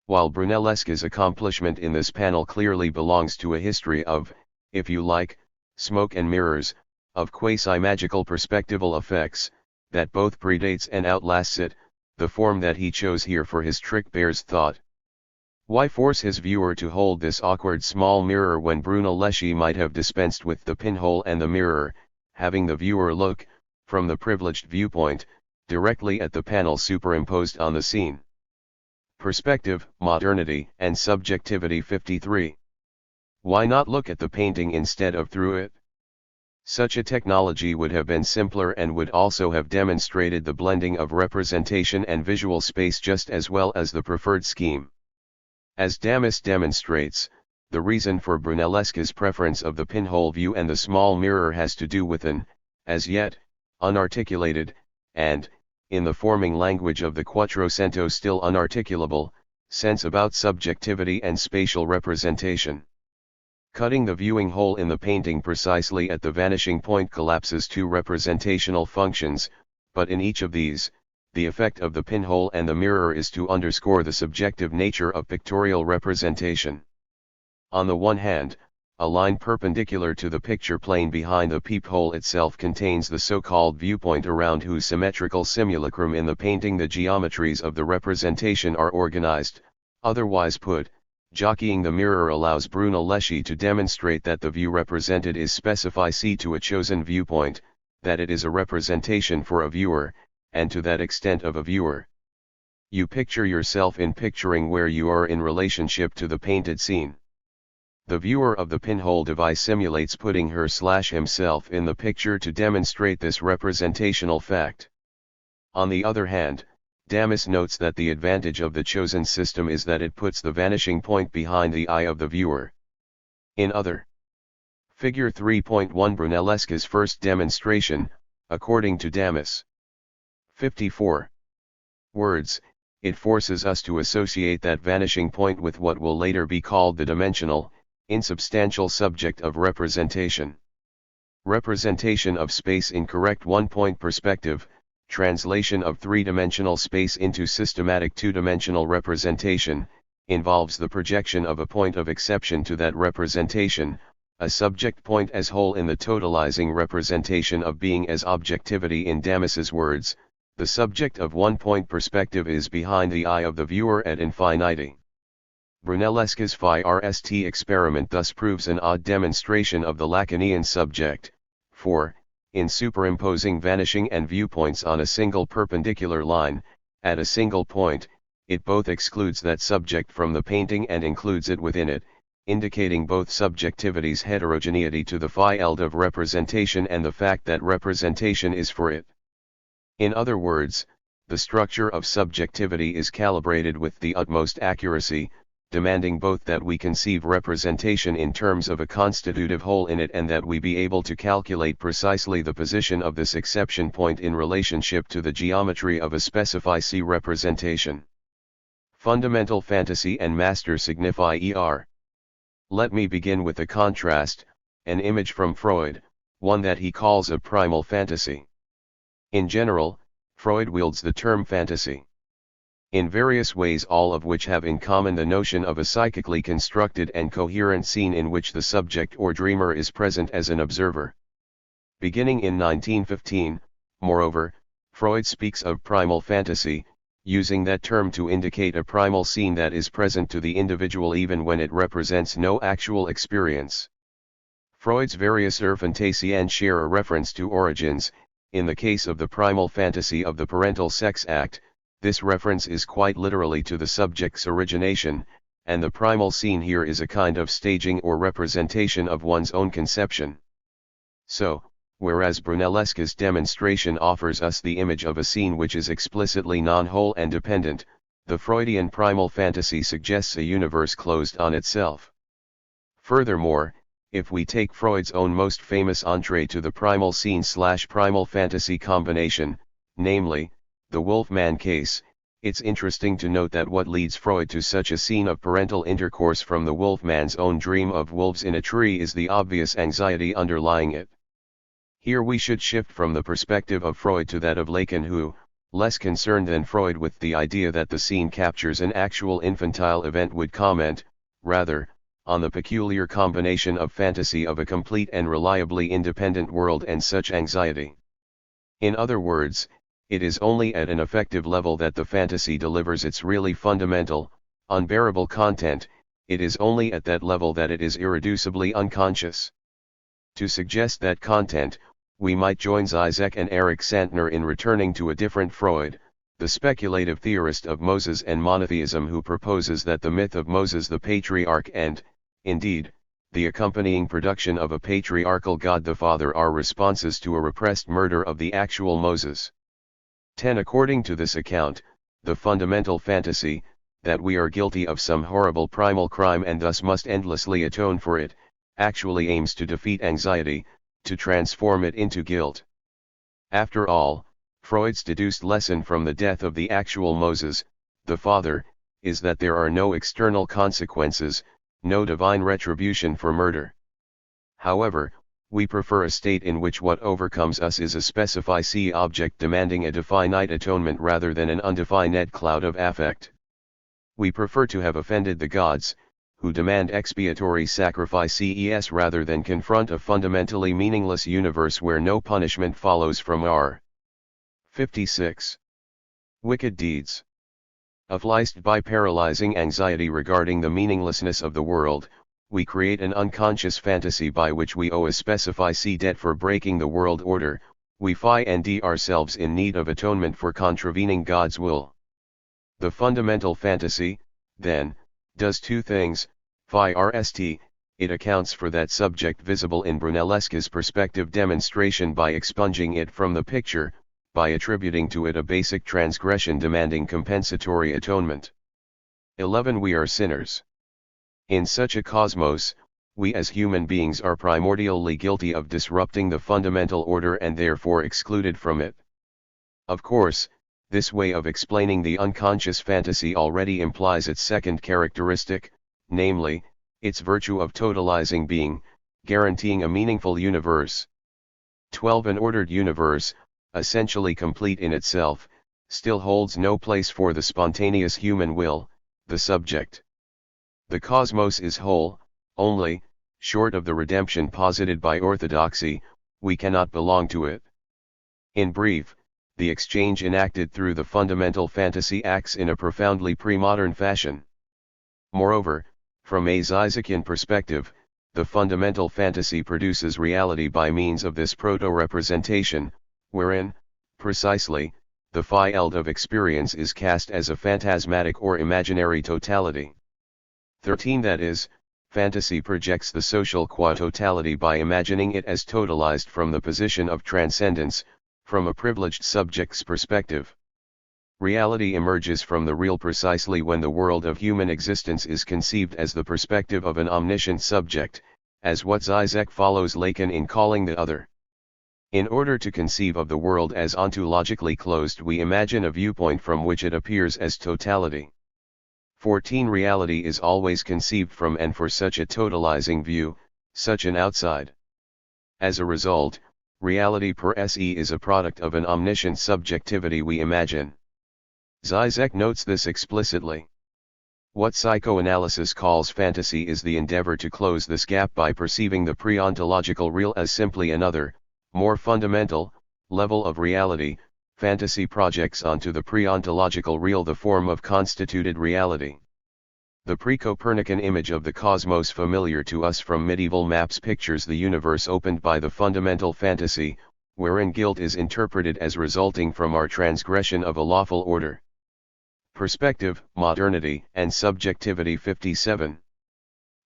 While Brunelleschi's accomplishment in this panel clearly belongs to a history of, if you like, smoke and mirrors, of quasi-magical perspectival effects, that both predates and outlasts it, the form that he chose here for his trick bears thought. Why force his viewer to hold this awkward small mirror when Brunelleschi might have dispensed with the pinhole and the mirror, having the viewer look, from the privileged viewpoint, directly at the panel superimposed on the scene? Perspective, Modernity, and Subjectivity 53. Why not look at the painting instead of through it? Such a technology would have been simpler and would also have demonstrated the blending of representation and visual space just as well as the preferred scheme. As Damas demonstrates, the reason for Brunelleschi's preference of the pinhole view and the small mirror has to do with an, as yet, unarticulated, and, in the forming language of the Quattrocento still unarticulable, sense about subjectivity and spatial representation. Cutting the viewing hole in the painting precisely at the vanishing point collapses two representational functions, but in each of these, the effect of the pinhole and the mirror is to underscore the subjective nature of pictorial representation. On the one hand, a line perpendicular to the picture plane behind the peephole itself contains the so-called viewpoint around whose symmetrical simulacrum in the painting the geometries of the representation are organized. Otherwise put, jockeying the mirror allows Brunelleschi to demonstrate that the view represented is specific to a chosen viewpoint, that it is a representation for a viewer, and to that extent of a viewer. You picture yourself in picturing where you are in relationship to the painted scene. The viewer of the pinhole device simulates putting her/himself in the picture to demonstrate this representational fact. On the other hand, Damas notes that the advantage of the chosen system is that it puts the vanishing point behind the eye of the viewer. In other Figure 3.1 Brunelleschi's first demonstration, according to Damas. 54. Words, it forces us to associate that vanishing point with what will later be called the dimensional, insubstantial subject of representation. Representation of space in correct one-point perspective, translation of three-dimensional space into systematic two-dimensional representation, involves the projection of a point of exception to that representation, a subject point as whole in the totalizing representation of being as objectivity. In Damas's words, the subject of one-point perspective is behind the eye of the viewer at infinity. Brunelleschi's Phi-RST experiment thus proves an odd demonstration of the Lacanian subject, for, in superimposing vanishing and viewpoints on a single perpendicular line, at a single point, it both excludes that subject from the painting and includes it within it, indicating both subjectivity's heterogeneity to the field of representation and the fact that representation is for it. In other words, the structure of subjectivity is calibrated with the utmost accuracy, demanding both that we conceive representation in terms of a constitutive whole in it and that we be able to calculate precisely the position of this exception point in relationship to the geometry of a specific representation. Fundamental fantasy and master signify er. Let me begin with a contrast, an image from Freud, one that he calls a primal fantasy. In general, Freud wields the term fantasy in various ways, all of which have in common the notion of a psychically constructed and coherent scene in which the subject or dreamer is present as an observer. Beginning in 1915, moreover, Freud speaks of primal fantasy, using that term to indicate a primal scene that is present to the individual even when it represents no actual experience. Freud's various Fantasien share a reference to origins. In the case of the primal fantasy of the parental sex act, this reference is quite literally to the subject's origination, and the primal scene here is a kind of staging or representation of one's own conception. So, whereas Brunelleschi's demonstration offers us the image of a scene which is explicitly non-whole and dependent, the Freudian primal fantasy suggests a universe closed on itself. Furthermore, if we take Freud's own most famous entree to the primal scene/primal fantasy combination, namely, the Wolfman case, it's interesting to note that what leads Freud to such a scene of parental intercourse from the Wolfman's own dream of wolves in a tree is the obvious anxiety underlying it. Here we should shift from the perspective of Freud to that of Lacan, who, less concerned than Freud with the idea that the scene captures an actual infantile event, would comment, rather, on the peculiar combination of fantasy of a complete and reliably independent world and such anxiety. In other words, it is only at an affective level that the fantasy delivers its really fundamental, unbearable content. It is only at that level that it is irreducibly unconscious. To suggest that content, we might join Žižek and Erich Santner in returning to a different Freud, the speculative theorist of Moses and monotheism, who proposes that the myth of Moses the patriarch and, indeed, the accompanying production of a patriarchal God the Father are responses to a repressed murder of the actual Moses. 10. According to this account, the fundamental fantasy, that we are guilty of some horrible primal crime and thus must endlessly atone for it, actually aims to defeat anxiety, to transform it into guilt. After all, Freud's deduced lesson from the death of the actual Moses, the Father, is that there are no external consequences, no divine retribution for murder. However, we prefer a state in which what overcomes us is a specific object demanding a definite atonement rather than an undefined cloud of affect. We prefer to have offended the gods, who demand expiatory sacrifices rather than confront a fundamentally meaningless universe where no punishment follows from our 56. Wicked deeds. Afflicted by paralyzing anxiety regarding the meaninglessness of the world, we create an unconscious fantasy by which we owe a specific debt for breaking the world order. We find ourselves in need of atonement for contravening God's will. The fundamental fantasy, then, does two things. First, it accounts for that subject visible in Brunelleschi's perspective demonstration by expunging it from the picture, by attributing to it a basic transgression demanding compensatory atonement. 11. We are sinners. In such a cosmos, we as human beings are primordially guilty of disrupting the fundamental order and therefore excluded from it. Of course, this way of explaining the unconscious fantasy already implies its second characteristic, namely, its virtue of totalizing being, guaranteeing a meaningful universe. 12. An ordered universe, essentially complete in itself, still holds no place for the spontaneous human will, the subject. The cosmos is whole, only, short of the redemption posited by orthodoxy, we cannot belong to it. In brief, the exchange enacted through the fundamental fantasy acts in a profoundly pre-modern fashion. Moreover, from a Žižekian perspective, the fundamental fantasy produces reality by means of this proto-representation, wherein, precisely, the field of experience is cast as a phantasmatic or imaginary totality. 13. That is, fantasy projects the social qua-totality by imagining it as totalized from the position of transcendence, from a privileged subject's perspective. Reality emerges from the real precisely when the world of human existence is conceived as the perspective of an omniscient subject, as what Žižek follows Lacan in calling the other. In order to conceive of the world as ontologically closed, we imagine a viewpoint from which it appears as totality. 14. Reality is always conceived from and for such a totalizing view, such an outside. As a result, reality per se is a product of an omniscient subjectivity we imagine. Žižek notes this explicitly. What psychoanalysis calls fantasy is the endeavor to close this gap by perceiving the pre-ontological real as simply another, more fundamental, level of reality. Fantasy projects onto the pre-ontological real the form of constituted reality. The pre-Copernican image of the cosmos familiar to us from medieval maps pictures the universe opened by the fundamental fantasy, wherein guilt is interpreted as resulting from our transgression of a lawful order. Perspective, Modernity, and Subjectivity 57.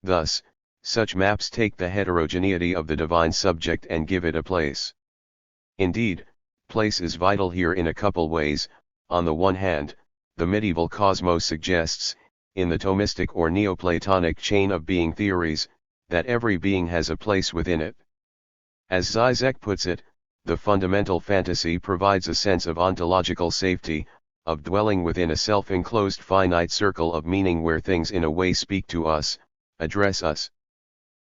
Thus, such maps take the heterogeneity of the divine subject and give it a place. Indeed, place is vital here in a couple ways. On the one hand, the medieval cosmos suggests, in the Thomistic or Neoplatonic chain of being theories, that every being has a place within it. As Žižek puts it, the fundamental fantasy provides a sense of ontological safety, of dwelling within a self-enclosed finite circle of meaning where things in a way speak to us, address us.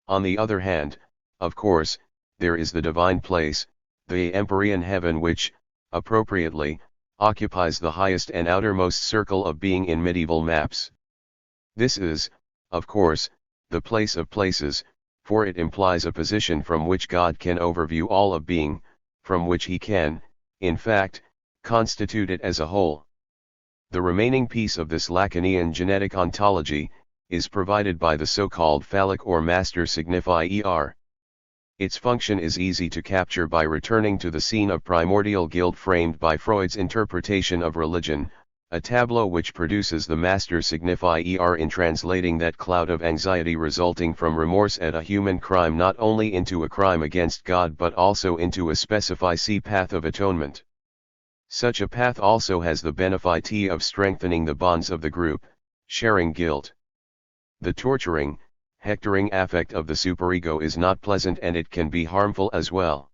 On the other hand, of course, there is the divine place, the empyrean heaven which, appropriately, occupies the highest and outermost circle of being in medieval maps. This is, of course, the place of places, for it implies a position from which God can overview all of being, from which he can, in fact, constitute it as a whole. The remaining piece of this Lacanian genetic ontology, is provided by the so-called phallic or master signify. Its function is easy to capture by returning to the scene of primordial guilt framed by Freud's interpretation of religion, a tableau which produces the master signify in translating that cloud of anxiety resulting from remorse at a human crime not only into a crime against God but also into a specify path of atonement. Such a path also has the benefit of strengthening the bonds of the group, sharing guilt. The torturing, hectoring affect of the superego is not pleasant and it can be harmful as well.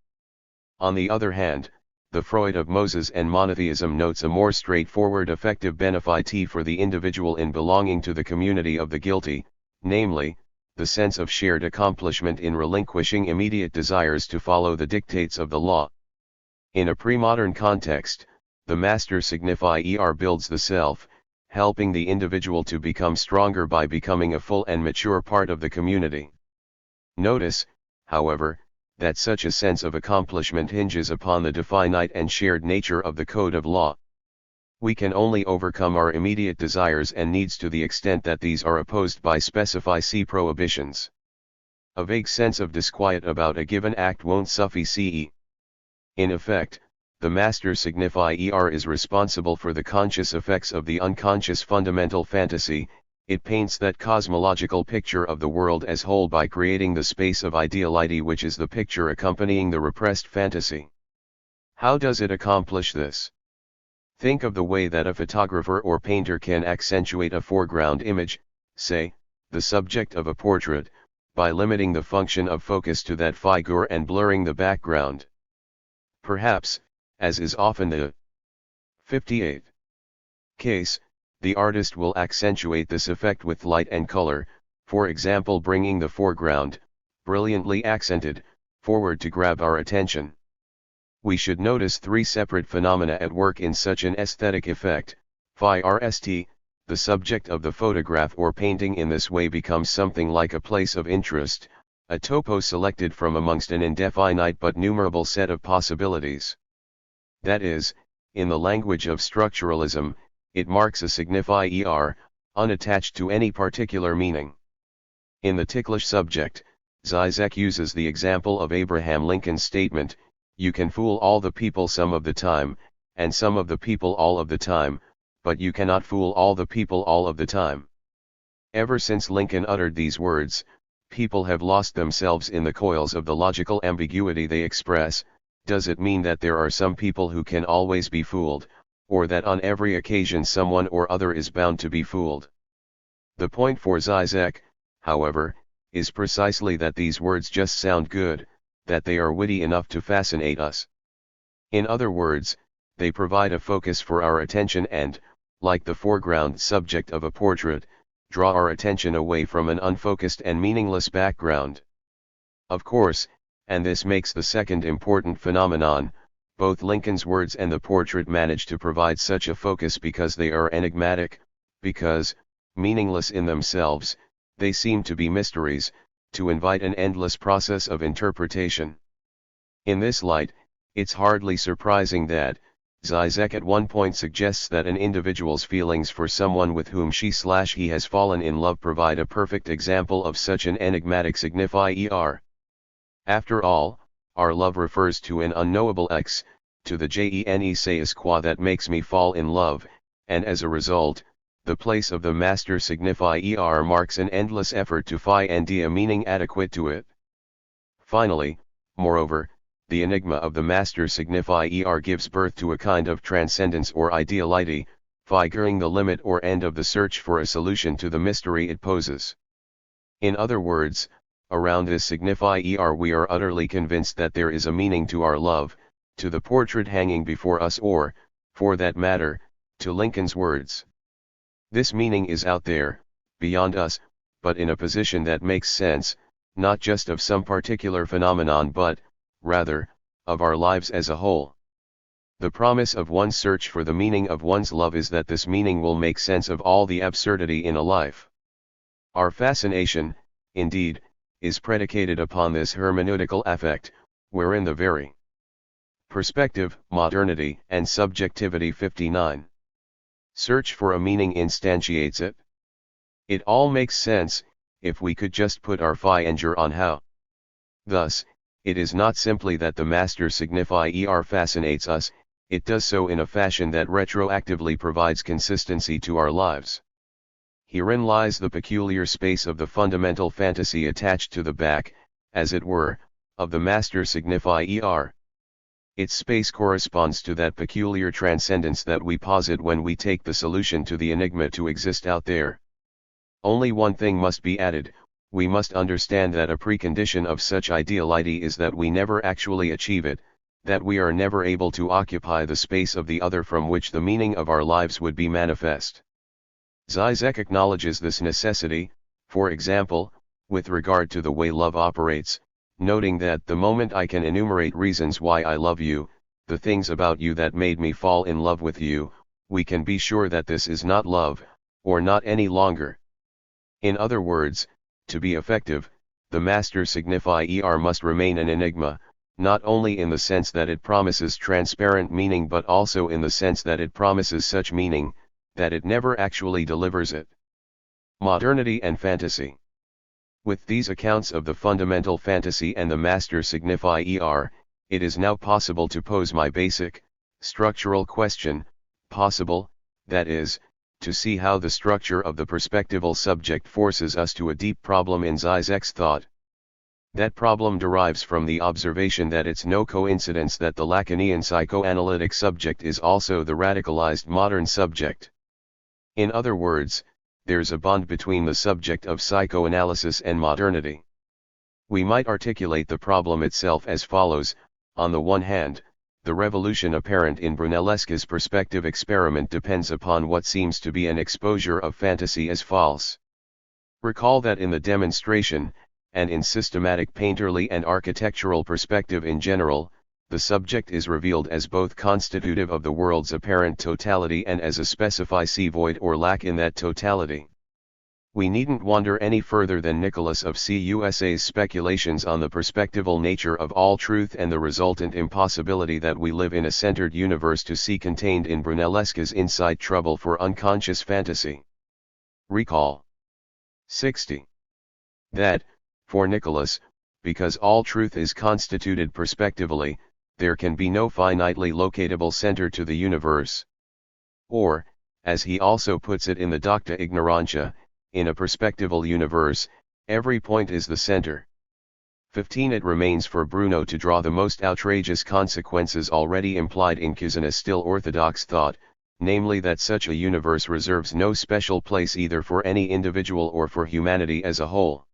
On the other hand, the Freud of Moses and monotheism notes a more straightforward effective benefit for the individual in belonging to the community of the guilty, namely, the sense of shared accomplishment in relinquishing immediate desires to follow the dictates of the law. In a pre-modern context, the master signify builds the self, helping the individual to become stronger by becoming a full and mature part of the community. Notice, however, that such a sense of accomplishment hinges upon the definite and shared nature of the code of law. We can only overcome our immediate desires and needs to the extent that these are opposed by specify prohibitions. A vague sense of disquiet about a given act won't suffice. In effect, the master signify is responsible for the conscious effects of the unconscious fundamental fantasy. It paints that cosmological picture of the world as whole by creating the space of ideality which is the picture accompanying the repressed fantasy. How does it accomplish this? Think of the way that a photographer or painter can accentuate a foreground image, say, the subject of a portrait, by limiting the function of focus to that figure and blurring the background. Perhaps, as is often the 58th case, the artist will accentuate this effect with light and color, for example bringing the foreground, brilliantly accented, forward to grab our attention. We should notice three separate phenomena at work in such an aesthetic effect. First, the subject of the photograph or painting in this way becomes something like a place of interest, a topo selected from amongst an indefinite but numerable set of possibilities. That is, in the language of structuralism, it marks a signify unattached to any particular meaning. In the ticklish subject, Žižek uses the example of Abraham Lincoln's statement, "You can fool all the people some of the time, and some of the people all of the time, but you cannot fool all the people all of the time." Ever since Lincoln uttered these words, people have lost themselves in the coils of the logical ambiguity they express. Does it mean that there are some people who can always be fooled, or that on every occasion someone or other is bound to be fooled? The point for Žižek, however, is precisely that these words just sound good, that they are witty enough to fascinate us. In other words, they provide a focus for our attention and, like the foreground subject of a portrait, draw our attention away from an unfocused and meaningless background. Of course, and this makes the second important phenomenon, both Lincoln's words and the portrait manage to provide such a focus because they are enigmatic, because, meaningless in themselves, they seem to be mysteries, to invite an endless process of interpretation. In this light, it's hardly surprising that, Žižek at one point suggests that an individual's feelings for someone with whom she/he has fallen in love provide a perfect example of such an enigmatic signifier. After all, our love refers to an unknowable X, to the je sais quoi that makes me fall in love, and as a result, the place of the master signifier marks an endless effort to find a meaning adequate to it. Finally, moreover, the enigma of the master signifier gives birth to a kind of transcendence or ideality, figuring the limit or end of the search for a solution to the mystery it poses. In other words, around this signifier we are utterly convinced that there is a meaning to our love, to the portrait hanging before us or, for that matter, to Lincoln's words. This meaning is out there, beyond us, but in a position that makes sense, not just of some particular phenomenon but, rather, of our lives as a whole. The promise of one's search for the meaning of one's love is that this meaning will make sense of all the absurdity in a life. Our fascination, indeed, is predicated upon this hermeneutical affect, wherein the very perspective, modernity, and subjectivity 59. Search for a meaning instantiates it. It all makes sense, if we could just put our finger on how. Thus, it is not simply that the master signifier fascinates us, it does so in a fashion that retroactively provides consistency to our lives. Herein lies the peculiar space of the fundamental fantasy attached to the back, as it were, of the master signifier. Its space corresponds to that peculiar transcendence that we posit when we take the solution to the enigma to exist out there. Only one thing must be added. We must understand that a precondition of such ideality is that we never actually achieve it, that we are never able to occupy the space of the other from which the meaning of our lives would be manifest. Žižek acknowledges this necessity, for example, with regard to the way love operates, noting that the moment I can enumerate reasons why I love you, the things about you that made me fall in love with you, we can be sure that this is not love, or not any longer. In other words, to be effective, the master signifier must remain an enigma, not only in the sense that it promises transparent meaning but also in the sense that it promises such meaning, that it never actually delivers it. Modernity and fantasy. With these accounts of the fundamental fantasy and the master signifier, it is now possible to pose my basic, structural question, possible, that is, to see how the structure of the perspectival subject forces us to a deep problem in Žižek's thought. That problem derives from the observation that it's no coincidence that the Lacanian psychoanalytic subject is also the radicalized modern subject. In other words, there's a bond between the subject of psychoanalysis and modernity. We might articulate the problem itself as follows: on the one hand, the revolution apparent in Brunelleschi's perspective experiment depends upon what seems to be an exposure of fantasy as false. Recall that in the demonstration, and in systematic painterly and architectural perspective in general, the subject is revealed as both constitutive of the world's apparent totality and as a specific void or lack in that totality. We needn't wander any further than Nicholas of Cus's speculations on the perspectival nature of all truth and the resultant impossibility that we live in a centered universe to see contained in Brunelleschi's inside trouble for unconscious fantasy. Recall. 60. That, for Nicholas, because all truth is constituted perspectively, there can be no finitely locatable center to the universe. Or, as he also puts it in the Docta Ignorantia, in a perspectival universe, every point is the center. 15. It remains for Bruno to draw the most outrageous consequences already implied in Cus's still orthodox thought, namely that such a universe reserves no special place either for any individual or for humanity as a whole.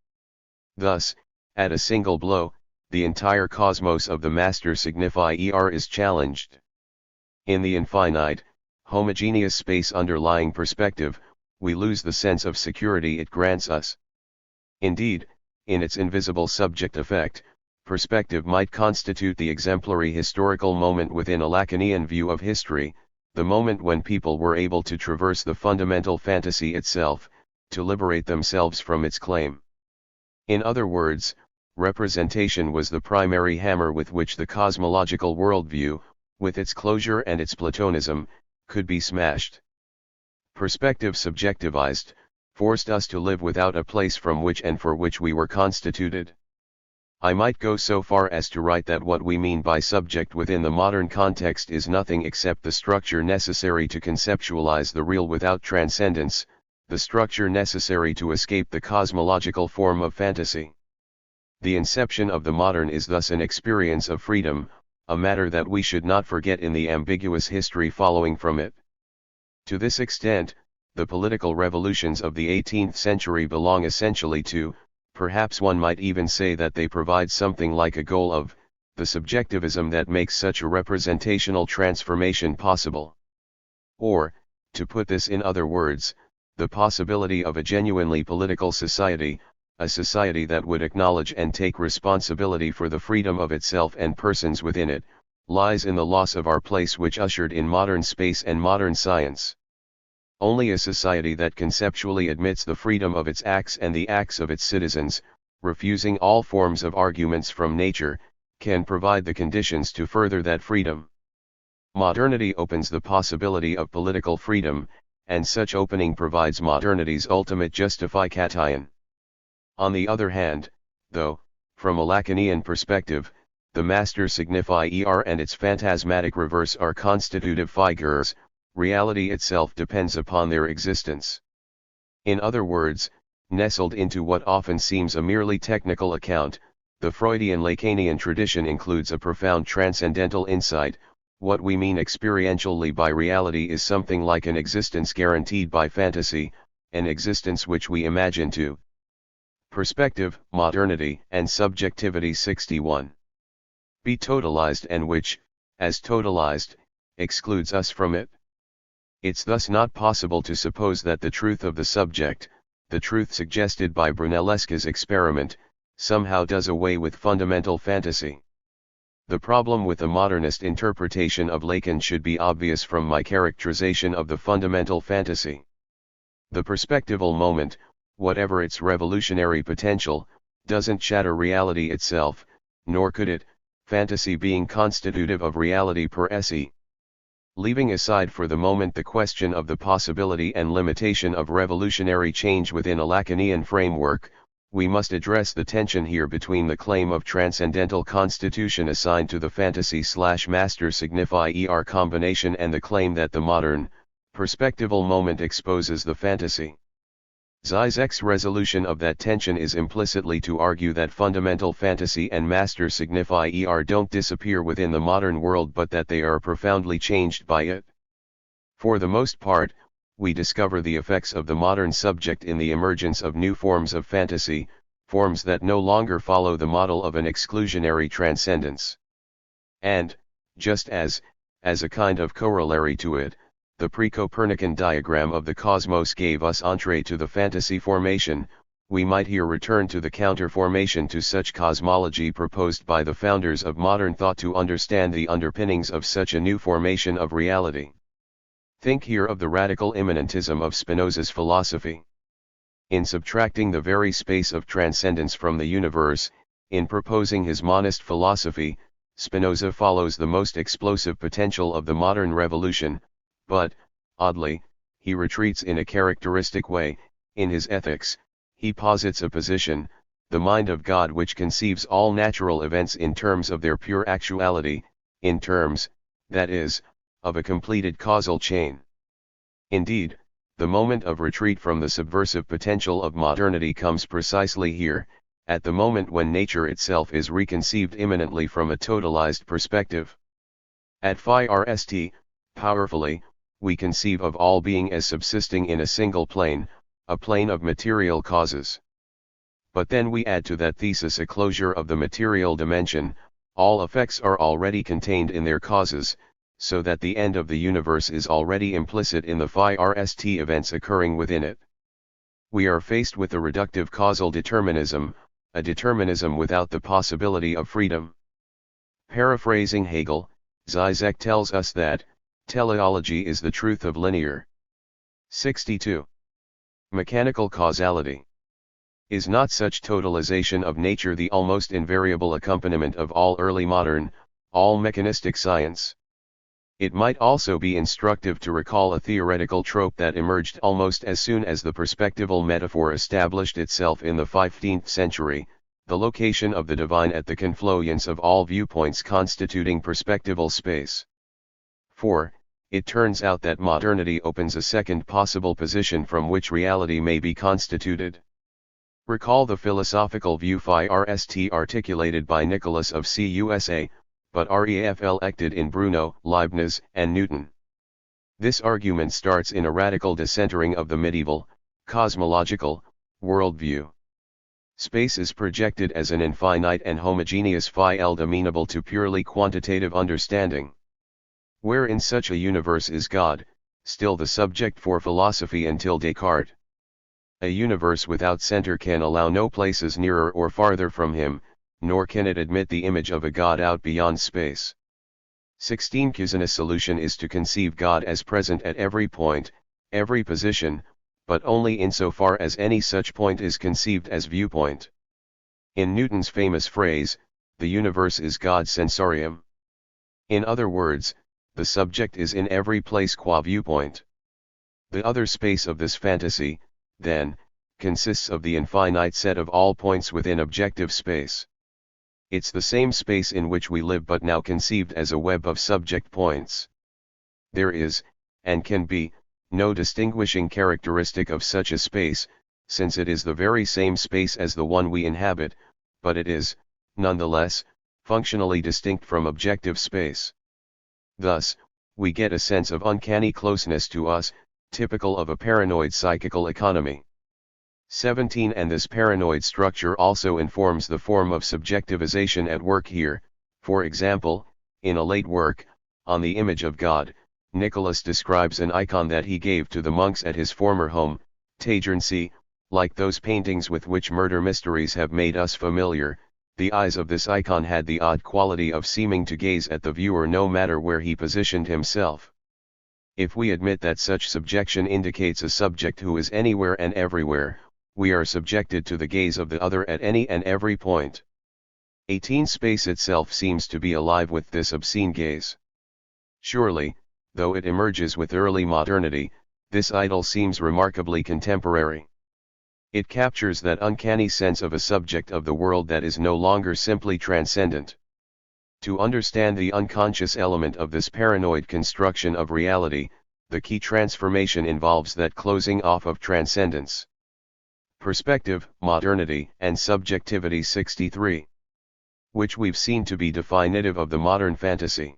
Thus, at a single blow, the entire cosmos of the master signifier is challenged. In the infinite, homogeneous space underlying perspective, we lose the sense of security it grants us. Indeed, in its invisible subject effect, perspective might constitute the exemplary historical moment within a Lacanian view of history, the moment when people were able to traverse the fundamental fantasy itself, to liberate themselves from its claim. In other words, representation was the primary hammer with which the cosmological worldview, with its closure and its Platonism, could be smashed. Perspective subjectivized, forced us to live without a place from which and for which we were constituted. I might go so far as to write that what we mean by subject within the modern context is nothing except the structure necessary to conceptualize the real without transcendence, the structure necessary to escape the cosmological form of fantasy. The inception of the modern is thus an experience of freedom, a matter that we should not forget in the ambiguous history following from it. To this extent, the political revolutions of the 18th century belong essentially to, perhaps one might even say that they provide something like a goal of, the subjectivism that makes such a representational transformation possible. Or, to put this in other words, the possibility of a genuinely political society, a society that would acknowledge and take responsibility for the freedom of itself and persons within it, lies in the loss of our place which ushered in modern space and modern science. Only a society that conceptually admits the freedom of its acts and the acts of its citizens, refusing all forms of arguments from nature, can provide the conditions to further that freedom. Modernity opens the possibility of political freedom, and such opening provides modernity's ultimate justification. On the other hand, though, from a Lacanian perspective, the master signify and its phantasmatic reverse are constitutive figures, reality itself depends upon their existence. In other words, nestled into what often seems a merely technical account, the Freudian Lacanian tradition includes a profound transcendental insight. What we mean experientially by reality is something like an existence guaranteed by fantasy, an existence which we imagine to. Perspective, modernity, and subjectivity 61. Be totalized and which, as totalized, excludes us from it. It's thus not possible to suppose that the truth of the subject, the truth suggested by Brunelleschi's experiment, somehow does away with fundamental fantasy. The problem with the modernist interpretation of Lacan should be obvious from my characterization of the fundamental fantasy. The perspectival moment, whatever its revolutionary potential, doesn't shatter reality itself, nor could it, fantasy being constitutive of reality per se. Leaving aside for the moment the question of the possibility and limitation of revolutionary change within a Lacanian framework, we must address the tension here between the claim of transcendental constitution assigned to the fantasy/master signify combination and the claim that the modern, perspectival moment exposes the fantasy. Žižek's resolution of that tension is implicitly to argue that fundamental fantasy and master signify don't disappear within the modern world but that they are profoundly changed by it. For the most part, we discover the effects of the modern subject in the emergence of new forms of fantasy, forms that no longer follow the model of an exclusionary transcendence. And, just as a kind of corollary to it, the pre-Copernican diagram of the cosmos gave us entree to the fantasy formation, we might here return to the counter-formation to such cosmology proposed by the founders of modern thought to understand the underpinnings of such a new formation of reality. Think here of the radical immanentism of Spinoza's philosophy. In subtracting the very space of transcendence from the universe, in proposing his monist philosophy, Spinoza follows the most explosive potential of the modern revolution, but, oddly, he retreats in a characteristic way. In his Ethics, he posits a position, the mind of God, which conceives all natural events in terms of their pure actuality, in terms, that is, of a completed causal chain. Indeed, the moment of retreat from the subversive potential of modernity comes precisely here, at the moment when nature itself is reconceived immanently from a totalized perspective. At THIRD, powerfully, we conceive of all being as subsisting in a single plane, a plane of material causes. But then we add to that thesis a closure of the material dimension, all effects are already contained in their causes, so that the end of the universe is already implicit in the THIRD events occurring within it. We are faced with a reductive causal determinism, a determinism without the possibility of freedom. Paraphrasing Hegel, Žižek tells us that, teleology is the truth of linear. 62. Mechanical causality. Is not such totalization of nature the almost invariable accompaniment of all early modern, all mechanistic science? It might also be instructive to recall a theoretical trope that emerged almost as soon as the perspectival metaphor established itself in the 15th century, the location of the divine at the confluence of all viewpoints constituting perspectival space. 4. It turns out that modernity opens a second possible position from which reality may be constituted. Recall the philosophical view phi-rst articulated by Nicholas of CUSA, but reflected in Bruno, Leibniz, and Newton. This argument starts in a radical decentering of the medieval, cosmological, worldview. Space is projected as an infinite and homogeneous field amenable to purely quantitative understanding. Where in such a universe is God, still the subject for philosophy until Descartes. A universe without center can allow no places nearer or farther from him, nor can it admit the image of a God out beyond space. 16. A solution is to conceive God as present at every point, every position, but only insofar as any such point is conceived as viewpoint. In Newton's famous phrase, the universe is God's sensorium. In other words, the subject is in every place qua viewpoint. The other space of this fantasy, then, consists of the infinite set of all points within objective space. It's the same space in which we live but now conceived as a web of subject points. There is, and can be, no distinguishing characteristic of such a space, since it is the very same space as the one we inhabit, but it is, nonetheless, functionally distinct from objective space. Thus, we get a sense of uncanny closeness to us, typical of a paranoid psychical economy. 17. And this paranoid structure also informs the form of subjectivization at work here. For example, in a late work, On the Image of God, Nicholas describes an icon that he gave to the monks at his former home, Tegernsee. Like those paintings with which murder mysteries have made us familiar, the eyes of this icon had the odd quality of seeming to gaze at the viewer no matter where he positioned himself. If we admit that such subjection indicates a subject who is anywhere and everywhere, we are subjected to the gaze of the other at any and every point. 18. Space itself seems to be alive with this obscene gaze. Surely, though it emerges with early modernity, this idol seems remarkably contemporary. It captures that uncanny sense of a subject of the world that is no longer simply transcendent. To understand the unconscious element of this paranoid construction of reality, the key transformation involves that closing off of transcendence. Perspective, modernity, and subjectivity. 63. Which we've seen to be definitive of the modern fantasy.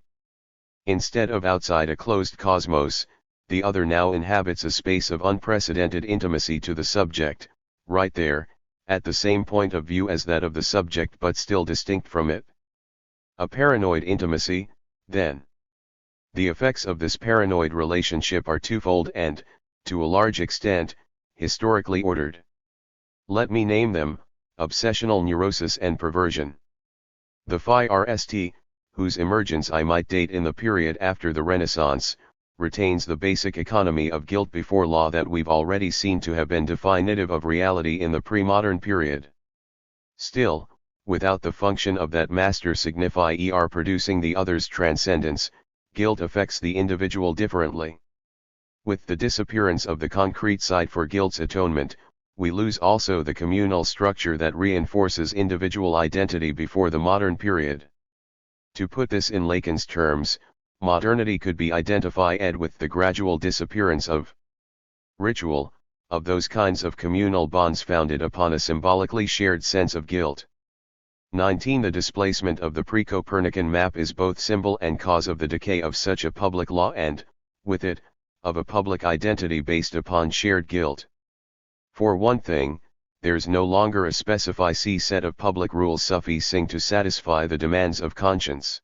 Instead of outside a closed cosmos, the other now inhabits a space of unprecedented intimacy to the subject, right there, at the same point of view as that of the subject but still distinct from it. A paranoid intimacy, then. The effects of this paranoid relationship are twofold and, to a large extent, historically ordered. Let me name them: obsessional neurosis and perversion. The phi-rst, whose emergence I might date in the period after the Renaissance, retains the basic economy of guilt before law that we've already seen to have been definitive of reality in the pre-modern period. Still, without the function of that master signifier producing the other's transcendence, guilt affects the individual differently. With the disappearance of the concrete site for guilt's atonement, we lose also the communal structure that reinforces individual identity before the modern period. To put this in Lacan's terms, modernity could be identified with the gradual disappearance of ritual, of those kinds of communal bonds founded upon a symbolically shared sense of guilt. 19. The displacement of the pre-Copernican map is both symbol and cause of the decay of such a public law and, with it, of a public identity based upon shared guilt. For one thing, there's no longer a specified set of public rules sufficing to satisfy the demands of conscience.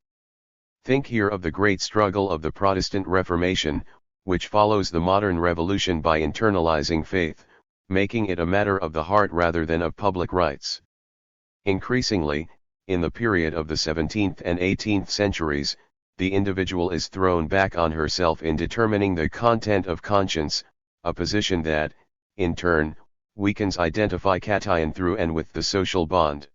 Think here of the great struggle of the Protestant Reformation, which follows the modern revolution by internalizing faith, making it a matter of the heart rather than of public rights. Increasingly, in the period of the 17th and 18th centuries, the individual is thrown back on herself in determining the content of conscience, a position that, in turn, weakens identification through and with the social bond.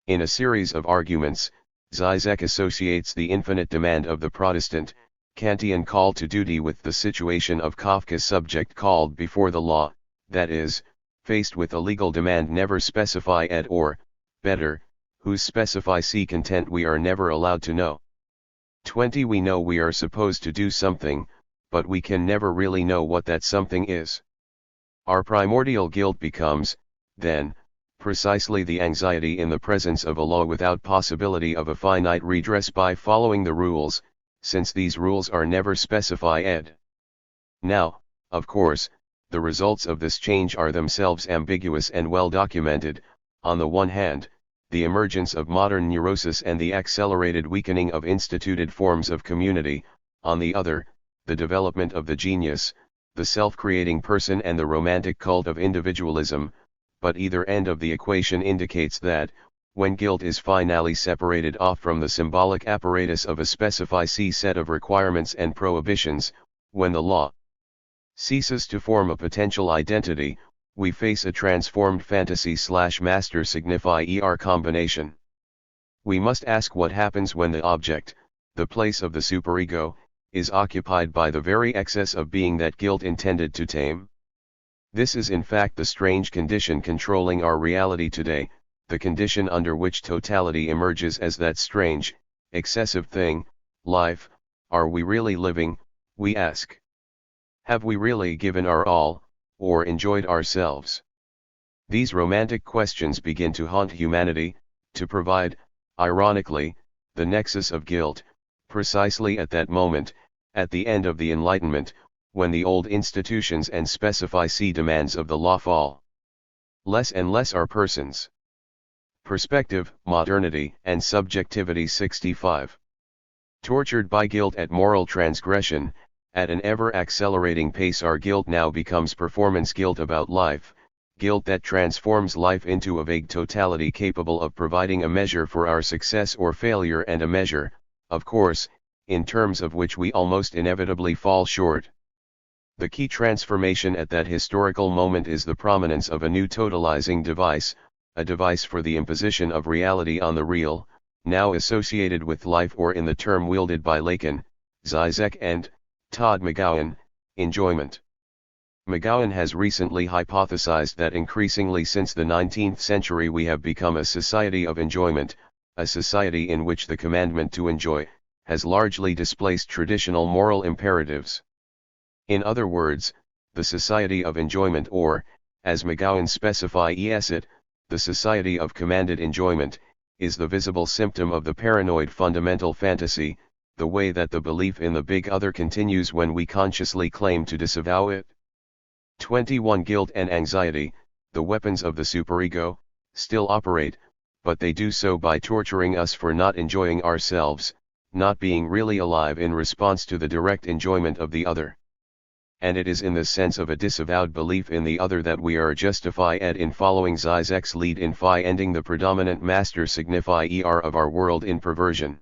In a series of arguments, Žižek associates the infinite demand of the Protestant, Kantian call to duty with the situation of Kafka's subject called before the law, that is, faced with a legal demand never specify et or, better, whose specificy content we are never allowed to know. 20 We know we are supposed to do something, but we can never really know what that something is. Our primordial guilt becomes, then, precisely the anxiety in the presence of a law without possibility of a finite redress by following the rules, since these rules are never specified. Now, of course, the results of this change are themselves ambiguous and well documented. On the one hand, the emergence of modern neurosis and the accelerated weakening of instituted forms of community; on the other, the development of the genius, the self-creating person and the romantic cult of individualism. But either end of the equation indicates that, when guilt is finally separated off from the symbolic apparatus of a specified set of requirements and prohibitions, when the law ceases to form a potential identity, we face a transformed fantasy/master signifier combination. We must ask what happens when the object, the place of the superego, is occupied by the very excess of being that guilt intended to tame. This is in fact the strange condition controlling our reality today, the condition under which totality emerges as that strange, excessive thing, life. Are we really living, we ask? Have we really given our all, or enjoyed ourselves? These romantic questions begin to haunt humanity, to provide, ironically, the nexus of guilt, precisely at that moment, at the end of the Enlightenment, when the old institutions and specific demands of the law fall. Less and less are persons. Perspective, Modernity and Subjectivity 65. Tortured by guilt at moral transgression, at an ever-accelerating pace our guilt now becomes performance guilt about life, guilt that transforms life into a vague totality capable of providing a measure for our success or failure and a measure, of course, in terms of which we almost inevitably fall short. The key transformation at that historical moment is the prominence of a new totalizing device, a device for the imposition of reality on the real, now associated with life, or in the term wielded by Lacan, Žižek and Todd McGowan, enjoyment. McGowan has recently hypothesized that increasingly since the 19th century we have become a society of enjoyment, a society in which the commandment to enjoy has largely displaced traditional moral imperatives. In other words, the society of enjoyment, or, as McGowan specifies it, the society of commanded enjoyment, is the visible symptom of the paranoid fundamental fantasy, the way that the belief in the big other continues when we consciously claim to disavow it. 21 Guilt and anxiety, the weapons of the superego, still operate, but they do so by torturing us for not enjoying ourselves, not being really alive in response to the direct enjoyment of the other. And it is in the sense of a disavowed belief in the other that we are justified in following Žižek's lead in ending the predominant master signifier of our world in perversion.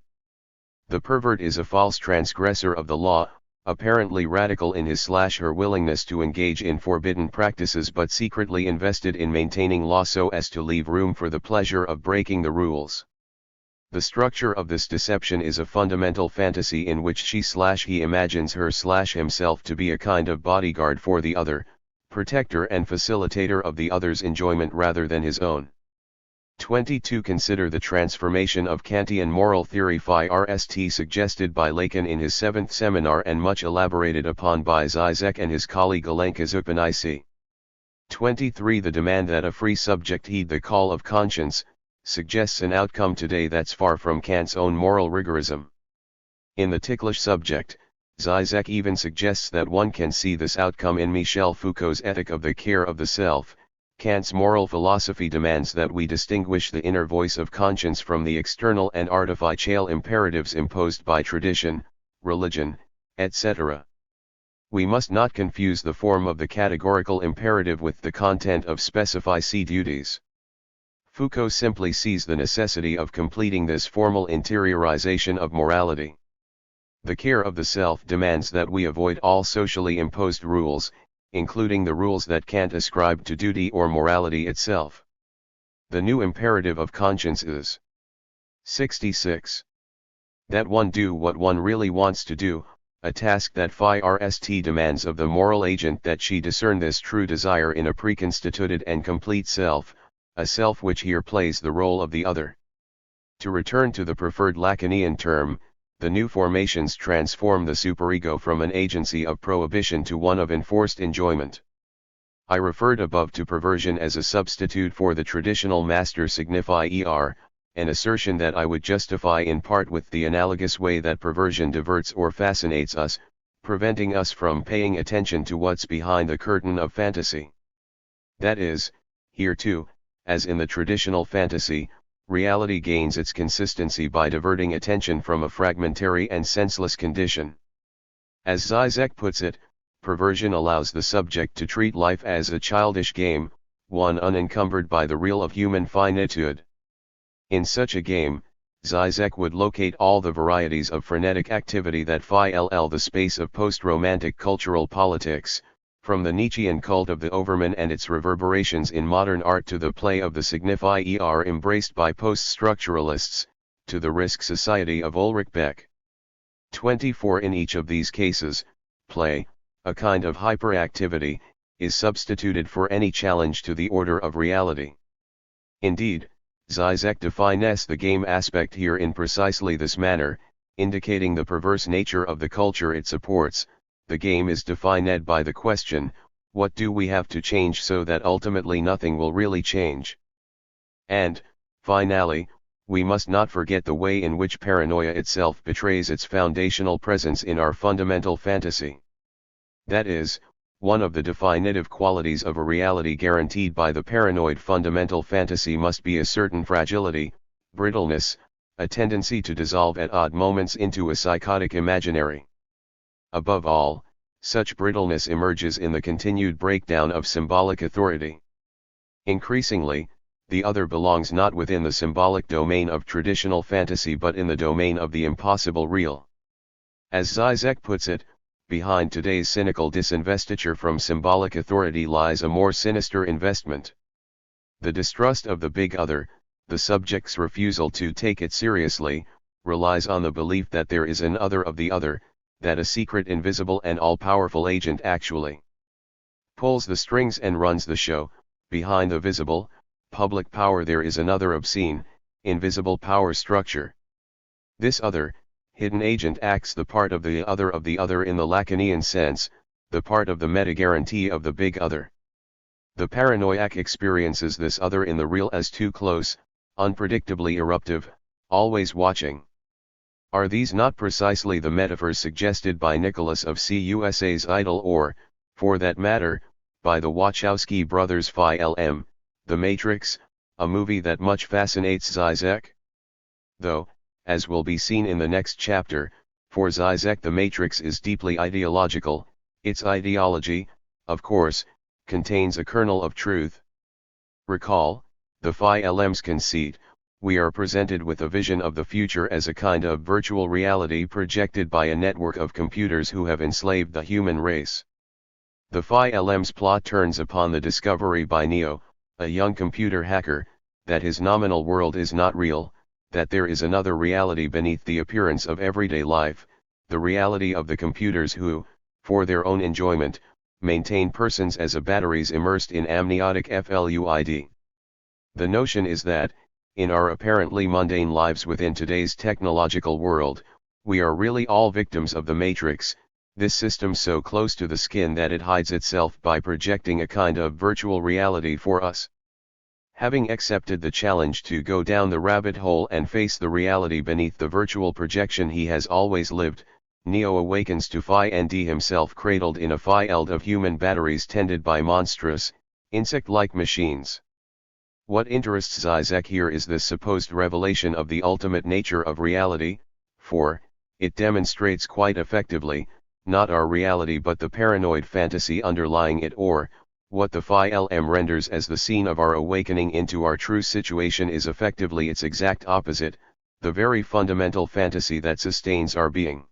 The pervert is a false transgressor of the law, apparently radical in his/her willingness to engage in forbidden practices, but secretly invested in maintaining law so as to leave room for the pleasure of breaking the rules. The structure of this deception is a fundamental fantasy in which she/he imagines her/himself to be a kind of bodyguard for the other, protector and facilitator of the other's enjoyment rather than his own. 22 Consider the transformation of Kantian moral theory first suggested by Lacan in his 7th seminar and much elaborated upon by Žižek and his colleague Alenka Zupanisi. 23 The demand that a free subject heed the call of conscience suggests an outcome today that's far from Kant's own moral rigorism. In the ticklish subject, Žižek even suggests that one can see this outcome in Michel Foucault's Ethic of the Care of the Self. Kant's moral philosophy demands that we distinguish the inner voice of conscience from the external and artificial imperatives imposed by tradition, religion, etc. We must not confuse the form of the categorical imperative with the content of specific duties. Foucault simply sees the necessity of completing this formal interiorization of morality. The care of the self demands that we avoid all socially imposed rules, including the rules that Kant ascribed to duty or morality itself. The new imperative of conscience is 66. That one do what one really wants to do, a task that THIRD demands of the moral agent that she discern this true desire in a preconstituted and complete self, a self which here plays the role of the other. To return to the preferred Lacanian term, the new formations transform the superego from an agency of prohibition to one of enforced enjoyment. I referred above to perversion as a substitute for the traditional master signify an assertion that I would justify in part with the analogous way that perversion diverts or fascinates us, preventing us from paying attention to what's behind the curtain of fantasy. That is, here too, as in the traditional fantasy, reality gains its consistency by diverting attention from a fragmentary and senseless condition. As Žižek puts it, perversion allows the subject to treat life as a childish game, one unencumbered by the real of human finitude. In such a game, Žižek would locate all the varieties of frenetic activity that fill the space of post-romantic cultural politics, from the Nietzschean cult of the Overman and its reverberations in modern art to the play of the signify embraced by post-structuralists, to the risk society of Ulrich Beck. 24 In each of these cases, play, a kind of hyperactivity, is substituted for any challenge to the order of reality. Indeed, Žižek defines the game aspect here in precisely this manner, indicating the perverse nature of the culture it supports. The game is defined by the question, what do we have to change so that ultimately nothing will really change? And, finally, we must not forget the way in which paranoia itself betrays its foundational presence in our fundamental fantasy. That is, one of the definitive qualities of a reality guaranteed by the paranoid fundamental fantasy must be a certain fragility, brittleness, a tendency to dissolve at odd moments into a psychotic imaginary. Above all, such brittleness emerges in the continued breakdown of symbolic authority. Increasingly, the other belongs not within the symbolic domain of traditional fantasy but in the domain of the impossible real. As Žižek puts it, behind today's cynical disinvestiture from symbolic authority lies a more sinister investment. The distrust of the big other, the subject's refusal to take it seriously, relies on the belief that there is an other of the other, that a secret invisible and all-powerful agent actually pulls the strings and runs the show. Behind the visible, public power there is another obscene, invisible power structure. This other, hidden agent acts the part of the other in the Lacanian sense, the part of the meta-guarantee of the big other. The paranoiac experiences this other in the real as too close, unpredictably eruptive, always watching. Are these not precisely the metaphors suggested by Nicholas of Cus's Idol or, for that matter, by the Wachowski brothers' film, The Matrix, a movie that much fascinates Žižek? Though, as will be seen in the next chapter, for Žižek The Matrix is deeply ideological, its ideology, of course, contains a kernel of truth. Recall, the film's conceit. We are presented with a vision of the future as a kind of virtual reality projected by a network of computers who have enslaved the human race. The film's plot turns upon the discovery by Neo, a young computer hacker, that his nominal world is not real, that there is another reality beneath the appearance of everyday life, the reality of the computers who, for their own enjoyment, maintain persons as batteries immersed in amniotic fluid. The notion is that, in our apparently mundane lives within today's technological world, we are really all victims of the Matrix, this system so close to the skin that it hides itself by projecting a kind of virtual reality for us. Having accepted the challenge to go down the rabbit hole and face the reality beneath the virtual projection he has always lived, Neo awakens to find himself cradled in a field of human batteries tended by monstrous, insect-like machines. What interests Žižek here is this supposed revelation of the ultimate nature of reality, for, it demonstrates quite effectively, not our reality but the paranoid fantasy underlying it or, What the Phi-LM renders as the scene of our awakening into our true situation is effectively its exact opposite, the very fundamental fantasy that sustains our being.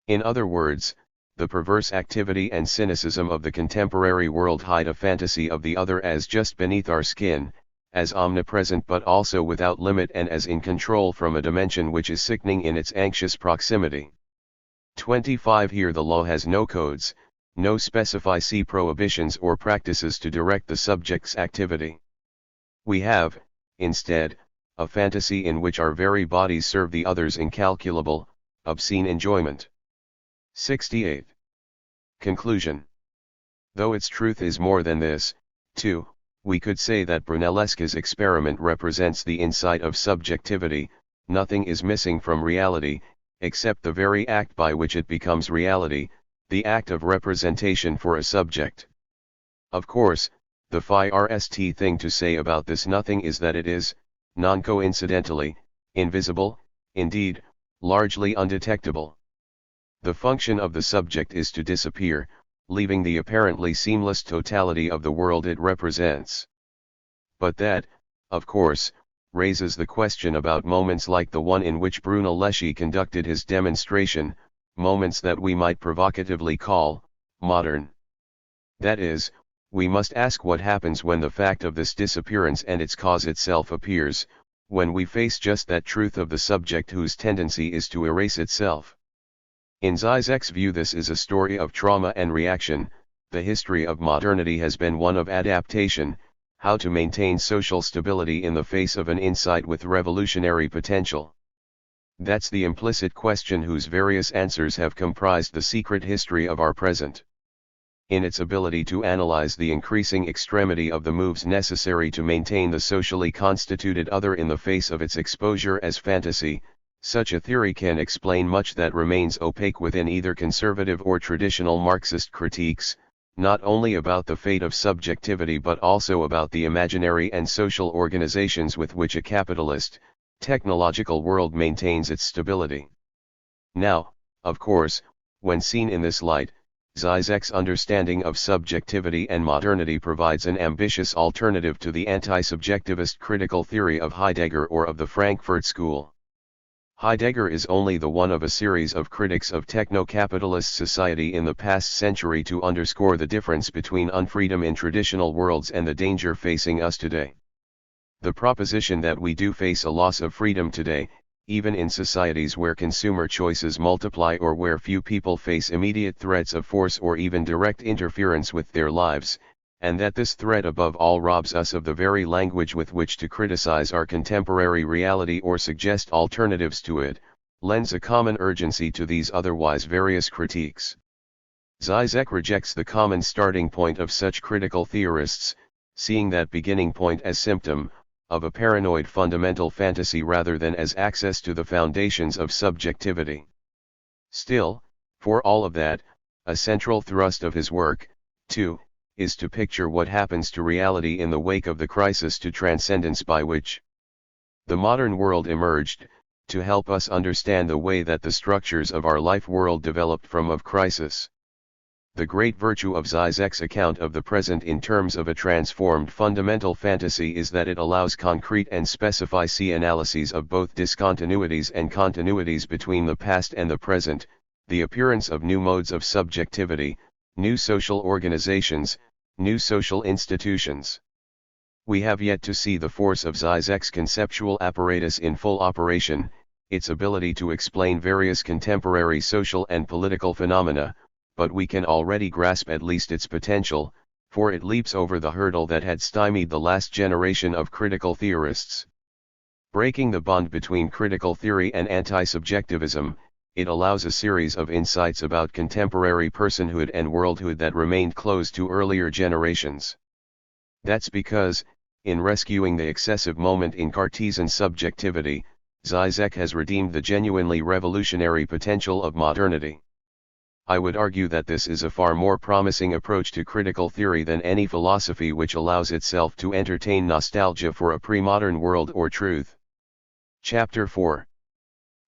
In other words, the perverse activity and cynicism of the contemporary world hide a fantasy of the other as just beneath our skin, as omnipresent but also without limit, and as in control from a dimension which is sickening in its anxious proximity. 25 Here the law has no codes, no specific prohibitions or practices to direct the subject's activity. We have, instead, a fantasy in which our very bodies serve the other's incalculable, obscene enjoyment. 68. Conclusion. Though its truth is more than this, too, we could say that Brunelleschi's experiment represents the insight of subjectivity. Nothing is missing from reality, except the very act by which it becomes reality, the act of representation for a subject. Of course, the first thing to say about this nothing is that it is, non-coincidentally, invisible, indeed, largely undetectable. The function of the subject is to disappear, leaving the apparently seamless totality of the world it represents. But that, of course, raises the question about moments like the one in which Brunelleschi conducted his demonstration, moments that we might provocatively call modern. That is, we must ask what happens when the fact of this disappearance and its cause itself appears, when we face just that truth of the subject whose tendency is to erase itself. In Žižek's view, this is a story of trauma and reaction. The history of modernity has been one of adaptation, how to maintain social stability in the face of an insight with revolutionary potential. That's the implicit question whose various answers have comprised the secret history of our present. In its ability to analyze the increasing extremity of the moves necessary to maintain the socially constituted other in the face of its exposure as fantasy, such a theory can explain much that remains opaque within either conservative or traditional Marxist critiques, not only about the fate of subjectivity but also about the imaginary and social organizations with which a capitalist, technological world maintains its stability. Now, of course, when seen in this light, Žižek's understanding of subjectivity and modernity provides an ambitious alternative to the anti-subjectivist critical theory of Heidegger or of the Frankfurt School. Heidegger is only the one of a series of critics of techno-capitalist society in the past century to underscore the difference between unfreedom in traditional worlds and the danger facing us today. The proposition that we do face a loss of freedom today, even in societies where consumer choices multiply or where few people face immediate threats of force or even direct interference with their lives, and that this threat above all robs us of the very language with which to criticize our contemporary reality or suggest alternatives to it, lends a common urgency to these otherwise various critiques. Žižek rejects the common starting point of such critical theorists, seeing that beginning point as symptom of a paranoid fundamental fantasy rather than as access to the foundations of subjectivity. Still, for all of that, a central thrust of his work, too, is to picture what happens to reality in the wake of the crisis to transcendence by which the modern world emerged, to help us understand the way that the structures of our life world developed from of crisis. The great virtue of Žižek's account of the present in terms of a transformed fundamental fantasy is that it allows concrete and specific analyses of both discontinuities and continuities between the past and the present, the appearance of new modes of subjectivity, new social organizations, new social institutions. We have yet to see the force of Žižek's conceptual apparatus in full operation, its ability to explain various contemporary social and political phenomena, but we can already grasp at least its potential, for it leaps over the hurdle that had stymied the last generation of critical theorists. Breaking the bond between critical theory and anti-subjectivism, it allows a series of insights about contemporary personhood and worldhood that remained closed to earlier generations. That's because, in rescuing the excessive moment in Cartesian subjectivity, Žižek has redeemed the genuinely revolutionary potential of modernity. I would argue that this is a far more promising approach to critical theory than any philosophy which allows itself to entertain nostalgia for a pre-modern world or truth. Chapter 4.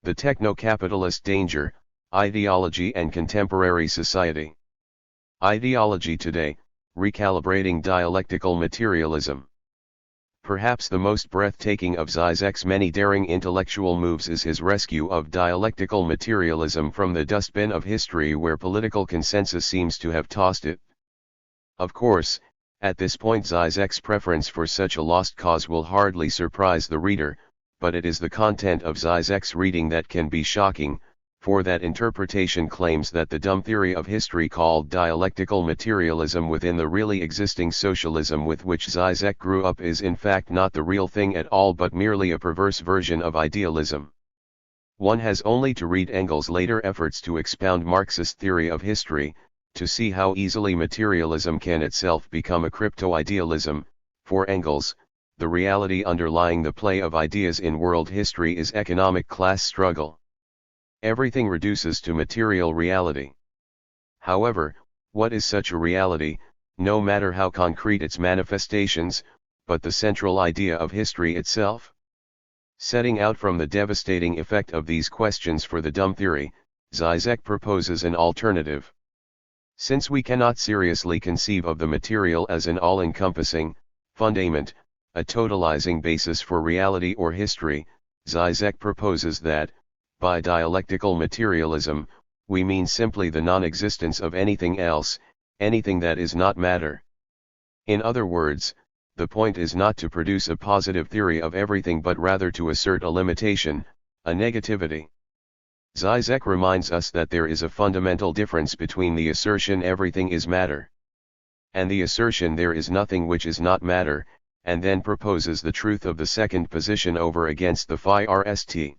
The Techno-Capitalist Danger, Ideology and Contemporary Society. Ideology today, Recalibrating Dialectical Materialism. Perhaps the most breathtaking of Zizek's many daring intellectual moves is his rescue of dialectical materialism from the dustbin of history where political consensus seems to have tossed it. Of course, at this point Zizek's preference for such a lost cause will hardly surprise the reader, but it is the content of Zizek's reading that can be shocking, for that interpretation claims that the dumb theory of history called dialectical materialism within the really existing socialism with which Zizek grew up is in fact not the real thing at all but merely a perverse version of idealism. One has only to read Engels' later efforts to expound Marxist theory of history, to see how easily materialism can itself become a crypto-idealism. For Engels, the reality underlying the play of ideas in world history is economic class struggle. Everything reduces to material reality. However, what is such a reality, no matter how concrete its manifestations, but the central idea of history itself? Setting out from the devastating effect of these questions for the dumb theory, Zizek proposes an alternative. Since we cannot seriously conceive of the material as an all-encompassing fundament, a totalizing basis for reality or history, Zizek proposes that, by dialectical materialism, we mean simply the non-existence of anything else, anything that is not matter. In other words, the point is not to produce a positive theory of everything but rather to assert a limitation, a negativity. Zizek reminds us that there is a fundamental difference between the assertion everything is matter and the assertion there is nothing which is not matter, and then proposes the truth of the second position over against the first.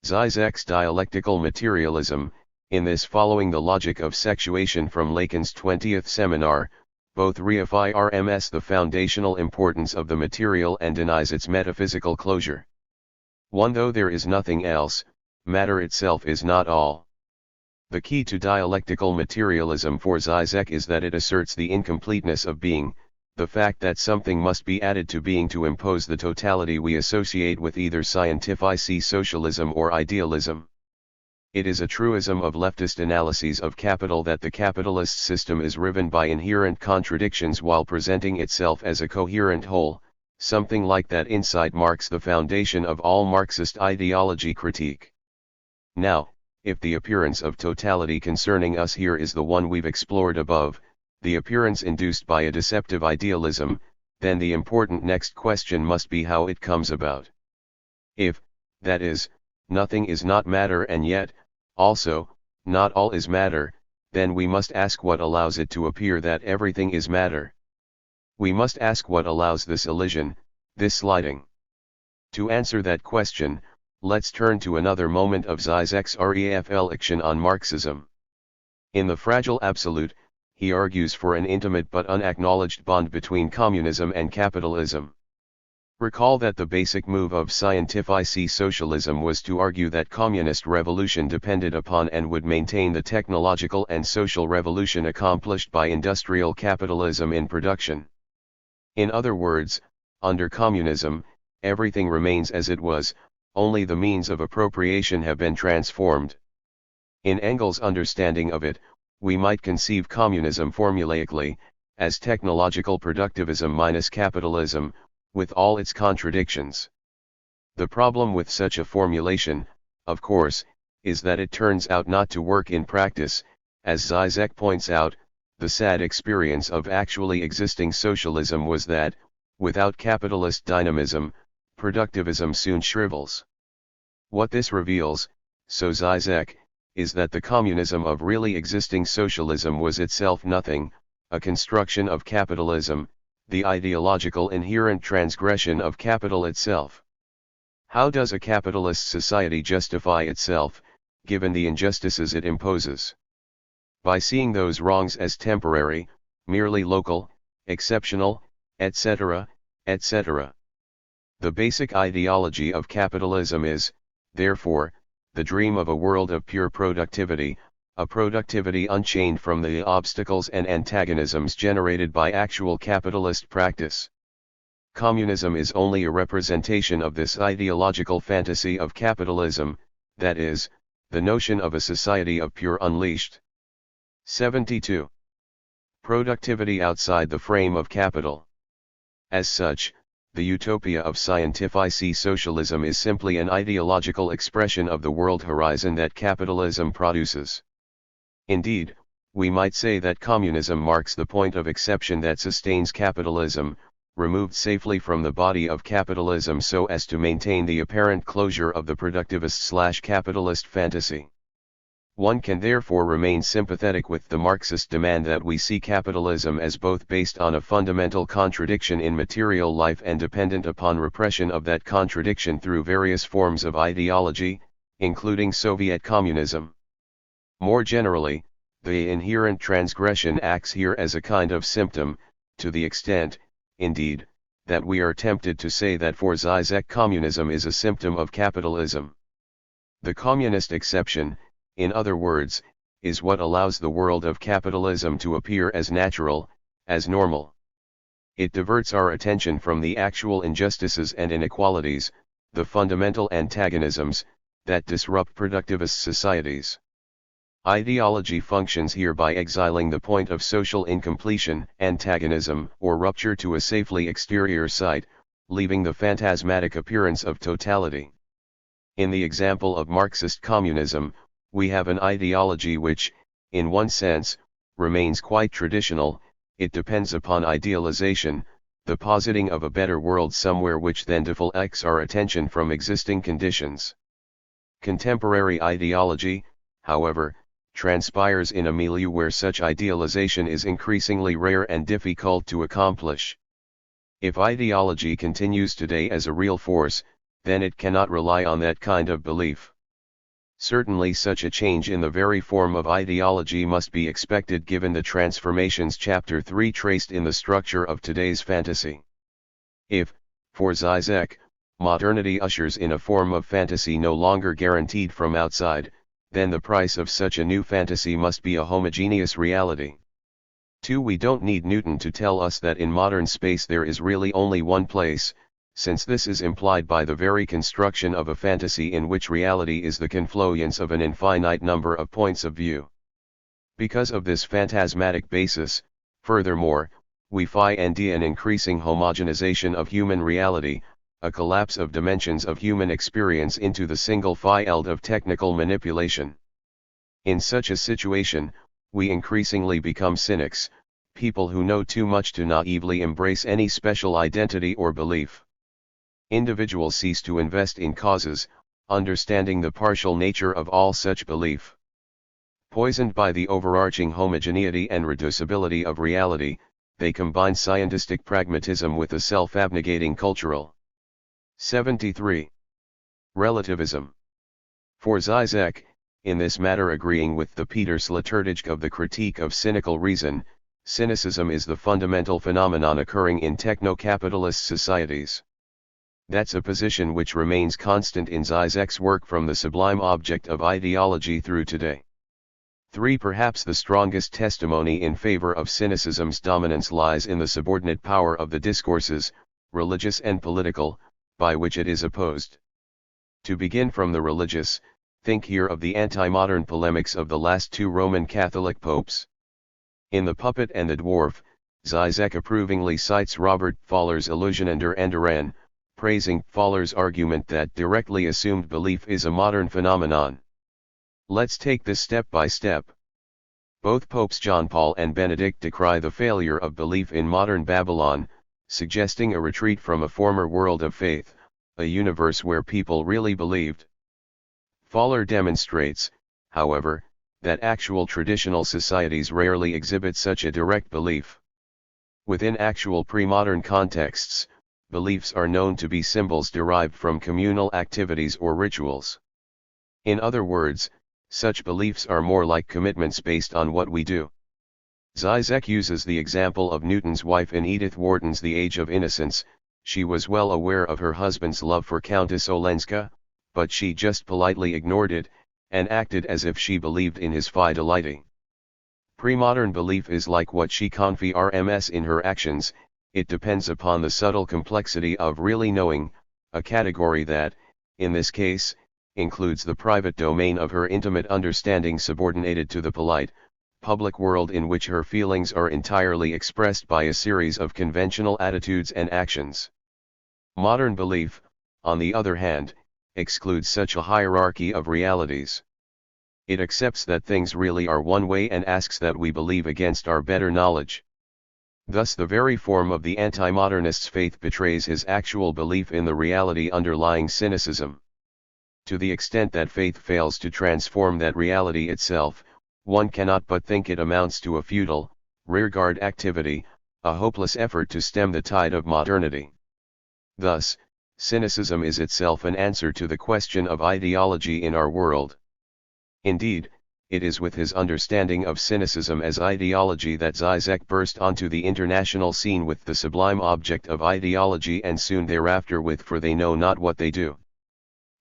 Zizek's dialectical materialism, in this following the logic of sexuation from Lacan's 20th seminar, both reaffirms the foundational importance of the material and denies its metaphysical closure. 1. Though there is nothing else, matter itself is not all. The key to dialectical materialism for Zizek is that it asserts the incompleteness of being, the fact that something must be added to being to impose the totality we associate with either scientific socialism or idealism. It is a truism of leftist analyses of capital that the capitalist system is riven by inherent contradictions while presenting itself as a coherent whole. Something like that insight marks the foundation of all Marxist ideology critique. Now, if the appearance of totality concerning us here is the one we've explored above, the appearance induced by a deceptive idealism, then the important next question must be how it comes about. If, that is, nothing is not matter and yet, also, not all is matter, then we must ask what allows it to appear that everything is matter. We must ask what allows this elision, this sliding. To answer that question, let's turn to another moment of Zizek's reflection on Marxism. In The Fragile Absolute, he argues for an intimate but unacknowledged bond between communism and capitalism. Recall that the basic move of scientific socialism was to argue that communist revolution depended upon and would maintain the technological and social revolution accomplished by industrial capitalism in production. In other words, under communism, everything remains as it was, only the means of appropriation have been transformed. In Engels' understanding of it, we might conceive communism formulaically, as technological productivism minus capitalism, with all its contradictions. The problem with such a formulation, of course, is that it turns out not to work in practice. As Zizek points out, the sad experience of actually existing socialism was that, without capitalist dynamism, productivism soon shrivels. What this reveals, so Zizek, is that the communism of really existing socialism was itself nothing, a construction of capitalism, the ideological inherent transgression of capital itself. How does a capitalist society justify itself, given the injustices it imposes? By seeing those wrongs as temporary, merely local, exceptional, etc., etc. The basic ideology of capitalism is, therefore, the dream of a world of pure productivity, a productivity unchained from the obstacles and antagonisms generated by actual capitalist practice. Communism is only a representation of this ideological fantasy of capitalism, that is, the notion of a society of pure unleashed. 72. Productivity outside the frame of capital. As such, the utopia of scientific socialism is simply an ideological expression of the world horizon that capitalism produces. Indeed, we might say that communism marks the point of exception that sustains capitalism, removed safely from the body of capitalism so as to maintain the apparent closure of the productivist/capitalist fantasy. One can therefore remain sympathetic with the Marxist demand that we see capitalism as both based on a fundamental contradiction in material life and dependent upon repression of that contradiction through various forms of ideology, including Soviet communism. More generally, the inherent transgression acts here as a kind of symptom, to the extent, indeed, that we are tempted to say that for Žižek communism is a symptom of capitalism. The communist exception, in other words, is what allows the world of capitalism to appear as natural, as normal. It diverts our attention from the actual injustices and inequalities, the fundamental antagonisms, that disrupt productivist societies. Ideology functions here by exiling the point of social incompletion, antagonism, or rupture to a safely exterior site, leaving the phantasmatic appearance of totality. In the example of Marxist communism, we have an ideology which, in one sense, remains quite traditional. It depends upon idealization, the positing of a better world somewhere which then deflects our attention from existing conditions. Contemporary ideology, however, transpires in a milieu where such idealization is increasingly rare and difficult to accomplish. If ideology continues today as a real force, then it cannot rely on that kind of belief. Certainly such a change in the very form of ideology must be expected given the transformations Chapter 3 traced in the structure of today's fantasy. If, for Žižek, modernity ushers in a form of fantasy no longer guaranteed from outside, then the price of such a new fantasy must be a homogeneous reality. 2. We don't need Newton to tell us that in modern space there is really only one place, since this is implied by the very construction of a fantasy in which reality is the confluence of an infinite number of points of view. Because of this phantasmatic basis, furthermore, we find an increasing homogenization of human reality, a collapse of dimensions of human experience into the single field of technical manipulation. In such a situation, we increasingly become cynics, people who know too much to naively embrace any special identity or belief. Individuals cease to invest in causes, understanding the partial nature of all such belief. Poisoned by the overarching homogeneity and reducibility of reality, they combine scientistic pragmatism with a self-abnegating cultural. 73. Relativism. For Žižek, in this matter agreeing with the Peter Sloterdijk of the Critique of Cynical Reason, cynicism is the fundamental phenomenon occurring in techno-capitalist societies. That's a position which remains constant in Žižek's work from the sublime object of ideology through today. 3. Perhaps the strongest testimony in favor of cynicism's dominance lies in the subordinate power of the discourses, religious and political, by which it is opposed. To begin from the religious, think here of the anti-modern polemics of the last two Roman Catholic popes. In The Puppet and the Dwarf, Žižek approvingly cites Robert Fuller's Illusionander Enderan, praising Fuller's argument that directly assumed belief is a modern phenomenon. Let's take this step by step. Both popes John Paul and Benedict decry the failure of belief in modern Babylon, suggesting a retreat from a former world of faith, a universe where people really believed. Fuller demonstrates, however, that actual traditional societies rarely exhibit such a direct belief. Within actual pre-modern contexts, beliefs are known to be symbols derived from communal activities or rituals. In other words, such beliefs are more like commitments based on what we do. Žižek uses the example of Newton's wife in Edith Wharton's The Age of Innocence. She was well aware of her husband's love for Countess Olenska, but she just politely ignored it, and acted as if she believed in his fidelity. Pre-modern belief is like what she confirms in her actions. It depends upon the subtle complexity of really knowing, a category that, in this case, includes the private domain of her intimate understanding subordinated to the polite, public world in which her feelings are entirely expressed by a series of conventional attitudes and actions. Modern belief, on the other hand, excludes such a hierarchy of realities. It accepts that things really are one way and asks that we believe against our better knowledge. Thus the very form of the anti-modernist's faith betrays his actual belief in the reality underlying cynicism. To the extent that faith fails to transform that reality itself, one cannot but think it amounts to a futile, rearguard activity, a hopeless effort to stem the tide of modernity. Thus, cynicism is itself an answer to the question of ideology in our world. Indeed, it is with his understanding of cynicism as ideology that Žižek burst onto the international scene with the sublime object of ideology, and soon thereafter with For They Know Not What They Do.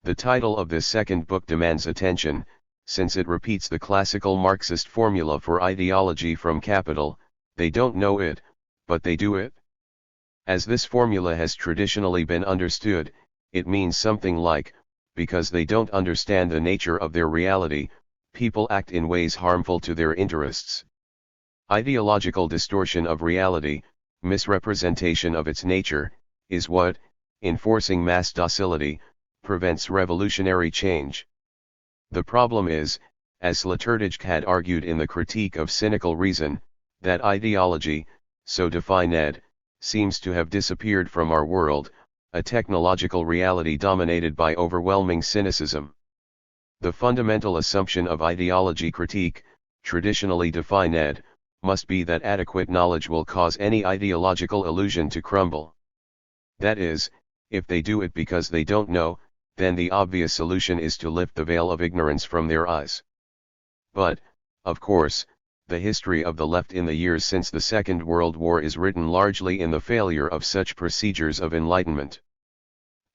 The title of this second book demands attention, since it repeats the classical Marxist formula for ideology from capital: they don't know it, but they do it. As this formula has traditionally been understood, it means something like, because they don't understand the nature of their reality, people act in ways harmful to their interests. Ideological distortion of reality, misrepresentation of its nature, is what, enforcing mass docility, prevents revolutionary change. The problem is, as Sloterdijk had argued in the Critique of Cynical Reason, that ideology, so defined, seems to have disappeared from our world, a technological reality dominated by overwhelming cynicism. The fundamental assumption of ideology critique, traditionally defined, must be that adequate knowledge will cause any ideological illusion to crumble. That is, if they do it because they don't know, then the obvious solution is to lift the veil of ignorance from their eyes. But, of course, the history of the left in the years since the Second World War is written largely in the failure of such procedures of enlightenment.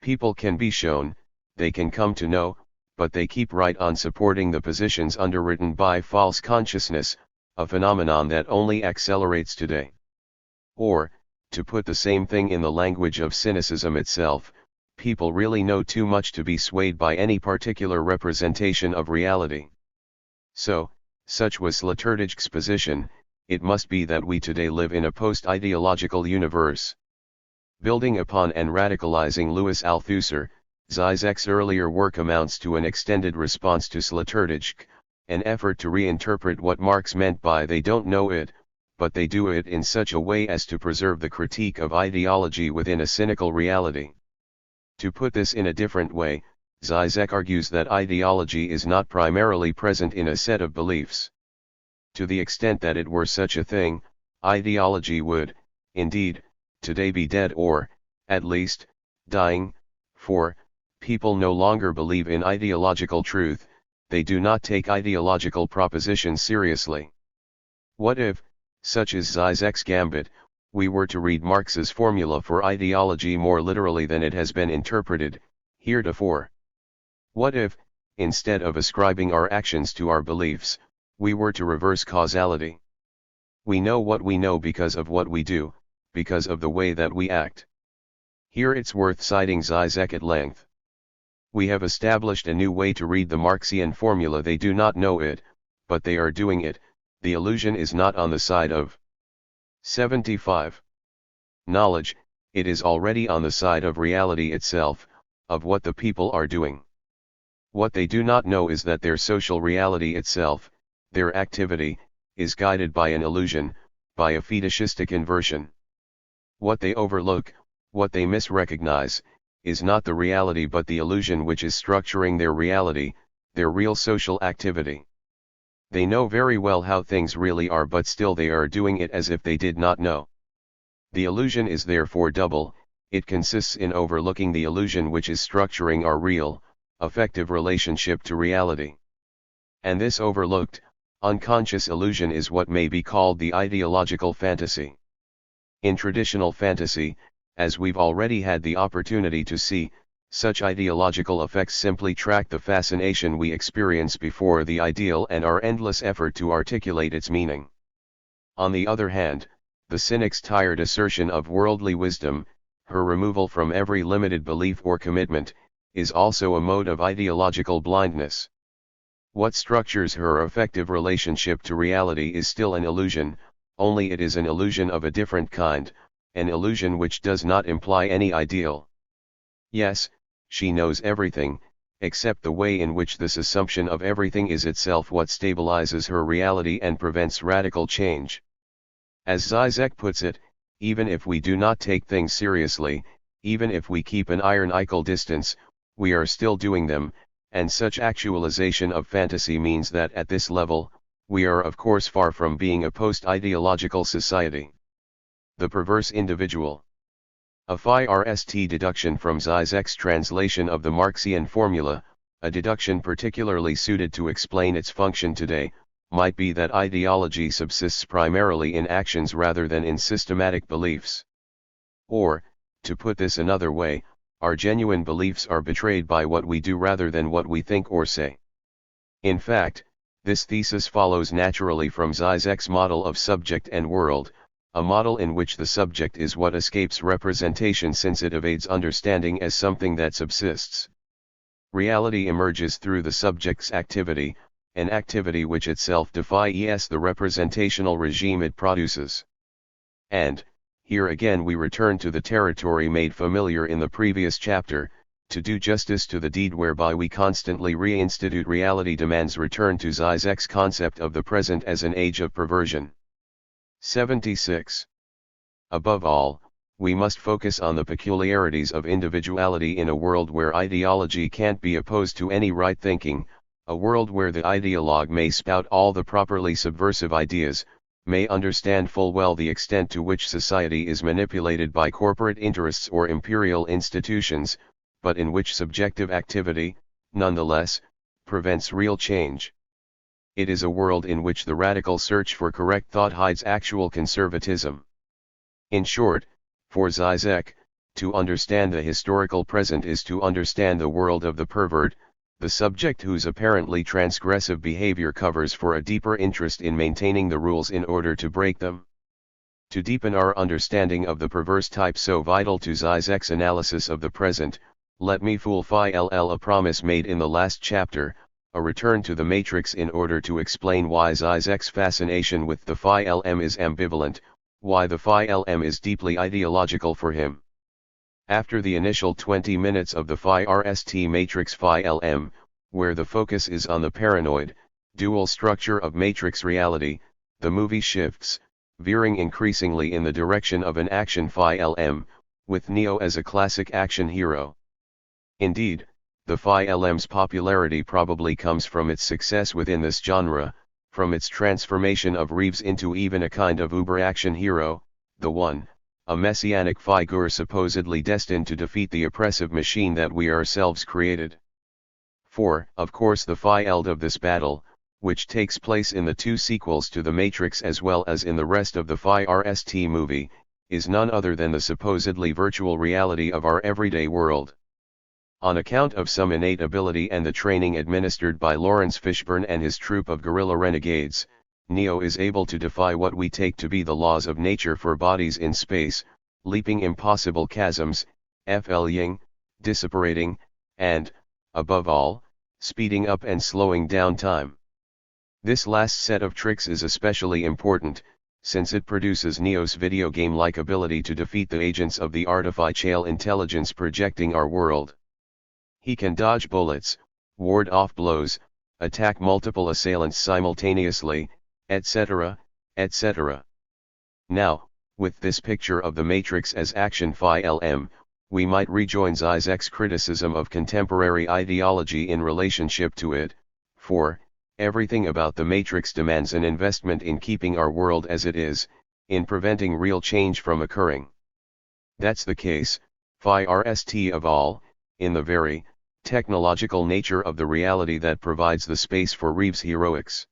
People can be shown, they can come to know, but they keep right on supporting the positions underwritten by false consciousness, a phenomenon that only accelerates today. Or, to put the same thing in the language of cynicism itself, people really know too much to be swayed by any particular representation of reality. So, such was Sloterdijk's position: it must be that we today live in a post-ideological universe. Building upon and radicalizing Louis Althusser, Žižek's earlier work amounts to an extended response to Sloterdijk, an effort to reinterpret what Marx meant by they don't know it, but they do it in such a way as to preserve the critique of ideology within a cynical reality. To put this in a different way, Žižek argues that ideology is not primarily present in a set of beliefs. To the extent that it were such a thing, ideology would, indeed, today be dead or, at least, dying, for people no longer believe in ideological truth, they do not take ideological propositions seriously. What if, such is Žižek's gambit, we were to read Marx's formula for ideology more literally than it has been interpreted heretofore? What if, instead of ascribing our actions to our beliefs, we were to reverse causality? We know what we know because of what we do, because of the way that we act. Here it's worth citing Žižek at length. We have established a new way to read the Marxian formula: they do not know it, but they are doing it. The illusion is not on the side of 75. Knowledge, it is already on the side of reality itself, of what the people are doing. What they do not know is that their social reality itself, their activity, is guided by an illusion, by a fetishistic inversion. What they overlook, what they misrecognize, is not the reality but the illusion which is structuring their reality, their real social activity. They know very well how things really are, but still they are doing it as if they did not know. The illusion is therefore double: it consists in overlooking the illusion which is structuring our real, affective relationship to reality. And this overlooked, unconscious illusion is what may be called the ideological fantasy. In traditional fantasy, as we've already had the opportunity to see, such ideological effects simply track the fascination we experience before the ideal and our endless effort to articulate its meaning. On the other hand, the cynic's tired assertion of worldly wisdom, her removal from every limited belief or commitment, is also a mode of ideological blindness. What structures her affective relationship to reality is still an illusion, only it is an illusion of a different kind, an illusion which does not imply any ideal. Yes, she knows everything, except the way in which this assumption of everything is itself what stabilizes her reality and prevents radical change. As Žižek puts it, even if we do not take things seriously, even if we keep an iron-equal distance, we are still doing them, and such actualization of fantasy means that at this level, we are of course far from being a post-ideological society. The perverse individual. A THIRD deduction from Žižek's translation of the Marxian formula, a deduction particularly suited to explain its function today, might be that ideology subsists primarily in actions rather than in systematic beliefs. Or, to put this another way, our genuine beliefs are betrayed by what we do rather than what we think or say. In fact, this thesis follows naturally from Žižek's model of subject and world, a model in which the subject is what escapes representation since it evades understanding as something that subsists. Reality emerges through the subject's activity, an activity which itself defies the representational regime it produces. And, here again we return to the territory made familiar in the previous chapter, to do justice to the deed whereby we constantly reinstitute reality demands return to Žižek's concept of the present as an age of perversion. 76. Above all, we must focus on the peculiarities of individuality in a world where ideology can't be opposed to any right thinking, a world where the ideologue may spout all the properly subversive ideas, may understand full well the extent to which society is manipulated by corporate interests or imperial institutions, but in which subjective activity, nonetheless, prevents real change. It is a world in which the radical search for correct thought hides actual conservatism. In short, for Žižek, to understand the historical present is to understand the world of the pervert, the subject whose apparently transgressive behavior covers for a deeper interest in maintaining the rules in order to break them. To deepen our understanding of the perverse type so vital to Žižek's analysis of the present, let me fulfill a promise made in the last chapter, a return to the matrix in order to explain why Žižek's fascination with the film is ambivalent, why the film is deeply ideological for him. After the initial 20 minutes of the THIRD matrix film, where the focus is on the paranoid, dual structure of matrix reality, the movie shifts, veering increasingly in the direction of an action film, with Neo as a classic action hero. Indeed, the film's popularity probably comes from its success within this genre, from its transformation of Reeves into even a kind of uber-action hero, the One, a messianic figure supposedly destined to defeat the oppressive machine that we ourselves created. For, of course, the field of this battle, which takes place in the two sequels to The Matrix as well as in the rest of the THIRD movie, is none other than the supposedly virtual reality of our everyday world. On account of some innate ability and the training administered by Lawrence Fishburne and his troupe of guerrilla renegades, Neo is able to defy what we take to be the laws of nature for bodies in space, leaping impossible chasms, flying, dissipating, and, above all, speeding up and slowing down time. This last set of tricks is especially important, since it produces Neo's video game-like ability to defeat the agents of the artificial intelligence projecting our world. He can dodge bullets, ward off blows, attack multiple assailants simultaneously, etc., etc. Now, with this picture of the Matrix as action film, we might rejoin Žižek's criticism of contemporary ideology in relationship to it, for, everything about the Matrix demands an investment in keeping our world as it is, in preventing real change from occurring. That's the case, THIRD of all, in the very, technological nature of the reality that provides the space for Reeves' heroics.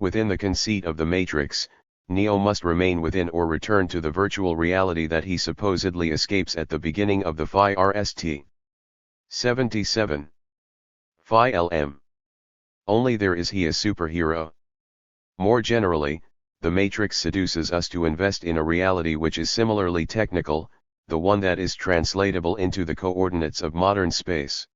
Within the conceit of the Matrix, Neo must remain within or return to the virtual reality that he supposedly escapes at the beginning of the THIRD. 77. film. Only there is he a superhero. More generally, the Matrix seduces us to invest in a reality which is similarly technical, the one that is translatable into the coordinates of modern space.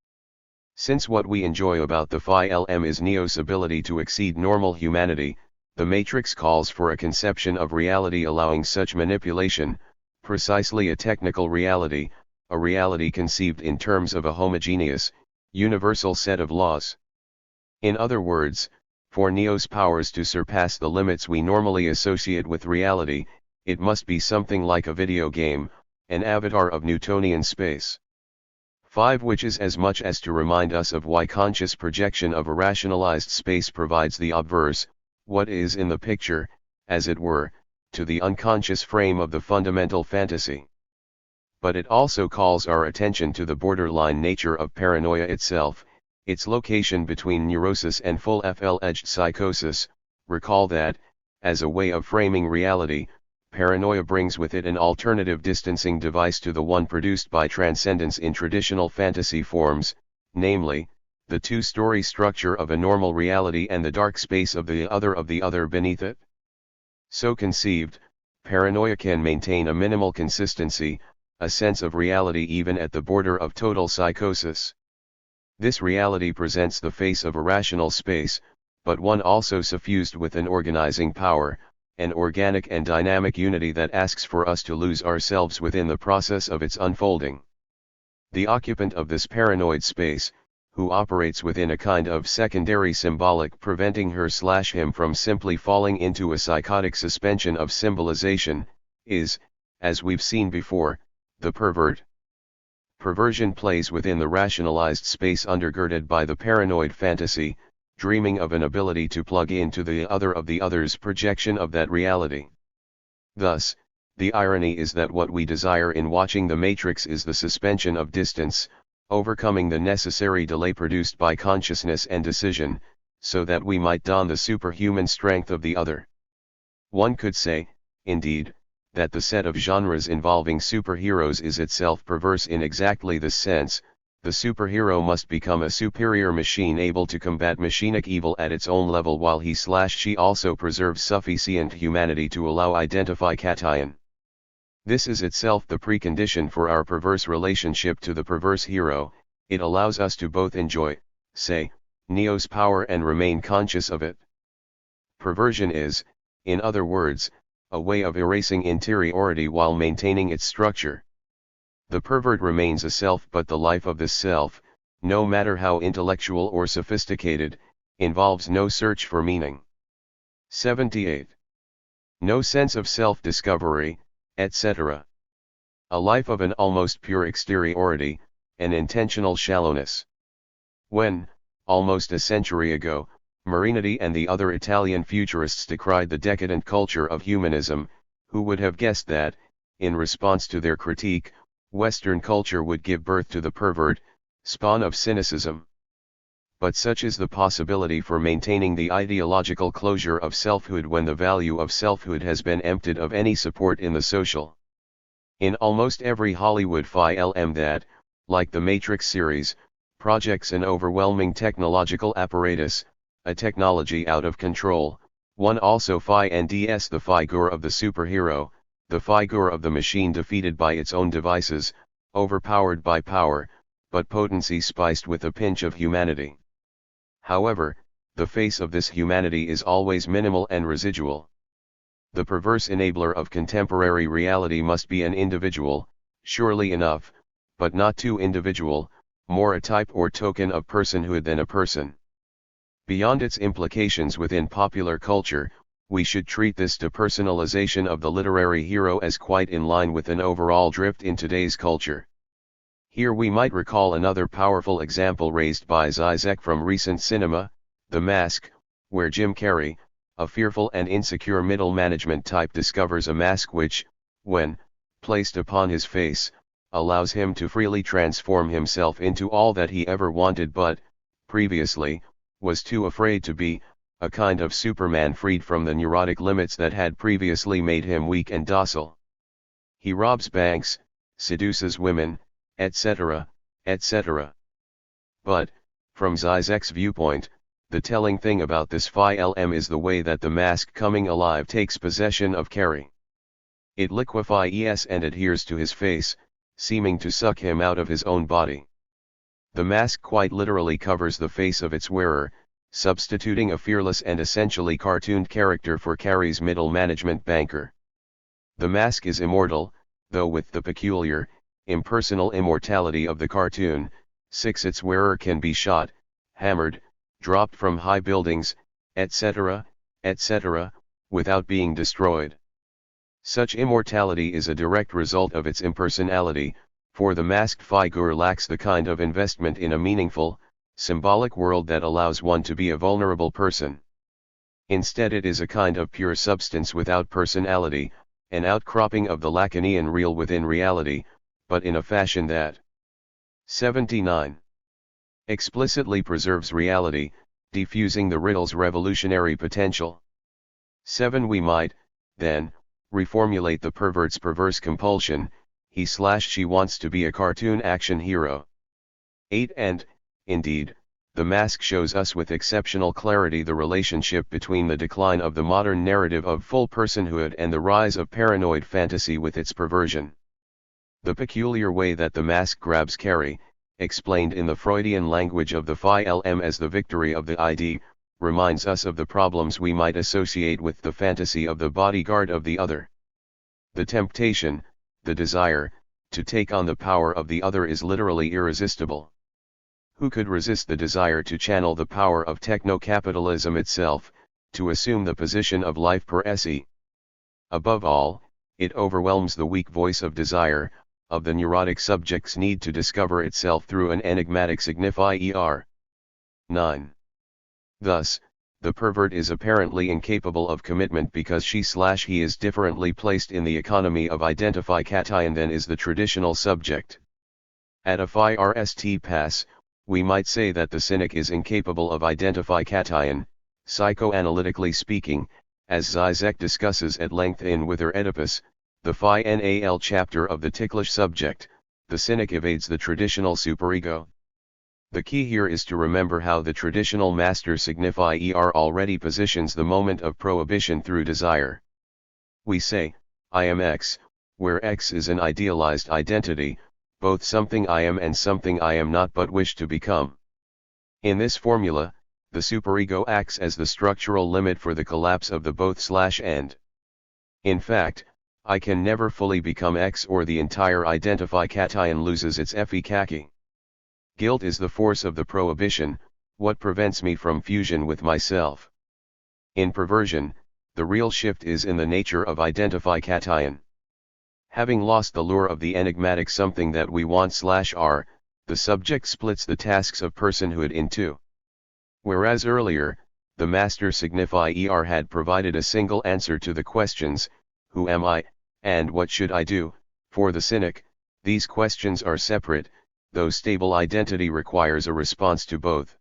Since what we enjoy about the Phi-LM is Neo's ability to exceed normal humanity, the Matrix calls for a conception of reality allowing such manipulation, precisely a technical reality, a reality conceived in terms of a homogeneous, universal set of laws. In other words, for Neo's powers to surpass the limits we normally associate with reality, it must be something like a video game, an avatar of Newtonian space. 5. Which is as much as to remind us of why conscious projection of a rationalized space provides the obverse, what is in the picture, as it were, to the unconscious frame of the fundamental fantasy. But it also calls our attention to the borderline nature of paranoia itself, its location between neurosis and full-fledged psychosis. Recall that, as a way of framing reality, paranoia brings with it an alternative distancing device to the one produced by transcendence in traditional fantasy forms, namely, the two-story structure of a normal reality and the dark space of the other beneath it. So conceived, paranoia can maintain a minimal consistency, a sense of reality even at the border of total psychosis. This reality presents the face of a rational space, but one also suffused with an organizing power, an organic and dynamic unity that asks for us to lose ourselves within the process of its unfolding. The occupant of this paranoid space, who operates within a kind of secondary symbolic preventing her/him from simply falling into a psychotic suspension of symbolization, is, as we've seen before, the pervert. Perversion plays within the rationalized space undergirded by the paranoid fantasy, dreaming of an ability to plug into the other's projection of that reality. Thus, the irony is that what we desire in watching the Matrix is the suspension of distance, overcoming the necessary delay produced by consciousness and decision, so that we might don the superhuman strength of the other. One could say, indeed, that the set of genres involving superheroes is itself perverse in exactly this sense. The superhero must become a superior machine able to combat machinic evil at its own level while he/she also preserves sufficient humanity to allow identification. This is itself the precondition for our perverse relationship to the perverse hero. It allows us to both enjoy, say, Neo's power and remain conscious of it. Perversion is, in other words, a way of erasing interiority while maintaining its structure. The pervert remains a self, but the life of this self, no matter how intellectual or sophisticated, involves no search for meaning. 78. No sense of self-discovery, etc. A life of an almost pure exteriority, an intentional shallowness. When, almost a century ago, Marinetti and the other Italian futurists decried the decadent culture of humanism, who would have guessed that, in response to their critique, Western culture would give birth to the pervert, spawn of cynicism. But such is the possibility for maintaining the ideological closure of selfhood when the value of selfhood has been emptied of any support in the social. In almost every Hollywood film that, like the Matrix series, projects an overwhelming technological apparatus, a technology out of control, one also finds the figure of the superhero, the figure of the machine defeated by its own devices, overpowered by power, but potency spiced with a pinch of humanity. However, the face of this humanity is always minimal and residual. The perverse enabler of contemporary reality must be an individual, surely enough, but not too individual, more a type or token of personhood than a person. Beyond its implications within popular culture, we should treat this depersonalization of the literary hero as quite in line with an overall drift in today's culture. Here we might recall another powerful example raised by Žižek from recent cinema, The Mask, where Jim Carrey, a fearful and insecure middle management type, discovers a mask which, when placed upon his face, allows him to freely transform himself into all that he ever wanted but, previously, was too afraid to be, a kind of Superman freed from the neurotic limits that had previously made him weak and docile. He robs banks, seduces women, etc., etc. But, from Žižek's viewpoint, the telling thing about this film is the way that the mask coming alive takes possession of Carrey. It liquefies and adheres to his face, seeming to suck him out of his own body. The mask quite literally covers the face of its wearer, substituting a fearless and essentially cartooned character for Carrie's middle management banker. The mask is immortal, though with the peculiar, impersonal immortality of the cartoon. 6. Its wearer can be shot, hammered, dropped from high buildings, etc., etc., without being destroyed. Such immortality is a direct result of its impersonality, for the masked figure lacks the kind of investment in a meaningful, symbolic world that allows one to be a vulnerable person. Instead, it is a kind of pure substance without personality, an outcropping of the Lacanian real within reality, but in a fashion that 79. Explicitly preserves reality, defusing the riddle's revolutionary potential. 7. We might, then, reformulate the pervert's perverse compulsion: he/she wants to be a cartoon action hero. 8. And, indeed, the mask shows us with exceptional clarity the relationship between the decline of the modern narrative of full personhood and the rise of paranoid fantasy with its perversion. The peculiar way that the mask grabs Carrie, explained in the Freudian language of the phi-lm as the victory of the ID, reminds us of the problems we might associate with the fantasy of the bodyguard of the other. The temptation, the desire, to take on the power of the other is literally irresistible. Who could resist the desire to channel the power of techno-capitalism itself, to assume the position of life per se? Above all, it overwhelms the weak voice of desire, of the neurotic subject's need to discover itself through an enigmatic signifier. 9. Thus, the pervert is apparently incapable of commitment because she/he is differently placed in the economy of identification than is the traditional subject. At a first pass, we might say that the cynic is incapable of identification, psychoanalytically speaking, as Žižek discusses at length in With Her Oedipus, the Phi-Nal chapter of the ticklish subject. The cynic evades the traditional superego. The key here is to remember how the traditional master signifier already positions the moment of prohibition through desire. We say, I am X, where X is an idealized identity, both something I am and something I am not but wish to become. In this formula, the superego acts as the structural limit for the collapse of the both/and. In fact, I can never fully become X, or the entire identification loses its efficacy. Guilt is the force of the prohibition, what prevents me from fusion with myself. In perversion, the real shift is in the nature of identification. Having lost the lure of the enigmatic something that we want/are, the subject splits the tasks of personhood in two. Whereas earlier, the master signifier had provided a single answer to the questions, who am I, and what should I do? For the cynic, these questions are separate, though stable identity requires a response to both.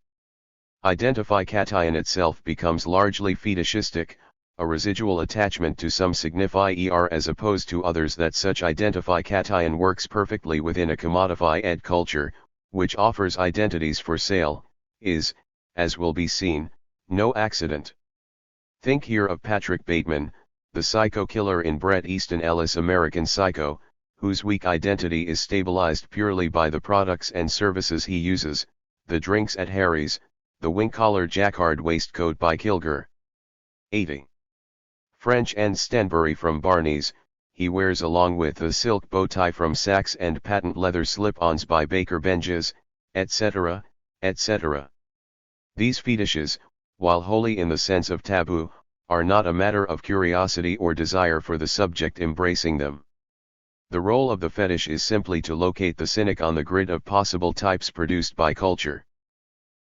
Identification itself becomes largely fetishistic, a residual attachment to some signifier as opposed to others. That such identification works perfectly within a commodified culture, which offers identities for sale, is, as will be seen, no accident. Think here of Patrick Bateman, the psycho killer in Bret Easton Ellis' American Psycho, whose weak identity is stabilized purely by the products and services he uses, the drinks at Harry's, the wing-collar jacquard waistcoat by Kilger. 80. French and Stanbury from Barney's, he wears along with a silk bow tie from Saks and patent leather slip-ons by Baker Benjes, etc., etc. These fetishes, while wholly in the sense of taboo, are not a matter of curiosity or desire for the subject embracing them. The role of the fetish is simply to locate the cynic on the grid of possible types produced by culture.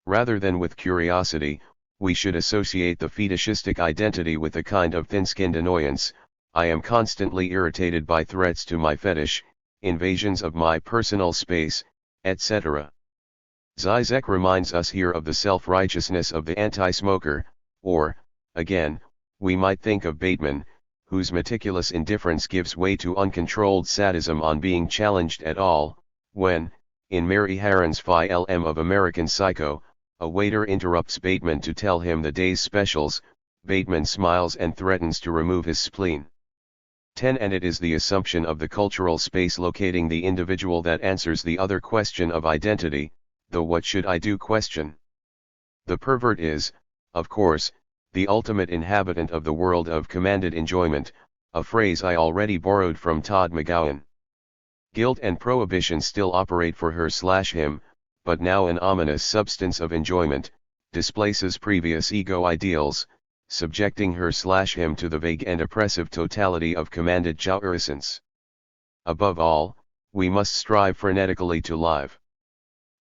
Rather than with curiosity, we should associate the fetishistic identity with a kind of thin-skinned annoyance. I am constantly irritated by threats to my fetish, invasions of my personal space, etc. Žižek reminds us here of the self-righteousness of the anti-smoker, or, again, we might think of Bateman, whose meticulous indifference gives way to uncontrolled sadism on being challenged at all, when, in Mary Harron's Phi-lm of American Psycho, a waiter interrupts Bateman to tell him the day's specials. Bateman smiles and threatens to remove his spleen. 10. And it is the assumption of the cultural space locating the individual that answers the other question of identity, the what should I do question. The pervert is, of course, the ultimate inhabitant of the world of commanded enjoyment, a phrase I already borrowed from Todd McGowan. Guilt and prohibition still operate for her/him, but now an ominous substance of enjoyment displaces previous ego ideals, subjecting her/him to the vague and oppressive totality of commanded jouissance. Above all, we must strive frenetically to live.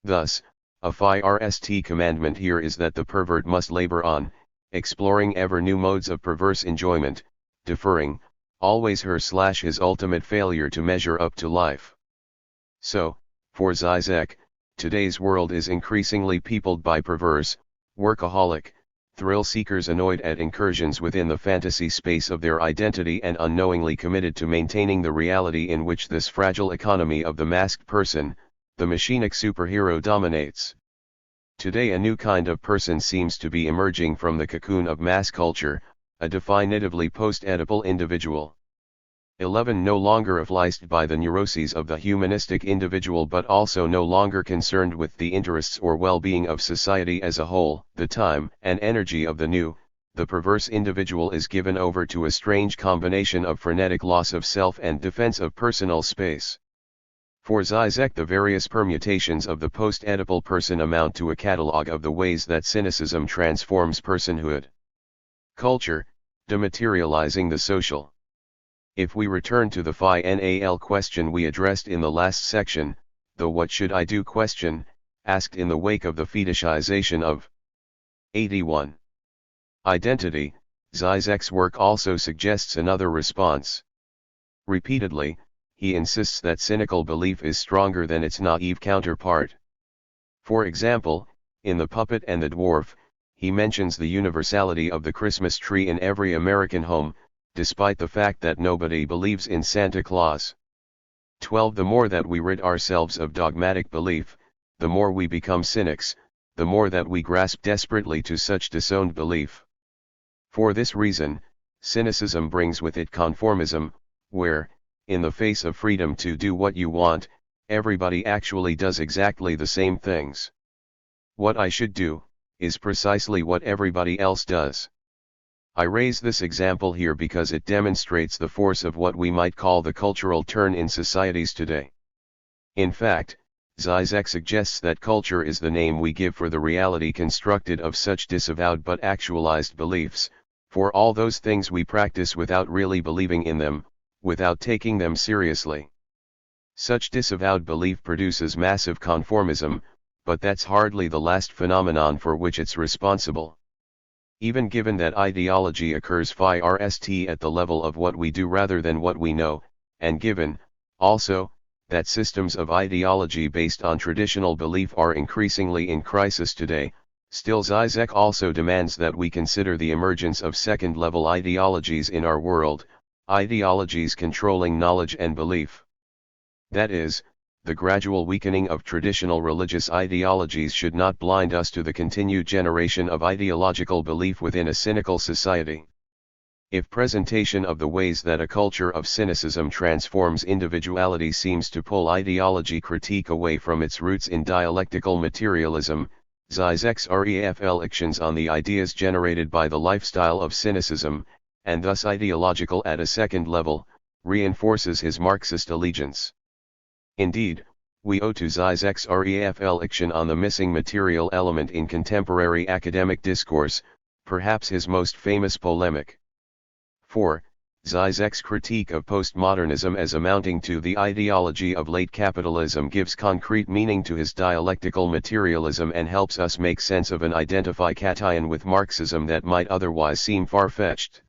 Thus, a THIRD commandment here is that the pervert must labor on, exploring ever new modes of perverse enjoyment, deferring, always her/his ultimate failure to measure up to life. So, for Žižek, today's world is increasingly peopled by perverse, workaholic, thrill-seekers annoyed at incursions within the fantasy space of their identity and unknowingly committed to maintaining the reality in which this fragile economy of the masked person, the machinic superhero, dominates. Today a new kind of person seems to be emerging from the cocoon of mass culture, a definitively post-Oedipal individual. 11 No longer afflicted by the neuroses of the humanistic individual but also no longer concerned with the interests or well-being of society as a whole. The time and energy of the new, the perverse individual is given over to a strange combination of frenetic loss of self and defense of personal space. For Žižek, the various permutations of the post-Oedipal person amount to a catalogue of the ways that cynicism transforms personhood. Culture, dematerializing the social. If we return to the final question we addressed in the last section, the what should I do question, asked in the wake of the fetishization of 81. Identity, Žižek's work also suggests another response. Repeatedly, he insists that cynical belief is stronger than its naive counterpart. For example, in The Puppet and the Dwarf, he mentions the universality of the Christmas tree in every American home, despite the fact that nobody believes in Santa Claus. 12 The more that we rid ourselves of dogmatic belief, the more we become cynics, the more that we grasp desperately to such disowned belief. For this reason, cynicism brings with it conformism, where, in the face of freedom to do what you want, everybody actually does exactly the same things. What I should do, is precisely what everybody else does. I raise this example here because it demonstrates the force of what we might call the cultural turn in societies today. In fact, Žižek suggests that culture is the name we give for the reality constructed of such disavowed but actualized beliefs, for all those things we practice without really believing in them, without taking them seriously. Such disavowed belief produces massive conformism, but that's hardly the last phenomenon for which it's responsible. Even given that ideology occurs first at the level of what we do rather than what we know, and given, also, that systems of ideology based on traditional belief are increasingly in crisis today, still Žižek also demands that we consider the emergence of second-level ideologies in our world, ideologies controlling knowledge and belief. That is, the gradual weakening of traditional religious ideologies should not blind us to the continued generation of ideological belief within a cynical society. If presentation of the ways that a culture of cynicism transforms individuality seems to pull ideology critique away from its roots in dialectical materialism, Žižek's reflections on the ideas generated by the lifestyle of cynicism, and thus ideological at a second level, reinforces his Marxist allegiance. Indeed, we owe to Žižek's reflection on the missing material element in contemporary academic discourse, perhaps his most famous polemic. 4. Žižek's critique of postmodernism as amounting to the ideology of late capitalism gives concrete meaning to his dialectical materialism and helps us make sense of an identification with Marxism that might otherwise seem far-fetched.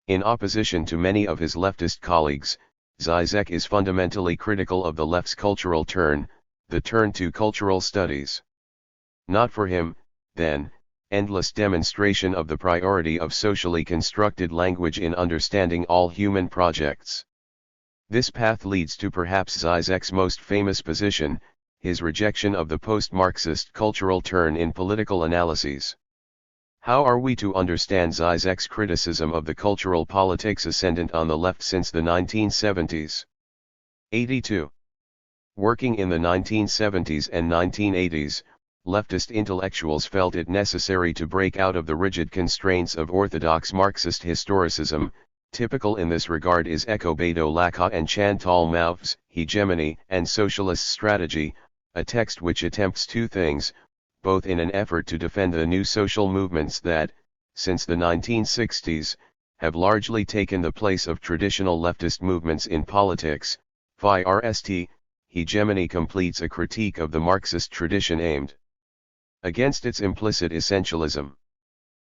In opposition to many of his leftist colleagues, Žižek is fundamentally critical of the left's cultural turn, the turn to cultural studies. Not for him, then, endless demonstration of the priority of socially constructed language in understanding all human projects. This path leads to perhaps Žižek's most famous position, his rejection of the post-Marxist cultural turn in political analyses. How are we to understand Žižek's criticism of the cultural politics ascendant on the left since the 1970s? 82. Working in the 1970s and 1980s, leftist intellectuals felt it necessary to break out of the rigid constraints of orthodox Marxist historicism. Typical in this regard is Ekobedo Lacan and Chantal Mouffe's Hegemony and Socialist Strategy, a text which attempts two things, both in an effort to defend the new social movements that, since the 1960s, have largely taken the place of traditional leftist movements in politics. FIRST, Hegemony completes a critique of the Marxist tradition aimed against its implicit essentialism.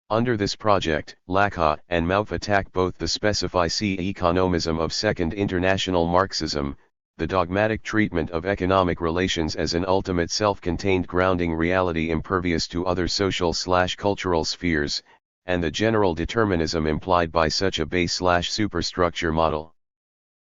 Under this project, Lacan and Mouffe attack both the specific economism of Second International Marxism, the dogmatic treatment of economic relations as an ultimate self-contained grounding reality impervious to other social/cultural spheres, and the general determinism implied by such a base/superstructure model.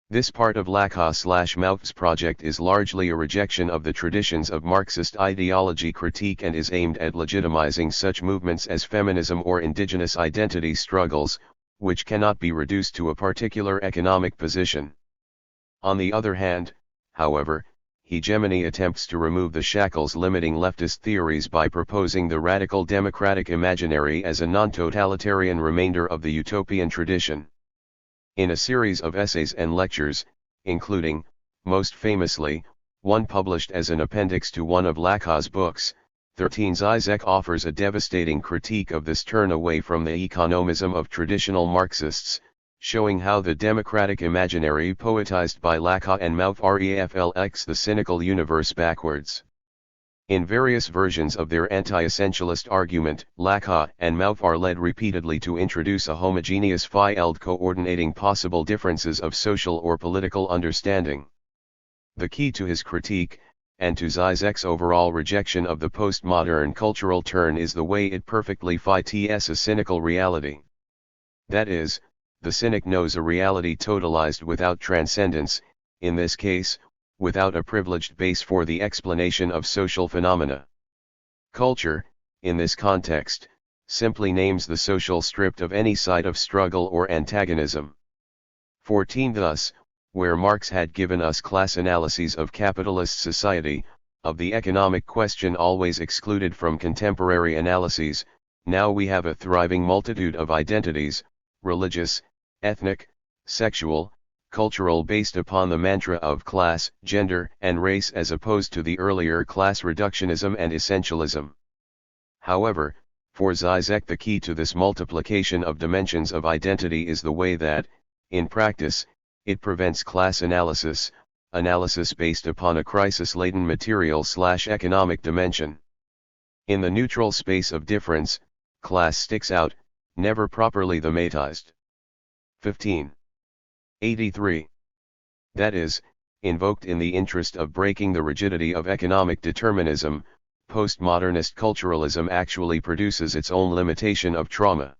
This part of Lacan/Mouffe's project is largely a rejection of the traditions of Marxist ideology critique and is aimed at legitimizing such movements as feminism or indigenous identity struggles, which cannot be reduced to a particular economic position. On the other hand, however, Hegemony attempts to remove the shackles limiting leftist theories by proposing the radical democratic imaginary as a non-totalitarian remainder of the utopian tradition. In a series of essays and lectures, including, most famously, one published as an appendix to one of Lacan's books, 13, Žižek offers a devastating critique of this turn away from the economism of traditional Marxists, showing how the democratic imaginary poetized by Lacan and Mouffe reflects the cynical universe backwards. In various versions of their anti-essentialist argument, Lacan and Mouffe are led repeatedly to introduce a homogeneous field coordinating possible differences of social or political understanding. The key to his critique, and to Žižek's overall rejection of the postmodern cultural turn, is the way it perfectly fits a cynical reality. That is, the cynic knows a reality totalized without transcendence, in this case, without a privileged base for the explanation of social phenomena. Culture, in this context, simply names the social stripped of any side of struggle or antagonism. 14. Thus, where Marx had given us class analyses of capitalist society, of the economic question always excluded from contemporary analyses, now we have a thriving multitude of identities, religious, ethnic, sexual, cultural, based upon the mantra of class, gender, and race as opposed to the earlier class reductionism and essentialism. However, for Žižek the key to this multiplication of dimensions of identity is the way that, in practice, it prevents class analysis based upon a crisis-laden material/economic dimension. In the neutral space of difference, class sticks out, never properly thematized. 15. 83. That is, invoked in the interest of breaking the rigidity of economic determinism, postmodernist culturalism actually produces its own limitation of trauma.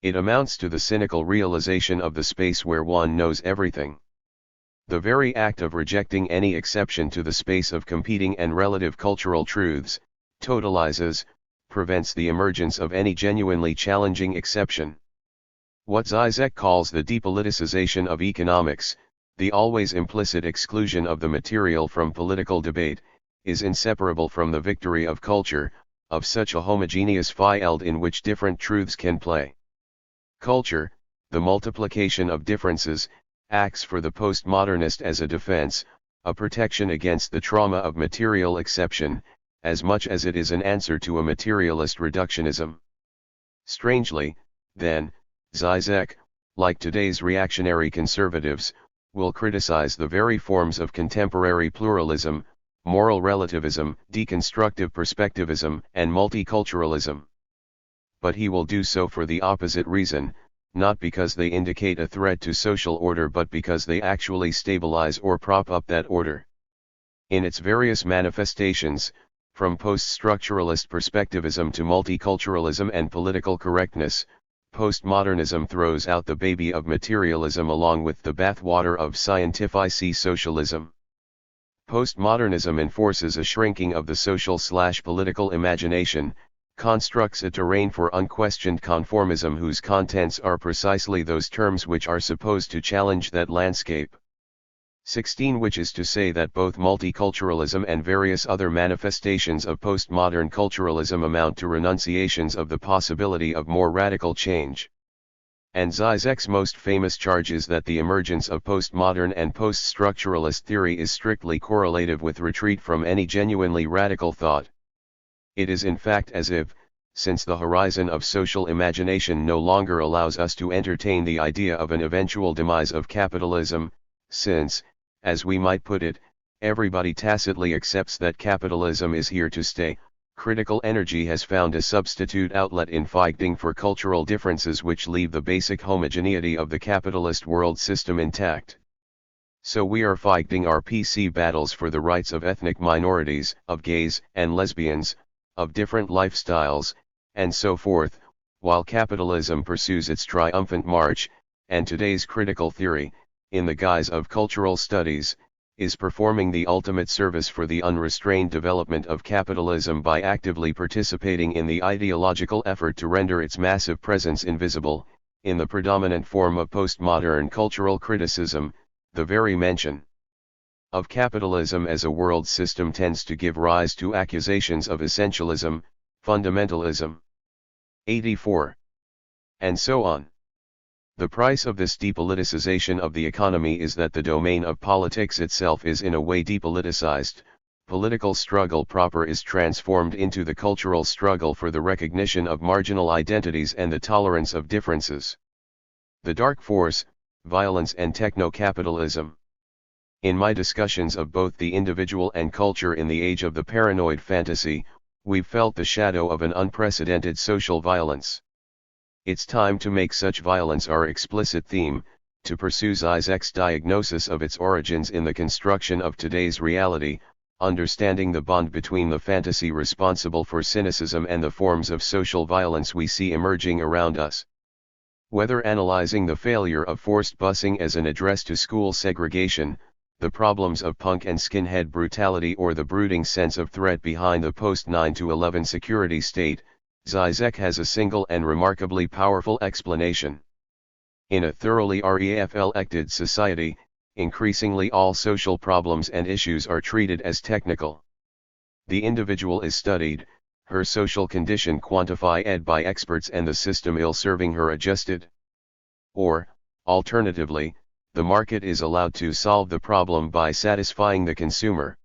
It amounts to the cynical realization of the space where one knows everything. The very act of rejecting any exception to the space of competing and relative cultural truths, totalizes, prevents the emergence of any genuinely challenging exception. What Žižek calls the depoliticization of economics, the always implicit exclusion of the material from political debate, is inseparable from the victory of culture, of such a homogeneous field in which different truths can play. Culture, the multiplication of differences, acts for the postmodernist as a defense, a protection against the trauma of material exception, as much as it is an answer to a materialist reductionism. Strangely, then, Žižek, like today's reactionary conservatives, will criticize the very forms of contemporary pluralism, moral relativism, deconstructive perspectivism, and multiculturalism. But he will do so for the opposite reason, not because they indicate a threat to social order but because they actually stabilize or prop up that order. In its various manifestations, from post-structuralist perspectivism to multiculturalism and political correctness, postmodernism throws out the baby of materialism along with the bathwater of scientific socialism. Postmodernism enforces a shrinking of the social/political imagination, constructs a terrain for unquestioned conformism whose contents are precisely those terms which are supposed to challenge that landscape. 16, which is to say that both multiculturalism and various other manifestations of postmodern culturalism amount to renunciations of the possibility of more radical change. And Žižek's most famous charge is that the emergence of postmodern and post-structuralist theory is strictly correlative with retreat from any genuinely radical thought. It is in fact as if, since the horizon of social imagination no longer allows us to entertain the idea of an eventual demise of capitalism, since, as we might put it, everybody tacitly accepts that capitalism is here to stay, critical energy has found a substitute outlet in fighting for cultural differences which leave the basic homogeneity of the capitalist world system intact. So we are fighting our PC battles for the rights of ethnic minorities, of gays and lesbians, of different lifestyles, and so forth, while capitalism pursues its triumphant march, and today's critical theory, in the guise of cultural studies, is performing the ultimate service for the unrestrained development of capitalism by actively participating in the ideological effort to render its massive presence invisible, in the predominant form of postmodern cultural criticism. The very mention of capitalism as a world system tends to give rise to accusations of essentialism, fundamentalism, 84, and so on. The price of this depoliticization of the economy is that the domain of politics itself is in a way depoliticized. Political struggle proper is transformed into the cultural struggle for the recognition of marginal identities and the tolerance of differences. The dark force, violence and techno-capitalism. In my discussions of both the individual and culture in the age of the paranoid fantasy, we've felt the shadow of an unprecedented social violence. It's time to make such violence our explicit theme, to pursue Žižek's diagnosis of its origins in the construction of today's reality, understanding the bond between the fantasy responsible for cynicism and the forms of social violence we see emerging around us. Whether analyzing the failure of forced busing as an address to school segregation, the problems of punk and skinhead brutality or the brooding sense of threat behind the post-9/11 security state, Žižek has a single and remarkably powerful explanation. In a thoroughly reflected society, increasingly all social problems and issues are treated as technical. The individual is studied, her social condition quantified by experts and the system ill-serving her adjusted. Or, alternatively, the market is allowed to solve the problem by satisfying the consumer.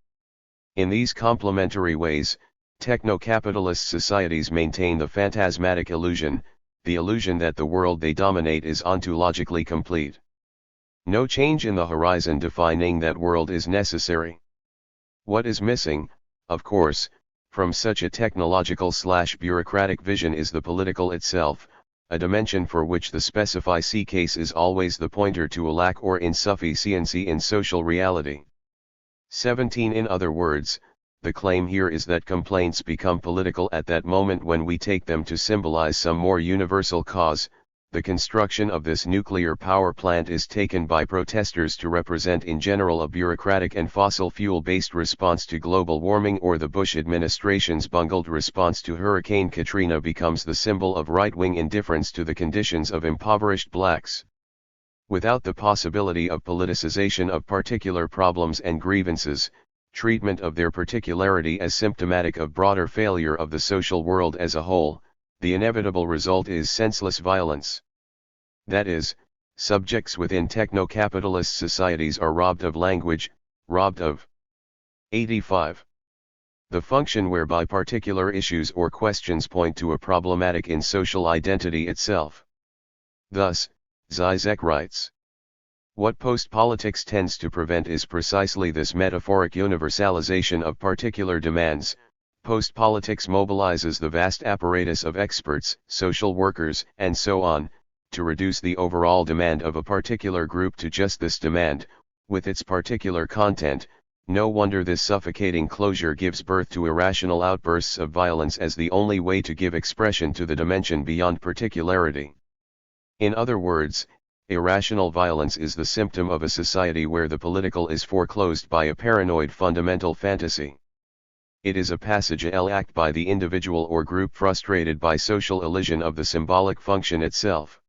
In these complementary ways, techno-capitalist societies maintain the phantasmatic illusion, the illusion that the world they dominate is ontologically complete. No change in the horizon defining that world is necessary. What is missing, of course, from such a technological/bureaucratic vision is the political itself, a dimension for which the specific case is always the pointer to a lack or insufficiency in social reality. 17. In other words, the claim here is that complaints become political at that moment when we take them to symbolize some more universal cause. The construction of this nuclear power plant is taken by protesters to represent in general a bureaucratic and fossil fuel-based response to global warming, or the Bush administration's bungled response to Hurricane Katrina becomes the symbol of right-wing indifference to the conditions of impoverished blacks. Without the possibility of politicization of particular problems and grievances, treatment of their particularity as symptomatic of broader failure of the social world as a whole, the inevitable result is senseless violence. That is, subjects within techno-capitalist societies are robbed of language, robbed of 85. The function whereby particular issues or questions point to a problematic in social identity itself. Thus, Žižek writes, what post-politics tends to prevent is precisely this metaphoric universalization of particular demands. Post-politics mobilizes the vast apparatus of experts, social workers, and so on, to reduce the overall demand of a particular group to just this demand, with its particular content. No wonder this suffocating closure gives birth to irrational outbursts of violence as the only way to give expression to the dimension beyond particularity. In other words, irrational violence is the symptom of a society where the political is foreclosed by a paranoid fundamental fantasy. It is a passage act by the individual or group frustrated by social elision of the symbolic function itself.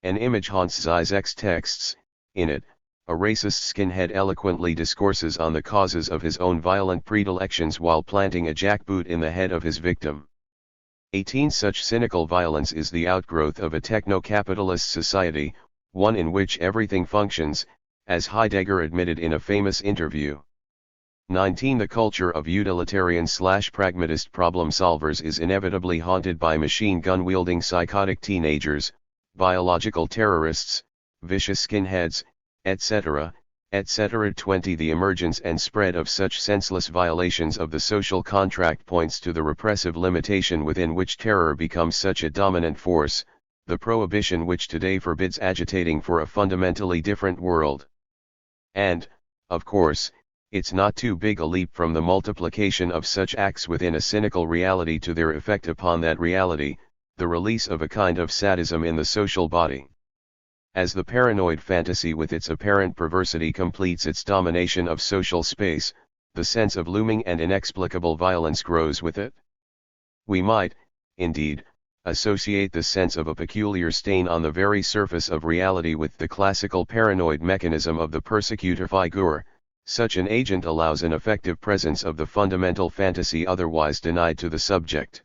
An image haunts Žižek's texts. In it, a racist skinhead eloquently discourses on the causes of his own violent predilections while planting a jackboot in the head of his victim. 18. Such cynical violence is the outgrowth of a techno-capitalist society, one in which everything functions, as Heidegger admitted in a famous interview. 19. The culture of utilitarian/pragmatist problem solvers is inevitably haunted by machine gun-wielding psychotic teenagers, biological terrorists, vicious skinheads, etc., etc. 20. The emergence and spread of such senseless violations of the social contract points to the repressive limitation within which terror becomes such a dominant force, the prohibition which today forbids agitating for a fundamentally different world. And, of course, it's not too big a leap from the multiplication of such acts within a cynical reality to their effect upon that reality, the release of a kind of sadism in the social body. As the paranoid fantasy with its apparent perversity completes its domination of social space, the sense of looming and inexplicable violence grows with it. We might, indeed, associate the sense of a peculiar stain on the very surface of reality with the classical paranoid mechanism of the persecutor figure. Such an agent allows an effective presence of the fundamental fantasy otherwise denied to the subject.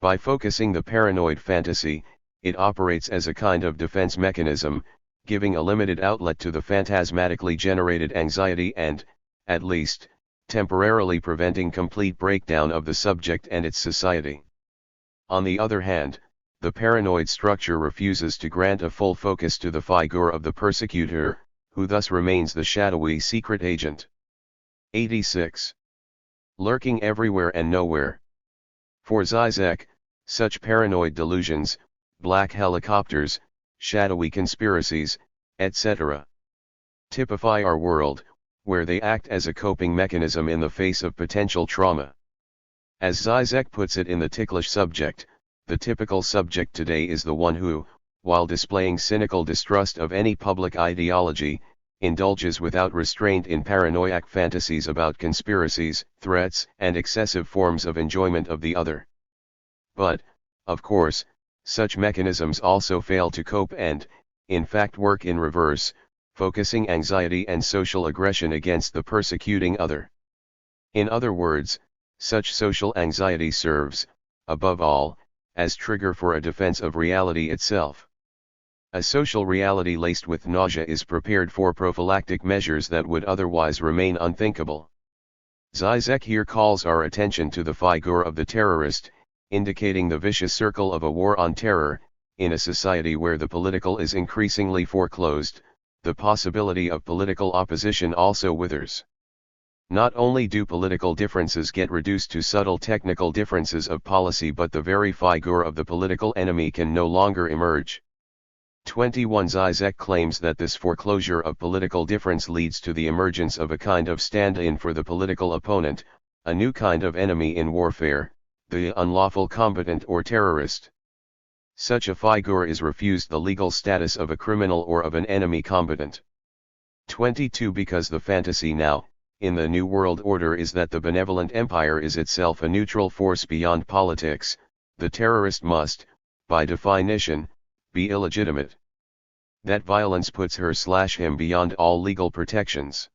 By focusing the paranoid fantasy, it operates as a kind of defense mechanism, giving a limited outlet to the phantasmatically generated anxiety and, at least, temporarily preventing complete breakdown of the subject and its society. On the other hand, the paranoid structure refuses to grant a full focus to the figure of the persecutor, who thus remains the shadowy secret agent. 86. Lurking everywhere and nowhere. For Žižek, such paranoid delusions, black helicopters, shadowy conspiracies, etc., typify our world, where they act as a coping mechanism in the face of potential trauma. As Žižek puts it in The Ticklish Subject, the typical subject today is the one who, while displaying cynical distrust of any public ideology, indulges without restraint in paranoiac fantasies about conspiracies, threats, and excessive forms of enjoyment of the other. But, of course, such mechanisms also fail to cope and, in fact, work in reverse, focusing anxiety and social aggression against the persecuting other. In other words, such social anxiety serves, above all, as trigger for a defense of reality itself. A social reality laced with nausea is prepared for prophylactic measures that would otherwise remain unthinkable. Žižek here calls our attention to the figure of the terrorist, indicating the vicious circle of a war on terror. In a society where the political is increasingly foreclosed, the possibility of political opposition also withers. Not only do political differences get reduced to subtle technical differences of policy, but the very figure of the political enemy can no longer emerge. 21. Žižek claims that this foreclosure of political difference leads to the emergence of a kind of stand-in for the political opponent, a new kind of enemy in warfare, the unlawful combatant or terrorist. Such a figure is refused the legal status of a criminal or of an enemy combatant. 22. Because the fantasy now, in the New World Order, is that the benevolent empire is itself a neutral force beyond politics, the terrorist must, by definition, be illegitimate. That violence puts her/him beyond all legal protections.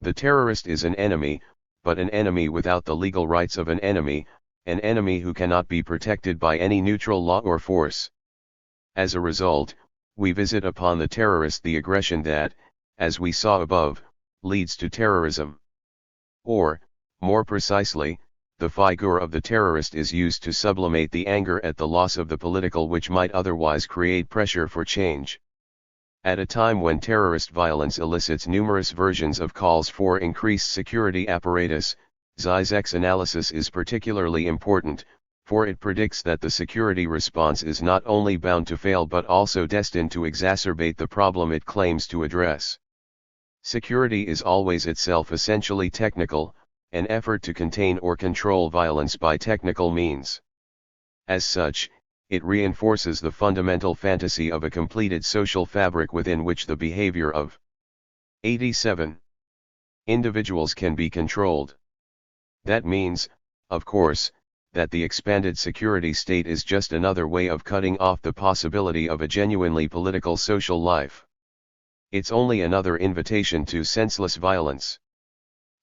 The terrorist is an enemy, but an enemy without the legal rights of an enemy who cannot be protected by any neutral law or force. As a result, we visit upon the terrorist the aggression that, as we saw above, leads to terrorism. Or, more precisely, the figure of the terrorist is used to sublimate the anger at the loss of the political which might otherwise create pressure for change. At a time when terrorist violence elicits numerous versions of calls for increased security apparatus, Žižek's analysis is particularly important, for it predicts that the security response is not only bound to fail but also destined to exacerbate the problem it claims to address. Security is always itself essentially technical, an effort to contain or control violence by technical means. As such, it reinforces the fundamental fantasy of a completed social fabric within which the behavior of 87 individuals can be controlled. That means, of course, that the expanded security state is just another way of cutting off the possibility of a genuinely political social life. It's only another invitation to senseless violence.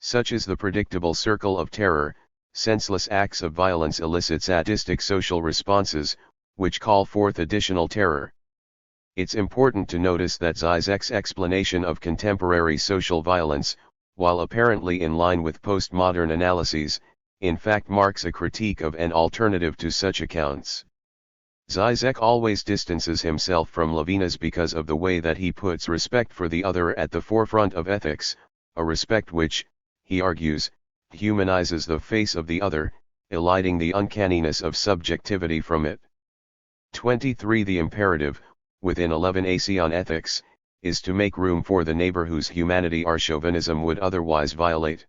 Such is the predictable circle of terror. Senseless acts of violence elicit sadistic social responses, which call forth additional terror. It's important to notice that Žižek's explanation of contemporary social violence, while apparently in line with postmodern analyses, in fact marks a critique of an alternative to such accounts. Žižek always distances himself from Levinas because of the way that he puts respect for the other at the forefront of ethics, a respect which, he argues, humanizes the face of the other, eliding the uncanniness of subjectivity from it. 23. The imperative, within 11 AC on ethics, is to make room for the neighbor whose humanity our chauvinism would otherwise violate.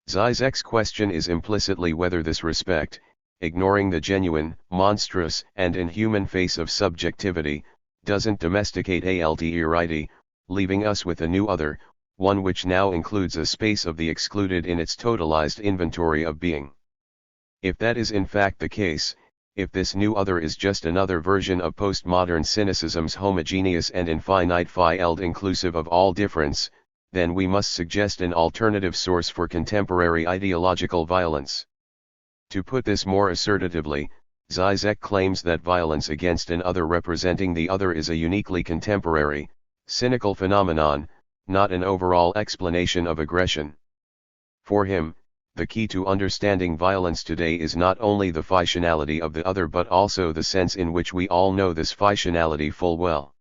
Žižek's question is implicitly whether this respect, ignoring the genuine, monstrous, and inhuman face of subjectivity, doesn't domesticate altruity, leaving us with a new other, one which now includes a space of the excluded in its totalized inventory of being. If that is in fact the case, if this new other is just another version of postmodern cynicism's homogeneous and infinite field inclusive of all difference, then we must suggest an alternative source for contemporary ideological violence. To put this more assertively, Žižek claims that violence against an other representing the other is a uniquely contemporary, cynical phenomenon, not an overall explanation of aggression. For him, the key to understanding violence today is not only the fictionality of the other but also the sense in which we all know this fictionality full well.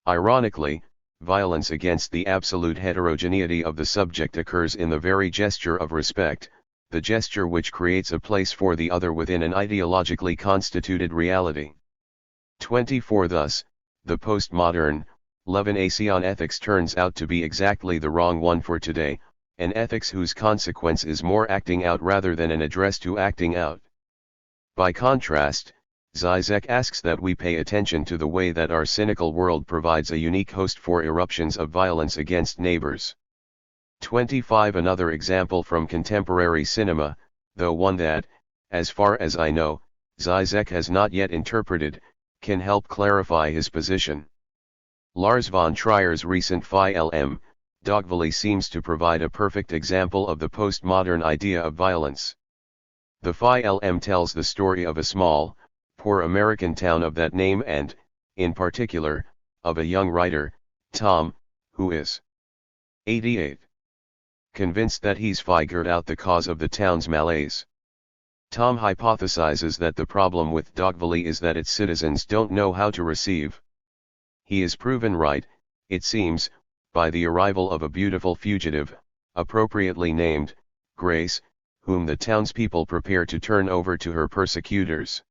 Ironically, violence against the absolute heterogeneity of the subject occurs in the very gesture of respect, the gesture which creates a place for the other within an ideologically constituted reality. 24. Thus, the postmodern, 11 AC on ethics turns out to be exactly the wrong one for today, an ethics whose consequence is more acting out rather than an address to acting out. By contrast, Žižek asks that we pay attention to the way that our cynical world provides a unique host for eruptions of violence against neighbors. 25. Another example from contemporary cinema, though one that, as far as I know, Žižek has not yet interpreted, can help clarify his position. Lars von Trier's recent film, Dogville seems to provide a perfect example of the postmodern idea of violence. The film tells the story of a small, poor American town of that name and, in particular, of a young writer, Tom, who is 88. Convinced that he's figured out the cause of the town's malaise. Tom hypothesizes that the problem with Dogville is that its citizens don't know how to receive. He is proven right, it seems, by the arrival of a beautiful fugitive, appropriately named Grace, whom the townspeople prepare to turn over to her persecutors.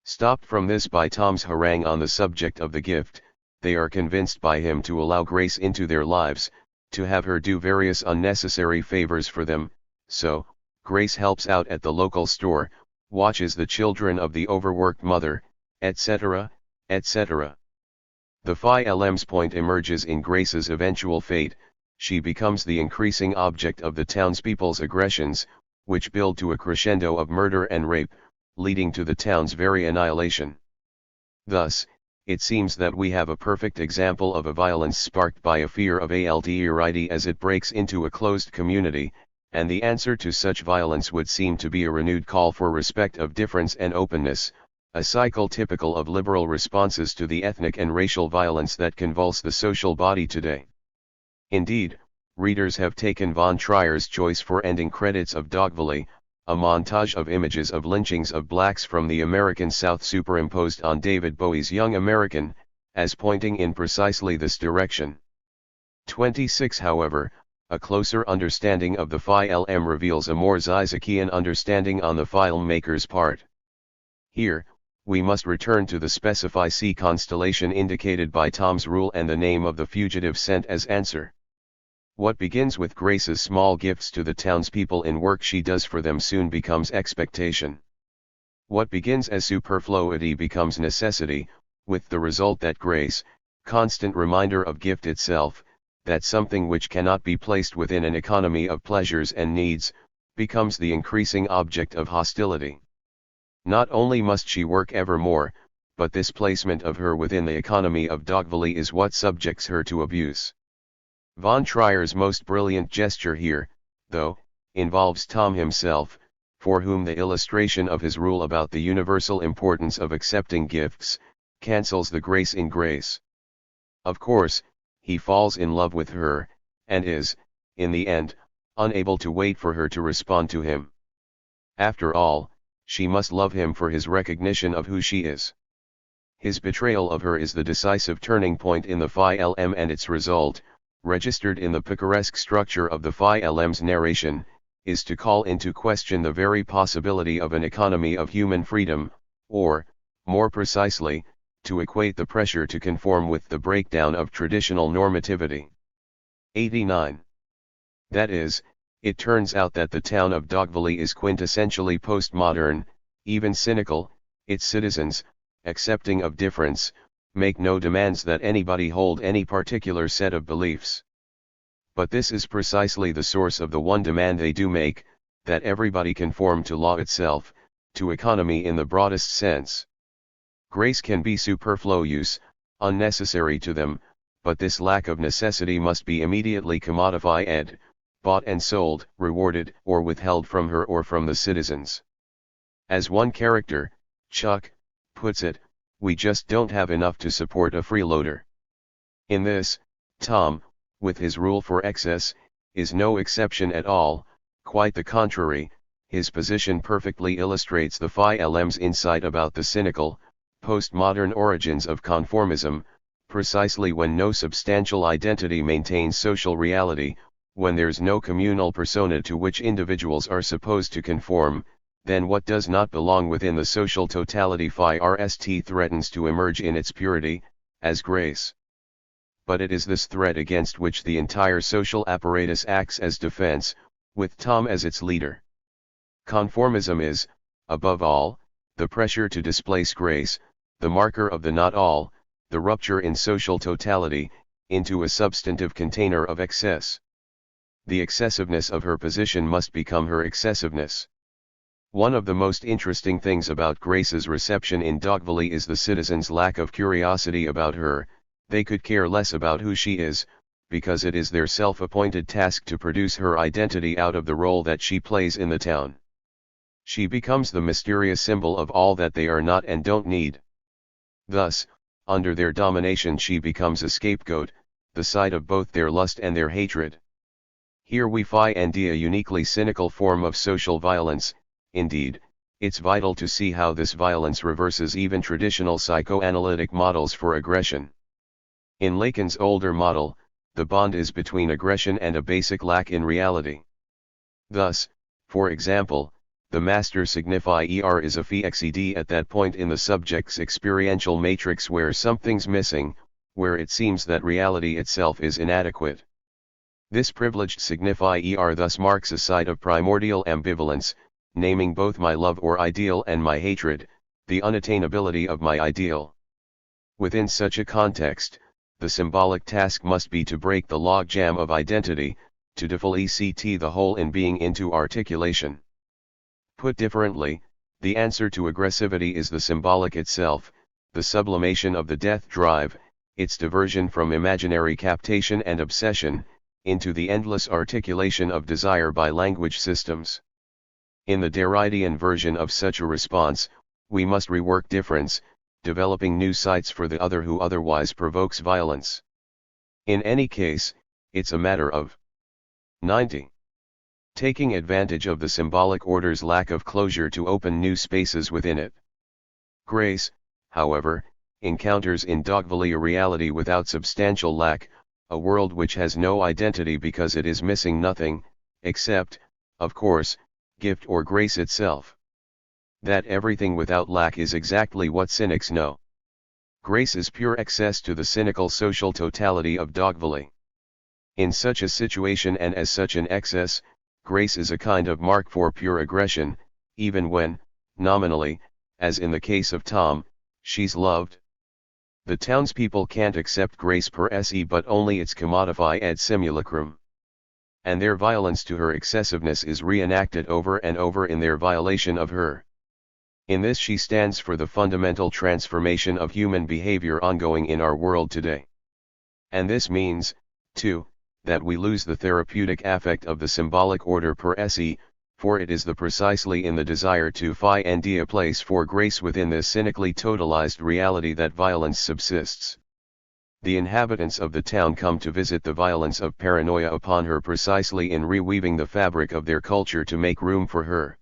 Stopped from this by Tom's harangue on the subject of the gift, they are convinced by him to allow Grace into their lives, to have her do various unnecessary favors for them, so, Grace helps out at the local store, watches the children of the overworked mother, etc., etc. The film's point emerges in Grace's eventual fate. She becomes the increasing object of the townspeople's aggressions, which build to a crescendo of murder and rape, leading to the town's very annihilation. Thus, it seems that we have a perfect example of a violence sparked by a fear of altruity as it breaks into a closed community, and the answer to such violence would seem to be a renewed call for respect of difference and openness, a cycle typical of liberal responses to the ethnic and racial violence that convulse the social body today. Indeed, readers have taken von Trier's choice for ending credits of Dogville, a montage of images of lynchings of blacks from the American South superimposed on David Bowie's Young American, as pointing in precisely this direction. 26. However, a closer understanding of the film reveals a more Žižekian understanding on the filmmaker's part. Here, we must return to the specify C constellation indicated by Tom's rule and the name of the fugitive sent as answer. What begins with Grace's small gifts to the townspeople in work she does for them soon becomes expectation. What begins as superfluity becomes necessity, with the result that Grace, constant reminder of gift itself, that something which cannot be placed within an economy of pleasures and needs, becomes the increasing object of hostility. Not only must she work ever more, but this placement of her within the economy of Dogville is what subjects her to abuse. Von Trier's most brilliant gesture here, though, involves Tom himself, for whom the illustration of his rule about the universal importance of accepting gifts, cancels the grace in grace. Of course, he falls in love with her, and is, in the end, unable to wait for her to respond to him. After all, she must love him for his recognition of who she is. His betrayal of her is the decisive turning point in the Phi LM, and its result, registered in the picaresque structure of the Phi LM's narration, is to call into question the very possibility of an economy of human freedom, or, more precisely, to equate the pressure to conform with the breakdown of traditional normativity. 89. That is, it turns out that the town of Dogville is quintessentially postmodern, even cynical. Its citizens, accepting of difference, make no demands that anybody hold any particular set of beliefs. But this is precisely the source of the one demand they do make, that everybody conform to law itself, to economy in the broadest sense. Grace can be superfluous, unnecessary to them, but this lack of necessity must be immediately commodified, bought and sold, rewarded or withheld from her or from the citizens. As one character, Chuck, puts it, we just don't have enough to support a freeloader. In this, Tom, with his rule for excess, is no exception at all, quite the contrary. His position perfectly illustrates the Phi LM's insight about the cynical, postmodern origins of conformism, precisely when no substantial identity maintains social reality, when there's no communal persona to which individuals are supposed to conform, then what does not belong within the social totality Phi RST threatens to emerge in its purity, as grace. But it is this threat against which the entire social apparatus acts as defense, with Tom as its leader. Conformism is, above all, the pressure to displace grace, the marker of the not all, the rupture in social totality, into a substantive container of excess. The excessiveness of her position must become her excessiveness. One of the most interesting things about Grace's reception in Dogville is the citizens' lack of curiosity about her. They could care less about who she is, because it is their self-appointed task to produce her identity out of the role that she plays in the town. She becomes the mysterious symbol of all that they are not and don't need. Thus, under their domination she becomes a scapegoat, the site of both their lust and their hatred. Here we find a uniquely cynical form of social violence. Indeed, it's vital to see how this violence reverses even traditional psychoanalytic models for aggression. In Lacan's older model, the bond is between aggression and a basic lack in reality. Thus, for example, the master signify is a phi at that point in the subject's experiential matrix where something's missing, where it seems that reality itself is inadequate. This privileged signify thus marks a site of primordial ambivalence, naming both my love or ideal and my hatred, the unattainability of my ideal. Within such a context, the symbolic task must be to break the logjam of identity, to deflect the whole in being into articulation. Put differently, the answer to aggressivity is the symbolic itself, the sublimation of the death drive, its diversion from imaginary captation and obsession, into the endless articulation of desire by language systems. In the Derridian version of such a response, we must rework difference, developing new sites for the other who otherwise provokes violence. In any case, it's a matter of 90. Taking advantage of the symbolic order's lack of closure to open new spaces within it. Grace, however, encounters in Dogville a reality without substantial lack, a world which has no identity because it is missing nothing, except, of course, gift or grace itself. That everything without lack is exactly what cynics know. Grace is pure excess to the cynical social totality of Dogville. In such a situation and as such an excess, grace is a kind of mark for pure aggression, even when, nominally, as in the case of Tom, she's loved. The townspeople can't accept grace per se but only its commodified simulacrum. And their violence to her excessiveness is reenacted over and over in their violation of her. In this she stands for the fundamental transformation of human behavior ongoing in our world today. And this means, too, that we lose the therapeutic affect of the symbolic order per se, for it is precisely in the desire to find a place for grace within this cynically totalized reality that violence subsists. The inhabitants of the town come to visit the violence of paranoia upon her precisely in reweaving the fabric of their culture to make room for her.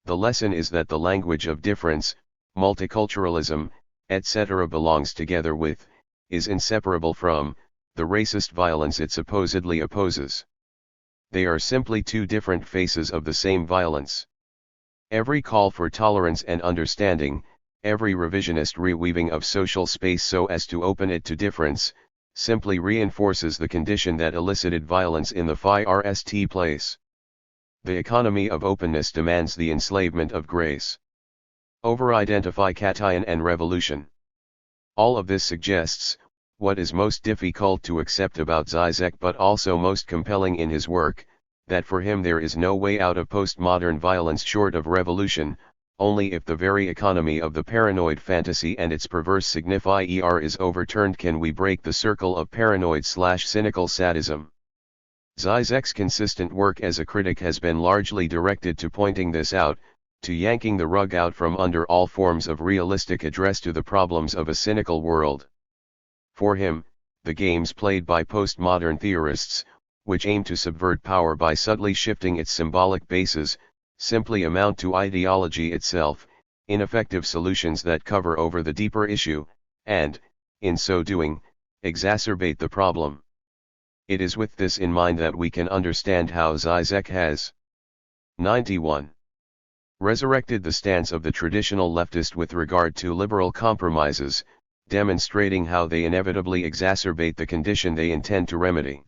The lesson is that the language of difference, multiculturalism, etc. belongs together with, is inseparable from, the racist violence it supposedly opposes. They are simply two different faces of the same violence. Every call for tolerance and understanding, every revisionist reweaving of social space so as to open it to difference, simply reinforces the condition that elicited violence in the first place. The economy of openness demands the enslavement of grace. Over-identify cation and revolution. All of this suggests, what is most difficult to accept about Žižek but also most compelling in his work, that for him there is no way out of postmodern violence short of revolution, only if the very economy of the paranoid fantasy and its perverse signifier is overturned can we break the circle of paranoid/cynical sadism. Žižek's consistent work as a critic has been largely directed to pointing this out, to yanking the rug out from under all forms of realistic address to the problems of a cynical world. For him, the games played by postmodern theorists, which aim to subvert power by subtly shifting its symbolic bases, simply amount to ideology itself, ineffective solutions that cover over the deeper issue, and, in so doing, exacerbate the problem. It is with this in mind that we can understand how Žižek has 91. Resurrected the stance of the traditional leftist with regard to liberal compromises, demonstrating how they inevitably exacerbate the condition they intend to remedy.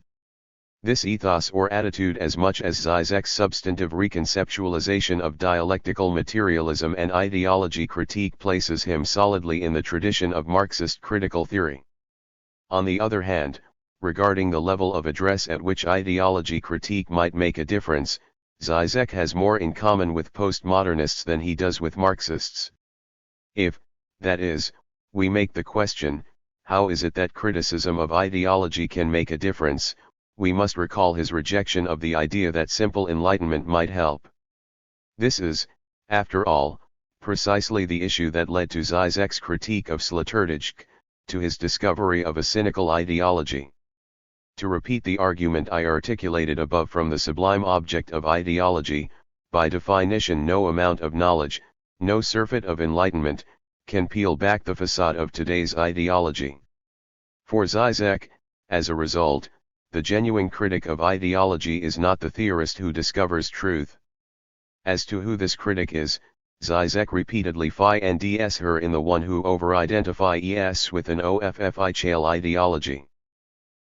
This ethos or attitude, as much as Žižek's substantive reconceptualization of dialectical materialism and ideology critique, places him solidly in the tradition of Marxist critical theory. On the other hand, regarding the level of address at which ideology critique might make a difference, Žižek has more in common with postmodernists than he does with Marxists. If, that is, we make the question, how is it that criticism of ideology can make a difference, we must recall his rejection of the idea that simple enlightenment might help. This is, after all, precisely the issue that led to Žižek's critique of Sloterdijk, to his discovery of a cynical ideology. To repeat the argument I articulated above from the sublime object of ideology, by definition no amount of knowledge, no surfeit of enlightenment, can peel back the facade of today's ideology. For Žižek, as a result, the genuine critic of ideology is not the theorist who discovers truth. As to who this critic is, Žižek repeatedly finds her in the one who over-identifies with an official ideology.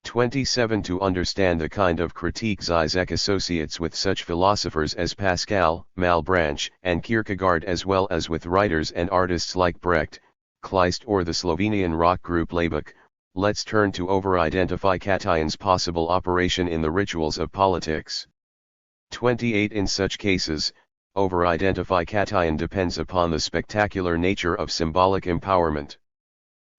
27. To understand the kind of critique Žižek associates with such philosophers as Pascal, Malebranche, and Kierkegaard, as well as with writers and artists like Brecht, Kleist, or the Slovenian rock group Laibach, let's turn to over-identify cation's possible operation in the rituals of politics. 28. In such cases, over-identify cation depends upon the spectacular nature of symbolic empowerment.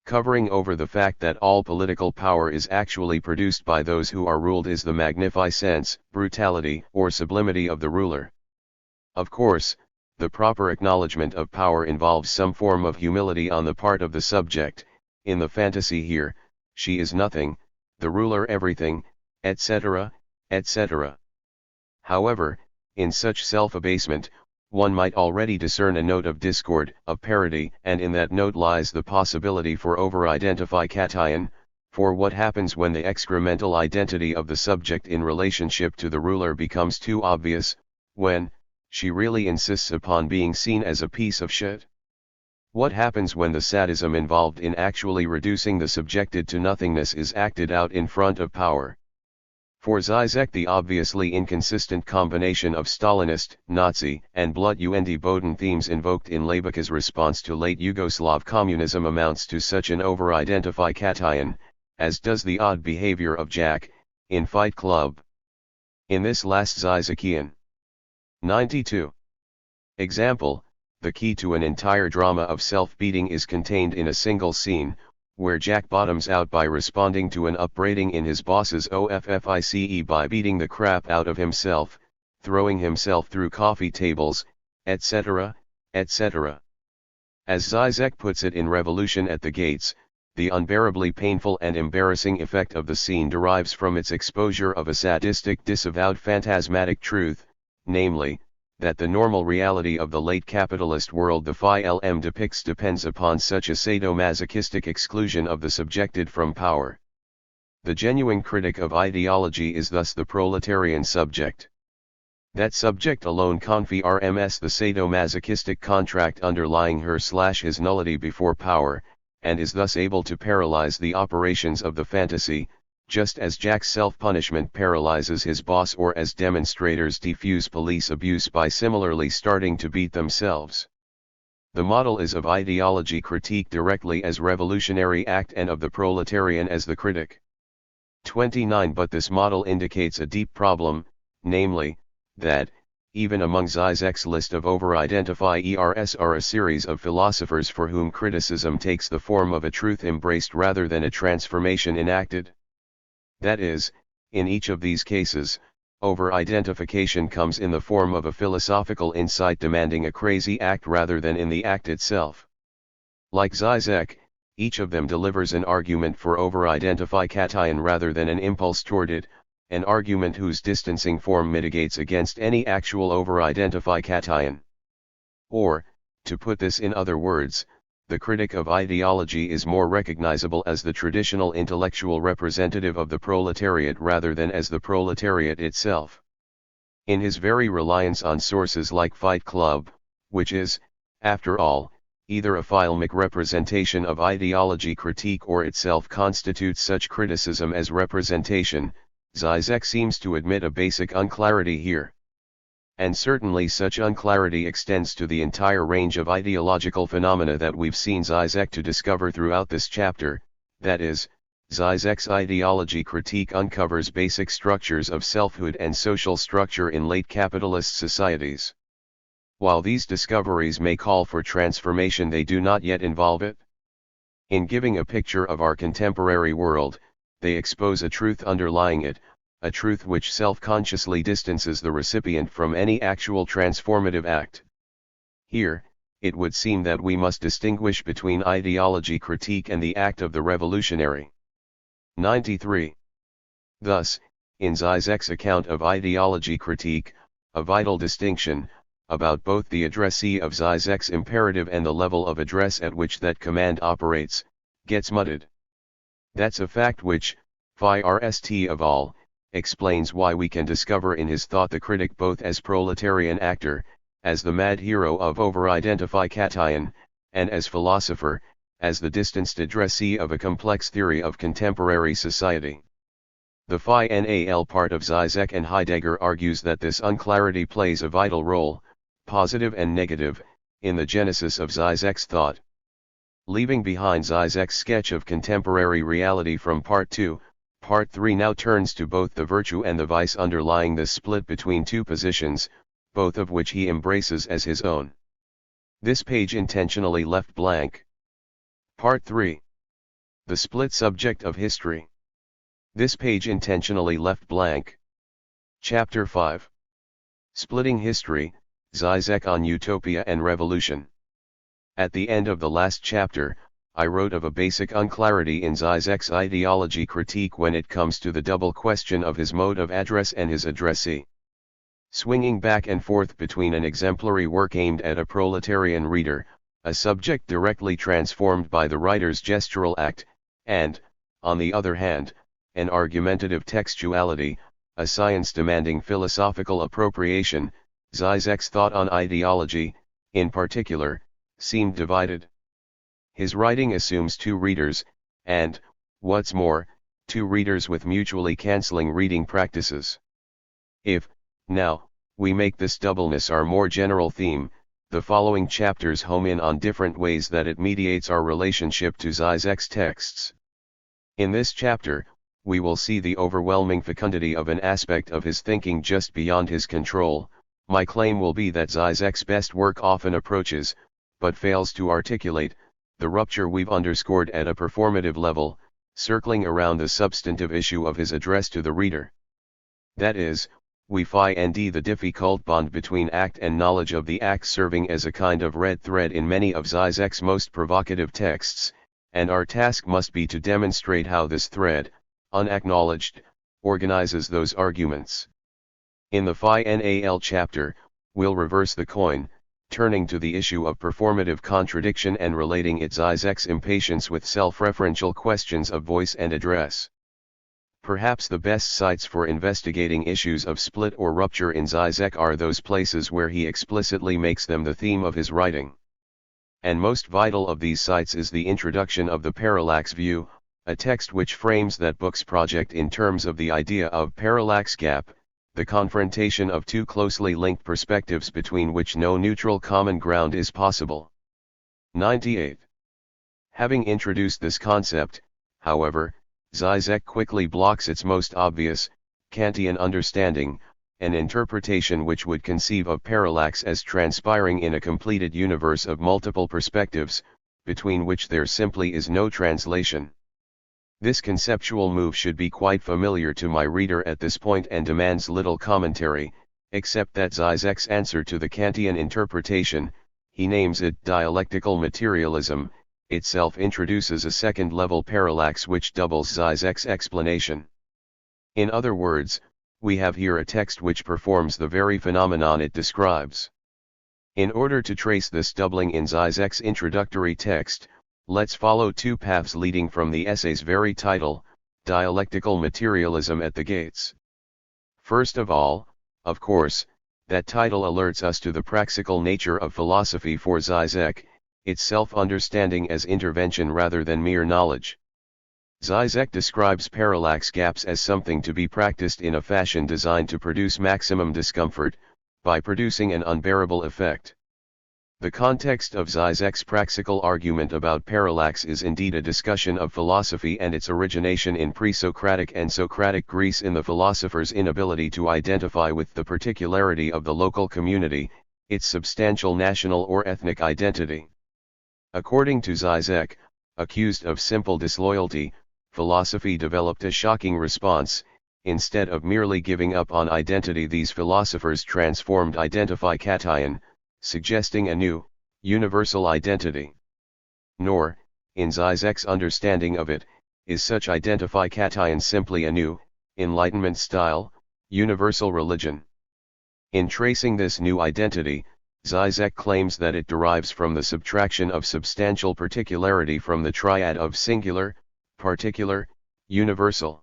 Covering over the fact that all political power is actually produced by those who are ruled is the magnificence, brutality, or sublimity of the ruler. Of course, the proper acknowledgement of power involves some form of humility on the part of the subject. In the fantasy here, she is nothing, the ruler everything, etc., etc. However, in such self-abasement, one might already discern a note of discord, of parody, and in that note lies the possibility for over-identify cation, for what happens when the excremental identity of the subject in relationship to the ruler becomes too obvious, when she really insists upon being seen as a piece of shit? What happens when the sadism involved in actually reducing the subjected to nothingness is acted out in front of power? For Žižek, the obviously inconsistent combination of Stalinist, Nazi, and Blut-und-Boden themes invoked in Laibach's response to late Yugoslav communism amounts to such an over-identify cation, as does the odd behavior of Jack, in Fight Club. In this last Žižekian 92 example, the key to an entire drama of self-beating is contained in a single scene, where Jack bottoms out by responding to an upbraiding in his boss's office by beating the crap out of himself, throwing himself through coffee tables, etc., etc. As Žižek puts it in Revolution at the Gates, the unbearably painful and embarrassing effect of the scene derives from its exposure of a sadistic disavowed phantasmatic truth, namely, that the normal reality of the late capitalist world the film depicts depends upon such a sadomasochistic exclusion of the subjected from power. The genuine critic of ideology is thus the proletarian subject. That subject alone confirms the sadomasochistic contract underlying her/his nullity before power, and is thus able to paralyze the operations of the fantasy, just as Jack's self-punishment paralyzes his boss or as demonstrators defuse police abuse by similarly starting to beat themselves. The model is of ideology critique directly as revolutionary act and of the proletarian as the critic. 29 But this model indicates a deep problem, namely, that, even among Žižek's list of over-identifiers are a series of philosophers for whom criticism takes the form of a truth embraced rather than a transformation enacted. That is, in each of these cases, over-identification comes in the form of a philosophical insight demanding a crazy act rather than in the act itself. Like Žižek, each of them delivers an argument for over-identification rather than an impulse toward it, an argument whose distancing form mitigates against any actual over-identification. Or, to put this in other words, the critic of ideology is more recognizable as the traditional intellectual representative of the proletariat rather than as the proletariat itself. In his very reliance on sources like Fight Club, which is, after all, either a filmic representation of ideology critique or itself constitutes such criticism as representation, Žižek seems to admit a basic unclarity here. And certainly such unclarity extends to the entire range of ideological phenomena that we've seen Žižek to discover throughout this chapter, that is, Žižek's ideology critique uncovers basic structures of selfhood and social structure in late capitalist societies. While these discoveries may call for transformation, they do not yet involve it. In giving a picture of our contemporary world, they expose a truth underlying it, a truth which self-consciously distances the recipient from any actual transformative act. Here, it would seem that we must distinguish between ideology critique and the act of the revolutionary. 93. Thus, in Žižek's account of ideology critique, a vital distinction, about both the addressee of Žižek's imperative and the level of address at which that command operates, gets mudded. That's a fact which, first of all, explains why we can discover in his thought the critic both as proletarian actor, as the mad hero of over-identification, and as philosopher, as the distanced addressee of a complex theory of contemporary society. The final part of Žižek and Heidegger argues that this unclarity plays a vital role, positive and negative, in the genesis of Žižek's thought. Leaving behind Žižek's sketch of contemporary reality from Part 2, Part 3 now turns to both the virtue and the vice underlying this split between two positions, both of which he embraces as his own. This page intentionally left blank. Part 3. The split subject of history. This page intentionally left blank. Chapter 5. Splitting history, Žižek on utopia and revolution. At the end of the last chapter, I wrote of a basic unclarity in Žižek's ideology critique when it comes to the double question of his mode of address and his addressee. Swinging back and forth between an exemplary work aimed at a proletarian reader, a subject directly transformed by the writer's gestural act, and, on the other hand, an argumentative textuality, a science demanding philosophical appropriation, Žižek's thought on ideology, in particular, seemed divided. His writing assumes two readers, and, what's more, two readers with mutually cancelling reading practices. If, now, we make this doubleness our more general theme, the following chapters home in on different ways that it mediates our relationship to Žižek's texts. In this chapter, we will see the overwhelming fecundity of an aspect of his thinking just beyond his control, My claim will be that Žižek's best work often approaches, but fails to articulate, the rupture we've underscored at a performative level, circling around the substantive issue of his address to the reader. That is, we find the difficult bond between act and knowledge of the act serving as a kind of red thread in many of Žižek's most provocative texts, and our task must be to demonstrate how this thread, unacknowledged, organizes those arguments. In the final chapter, we'll reverse the coin, turning to the issue of performative contradiction and relating it Žižek's impatience with self-referential questions of voice and address. Perhaps the best sites for investigating issues of split or rupture in Žižek are those places where he explicitly makes them the theme of his writing. And most vital of these sites is the introduction of the parallax view, a text which frames that book's project in terms of the idea of parallax gap, the confrontation of two closely linked perspectives between which no neutral common ground is possible. 98. Having introduced this concept, however, Žižek quickly blocks its most obvious, Kantian understanding, an interpretation which would conceive of parallax as transpiring in a completed universe of multiple perspectives, between which there simply is no translation. This conceptual move should be quite familiar to my reader at this point and demands little commentary, except that Žižek's answer to the Kantian interpretation, he names it dialectical materialism, itself introduces a second-level parallax which doubles Žižek's explanation. In other words, we have here a text which performs the very phenomenon it describes. In order to trace this doubling in Žižek's introductory text, let's follow two paths leading from the essay's very title, Dialectical Materialism at the Gates. First of all, of course, that title alerts us to the praxical nature of philosophy for Žižek, its self-understanding as intervention rather than mere knowledge. Žižek describes parallax gaps as something to be practiced in a fashion designed to produce maximum discomfort, by producing an unbearable effect. The context of Žižek's praxical argument about parallax is indeed a discussion of philosophy and its origination in pre-Socratic and Socratic Greece in the philosopher's inability to identify with the particularity of the local community, its substantial national or ethnic identity. According to Žižek, accused of simple disloyalty, philosophy developed a shocking response. Instead of merely giving up on identity, these philosophers transformed identify-cation, suggesting a new, universal identity. Nor, in Žižek's understanding of it, is such identify-cation simply a new, Enlightenment-style, universal religion. In tracing this new identity, Žižek claims that it derives from the subtraction of substantial particularity from the triad of singular, particular, universal.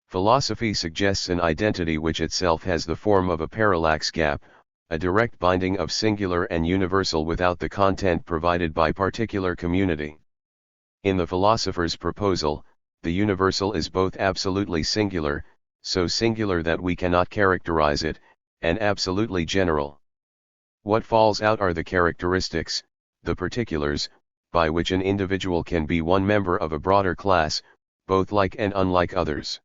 Philosophy suggests an identity which itself has the form of a parallax gap, a direct binding of singular and universal without the content provided by particular community. In the philosopher's proposal, the universal is both absolutely singular, so singular that we cannot characterize it, and absolutely general. What falls out are the characteristics, the particulars, by which an individual can be one member of a broader class, both like and unlike others.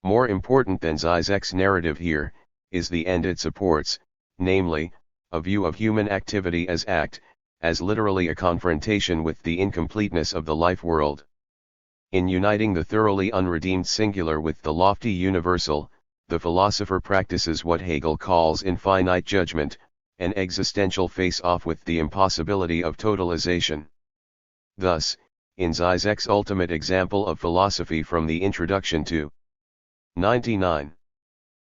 More important than Žižek's narrative here, is the end it supports, namely, a view of human activity as act, as literally a confrontation with the incompleteness of the life world. In uniting the thoroughly unredeemed singular with the lofty universal, the philosopher practices what Hegel calls infinite judgment, an existential face-off with the impossibility of totalization. Thus, in Žižek's ultimate example of philosophy from the introduction to 99.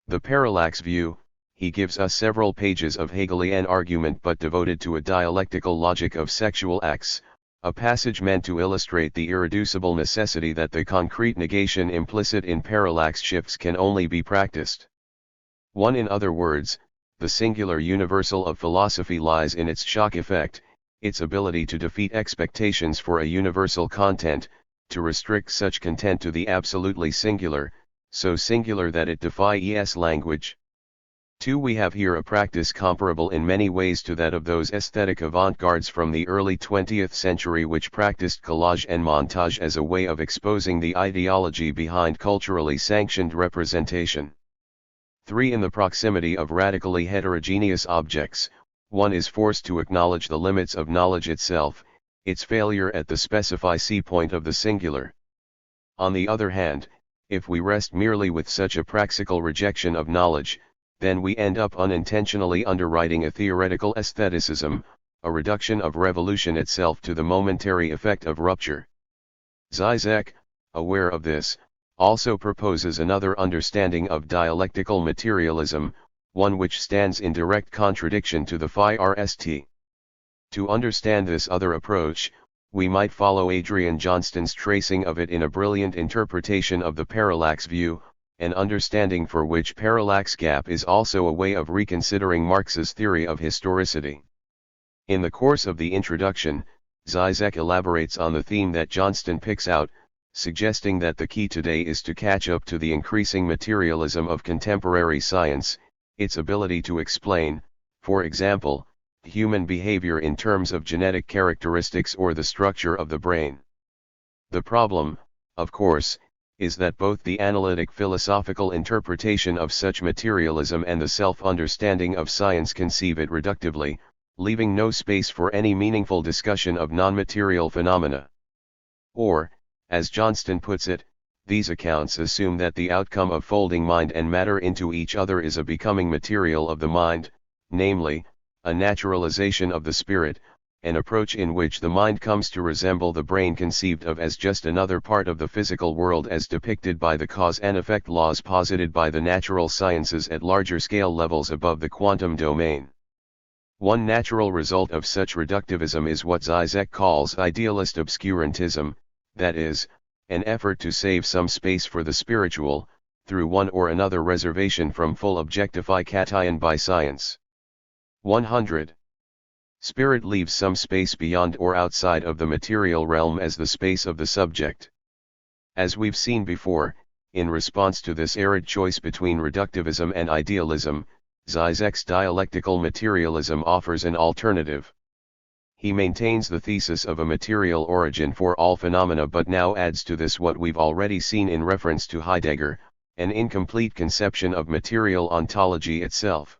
The parallax view, he gives us several pages of Hegelian argument but devoted to a dialectical logic of sexual acts, a passage meant to illustrate the irreducible necessity that the concrete negation implicit in parallax shifts can only be practiced. In other words, the singular universal of philosophy lies in its shock effect, its ability to defeat expectations for a universal content, to restrict such content to the absolutely singular, so singular that it defies language. 2. We have here a practice comparable in many ways to that of those aesthetic avant-gardes from the early 20th century which practiced collage and montage as a way of exposing the ideology behind culturally sanctioned representation. 3. In the proximity of radically heterogeneous objects, one is forced to acknowledge the limits of knowledge itself, its failure at the specific point of the singular. On the other hand, if we rest merely with such a praxical rejection of knowledge, then we end up unintentionally underwriting a theoretical aestheticism, a reduction of revolution itself to the momentary effect of rupture. Žižek, aware of this, also proposes another understanding of dialectical materialism, one which stands in direct contradiction to the THIRD. To understand this other approach, we might follow Adrian Johnston's tracing of it in a brilliant interpretation of the parallax view, an understanding for which parallax gap is also a way of reconsidering Marx's theory of historicity. In the course of the introduction, Žižek elaborates on the theme that Johnston picks out, suggesting that the key today is to catch up to the increasing materialism of contemporary science, its ability to explain, for example, human behavior in terms of genetic characteristics or the structure of the brain. The problem, of course, is that both the analytic philosophical interpretation of such materialism and the self-understanding of science conceive it reductively, leaving no space for any meaningful discussion of non-material phenomena. Or, as Johnston puts it, these accounts assume that the outcome of folding mind and matter into each other is a becoming material of the mind, namely, a naturalization of the spirit, an approach in which the mind comes to resemble the brain conceived of as just another part of the physical world as depicted by the cause and effect laws posited by the natural sciences at larger scale levels above the quantum domain. One natural result of such reductivism is what Žižek calls idealist obscurantism, that is, an effort to save some space for the spiritual, through one or another reservation from full objectification by science. 100. Spirit leaves some space beyond or outside of the material realm as the space of the subject. As we've seen before, in response to this arid choice between reductivism and idealism, Žižek's dialectical materialism offers an alternative. He maintains the thesis of a material origin for all phenomena but now adds to this what we've already seen in reference to Heidegger, an incomplete conception of material ontology itself.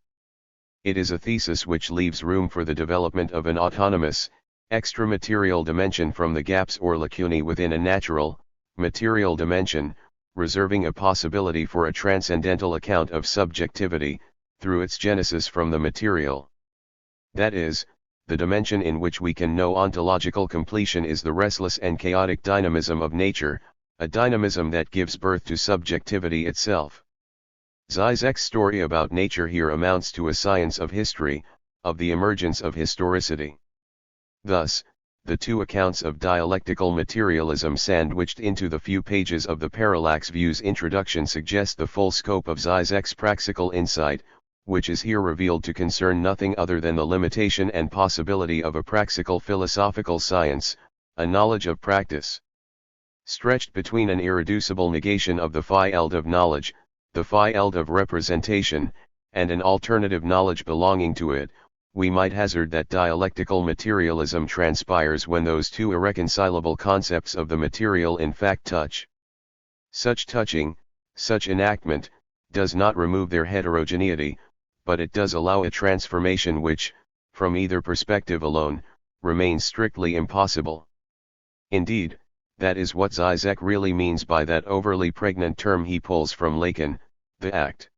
It is a thesis which leaves room for the development of an autonomous, extra-material dimension from the gaps or lacunae within a natural, material dimension, reserving a possibility for a transcendental account of subjectivity, through its genesis from the material. That is, the dimension in which we can know ontological completion is the restless and chaotic dynamism of nature, a dynamism that gives birth to subjectivity itself. Žižek's story about nature here amounts to a science of history, of the emergence of historicity. Thus, the two accounts of dialectical materialism sandwiched into the few pages of the parallax view's introduction suggest the full scope of Žižek's praxical insight, which is here revealed to concern nothing other than the limitation and possibility of a praxical philosophical science, a knowledge of practice. Stretched between an irreducible negation of the field of knowledge, the field of representation, and an alternative knowledge belonging to it, we might hazard that dialectical materialism transpires when those two irreconcilable concepts of the material in fact touch. Such touching, such enactment, does not remove their heterogeneity, but it does allow a transformation which, from either perspective alone, remains strictly impossible. Indeed, that is what Žižek really means by that overly pregnant term he pulls from Lacan, the act.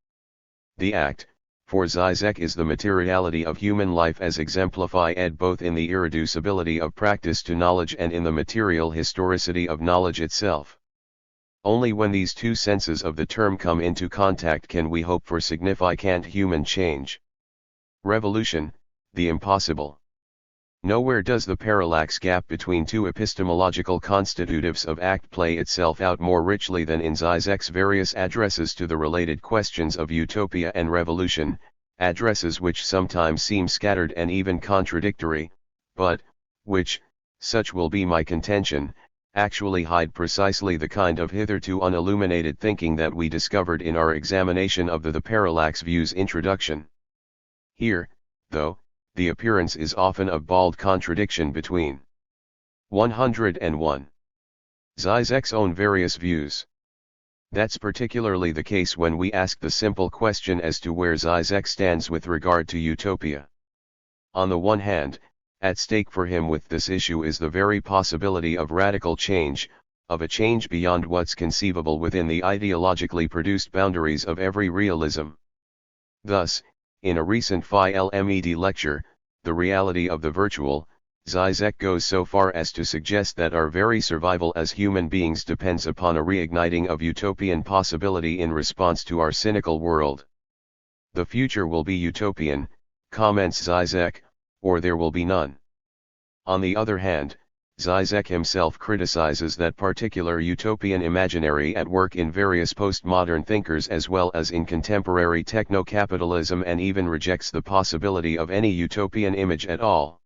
The act, for Žižek, is the materiality of human life as exemplified both in the irreducibility of practice to knowledge and in the material historicity of knowledge itself. Only when these two senses of the term come into contact can we hope for significant human change. Revolution, the impossible. Nowhere does the parallax gap between two epistemological constitutives of act play itself out more richly than in Žižek's various addresses to the related questions of utopia and revolution, addresses which sometimes seem scattered and even contradictory, but, which, such will be my contention, actually hide precisely the kind of hitherto unilluminated thinking that we discovered in our examination of the parallax view's introduction. Here, though, the appearance is often of bald contradiction between 101. Žižek's own various views. That's particularly the case when we ask the simple question as to where Žižek stands with regard to utopia. On the one hand, at stake for him with this issue is the very possibility of radical change, of a change beyond what's conceivable within the ideologically produced boundaries of every realism. Thus, in a recent Phi-LMED lecture, The Reality of the Virtual, Žižek goes so far as to suggest that our very survival as human beings depends upon a reigniting of utopian possibility in response to our cynical world. The future will be utopian, comments Žižek, or there will be none. On the other hand, Žižek himself criticizes that particular utopian imaginary at work in various postmodern thinkers as well as in contemporary techno-capitalism, and even rejects the possibility of any utopian image at all.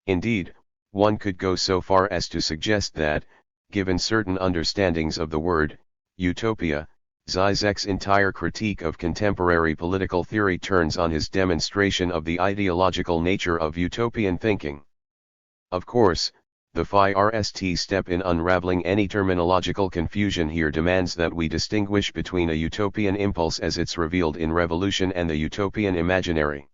Indeed, one could go so far as to suggest that, given certain understandings of the word utopia, Žižek's entire critique of contemporary political theory turns on his demonstration of the ideological nature of utopian thinking. Of course, the first step in unraveling any terminological confusion here demands that we distinguish between a utopian impulse as it's revealed in revolution and the utopian imaginary.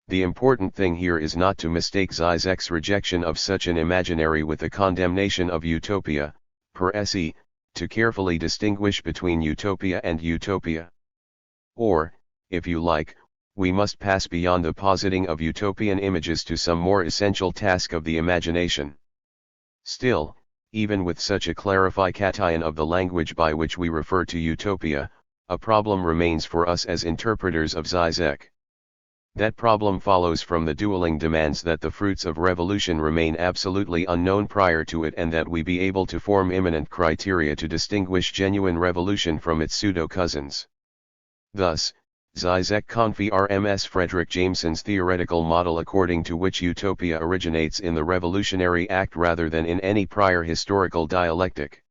The important thing here is not to mistake Žižek's rejection of such an imaginary with the condemnation of utopia, per se, to carefully distinguish between utopia and utopia. Or, if you like, we must pass beyond the positing of utopian images to some more essential task of the imagination. Still, even with such a clarification of the language by which we refer to utopia, a problem remains for us as interpreters of Žižek. That problem follows from the dueling demands that the fruits of revolution remain absolutely unknown prior to it, and that we be able to form imminent criteria to distinguish genuine revolution from its pseudo-cousins. Thus, Žižek confirms Frederick Jameson's theoretical model according to which utopia originates in the revolutionary act rather than in any prior historical dialectic.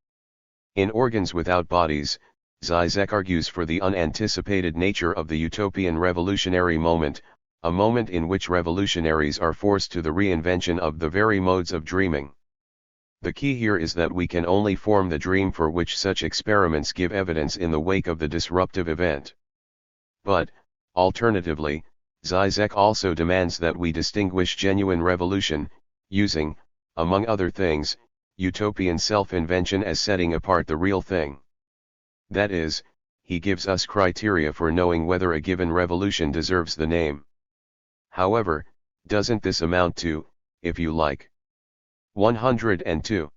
In Organs Without Bodies, Žižek argues for the unanticipated nature of the utopian revolutionary moment, a moment in which revolutionaries are forced to the reinvention of the very modes of dreaming. The key here is that we can only form the dream for which such experiments give evidence in the wake of the disruptive event. But, alternatively, Žižek also demands that we distinguish genuine revolution, using, among other things, utopian self-invention as setting apart the real thing. That is, he gives us criteria for knowing whether a given revolution deserves the name. However, doesn't this amount to, if you like, 102.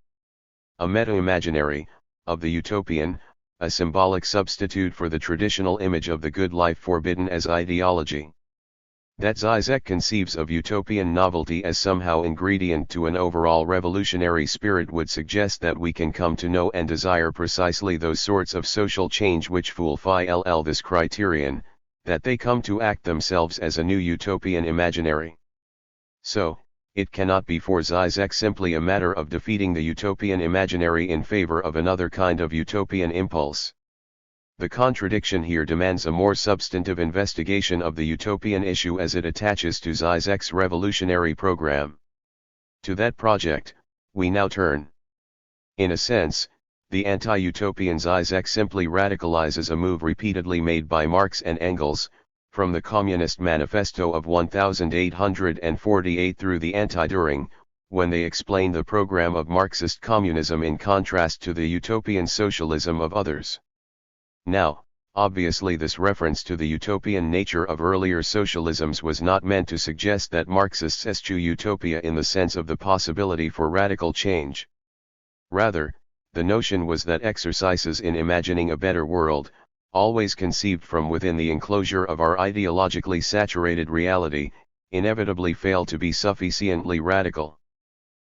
A meta-imaginary, of the utopian, a symbolic substitute for the traditional image of the good life forbidden as ideology. That Žižek conceives of utopian novelty as somehow ingredient to an overall revolutionary spirit would suggest that we can come to know and desire precisely those sorts of social change which fulfill this criterion, that they come to act themselves as a new utopian imaginary. So, it cannot be for Žižek simply a matter of defeating the utopian imaginary in favor of another kind of utopian impulse. The contradiction here demands a more substantive investigation of the utopian issue as it attaches to Žižek's revolutionary program. To that project, we now turn. In a sense, the anti-utopian Žižek simply radicalizes a move repeatedly made by Marx and Engels, from the Communist Manifesto of 1848 through the Anti-Düring, when they explain the program of Marxist communism in contrast to the utopian socialism of others. Now, obviously this reference to the utopian nature of earlier socialisms was not meant to suggest that Marxists eschew utopia in the sense of the possibility for radical change. Rather, the notion was that exercises in imagining a better world, always conceived from within the enclosure of our ideologically saturated reality, inevitably fail to be sufficiently radical.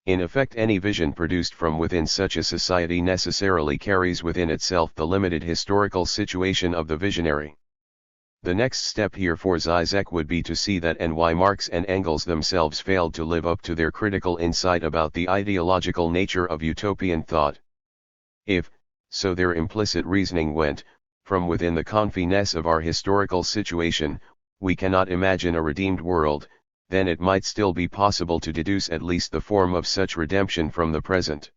In effect, any vision produced from within such a society necessarily carries within itself the limited historical situation of the visionary. The next step here for Žižek would be to see that and why Marx and Engels themselves failed to live up to their critical insight about the ideological nature of utopian thought. If, so their implicit reasoning went, from within the confines of our historical situation, we cannot imagine a redeemed world, then it might still be possible to deduce at least the form of such redemption from the present.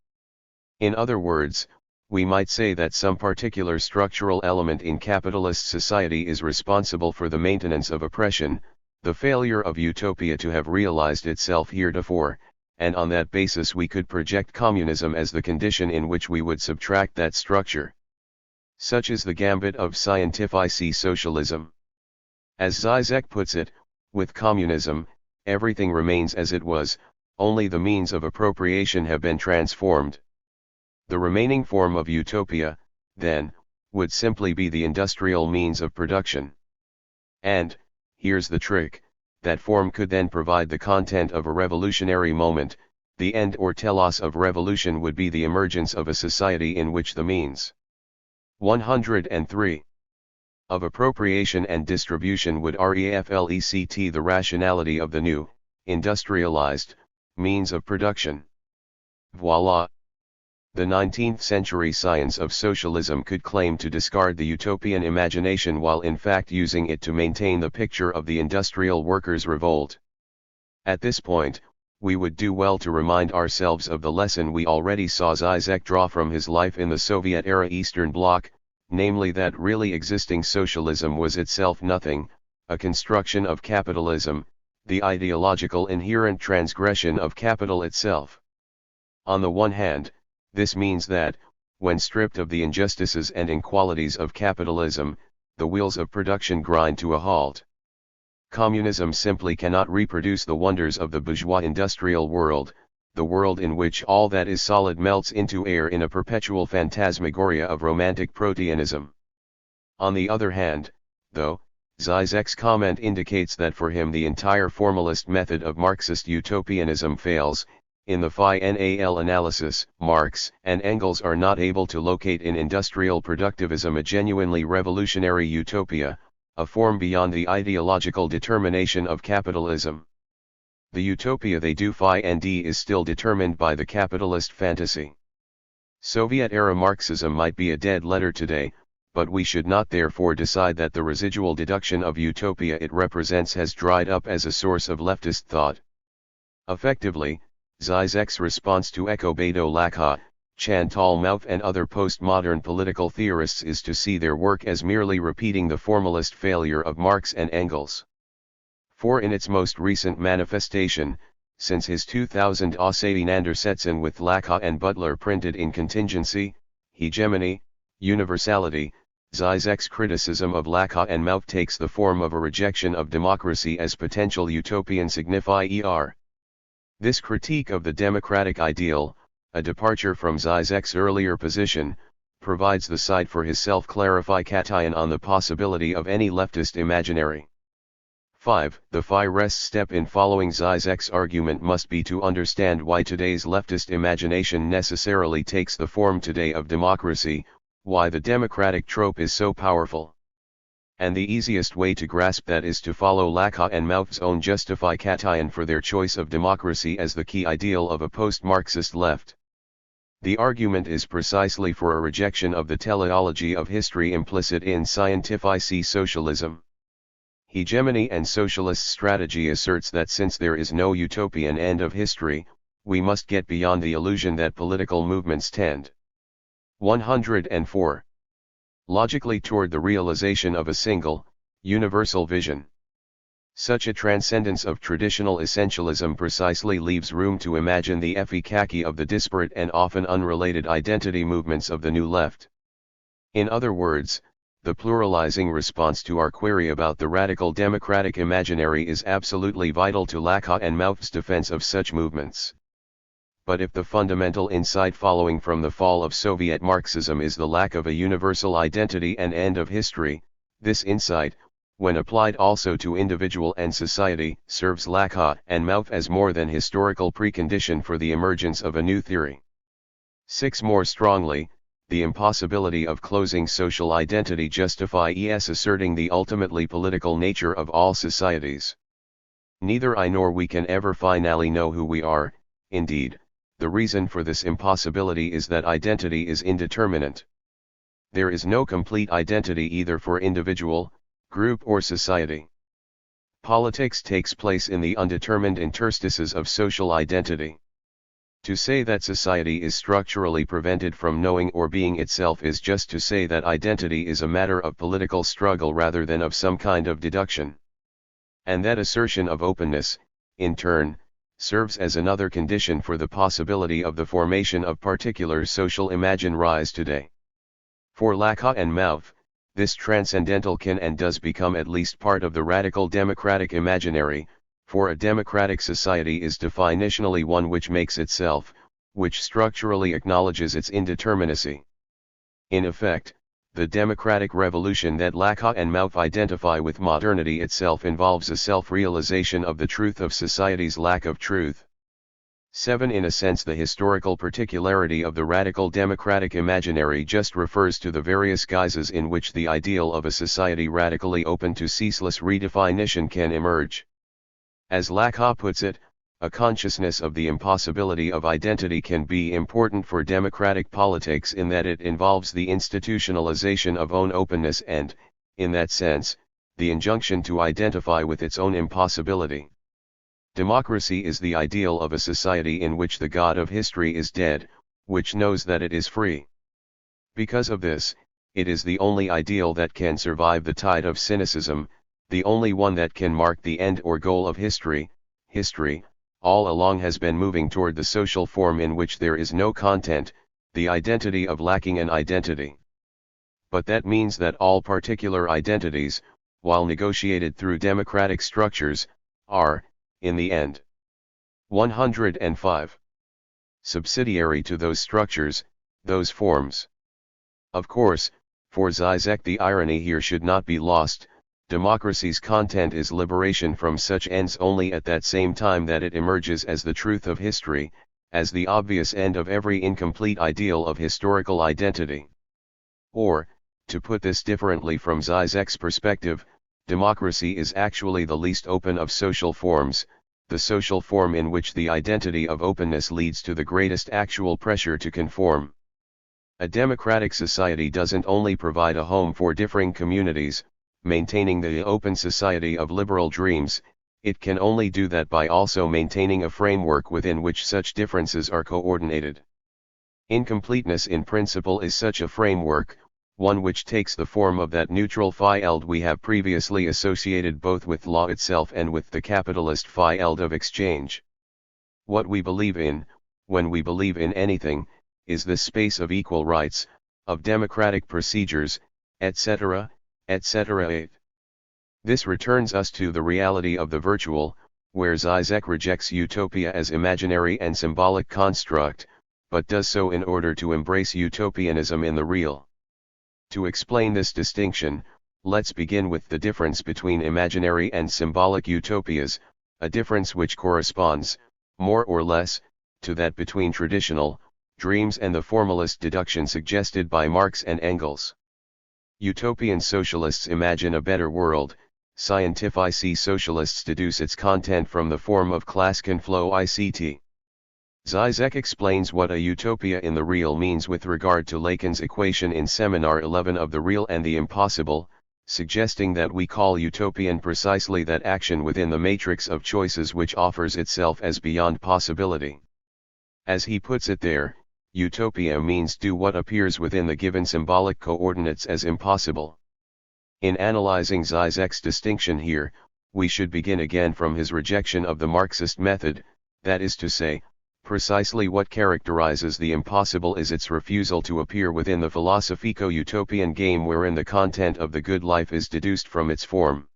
In other words, we might say that some particular structural element in capitalist society is responsible for the maintenance of oppression, the failure of utopia to have realized itself heretofore, and on that basis we could project communism as the condition in which we would subtract that structure. Such is the gambit of scientific socialism. As Žižek puts it, with communism, everything remains as it was, only the means of appropriation have been transformed. The remaining form of utopia, then, would simply be the industrial means of production. And, here's the trick, that form could then provide the content of a revolutionary moment. The end or telos of revolution would be the emergence of a society in which the means 103 of appropriation and distribution would reflect the rationality of the new, industrialized, means of production. Voila! The 19th century science of socialism could claim to discard the utopian imagination while in fact using it to maintain the picture of the industrial workers' revolt. At this point, we would do well to remind ourselves of the lesson we already saw Žižek draw from his life in the Soviet-era Eastern Bloc, namely that really existing socialism was itself nothing, a construction of capitalism, the ideological inherent transgression of capital itself. On the one hand, this means that, when stripped of the injustices and inequalities of capitalism, the wheels of production grind to a halt. Communism simply cannot reproduce the wonders of the bourgeois industrial world, the world in which all that is solid melts into air in a perpetual phantasmagoria of romantic proteanism. On the other hand, though, Žižek's comment indicates that for him the entire formalist method of Marxist utopianism fails. In the final analysis, Marx and Engels are not able to locate in industrial productivism a genuinely revolutionary utopia, a form beyond the ideological determination of capitalism. The utopia they do find is still determined by the capitalist fantasy. Soviet-era Marxism might be a dead letter today, but we should not therefore decide that the residual deduction of utopia it represents has dried up as a source of leftist thought. Effectively, Žižek's response to Eko Bedo Lakha, Chantal Mouffe and other postmodern political theorists is to see their work as merely repeating the formalist failure of Marx and Engels. For in its most recent manifestation, since his 2000 essay Auseinandersetzung with Lakha and Butler printed in Contingency, Hegemony, Universality, Žižek's criticism of Lakha and Mouffe takes the form of a rejection of democracy as potential utopian signifier. This critique of the democratic ideal, a departure from Žižek's earlier position, provides the site for his self-clarification on the possibility of any leftist imaginary. 5. The first step in following Žižek's argument must be to understand why today's leftist imagination necessarily takes the form today of democracy, why the democratic trope is so powerful. And the easiest way to grasp that is to follow Lakha and Mouffe's own justification for their choice of democracy as the key ideal of a post-Marxist left. The argument is precisely for a rejection of the teleology of history implicit in scientific socialism. Hegemony and socialist strategy asserts that since there is no utopian end of history, we must get beyond the illusion that political movements tend 104. Logically toward the realization of a single, universal vision. Such a transcendence of traditional essentialism precisely leaves room to imagine the efficacy of the disparate and often unrelated identity movements of the New Left. In other words, the pluralizing response to our query about the radical democratic imaginary is absolutely vital to Lakha and Mouffe's defense of such movements. But if the fundamental insight following from the fall of Soviet Marxism is the lack of a universal identity and end of history, this insight, when applied also to individual and society, serves Lakha and Mouffe as more than historical precondition for the emergence of a new theory. 6. More strongly, the impossibility of closing social identity justifies asserting the ultimately political nature of all societies. Neither I nor we can ever finally know who we are. Indeed, the reason for this impossibility is that identity is indeterminate. There is no complete identity either for individual, group or society. Politics takes place in the undetermined interstices of social identity. To say that society is structurally prevented from knowing or being itself is just to say that identity is a matter of political struggle rather than of some kind of deduction. And that assertion of openness, in turn, serves as another condition for the possibility of the formation of particular social imagine rise today. For Lacan and Mauve, this transcendental can and does become at least part of the radical democratic imaginary, for a democratic society is definitionally one which makes itself, which structurally acknowledges its indeterminacy. In effect, the democratic revolution that Lacan and Mauve identify with modernity itself involves a self-realization of the truth of society's lack of truth. 7. In a sense, the historical particularity of the radical democratic imaginary just refers to the various guises in which the ideal of a society radically open to ceaseless redefinition can emerge. As Lacan puts it, a consciousness of the impossibility of identity can be important for democratic politics in that it involves the institutionalization of own openness and, in that sense, the injunction to identify with its own impossibility. Democracy is the ideal of a society in which the God of history is dead, which knows that it is free. Because of this, it is the only ideal that can survive the tide of cynicism, the only one that can mark the end or goal of history. History, all along, has been moving toward the social form in which there is no content, the identity of lacking an identity. But that means that all particular identities, while negotiated through democratic structures, are, in the end, 105. Subsidiary to those structures, those forms. Of course, for Žižek the irony here should not be lost. Democracy's content is liberation from such ends only at that same time that it emerges as the truth of history, as the obvious end of every incomplete ideal of historical identity. Or, to put this differently from Žižek's perspective, democracy is actually the least open of social forms, the social form in which the identity of openness leads to the greatest actual pressure to conform. A democratic society doesn't only provide a home for differing communities, maintaining the open society of liberal dreams, it can only do that by also maintaining a framework within which such differences are coordinated. Incompleteness in principle is such a framework, one which takes the form of that neutral field we have previously associated both with law itself and with the capitalist field of exchange. What we believe in, when we believe in anything, is this space of equal rights, of democratic procedures, etc., etc. 8. This returns us to the reality of the virtual, where Žižek rejects utopia as imaginary and symbolic construct, but does so in order to embrace utopianism in the real. To explain this distinction, let's begin with the difference between imaginary and symbolic utopias, a difference which corresponds, more or less, to that between traditional dreams and the formalist deduction suggested by Marx and Engels. Utopian socialists imagine a better world, scientific socialists deduce its content from the form of class conflow ICT. Žižek explains what a utopia in the real means with regard to Lacan's equation in Seminar 11 of the real and the impossible, suggesting that we call utopian precisely that action within the matrix of choices which offers itself as beyond possibility. As he puts it there, utopia means do what appears within the given symbolic coordinates as impossible. In analyzing Žižek's distinction here, we should begin again from his rejection of the Marxist method, that is to say, precisely what characterizes the impossible is its refusal to appear within the philosophico-utopian game wherein the content of the good life is deduced from its form.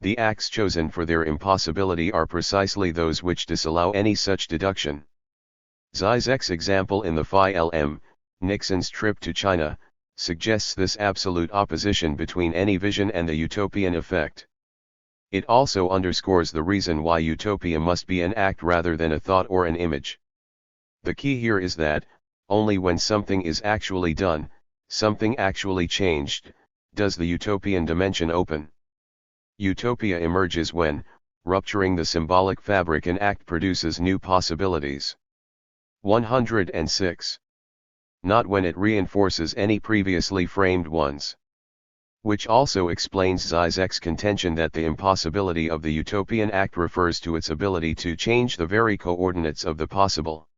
The acts chosen for their impossibility are precisely those which disallow any such deduction. Žižek's example in the Phi Lm, Nixon's trip to China, suggests this absolute opposition between any vision and the utopian effect. It also underscores the reason why utopia must be an act rather than a thought or an image. The key here is that, only when something is actually done, something actually changed, does the utopian dimension open. Utopia emerges when, rupturing the symbolic fabric, an act produces new possibilities. 106. Not when it reinforces any previously framed ones. Which also explains Žižek's contention that the impossibility of the utopian act refers to its ability to change the very coordinates of the possible.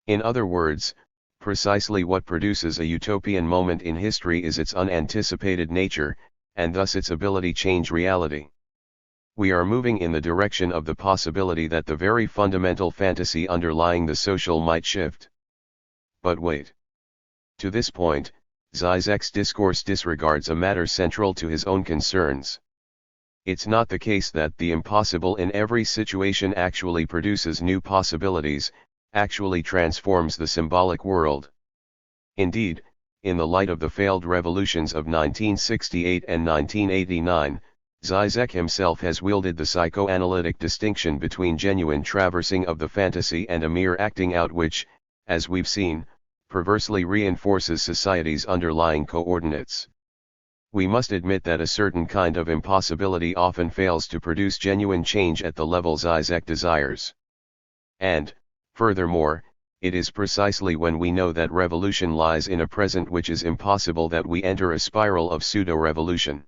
In other words, precisely what produces a utopian moment in history is its unanticipated nature, and thus its ability to change reality. We are moving in the direction of the possibility that the very fundamental fantasy underlying the social might shift. But wait. To this point, Žižek's discourse disregards a matter central to his own concerns. It's not the case that the impossible in every situation actually produces new possibilities, actually transforms the symbolic world. Indeed, in the light of the failed revolutions of 1968 and 1989, Žižek himself has wielded the psychoanalytic distinction between genuine traversing of the fantasy and a mere acting out which, as we've seen, perversely reinforces society's underlying coordinates. We must admit that a certain kind of impossibility often fails to produce genuine change at the level Žižek desires. And, furthermore, it is precisely when we know that revolution lies in a present which is impossible that we enter a spiral of pseudo-revolution.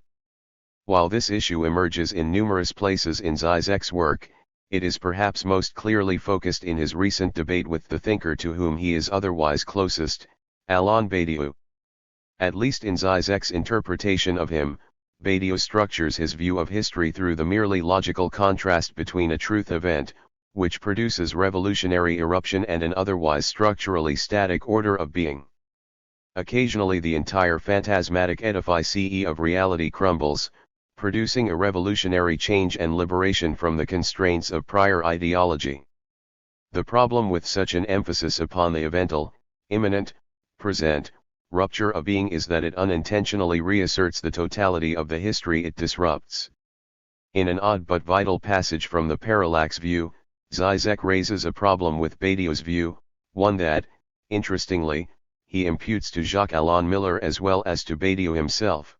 While this issue emerges in numerous places in Žižek's work, it is perhaps most clearly focused in his recent debate with the thinker to whom he is otherwise closest, Alain Badiou. At least in Žižek's interpretation of him, Badiou structures his view of history through the merely logical contrast between a truth event, which produces revolutionary eruption, and an otherwise structurally static order of being. Occasionally the entire phantasmatic edifice of reality crumbles, producing a revolutionary change and liberation from the constraints of prior ideology. The problem with such an emphasis upon the evental, imminent, present, rupture of being is that it unintentionally reasserts the totality of the history it disrupts. In an odd but vital passage from the parallax view, Žižek raises a problem with Badiou's view, one that, interestingly, he imputes to Jacques-Alain Miller as well as to Badiou himself.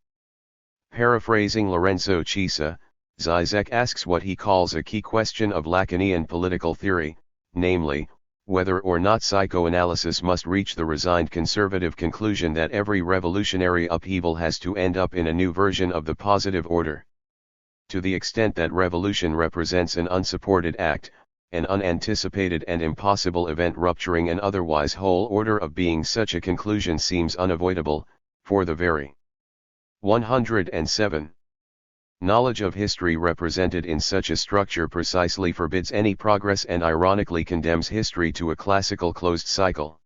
Paraphrasing Lorenzo Cisa, Žižek asks what he calls a key question of Lacanian political theory, namely, whether or not psychoanalysis must reach the resigned conservative conclusion that every revolutionary upheaval has to end up in a new version of the positive order. To the extent that revolution represents an unsupported act, an unanticipated and impossible event rupturing an otherwise whole order of being, such a conclusion seems unavoidable, for the very 107. Knowledge of history represented in such a structure precisely forbids any progress and ironically condemns history to a classical closed cycle.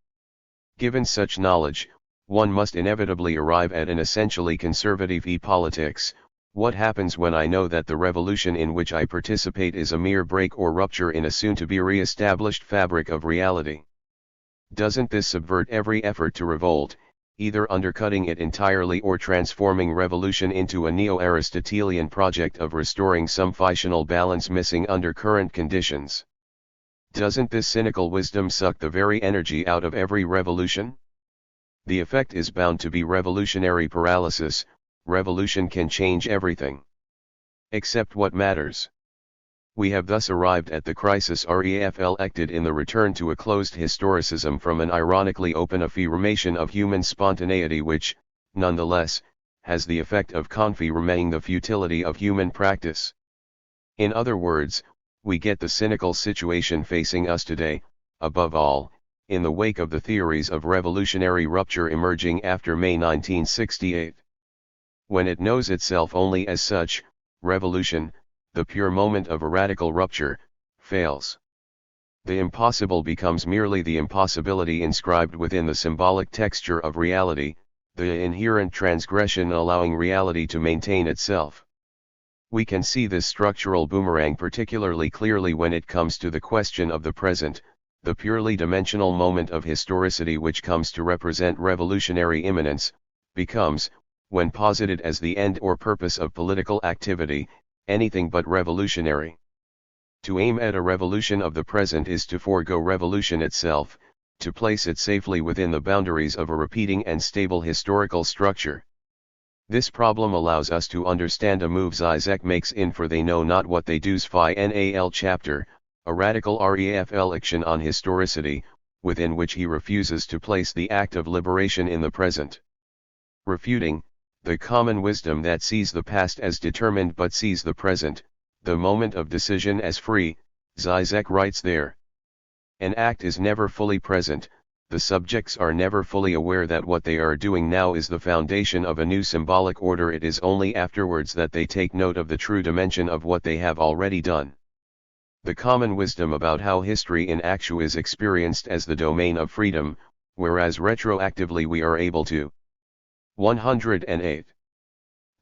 Given such knowledge, one must inevitably arrive at an essentially conservative e-politics. What happens when I know that the revolution in which I participate is a mere break or rupture in a soon-to-be re-established fabric of reality? Doesn't this subvert every effort to revolt, either undercutting it entirely or transforming revolution into a neo-Aristotelian project of restoring some fictional balance missing under current conditions? Doesn't this cynical wisdom suck the very energy out of every revolution? The effect is bound to be revolutionary paralysis. Revolution can change everything, except what matters. We have thus arrived at the crisis reflected in the return to a closed historicism from an ironically open affirmation of human spontaneity which, nonetheless, has the effect of confirming the futility of human practice. In other words, we get the cynical situation facing us today, above all, in the wake of the theories of revolutionary rupture emerging after May 1968. When it knows itself only as such, revolution, the pure moment of a radical rupture, fails. The impossible becomes merely the impossibility inscribed within the symbolic texture of reality, the inherent transgression allowing reality to maintain itself. We can see this structural boomerang particularly clearly when it comes to the question of the present, the purely dimensional moment of historicity which comes to represent revolutionary imminence, becomes, when posited as the end or purpose of political activity, anything but revolutionary. To aim at a revolution of the present is to forego revolution itself, to place it safely within the boundaries of a repeating and stable historical structure. This problem allows us to understand a move Žižek makes in For They Know Not What They Do's Final chapter, a radical reflection on historicity, within which he refuses to place the act of liberation in the present. Refuting the common wisdom that sees the past as determined but sees the present, the moment of decision as free, Žižek writes there. An act is never fully present, the subjects are never fully aware that what they are doing now is the foundation of a new symbolic order. It is only afterwards that they take note of the true dimension of what they have already done. The common wisdom about how history in actu is experienced as the domain of freedom, whereas retroactively we are able to 108.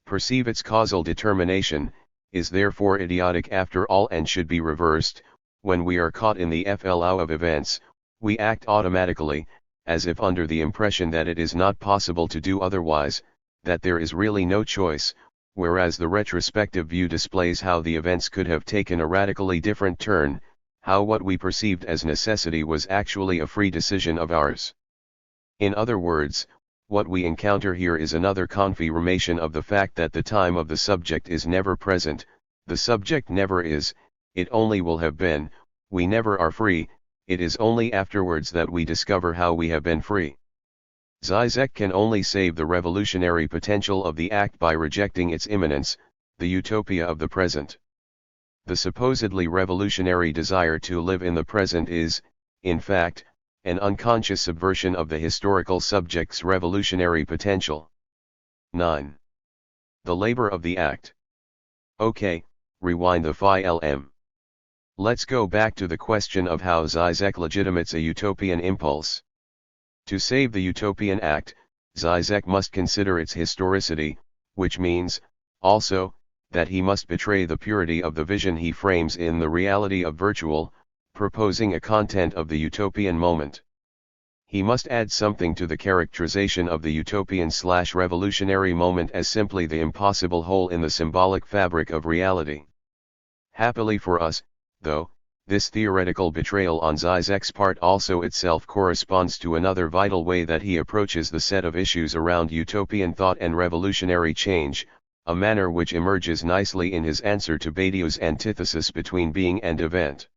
Perceive its causal determination, is therefore idiotic after all and should be reversed. When we are caught in the flow of events, we act automatically, as if under the impression that it is not possible to do otherwise, that there is really no choice, whereas the retrospective view displays how the events could have taken a radically different turn, how what we perceived as necessity was actually a free decision of ours. In other words, what we encounter here is another confirmation of the fact that the time of the subject is never present, the subject never is, it only will have been, we never are free, it is only afterwards that we discover how we have been free. Žižek can only save the revolutionary potential of the act by rejecting its immanence, the utopia of the present. The supposedly revolutionary desire to live in the present is, in fact, an unconscious subversion of the historical subject's revolutionary potential. 9. The labor of the act. Okay, rewind the file. Let's go back to the question of how Žižek legitimates a utopian impulse. To save the utopian act, Žižek must consider its historicity, which means, also, that he must betray the purity of the vision he frames in the reality of virtual, proposing a content of the utopian moment. He must add something to the characterization of the utopian/revolutionary moment as simply the impossible hole in the symbolic fabric of reality. Happily for us, though, this theoretical betrayal on Žižek's part also itself corresponds to another vital way that he approaches the set of issues around utopian thought and revolutionary change, a manner which emerges nicely in his answer to Badiou's antithesis between being and event.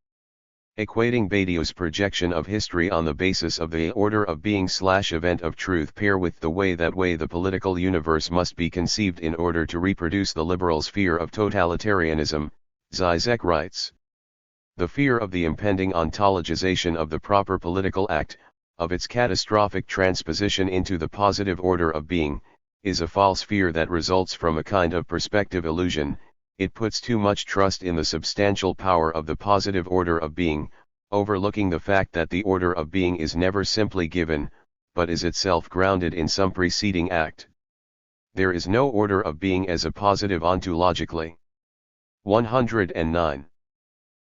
Equating Badiou's projection of history on the basis of the order of being/event of truth pair with the way the political universe must be conceived in order to reproduce the liberals' fear of totalitarianism, Žižek writes. The fear of the impending ontologization of the proper political act, of its catastrophic transposition into the positive order of being, is a false fear that results from a kind of perspective illusion. It puts too much trust in the substantial power of the positive order of being, overlooking the fact that the order of being is never simply given, but is itself grounded in some preceding act. There is no order of being as a positive ontologically. 109.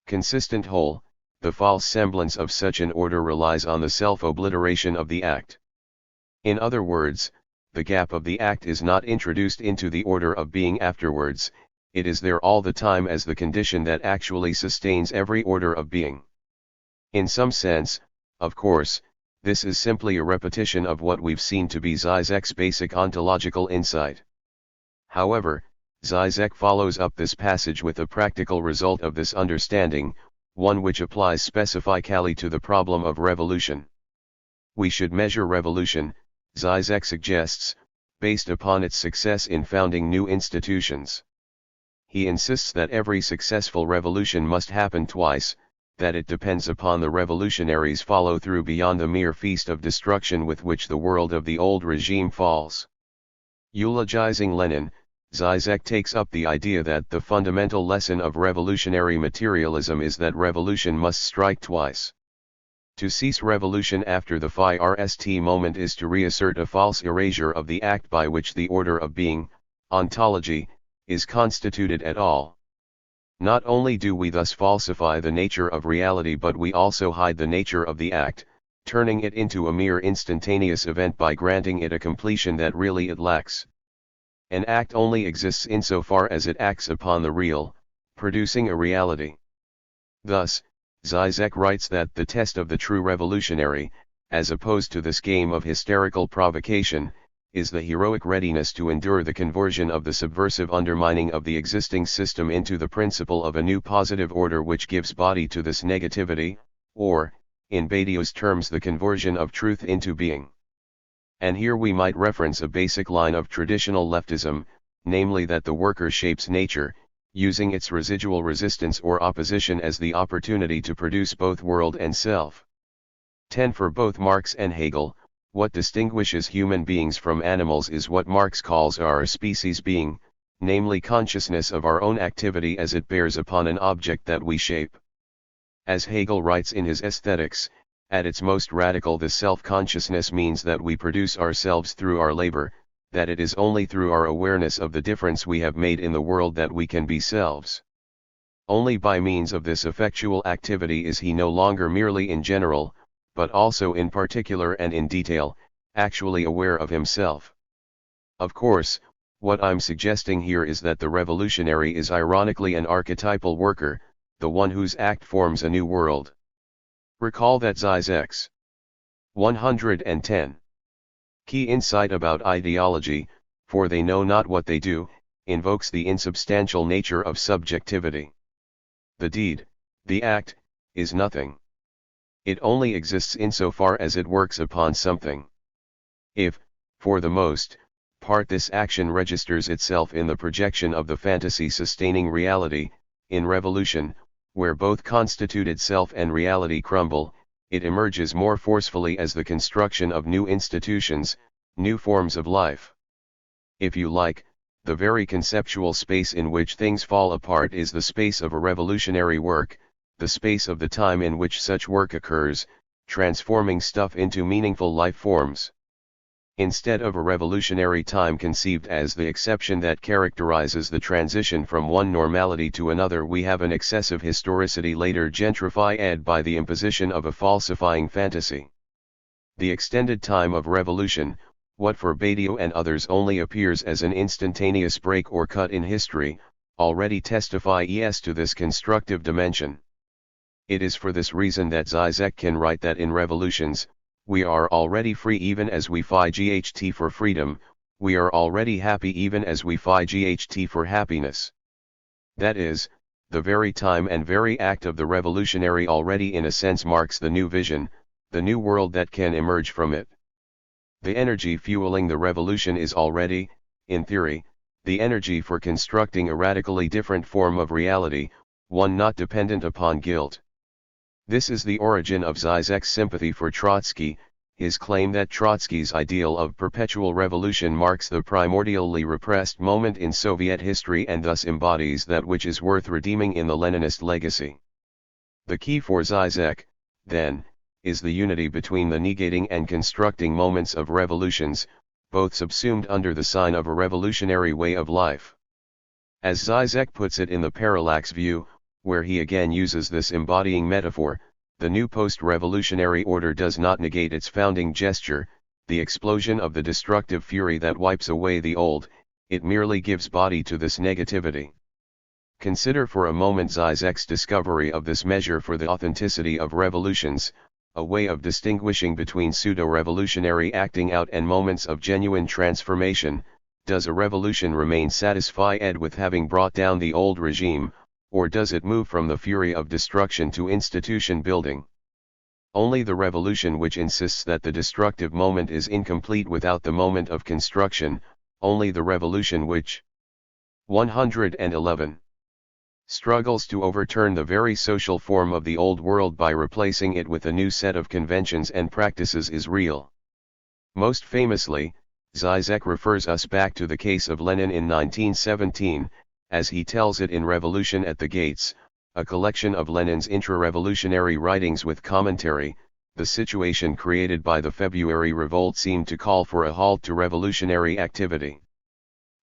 Consistent whole, the false semblance of such an order relies on the self-obliteration of the act. In other words, the gap of the act is not introduced into the order of being afterwards, it is there all the time as the condition that actually sustains every order of being. In some sense, of course, this is simply a repetition of what we've seen to be Žižek's basic ontological insight. However, Žižek follows up this passage with a practical result of this understanding, one which applies specifically to the problem of revolution. We should measure revolution, Žižek suggests, based upon its success in founding new institutions. He insists that every successful revolution must happen twice, that it depends upon the revolutionaries' follow-through beyond the mere feast of destruction with which the world of the old regime falls. Eulogizing Lenin, Žižek takes up the idea that the fundamental lesson of revolutionary materialism is that revolution must strike twice. To cease revolution after the first moment is to reassert a false erasure of the act by which the order of being, ontology, is constituted at all. Not only do we thus falsify the nature of reality, but we also hide the nature of the act, turning it into a mere instantaneous event by granting it a completion that really it lacks. An act only exists insofar as it acts upon the real, producing a reality. Thus, Žižek writes that the test of the true revolutionary, as opposed to this game of hysterical provocation, is the heroic readiness to endure the conversion of the subversive undermining of the existing system into the principle of a new positive order which gives body to this negativity, or, in Badiou's terms, the conversion of truth into being. And here we might reference a basic line of traditional leftism, namely that the worker shapes nature, using its residual resistance or opposition as the opportunity to produce both world and self. 10. For both Marx and Hegel, what distinguishes human beings from animals is what Marx calls our species being, namely consciousness of our own activity as it bears upon an object that we shape. As Hegel writes in his Aesthetics, at its most radical, the self-consciousness means that we produce ourselves through our labor, that it is only through our awareness of the difference we have made in the world that we can be selves. Only by means of this effectual activity is he no longer merely in general, but also in particular and in detail, actually aware of himself. Of course, what I'm suggesting here is that the revolutionary is ironically an archetypal worker, the one whose act forms a new world. Recall that Žižek 110. Key insight about ideology, for they know not what they do, invokes the insubstantial nature of subjectivity. The deed, the act, is nothing. It only exists insofar as it works upon something. If, for the most part, this action registers itself in the projection of the fantasy sustaining reality, in revolution, where both constituted self and reality crumble, it emerges more forcefully as the construction of new institutions, new forms of life. If you like, the very conceptual space in which things fall apart is the space of a revolutionary work, the space of the time in which such work occurs, transforming stuff into meaningful life forms. Instead of a revolutionary time conceived as the exception that characterizes the transition from one normality to another, we have an excessive historicity later gentrified by the imposition of a falsifying fantasy. The extended time of revolution, what for Badiou and others only appears as an instantaneous break or cut in history, already testifies to this constructive dimension. It is for this reason that Žižek can write that in revolutions, we are already free even as we fight for freedom, we are already happy even as we fight for happiness. That is, the very time and very act of the revolutionary already in a sense marks the new vision, the new world that can emerge from it. The energy fueling the revolution is already, in theory, the energy for constructing a radically different form of reality, one not dependent upon guilt. This is the origin of Žižek's sympathy for Trotsky, his claim that Trotsky's ideal of perpetual revolution marks the primordially repressed moment in Soviet history and thus embodies that which is worth redeeming in the Leninist legacy. The key for Žižek, then, is the unity between the negating and constructing moments of revolutions, both subsumed under the sign of a revolutionary way of life. As Žižek puts it in the parallax view, where he again uses this embodying metaphor, the new post-revolutionary order does not negate its founding gesture, the explosion of the destructive fury that wipes away the old, it merely gives body to this negativity. Consider for a moment Žižek's discovery of this measure for the authenticity of revolutions, a way of distinguishing between pseudo-revolutionary acting out and moments of genuine transformation. Does a revolution remain satisfied with having brought down the old regime, or does it move from the fury of destruction to institution building? Only the revolution which insists that the destructive moment is incomplete without the moment of construction, only the revolution which 111 struggles to overturn the very social form of the old world by replacing it with a new set of conventions and practices is real. Most famously, Žižek refers us back to the case of Lenin in 1917, as he tells it in Revolution at the Gates, a collection of Lenin's intra-revolutionary writings with commentary. The situation created by the February revolt seemed to call for a halt to revolutionary activity.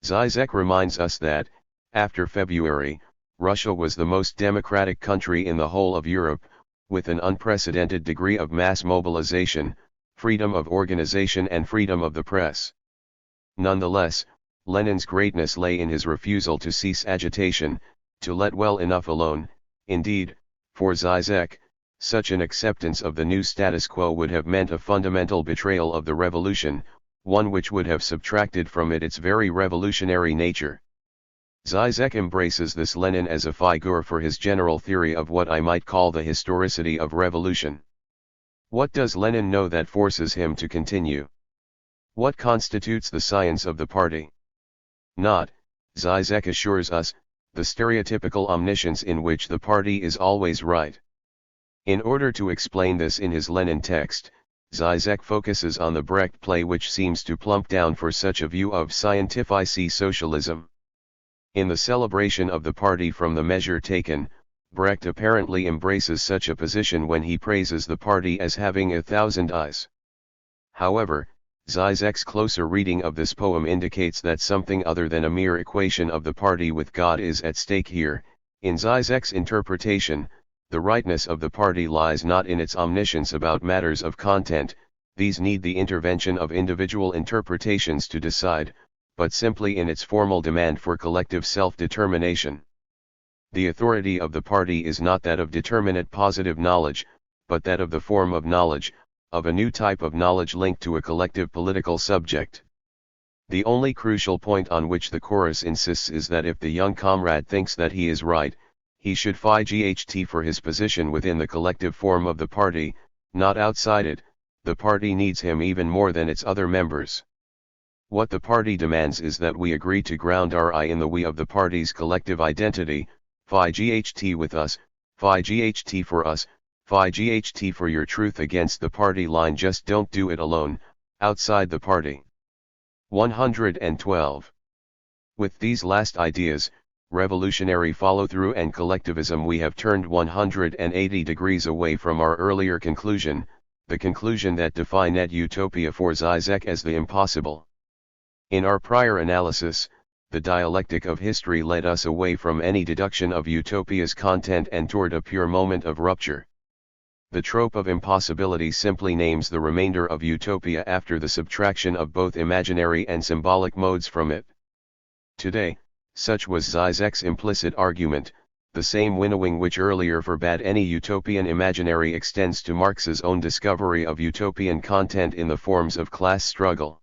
Žižek reminds us that, after February, Russia was the most democratic country in the whole of Europe, with an unprecedented degree of mass mobilization, freedom of organization and freedom of the press. Nonetheless, Lenin's greatness lay in his refusal to cease agitation, to let well enough alone. Indeed, for Žižek, such an acceptance of the new status quo would have meant a fundamental betrayal of the revolution, one which would have subtracted from it its very revolutionary nature. Žižek embraces this Lenin as a figure for his general theory of what I might call the historicity of revolution. What does Lenin know that forces him to continue? What constitutes the science of the party? Not, Žižek assures us, the stereotypical omniscience in which the party is always right. In order to explain this in his Lenin text, Žižek focuses on the Brecht play, which seems to plump down for such a view of scientific socialism. In the celebration of the party from the measure taken, Brecht apparently embraces such a position when he praises the party as having 1,000 eyes. However, Žižek's closer reading of this poem indicates that something other than a mere equation of the party with God is at stake here. In Žižek's interpretation, the rightness of the party lies not in its omniscience about matters of content, these need the intervention of individual interpretations to decide, but simply in its formal demand for collective self-determination. The authority of the party is not that of determinate positive knowledge, but that of the form of knowledge, of a new type of knowledge linked to a collective political subject. The only crucial point on which the chorus insists is that if the young comrade thinks that he is right, he should fight for his position within the collective form of the party, not outside it. The party needs him even more than its other members. What the party demands is that we agree to ground our I in the we of the party's collective identity, phi-GHT with us, phi-GHT for us, phi-GHT for your truth against the party line. Just don't do it alone, outside the party. 112. With these last ideas, revolutionary follow-through and collectivism, we have turned 180 degrees away from our earlier conclusion, the conclusion that defined net utopia for Žižek as the impossible. In our prior analysis, the dialectic of history led us away from any deduction of utopia's content and toward a pure moment of rupture. The trope of impossibility simply names the remainder of utopia after the subtraction of both imaginary and symbolic modes from it. Today, such was Žižek's implicit argument, the same winnowing which earlier forbade any utopian imaginary extends to Marx's own discovery of utopian content in the forms of class struggle.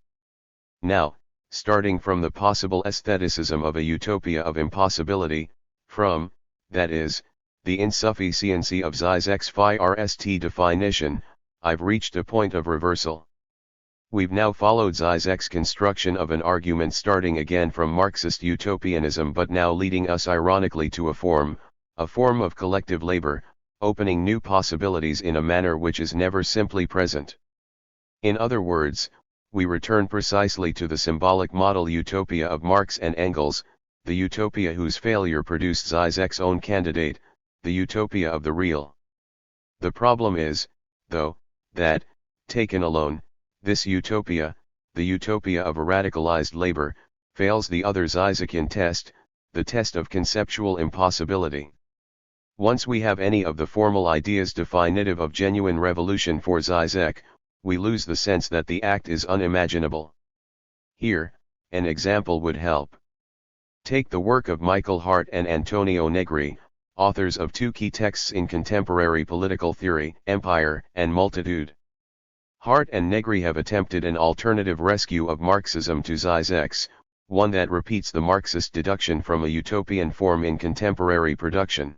Now, starting from the possible aestheticism of a utopia of impossibility, from, that is, the insufficiency of Žižek's phi-RST definition, I've reached a point of reversal. We've now followed Žižek's construction of an argument starting again from Marxist utopianism, but now leading us ironically to a form of collective labor, opening new possibilities in a manner which is never simply present. In other words, we return precisely to the symbolic model utopia of Marx and Engels, the utopia whose failure produced Žižek's own candidate, the utopia of the real. The problem is, though, that, taken alone, this utopia, the utopia of a radicalized labor, fails the other Žižekian test, the test of conceptual impossibility. Once we have any of the formal ideas definitive of genuine revolution for Žižek, we lose the sense that the act is unimaginable. Here, an example would help. Take the work of Michael Hart and Antonio Negri, authors of two key texts in contemporary political theory, Empire and Multitude. Hart and Negri have attempted an alternative rescue of Marxism to Žižek's, one that repeats the Marxist deduction from a utopian form in contemporary production.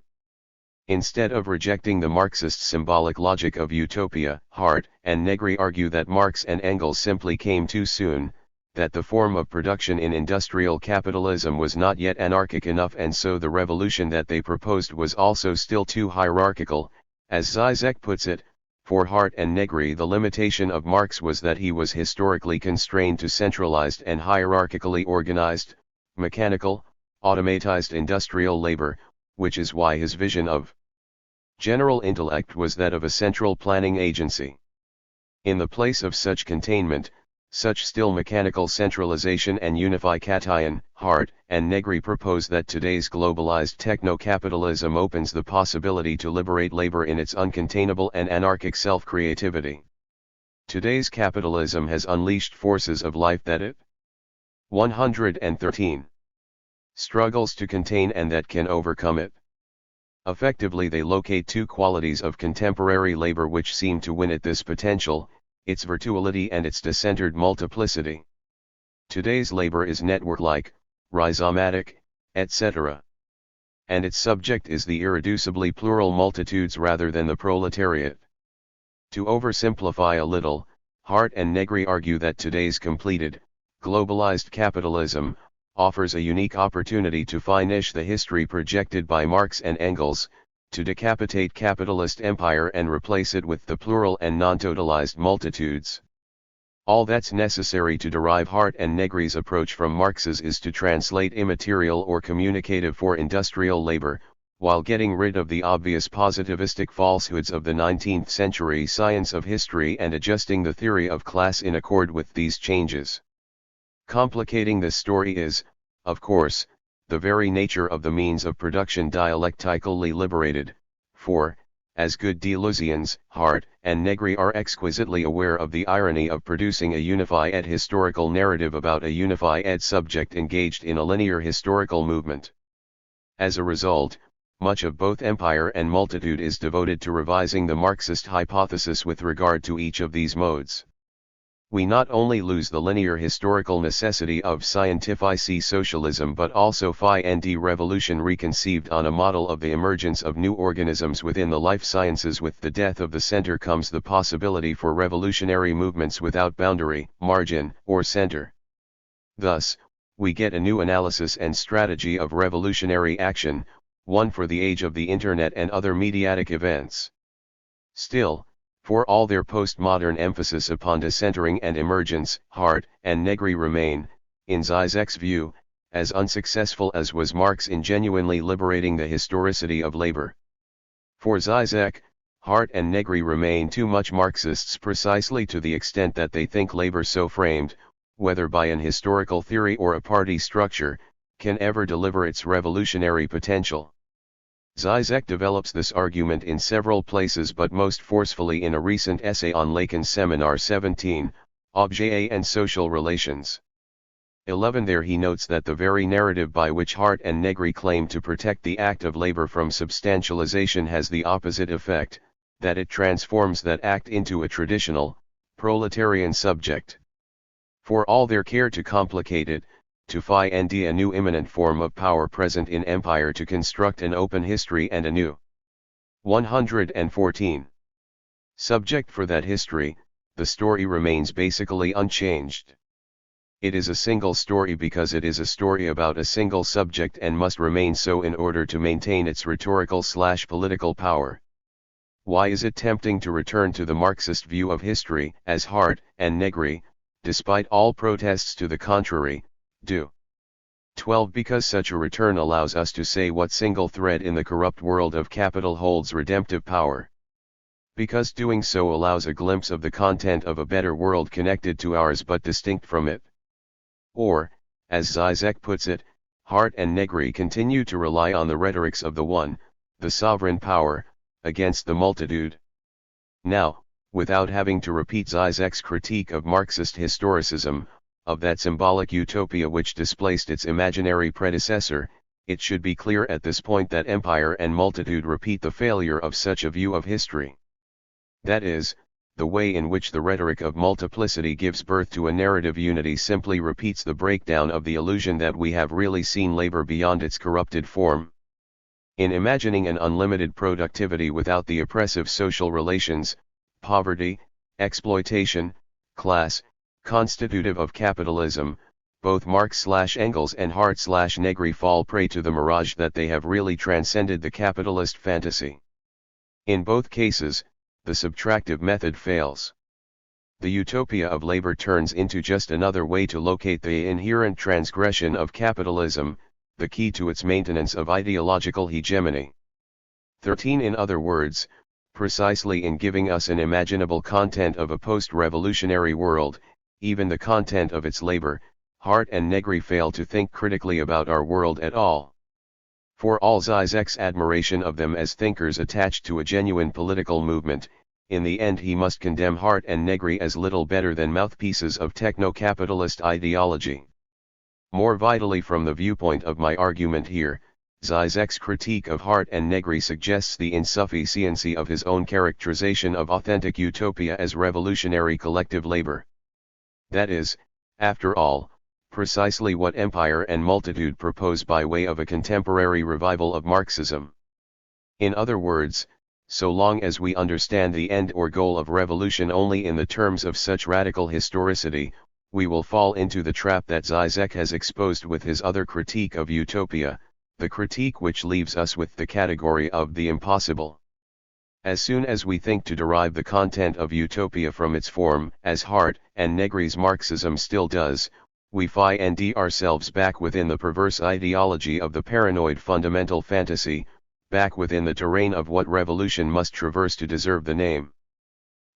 Instead of rejecting the Marxist symbolic logic of utopia, Hart and Negri argue that Marx and Engels simply came too soon, that the form of production in industrial capitalism was not yet anarchic enough, and so the revolution that they proposed was also still too hierarchical. As Žižek puts it, for Hart and Negri, the limitation of Marx was that he was historically constrained to centralized and hierarchically organized, mechanical, automatized industrial labor, which is why his vision of general intellect was that of a central planning agency. In the place of such containment, such still mechanical centralization and unification, Hart and Negri propose that today's globalized techno-capitalism opens the possibility to liberate labor in its uncontainable and anarchic self-creativity. Today's capitalism has unleashed forces of life that it 113 struggles to contain and that can overcome it. Effectively, they locate two qualities of contemporary labor which seem to win at this potential, its virtuality and its decentered multiplicity. Today's labor is network-like, rhizomatic, etc. And its subject is the irreducibly plural multitudes rather than the proletariat. To oversimplify a little, Hart and Negri argue that today's completed, globalized capitalism, offers a unique opportunity to finish the history projected by Marx and Engels, to decapitate capitalist empire and replace it with the plural and non-totalized multitudes. All that's necessary to derive Hart and Negri's approach from Marx's is to translate immaterial or communicative for industrial labor, while getting rid of the obvious positivistic falsehoods of the 19th century science of history and adjusting the theory of class in accord with these changes. Complicating this story is, of course, the very nature of the means of production dialectically liberated, for, as good Deleuzians, Hart and Negri are exquisitely aware of the irony of producing a unified historical narrative about a unified subject engaged in a linear historical movement. As a result, much of both empire and multitude is devoted to revising the Marxist hypothesis with regard to each of these modes. We not only lose the linear historical necessity of scientific socialism but also find revolution reconceived on a model of the emergence of new organisms within the life sciences. With the death of the center comes the possibility for revolutionary movements without boundary, margin, or center. Thus, we get a new analysis and strategy of revolutionary action, one for the age of the Internet and other mediatic events. Still, for all their postmodern emphasis upon decentering and emergence, Hart and Negri remain, in Zizek's view, as unsuccessful as was Marx in genuinely liberating the historicity of labor. For Zizek, Hart and Negri remain too much Marxists precisely to the extent that they think labor so framed, whether by an historical theory or a party structure, can ever deliver its revolutionary potential. Zizek develops this argument in several places but most forcefully in a recent essay on Lacan's Seminar 17, Objet and Social Relations. 11. There he notes that the very narrative by which Hart and Negri claim to protect the act of labor from substantialization has the opposite effect, that it transforms that act into a traditional, proletarian subject. For all their care to complicate it, to find a new immanent form of power present in empire to construct an open history and a new 114 subject for that history, the story remains basically unchanged. It is a single story because it is a story about a single subject and must remain so in order to maintain its rhetorical/political power. Why is it tempting to return to the Marxist view of history, as Hart and Negri, despite all protests to the contrary, do? 12. Because such a return allows us to say what single thread in the corrupt world of capital holds redemptive power. Because doing so allows a glimpse of the content of a better world connected to ours but distinct from it. Or, as Zizek puts it, Hart and Negri continue to rely on the rhetorics of the one, the sovereign power, against the multitude. Now, without having to repeat Zizek's critique of Marxist historicism, of that symbolic utopia which displaced its imaginary predecessor, it should be clear at this point that empire and multitude repeat the failure of such a view of history. That is, the way in which the rhetoric of multiplicity gives birth to a narrative unity simply repeats the breakdown of the illusion that we have really seen labor beyond its corrupted form. In imagining an unlimited productivity without the oppressive social relations, poverty, exploitation, class, constitutive of capitalism, both Marx/Engels and Hart/Negri fall prey to the mirage that they have really transcended the capitalist fantasy. In both cases, the subtractive method fails. The utopia of labor turns into just another way to locate the inherent transgression of capitalism, the key to its maintenance of ideological hegemony. 13. In other words, precisely in giving us an imaginable content of a post-revolutionary world, even the content of its labor, Hart and Negri fail to think critically about our world at all. For all Zizek's admiration of them as thinkers attached to a genuine political movement, in the end he must condemn Hart and Negri as little better than mouthpieces of techno-capitalist ideology. More vitally from the viewpoint of my argument here, Zizek's critique of Hart and Negri suggests the insufficiency of his own characterization of authentic utopia as revolutionary collective labor. That is, after all, precisely what empire and multitude propose by way of a contemporary revival of Marxism. In other words, so long as we understand the end or goal of revolution only in the terms of such radical historicity, we will fall into the trap that Žižek has exposed with his other critique of utopia, the critique which leaves us with the category of the impossible. As soon as we think to derive the content of utopia from its form, as Hart and Negri's Marxism still does, we find ourselves back within the perverse ideology of the paranoid fundamental fantasy, back within the terrain of what revolution must traverse to deserve the name.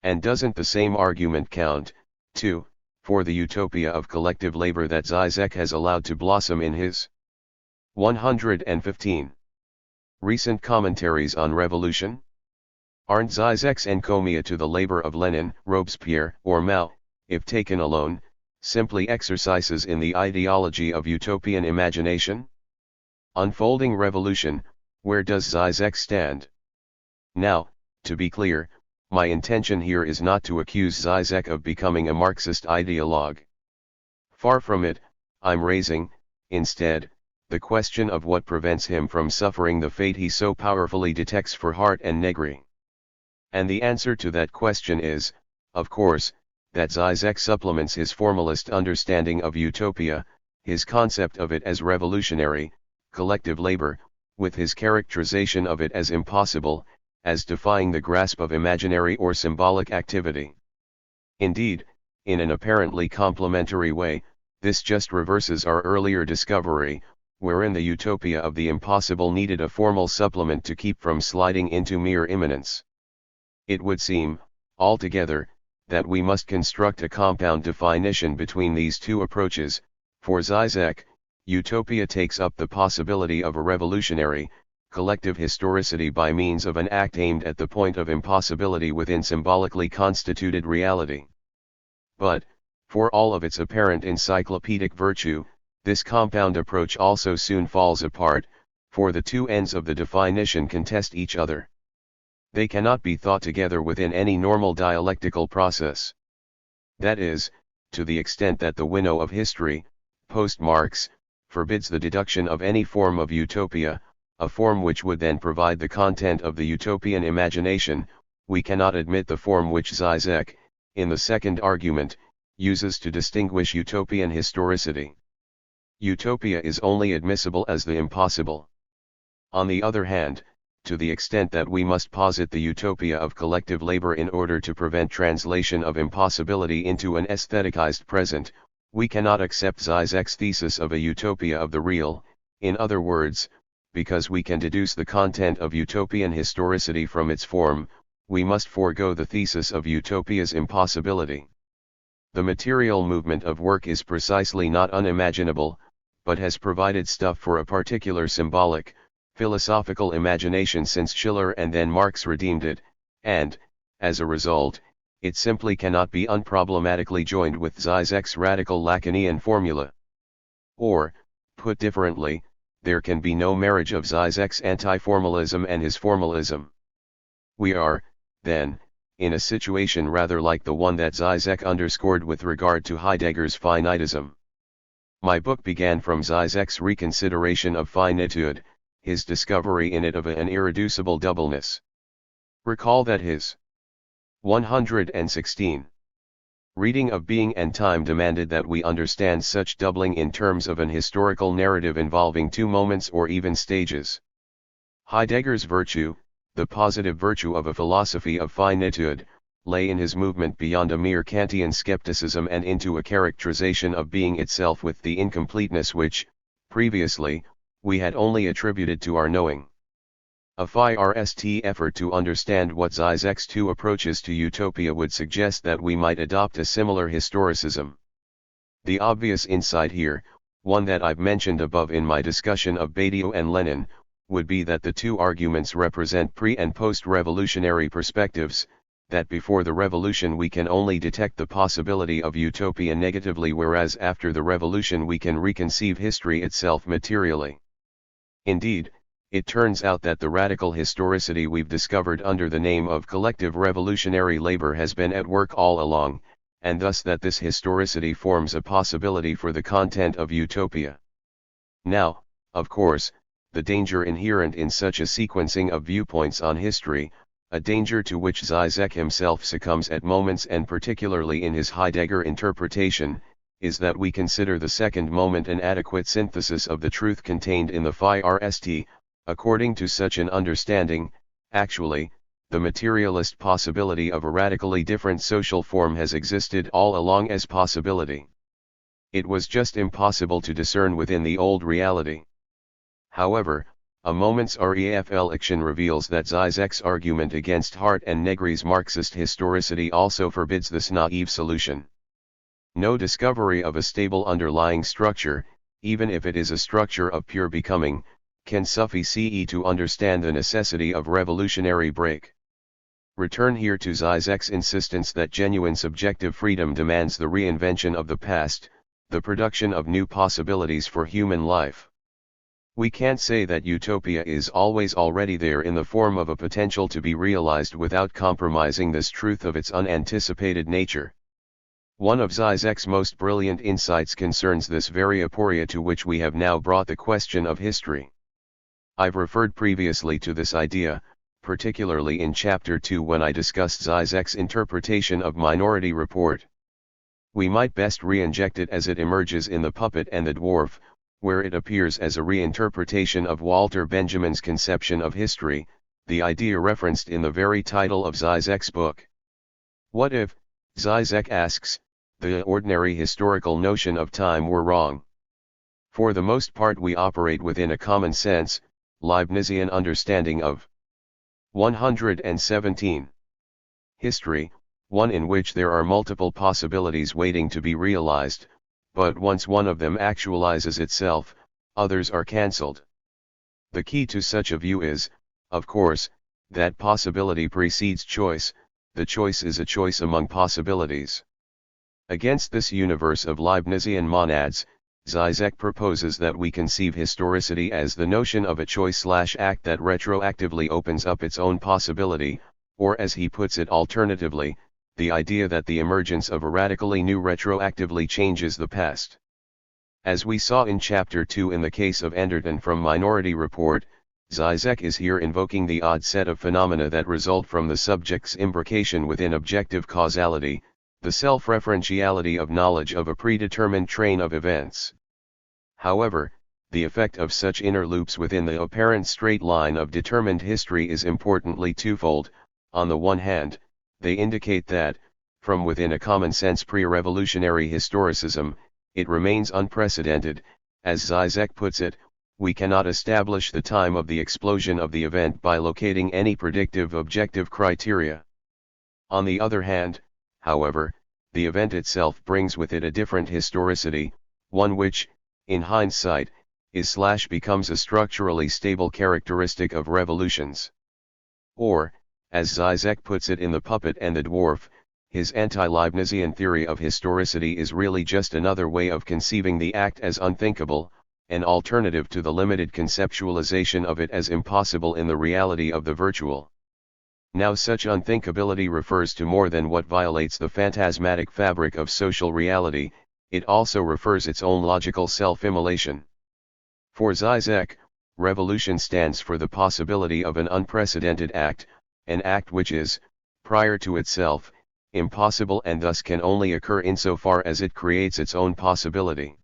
And doesn't the same argument count, too, for the utopia of collective labor that Žižek has allowed to blossom in his 115 recent commentaries on revolution? Aren't Žižek's encomia to the labor of Lenin, Robespierre, or Mao, if taken alone, simply exercises in the ideology of utopian imagination? Unfolding revolution, where does Žižek stand? Now, to be clear, my intention here is not to accuse Žižek of becoming a Marxist ideologue. Far from it, I'm raising, instead, the question of what prevents him from suffering the fate he so powerfully detects for Hart and Negri. And the answer to that question is, of course, that Žižek supplements his formalist understanding of utopia, his concept of it as revolutionary, collective labor, with his characterization of it as impossible, as defying the grasp of imaginary or symbolic activity. Indeed, in an apparently complementary way, this just reverses our earlier discovery, wherein the utopia of the impossible needed a formal supplement to keep from sliding into mere immanence. It would seem, altogether, that we must construct a compound definition between these two approaches. For Žižek, utopia takes up the possibility of a revolutionary, collective historicity by means of an act aimed at the point of impossibility within symbolically constituted reality. But, for all of its apparent encyclopedic virtue, this compound approach also soon falls apart, for the two ends of the definition contest each other. They cannot be thought together within any normal dialectical process. That is, to the extent that the winnow of history, post-Marx, forbids the deduction of any form of utopia, a form which would then provide the content of the utopian imagination, we cannot admit the form which Žižek, in the second argument, uses to distinguish utopian historicity. Utopia is only admissible as the impossible. On the other hand, to the extent that we must posit the utopia of collective labor in order to prevent translation of impossibility into an aestheticized present, we cannot accept Žižek's thesis of a utopia of the real, in other words, because we can deduce the content of utopian historicity from its form, we must forego the thesis of utopia's impossibility. The material movement of work is precisely not unimaginable, but has provided stuff for a particular symbolic, philosophical imagination since Schiller and then Marx redeemed it, and, as a result, it simply cannot be unproblematically joined with Žižek's radical Lacanian formula. Or, put differently, there can be no marriage of Žižek's anti-formalism and his formalism. We are, then, in a situation rather like the one that Žižek underscored with regard to Heidegger's finitism. My book began from Žižek's reconsideration of finitude, his discovery in it of an irreducible doubleness. Recall that his 116 reading of Being and Time demanded that we understand such doubling in terms of an historical narrative involving two moments or even stages. Heidegger's virtue, the positive virtue of a philosophy of finitude, lay in his movement beyond a mere Kantian skepticism and into a characterization of being itself with the incompleteness which, previously, we had only attributed to our knowing. A first effort to understand what Žižek's two approaches to utopia would suggest that we might adopt a similar historicism. The obvious insight here, one that I've mentioned above in my discussion of Badiou and Lenin, would be that the two arguments represent pre- and post-revolutionary perspectives, that before the revolution we can only detect the possibility of utopia negatively, whereas after the revolution we can reconceive history itself materially. Indeed, it turns out that the radical historicity we've discovered under the name of collective revolutionary labor has been at work all along, and thus that this historicity forms a possibility for the content of utopia. Now, of course, the danger inherent in such a sequencing of viewpoints on history, a danger to which Žižek himself succumbs at moments and particularly in his Heidegger interpretation, is that we consider the second moment an adequate synthesis of the truth contained in the THIRD. According to such an understanding, actually, the materialist possibility of a radically different social form has existed all along as possibility. It was just impossible to discern within the old reality. However, a moment's reflection reveals that Žižek's argument against Hart and Negri's Marxist historicity also forbids this naive solution. No discovery of a stable underlying structure, even if it is a structure of pure becoming, can suffice to understand the necessity of revolutionary break. Return here to Žižek's insistence that genuine subjective freedom demands the reinvention of the past, the production of new possibilities for human life. We can't say that utopia is always already there in the form of a potential to be realized without compromising this truth of its unanticipated nature. One of Žižek's most brilliant insights concerns this very aporia to which we have now brought the question of history. I've referred previously to this idea, particularly in Chapter 2 when I discussed Žižek's interpretation of Minority Report. We might best re-inject it as it emerges in The Puppet and the Dwarf, where it appears as a reinterpretation of Walter Benjamin's conception of history, the idea referenced in the very title of Žižek's book. What if, Žižek asks, the ordinary historical notion of time were wrong? For the most part we operate within a common sense, Leibnizian understanding of 117. History, one in which there are multiple possibilities waiting to be realized, but once one of them actualizes itself, others are cancelled. The key to such a view is, of course, that possibility precedes choice, the choice is a choice among possibilities. Against this universe of Leibnizian monads, Žižek proposes that we conceive historicity as the notion of a choice/act that retroactively opens up its own possibility, or as he puts it alternatively, the idea that the emergence of a radically new retroactively changes the past. As we saw in Chapter 2 in the case of Enderton from Minority Report, Žižek is here invoking the odd set of phenomena that result from the subject's imbrication within objective causality, the self-referentiality of knowledge of a predetermined train of events. However, the effect of such inner loops within the apparent straight line of determined history is importantly twofold. On the one hand, they indicate that, from within a common-sense pre-revolutionary historicism, it remains unprecedented. As Žižek puts it, we cannot establish the time of the explosion of the event by locating any predictive objective criteria. On the other hand, however, the event itself brings with it a different historicity, one which, in hindsight, becomes a structurally stable characteristic of revolutions. Or, as Žižek puts it in The Puppet and the Dwarf, his anti-Leibnizian theory of historicity is really just another way of conceiving the act as unthinkable, an alternative to the limited conceptualization of it as impossible in the reality of the virtual. Now such unthinkability refers to more than what violates the phantasmatic fabric of social reality, it also refers its own logical self-immolation. For Žižek, revolution stands for the possibility of an unprecedented act, an act which is, prior to itself, impossible and thus can only occur insofar as it creates its own possibility.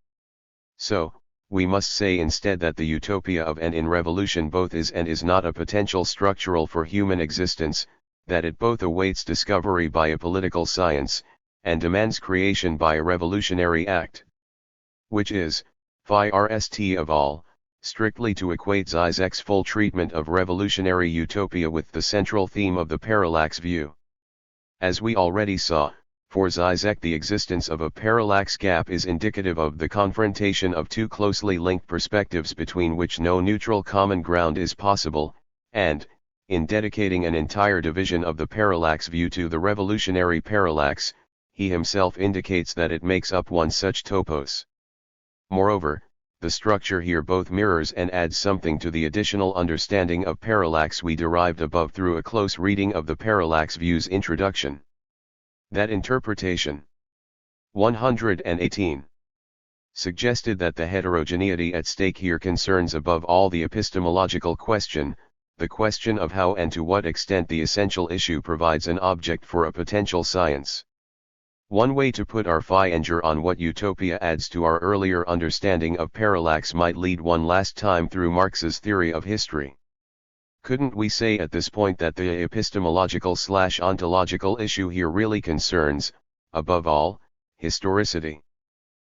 So, we must say instead that the utopia of and in revolution both is and is not a potential structural for human existence, that it both awaits discovery by a political science, and demands creation by a revolutionary act. Which is, first of all, strictly to equate Žižek's full treatment of revolutionary utopia with the central theme of the parallax view. As we already saw, for Žižek the existence of a parallax gap is indicative of the confrontation of two closely linked perspectives between which no neutral common ground is possible, and, in dedicating an entire division of the parallax view to the revolutionary parallax, he himself indicates that it makes up one such topos. Moreover, the structure here both mirrors and adds something to the additional understanding of parallax we derived above through a close reading of the parallax view's introduction. That interpretation, 118, suggested that the heterogeneity at stake here concerns above all the epistemological question, the question of how and to what extent the essential issue provides an object for a potential science. One way to put our finger on what utopia adds to our earlier understanding of parallax might lead one last time through Marx's theory of history. Couldn't we say at this point that the epistemological/ontological issue here really concerns, above all, historicity?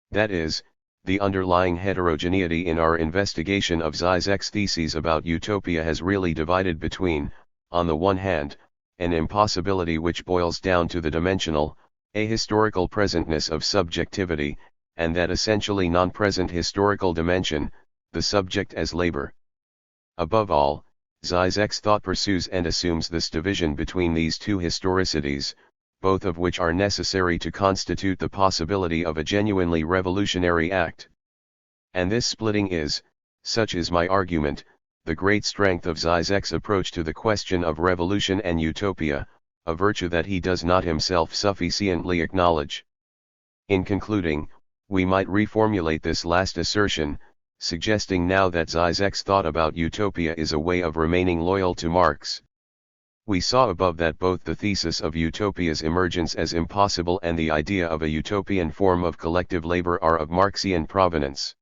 That is, the underlying heterogeneity in our investigation of Zizek's theses about utopia has really divided between, on the one hand, an impossibility which boils down to the dimensional, ahistorical presentness of subjectivity, and that essentially non-present historical dimension, the subject as labor. Above all, Zizek's thought pursues and assumes this division between these two historicities, both of which are necessary to constitute the possibility of a genuinely revolutionary act. And this splitting is, such is my argument, the great strength of Zizek's approach to the question of revolution and utopia, a virtue that he does not himself sufficiently acknowledge. In concluding, we might reformulate this last assertion, suggesting now that Zizek's thought about utopia is a way of remaining loyal to Marx. We saw above that both the thesis of utopia's emergence as impossible and the idea of a utopian form of collective labor are of Marxian provenance.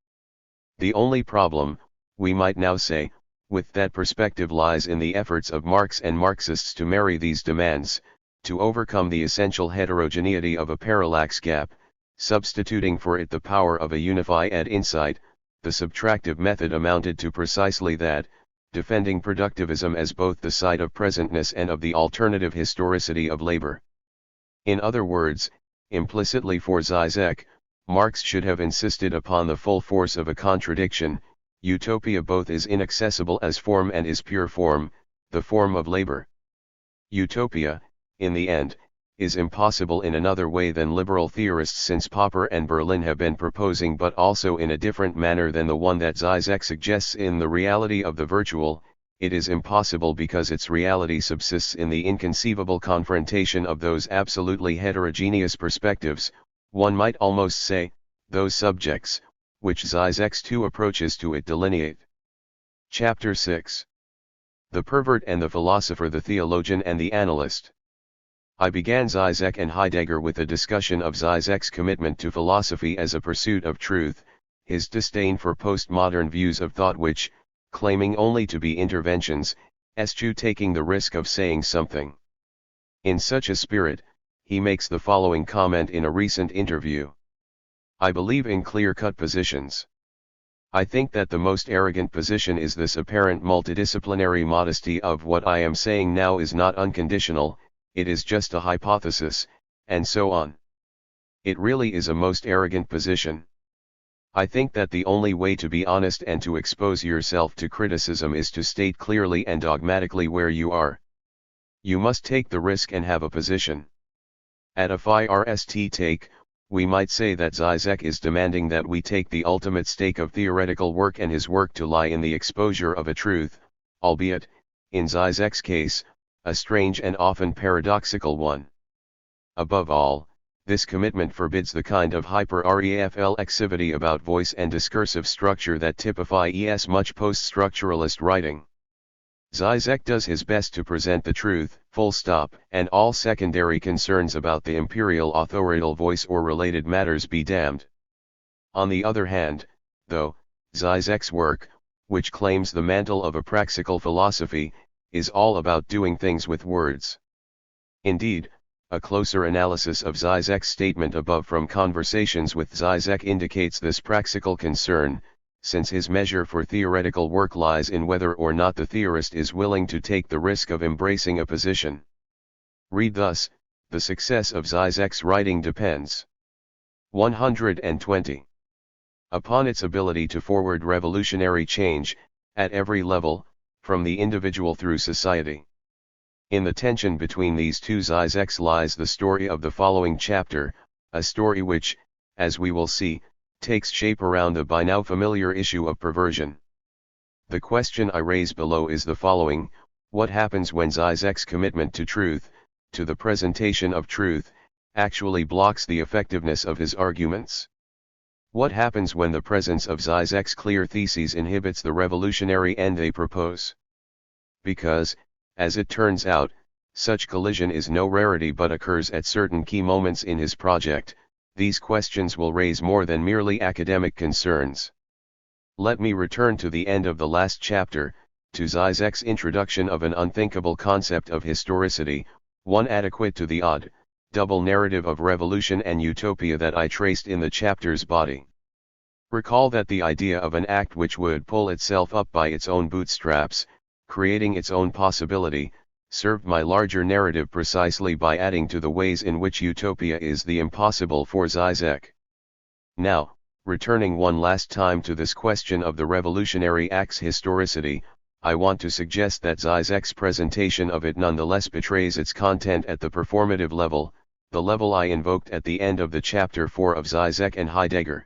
The only problem, we might now say, with that perspective lies in the efforts of Marx and Marxists to marry these demands, to overcome the essential heterogeneity of a parallax gap, substituting for it the power of a unified insight. The subtractive method amounted to precisely that, defending productivism as both the site of presentness and of the alternative historicity of labor. In other words, implicitly for Zizek, Marx should have insisted upon the full force of a contradiction: utopia both is inaccessible as form and is pure form, the form of labor. Utopia, in the end, is impossible in another way than liberal theorists since Popper and Berlin have been proposing, but also in a different manner than the one that Zizek suggests in The Reality of the Virtual. It is impossible because its reality subsists in the inconceivable confrontation of those absolutely heterogeneous perspectives, one might almost say, those subjects, which Zizek's two approaches to it delineate. Chapter 6. The Pervert and the Philosopher, the Theologian and the Analyst. I began Žižek and Heidegger with a discussion of Zizek's commitment to philosophy as a pursuit of truth, his disdain for postmodern views of thought which, claiming only to be interventions, eschew taking the risk of saying something. In such a spirit, he makes the following comment in a recent interview. I believe in clear-cut positions. I think that the most arrogant position is this apparent multidisciplinary modesty of what I am saying now is not unconditional, it is just a hypothesis, and so on. It really is a most arrogant position. I think that the only way to be honest and to expose yourself to criticism is to state clearly and dogmatically where you are. You must take the risk and have a position. At a first take, we might say that Zizek is demanding that we take the ultimate stake of theoretical work and his work to lie in the exposure of a truth, albeit, in Zizek's case, a strange and often paradoxical one. Above all, this commitment forbids the kind of hyper-reflexivity about voice and discursive structure that typifies much post-structuralist writing. Zizek does his best to present the truth, full stop, and all secondary concerns about the imperial authorial voice or related matters be damned. On the other hand, though, Zizek's work, which claims the mantle of a praxical philosophy, is all about doing things with words. Indeed, a closer analysis of Zizek's statement above from Conversations with Zizek indicates this praxical concern, since his measure for theoretical work lies in whether or not the theorist is willing to take the risk of embracing a position. Read thus, the success of Zizek's writing depends 120. Upon its ability to forward revolutionary change, at every level, from the individual through society. In the tension between these two Zizeks lies the story of the following chapter, a story which, as we will see, takes shape around the by now familiar issue of perversion. The question I raise below is the following: what happens when Zizek's commitment to truth, to the presentation of truth, actually blocks the effectiveness of his arguments? What happens when the presence of Zizek's clear theses inhibits the revolutionary end they propose? Because, as it turns out, Such collision is no rarity but occurs at certain key moments in his project. These questions will raise more than merely academic concerns. Let me return to the end of the last chapter, to Žižek's introduction of an unthinkable concept of historicity, one adequate to the odd, double narrative of revolution and utopia that I traced in the chapter's body. Recall that the idea of an act which would pull itself up by its own bootstraps, creating its own possibility, served my larger narrative precisely by adding to the ways in which utopia is the impossible for Žižek. Now, returning one last time to this question of the revolutionary act's historicity, I want to suggest that Žižek's presentation of it nonetheless betrays its content at the performative level, the level I invoked at the end of the chapter 4 of Žižek and Heidegger.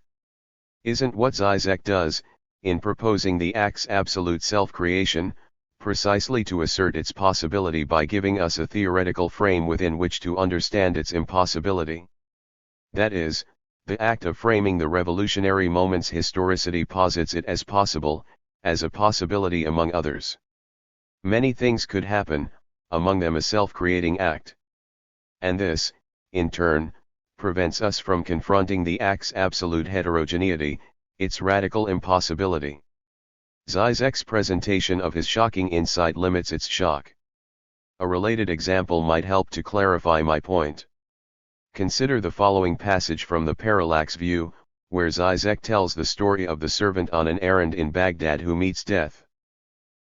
Isn't what Žižek does, in proposing the act's absolute self-creation, precisely to assert its possibility by giving us a theoretical frame within which to understand its impossibility? That is, the act of framing the revolutionary moment's historicity posits it as possible, as a possibility among others. Many things could happen, among them a self-creating act. And this, in turn, prevents us from confronting the act's absolute heterogeneity, its radical impossibility. Žižek's presentation of his shocking insight limits its shock. A related example might help to clarify my point. Consider the following passage from the Parallax View, where Žižek tells the story of the servant on an errand in Baghdad who meets death.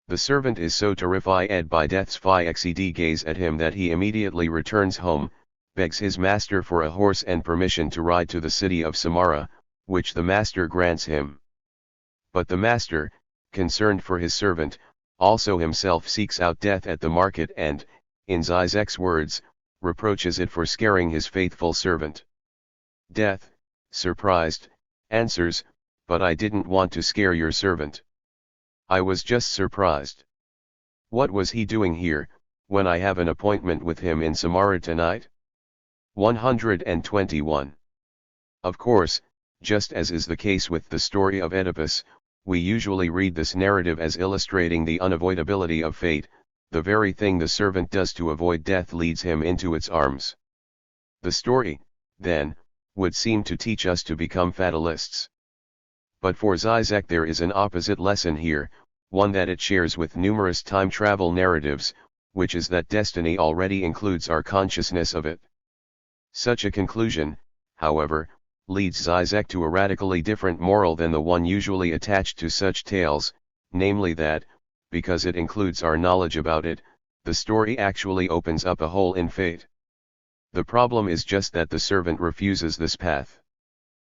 The servant is so terrified by death's fixed gaze at him that he immediately returns home, begs his master for a horse and permission to ride to the city of Samarra, which the master grants him. But the master, concerned for his servant, also himself seeks out death at the market and, in Žižek's words, reproaches it for scaring his faithful servant. Death, surprised, answers, "But I didn't want to scare your servant. I was just surprised. What was he doing here, when I have an appointment with him in Samarra tonight?" 121. Of course, just as is the case with the story of Oedipus, we usually read this narrative as illustrating the unavoidability of fate. The very thing the servant does to avoid death leads him into its arms. The story, then, would seem to teach us to become fatalists. But for Žižek there is an opposite lesson here, one that it shares with numerous time travel narratives, which is that destiny already includes our consciousness of it. Such a conclusion, however, leads Žižek to a radically different moral than the one usually attached to such tales, namely that, because it includes our knowledge about it, the story actually opens up a hole in fate. The problem is just that the servant refuses this path.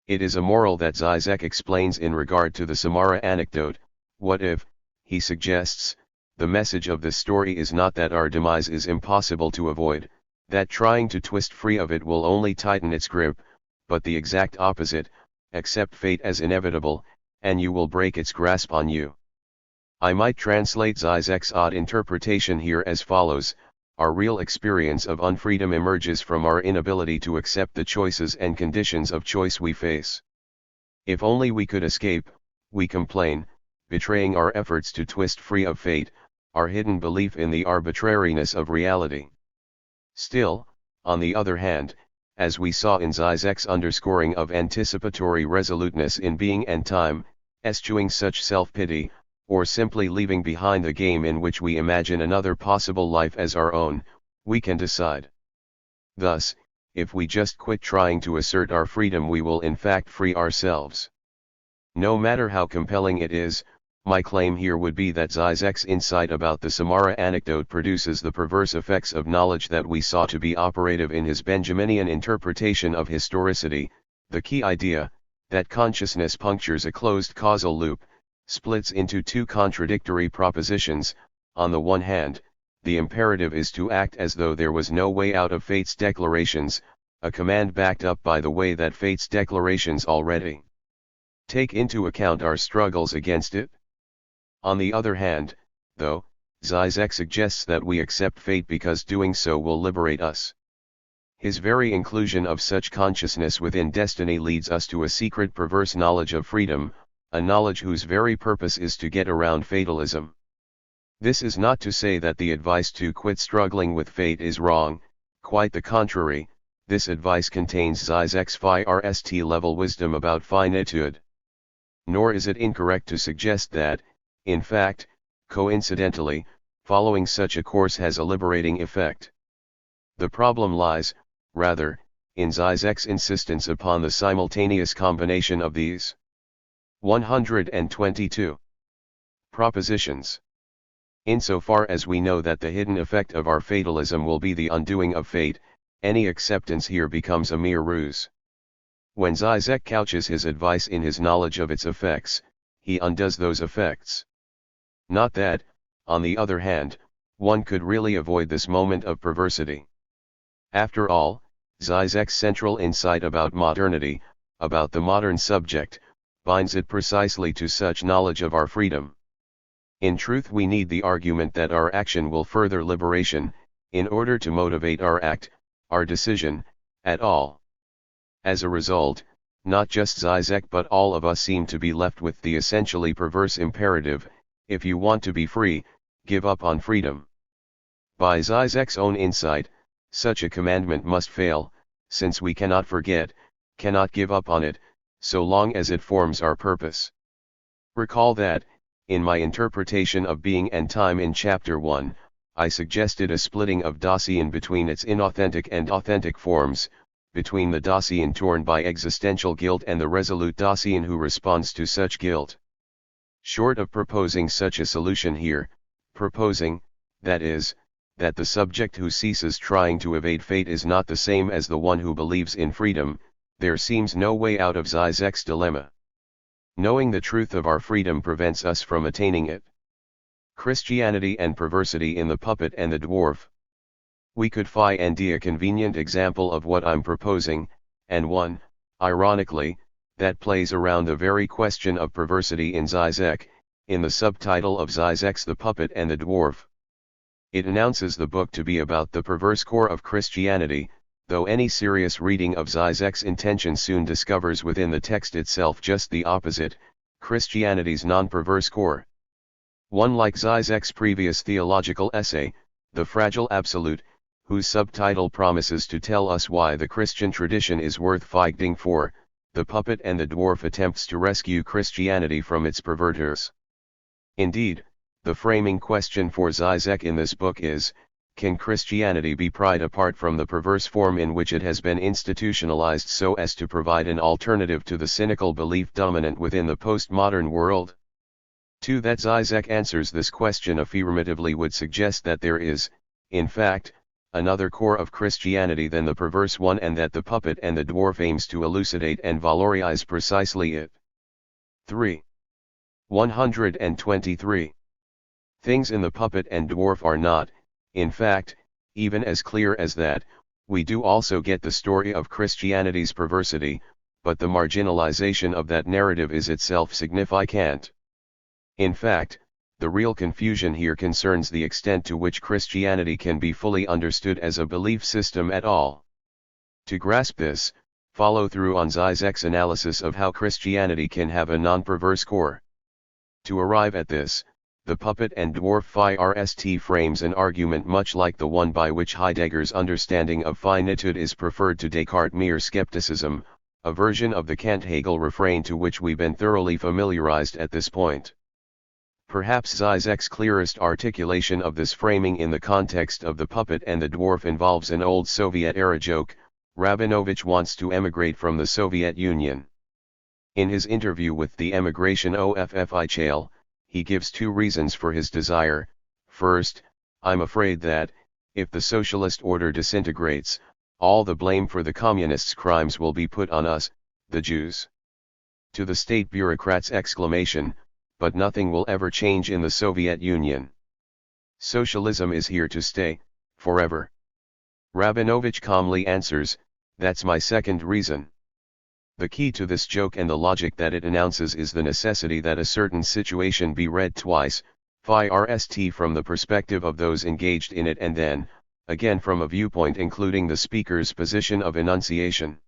It is a moral that Žižek explains in regard to the Samarra anecdote. What if, he suggests, the message of this story is not that our demise is impossible to avoid, that trying to twist free of it will only tighten its grip, but the exact opposite: accept fate as inevitable, and you will break its grasp on you. I might translate Žižek's odd interpretation here as follows: our real experience of unfreedom emerges from our inability to accept the choices and conditions of choice we face. If only we could escape, we complain, betraying our efforts to twist free of fate, our hidden belief in the arbitrariness of reality. Still, on the other hand, as we saw in Žižek's underscoring of anticipatory resoluteness in being and time, eschewing such self-pity, or simply leaving behind the game in which we imagine another possible life as our own, we can decide. Thus, if we just quit trying to assert our freedom, we will in fact free ourselves. No matter how compelling it is, my claim here would be that Žižek's insight about the Samarra anecdote produces the perverse effects of knowledge that we saw to be operative in his Benjaminian interpretation of historicity. The key idea, that consciousness punctures a closed causal loop, splits into two contradictory propositions. On the one hand, the imperative is to act as though there was no way out of fate's declarations, a command backed up by the way that fate's declarations already take into account our struggles against it. On the other hand, though, Žižek suggests that we accept fate because doing so will liberate us. His very inclusion of such consciousness within destiny leads us to a secret perverse knowledge of freedom, a knowledge whose very purpose is to get around fatalism. This is not to say that the advice to quit struggling with fate is wrong, quite the contrary, this advice contains Zizek's THIRD level wisdom about finitude. Nor is it incorrect to suggest that, in fact, coincidentally, following such a course has a liberating effect. The problem lies, rather, in Zizek's insistence upon the simultaneous combination of these 122 propositions. Insofar as we know that the hidden effect of our fatalism will be the undoing of fate, any acceptance here becomes a mere ruse. When Zizek couches his advice in his knowledge of its effects, he undoes those effects. Not that, on the other hand, one could really avoid this moment of perversity. After all, Zizek's central insight about modernity, about the modern subject, binds it precisely to such knowledge of our freedom. In truth, we need the argument that our action will further liberation, in order to motivate our act, our decision, at all. As a result, not just Zizek but all of us seem to be left with the essentially perverse imperative: if you want to be free, give up on freedom. By Zizek's own insight, such a commandment must fail, since we cannot forget, cannot give up on it, so long as it forms our purpose. Recall that, in my interpretation of being and time in Chapter 1, I suggested a splitting of Dasein between its inauthentic and authentic forms, between the Dasein torn by existential guilt and the resolute Dasein who responds to such guilt. Short of proposing such a solution here, proposing, that is, that the subject who ceases trying to evade fate is not the same as the one who believes in freedom, there seems no way out of Zizek's dilemma. Knowing the truth of our freedom prevents us from attaining it. Christianity and perversity in the puppet and the dwarf. We could find a convenient example of what I'm proposing, and one, ironically, that plays around the very question of perversity in Zizek, in the subtitle of Zizek's The Puppet and the Dwarf. It announces the book to be about the perverse core of Christianity, though any serious reading of Zizek's intention soon discovers within the text itself just the opposite, Christianity's non-perverse core. One like Zizek's previous theological essay, The Fragile Absolute, whose subtitle promises to tell us why the Christian tradition is worth fighting for, The Puppet and the Dwarf attempts to rescue Christianity from its perverters. Indeed, the framing question for Zizek in this book is, can Christianity be pried apart from the perverse form in which it has been institutionalized so as to provide an alternative to the cynical belief dominant within the postmodern world? To that Zizek answers this question affirmatively would suggest that there is, in fact, another core of Christianity than the perverse one, and that the puppet and the dwarf aims to elucidate and valorize precisely it. 3. 123. Things in the puppet and dwarf are not, in fact, even as clear as that. We do also get the story of Christianity's perversity, but the marginalization of that narrative is itself significant. In fact, the real confusion here concerns the extent to which Christianity can be fully understood as a belief system at all. To grasp this, follow through on Zizek's analysis of how Christianity can have a non-perverse core. To arrive at this, the puppet and dwarf THIRD frames an argument much like the one by which Heidegger's understanding of finitude is preferred to Descartes' mere skepticism, a version of the Kant-Hegel refrain to which we've been thoroughly familiarized at this point. Perhaps Zizek's clearest articulation of this framing in the context of the puppet and the dwarf involves an old Soviet-era joke: Rabinovich wants to emigrate from the Soviet Union. In his interview with the emigration official, he gives two reasons for his desire. First, I'm afraid that, if the socialist order disintegrates, all the blame for the communists' crimes will be put on us, the Jews. To the state bureaucrat's exclamation, but nothing will ever change in the Soviet Union. Socialism is here to stay, forever. Rabinovich calmly answers, that's my second reason. The key to this joke and the logic that it announces is the necessity that a certain situation be read twice, first from the perspective of those engaged in it and then, again from a viewpoint including the speaker's position of enunciation.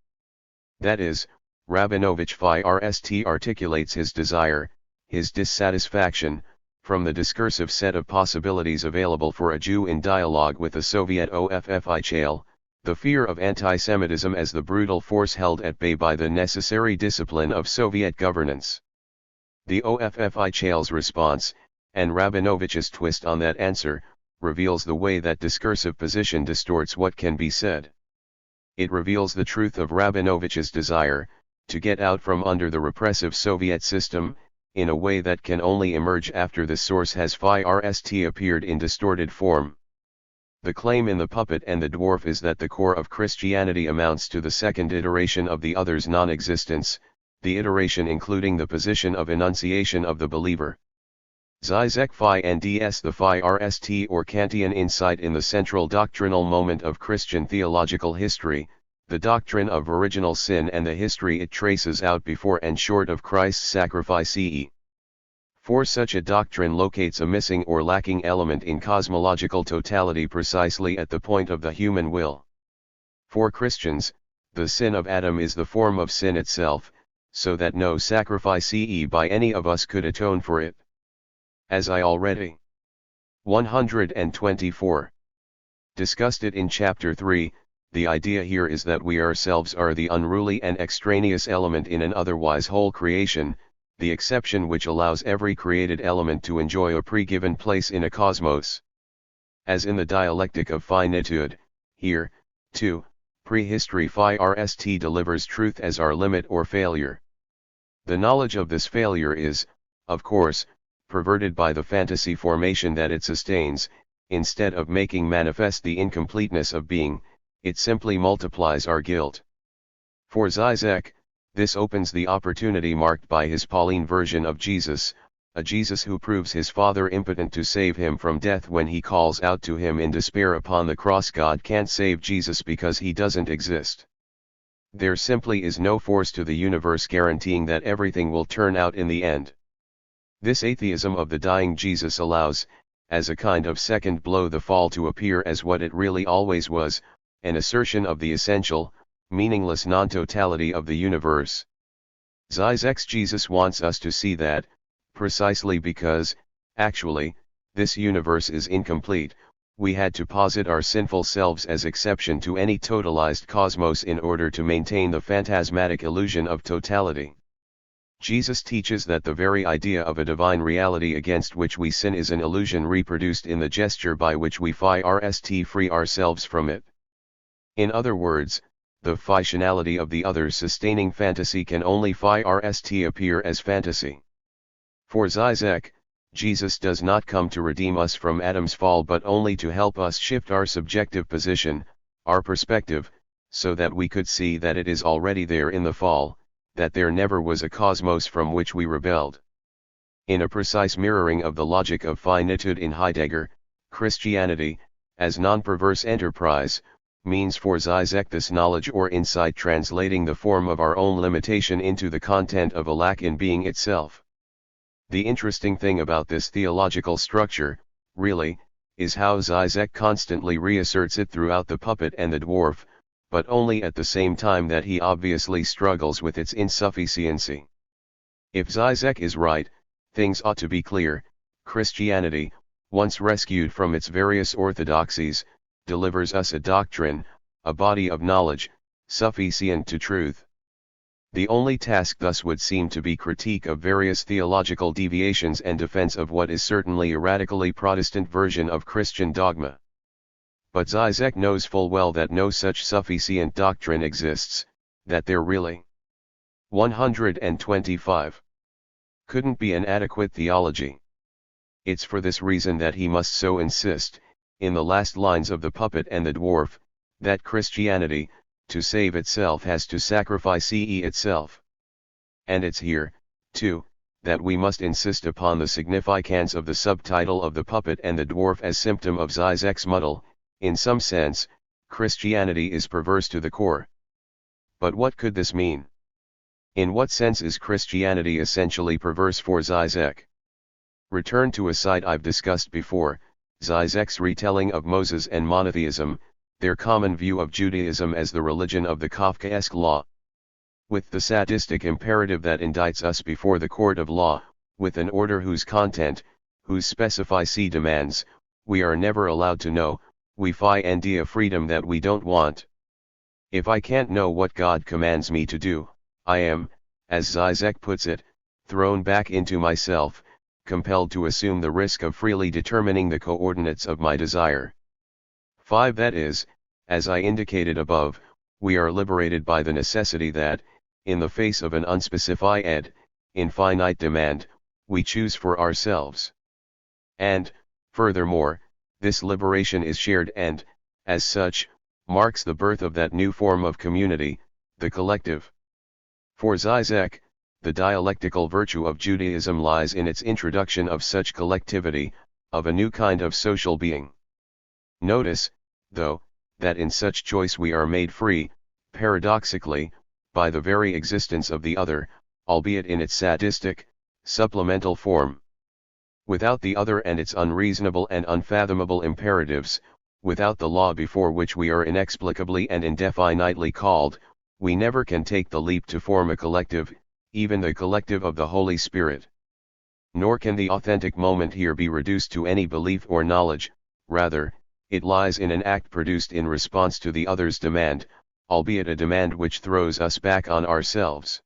That is, Rabinovich first articulates his desire, his dissatisfaction, from the discursive set of possibilities available for a Jew in dialogue with the Soviet OFFICHL, the fear of anti-Semitism as the brutal force held at bay by the necessary discipline of Soviet governance. The OFFICHL's response, and Rabinovich's twist on that answer, reveals the way that discursive position distorts what can be said. It reveals the truth of Rabinovich's desire to get out from under the repressive Soviet system, in a way that can only emerge after the source has THIRD appeared in distorted form. The claim in The Puppet and the Dwarf is that the core of Christianity amounts to the second iteration of the other's non-existence, the iteration including the position of enunciation of the believer. Zizek phi and ds the THIRD or Kantian insight in the central doctrinal moment of Christian theological history, the doctrine of original sin and the history it traces out before and short of Christ's sacrifice e. For such a doctrine locates a missing or lacking element in cosmological totality precisely at the point of the human will. For Christians, the sin of Adam is the form of sin itself, so that no sacrifice by any of us could atone for it. As I already 124 discussed it in Chapter 3, the idea here is that we ourselves are the unruly and extraneous element in an otherwise whole creation, the exception which allows every created element to enjoy a pre-given place in a cosmos. As in the dialectic of finitude, here, too, prehistory THIRD delivers truth as our limit or failure. The knowledge of this failure is, of course, perverted by the fantasy formation that it sustains. Instead of making manifest the incompleteness of being, it simply multiplies our guilt. For Zizek, this opens the opportunity marked by his Pauline version of Jesus, a Jesus who proves his Father impotent to save him from death when he calls out to him in despair upon the cross. God can't save Jesus because he doesn't exist. There simply is no force to the universe guaranteeing that everything will turn out in the end. This atheism of the dying Jesus allows, as a kind of second blow, the fall to appear as what it really always was, an assertion of the essential, meaningless non-totality of the universe. Zizek's Jesus wants us to see that, precisely because, actually, this universe is incomplete, we had to posit our sinful selves as exception to any totalized cosmos in order to maintain the phantasmatic illusion of totality. Jesus teaches that the very idea of a divine reality against which we sin is an illusion reproduced in the gesture by which we THIRD free ourselves from it. In other words, the fictionality of the other's sustaining fantasy can only THIRD appear as fantasy. For Zizek, Jesus does not come to redeem us from Adam's fall but only to help us shift our subjective position, our perspective, so that we could see that it is already there in the fall, that there never was a cosmos from which we rebelled. In a precise mirroring of the logic of finitude in Heidegger, Christianity, as non-perverse enterprise, means for Zizek this knowledge or insight translating the form of our own limitation into the content of a lack in being itself. The interesting thing about this theological structure, really, is how Zizek constantly reasserts it throughout The Puppet and the Dwarf, but only at the same time that he obviously struggles with its insufficiency. If Zizek is right, things ought to be clear. Christianity, once rescued from its various orthodoxies, delivers us a doctrine, a body of knowledge, sufficient to truth. The only task thus would seem to be critique of various theological deviations and defense of what is certainly a radically Protestant version of Christian dogma. But Zizek knows full well that no such sufficient doctrine exists, that there really 125 couldn't be an adequate theology. It's for this reason that he must so insist, in the last lines of The Puppet and the Dwarf, that Christianity, to save itself has to sacrifice itself. And it's here, too, that we must insist upon the significance of the subtitle of The Puppet and the Dwarf as symptom of Zizek's muddle. In some sense, Christianity is perverse to the core. But what could this mean? In what sense is Christianity essentially perverse for Zizek? Return to a site I've discussed before, Zizek's retelling of Moses and monotheism, their common view of Judaism as the religion of the Kafkaesque law. With the sadistic imperative that indicts us before the court of law, with an order whose content, whose specify C demands, we are never allowed to know, we find a freedom that we don't want. If I can't know what God commands me to do, I am, as Žižek puts it, thrown back into myself, compelled to assume the risk of freely determining the coordinates of my desire. 5. That is, as I indicated above, we are liberated by the necessity that, in the face of an unspecified, infinite demand, we choose for ourselves. And, furthermore, this liberation is shared and, as such, marks the birth of that new form of community, the collective. For Žižek, the dialectical virtue of Judaism lies in its introduction of such collectivity, of a new kind of social being. Notice, though, that in such choice we are made free, paradoxically, by the very existence of the other, albeit in its sadistic, supplemental form. Without the other and its unreasonable and unfathomable imperatives, without the law before which we are inexplicably and indefinitely called, we never can take the leap to form a collective, even the collective of the Holy Spirit. Nor can the authentic moment here be reduced to any belief or knowledge, rather, it lies in an act produced in response to the other's demand, albeit a demand which throws us back on ourselves.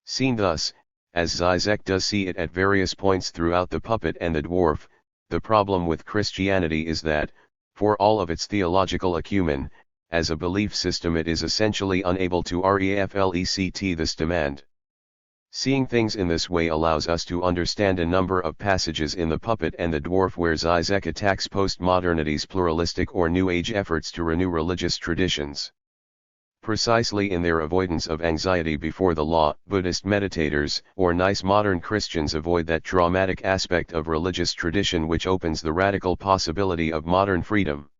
Seen thus, as Žižek does see it at various points throughout the puppet and the dwarf, the problem with Christianity is that, for all of its theological acumen, as a belief system it is essentially unable to reflect this demand. Seeing things in this way allows us to understand a number of passages in the puppet and the dwarf where Žižek attacks postmodernity's pluralistic or New Age efforts to renew religious traditions. Precisely in their avoidance of anxiety before the law, Buddhist meditators or nice modern Christians avoid that traumatic aspect of religious tradition which opens the radical possibility of modern freedom.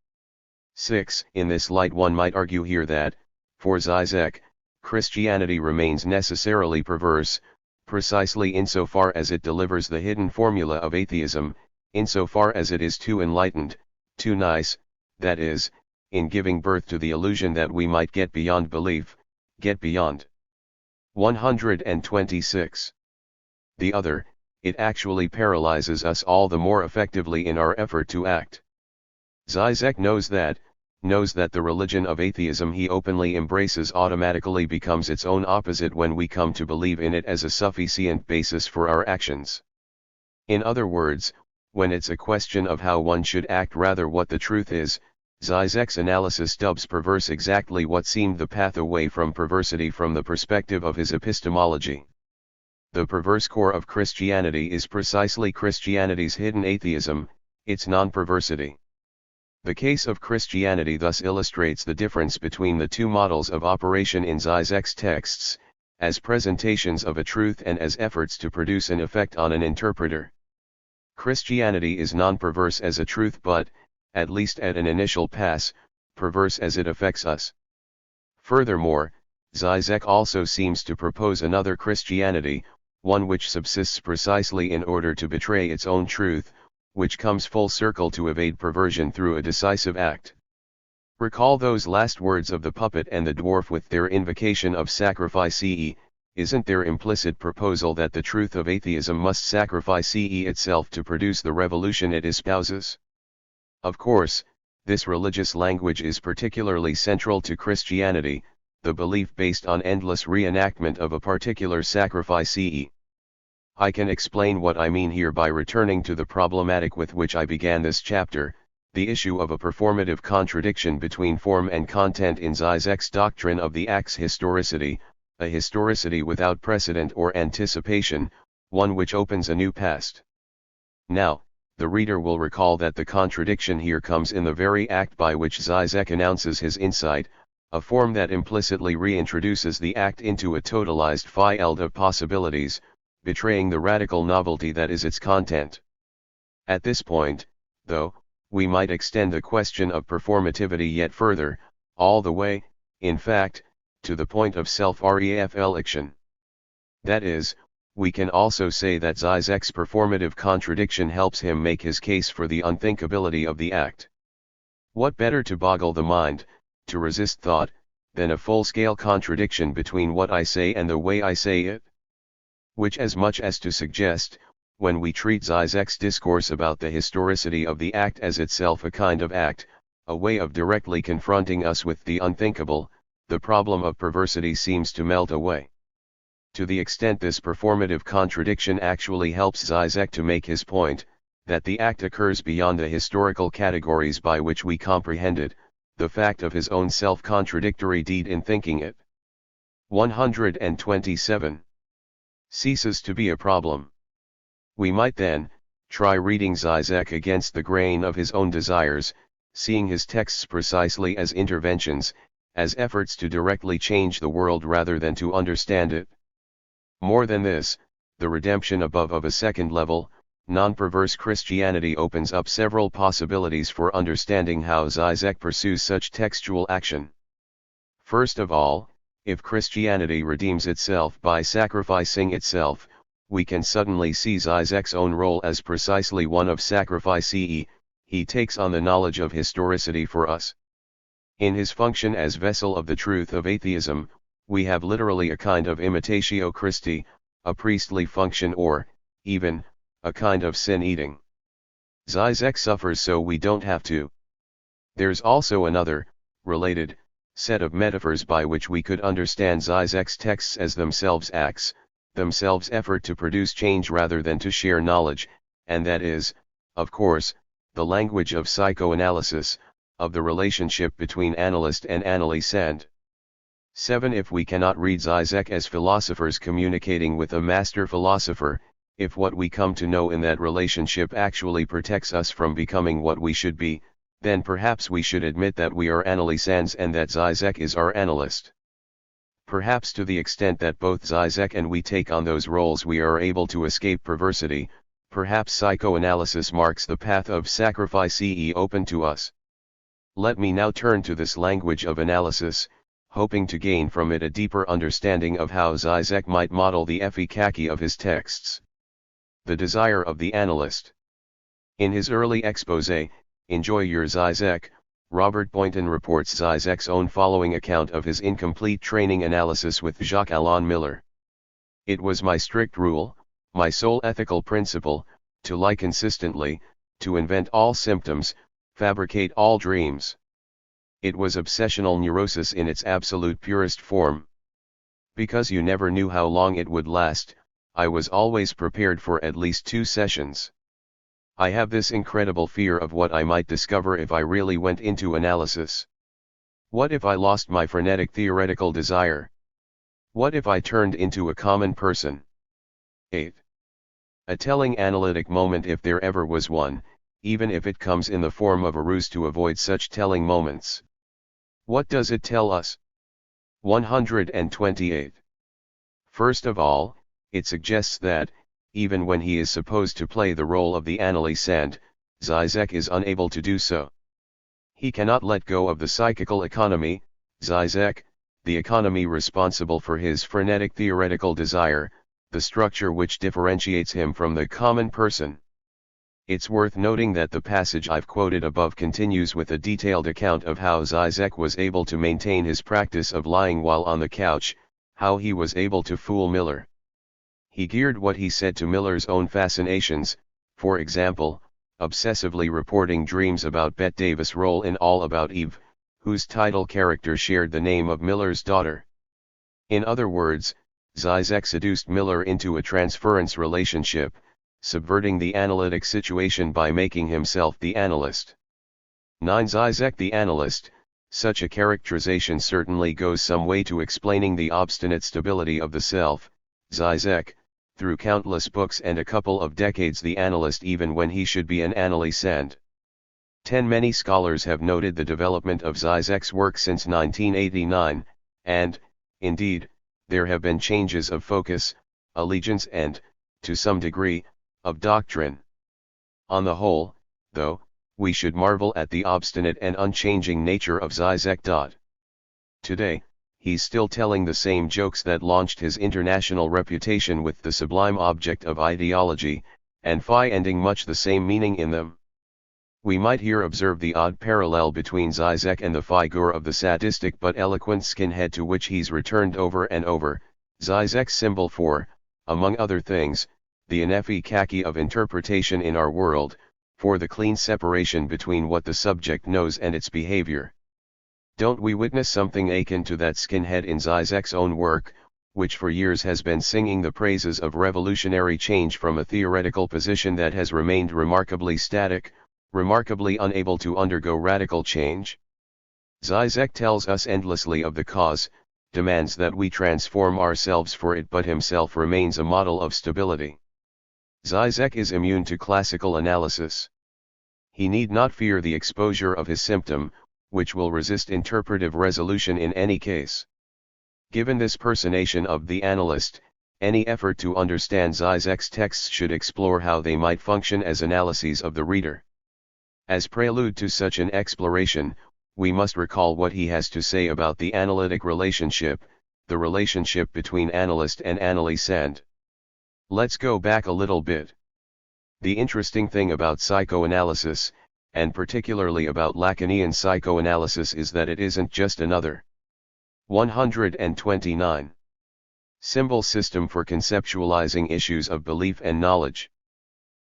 6. In this light one might argue here that, for Žižek, Christianity remains necessarily perverse, precisely insofar as it delivers the hidden formula of atheism, insofar as it is too enlightened, too nice, that is, in giving birth to the illusion that we might get beyond belief, get beyond. 126. The other, it actually paralyzes us all the more effectively in our effort to act. Žižek knows that the religion of atheism he openly embraces automatically becomes its own opposite when we come to believe in it as a sufficient basis for our actions. In other words, when it's a question of how one should act rather what the truth is, Žižek's analysis dubs perverse exactly what seemed the path away from perversity from the perspective of his epistemology. The perverse core of Christianity is precisely Christianity's hidden atheism, its non-perversity. The case of Christianity thus illustrates the difference between the two models of operation in Žižek's texts, as presentations of a truth and as efforts to produce an effect on an interpreter. Christianity is non-perverse as a truth but, at least at an initial pass, perverse as it affects us. Furthermore, Žižek also seems to propose another Christianity, one which subsists precisely in order to betray its own truth, which comes full circle to evade perversion through a decisive act. Recall those last words of the puppet and the dwarf with their invocation of sacrifice. Isn't their implicit proposal that the truth of atheism must sacrifice itself to produce the revolution it espouses? Of course, this religious language is particularly central to Christianity, the belief based on endless reenactment of a particular sacrifice. I can explain what I mean here by returning to the problematic with which I began this chapter, the issue of a performative contradiction between form and content in Žižek's doctrine of the act's historicity, a historicity without precedent or anticipation, one which opens a new past. Now, the reader will recall that the contradiction here comes in the very act by which Žižek announces his insight, a form that implicitly reintroduces the act into a totalized field of possibilities, betraying the radical novelty that is its content. At this point, though, we might extend the question of performativity yet further, all the way, in fact, to the point of self-reflection. That is, we can also say that Žižek's performative contradiction helps him make his case for the unthinkability of the act. What better to boggle the mind, to resist thought, than a full-scale contradiction between what I say and the way I say it? Which as much as to suggest, when we treat Zizek's discourse about the historicity of the act as itself a kind of act, a way of directly confronting us with the unthinkable, the problem of perversity seems to melt away. To the extent this performative contradiction actually helps Zizek to make his point, that the act occurs beyond the historical categories by which we comprehend it, the fact of his own self-contradictory deed in thinking it. 127. Ceases to be a problem. We might then, try reading Zizek against the grain of his own desires, seeing his texts precisely as interventions, as efforts to directly change the world rather than to understand it. More than this, the redemption above of a second level, non-perverse Christianity opens up several possibilities for understanding how Zizek pursues such textual action. First of all, if Christianity redeems itself by sacrificing itself, we can suddenly see Zizek's own role as precisely one of sacrifice. He takes on the knowledge of historicity for us. In his function as vessel of the truth of atheism, we have literally a kind of imitatio Christi, a priestly function or, even, a kind of sin-eating. Zizek suffers so we don't have to. There's also another, related, set of metaphors by which we could understand Zizek's texts as themselves acts, themselves effort to produce change rather than to share knowledge, and that is, of course, the language of psychoanalysis, of the relationship between analyst and analysand. 7. If we cannot read Zizek as philosophers communicating with a master philosopher, if what we come to know in that relationship actually protects us from becoming what we should be, then perhaps we should admit that we are analysands and that Zizek is our analyst. Perhaps to the extent that both Zizek and we take on those roles we are able to escape perversity, perhaps psychoanalysis marks the path of sacrifice open to us. Let me now turn to this language of analysis, hoping to gain from it a deeper understanding of how Zizek might model the efficacy of his texts. The desire of the analyst. In his early exposé, Enjoy Your Zizek, Robert Boynton reports Zizek's own following account of his incomplete training analysis with Jacques-Alain Miller. It was my strict rule, my sole ethical principle, to lie consistently, to invent all symptoms, fabricate all dreams. It was obsessional neurosis in its absolute purest form. Because you never knew how long it would last, I was always prepared for at least 2 sessions. I have this incredible fear of what I might discover if I really went into analysis. What if I lost my frenetic theoretical desire? What if I turned into a common person? 8. A telling analytic moment, if there ever was one, even if it comes in the form of a ruse to avoid such telling moments. What does it tell us? 128. First of all, it suggests that, even when he is supposed to play the role of the analysand, Zizek is unable to do so. He cannot let go of the psychical economy, Zizek, the economy responsible for his frenetic theoretical desire, the structure which differentiates him from the common person. It's worth noting that the passage I've quoted above continues with a detailed account of how Zizek was able to maintain his practice of lying while on the couch, how he was able to fool Miller. He geared what he said to Miller's own fascinations, for example, obsessively reporting dreams about Bette Davis' role in All About Eve, whose title character shared the name of Miller's daughter. In other words, Zizek seduced Miller into a transference relationship, subverting the analytic situation by making himself the analyst. 9. Zizek the analyst. Such a characterization certainly goes some way to explaining the obstinate stability of the self, Zizek, through countless books and a couple of decades the analyst even when he should be an analysand. 10. Many scholars have noted the development of Zizek's work since 1989, and, indeed, there have been changes of focus, allegiance and, to some degree, of doctrine. On the whole, though, we should marvel at the obstinate and unchanging nature of Zizek. Today, he's still telling the same jokes that launched his international reputation with the sublime object of ideology, and finding much the same meaning in them. We might here observe the odd parallel between Zizek and the figure of the sadistic but eloquent skinhead to which he's returned over and over, Zizek's symbol for, among other things, the inefficacy of interpretation in our world, for the clean separation between what the subject knows and its behavior. Don't we witness something akin to that skinhead in Žižek's own work, which for years has been singing the praises of revolutionary change from a theoretical position that has remained remarkably static, remarkably unable to undergo radical change? Žižek tells us endlessly of the cause, demands that we transform ourselves for it, but himself remains a model of stability. Žižek is immune to classical analysis. He need not fear the exposure of his symptom, which will resist interpretive resolution in any case. Given this personation of the analyst, any effort to understand Žižek's texts should explore how they might function as analyses of the reader. As prelude to such an exploration, we must recall what he has to say about the analytic relationship, the relationship between analyst and analysand. Let's go back a little bit. The interesting thing about psychoanalysis, and particularly about Lacanian psychoanalysis, is that it isn't just another 129 symbol system for conceptualizing issues of belief and knowledge.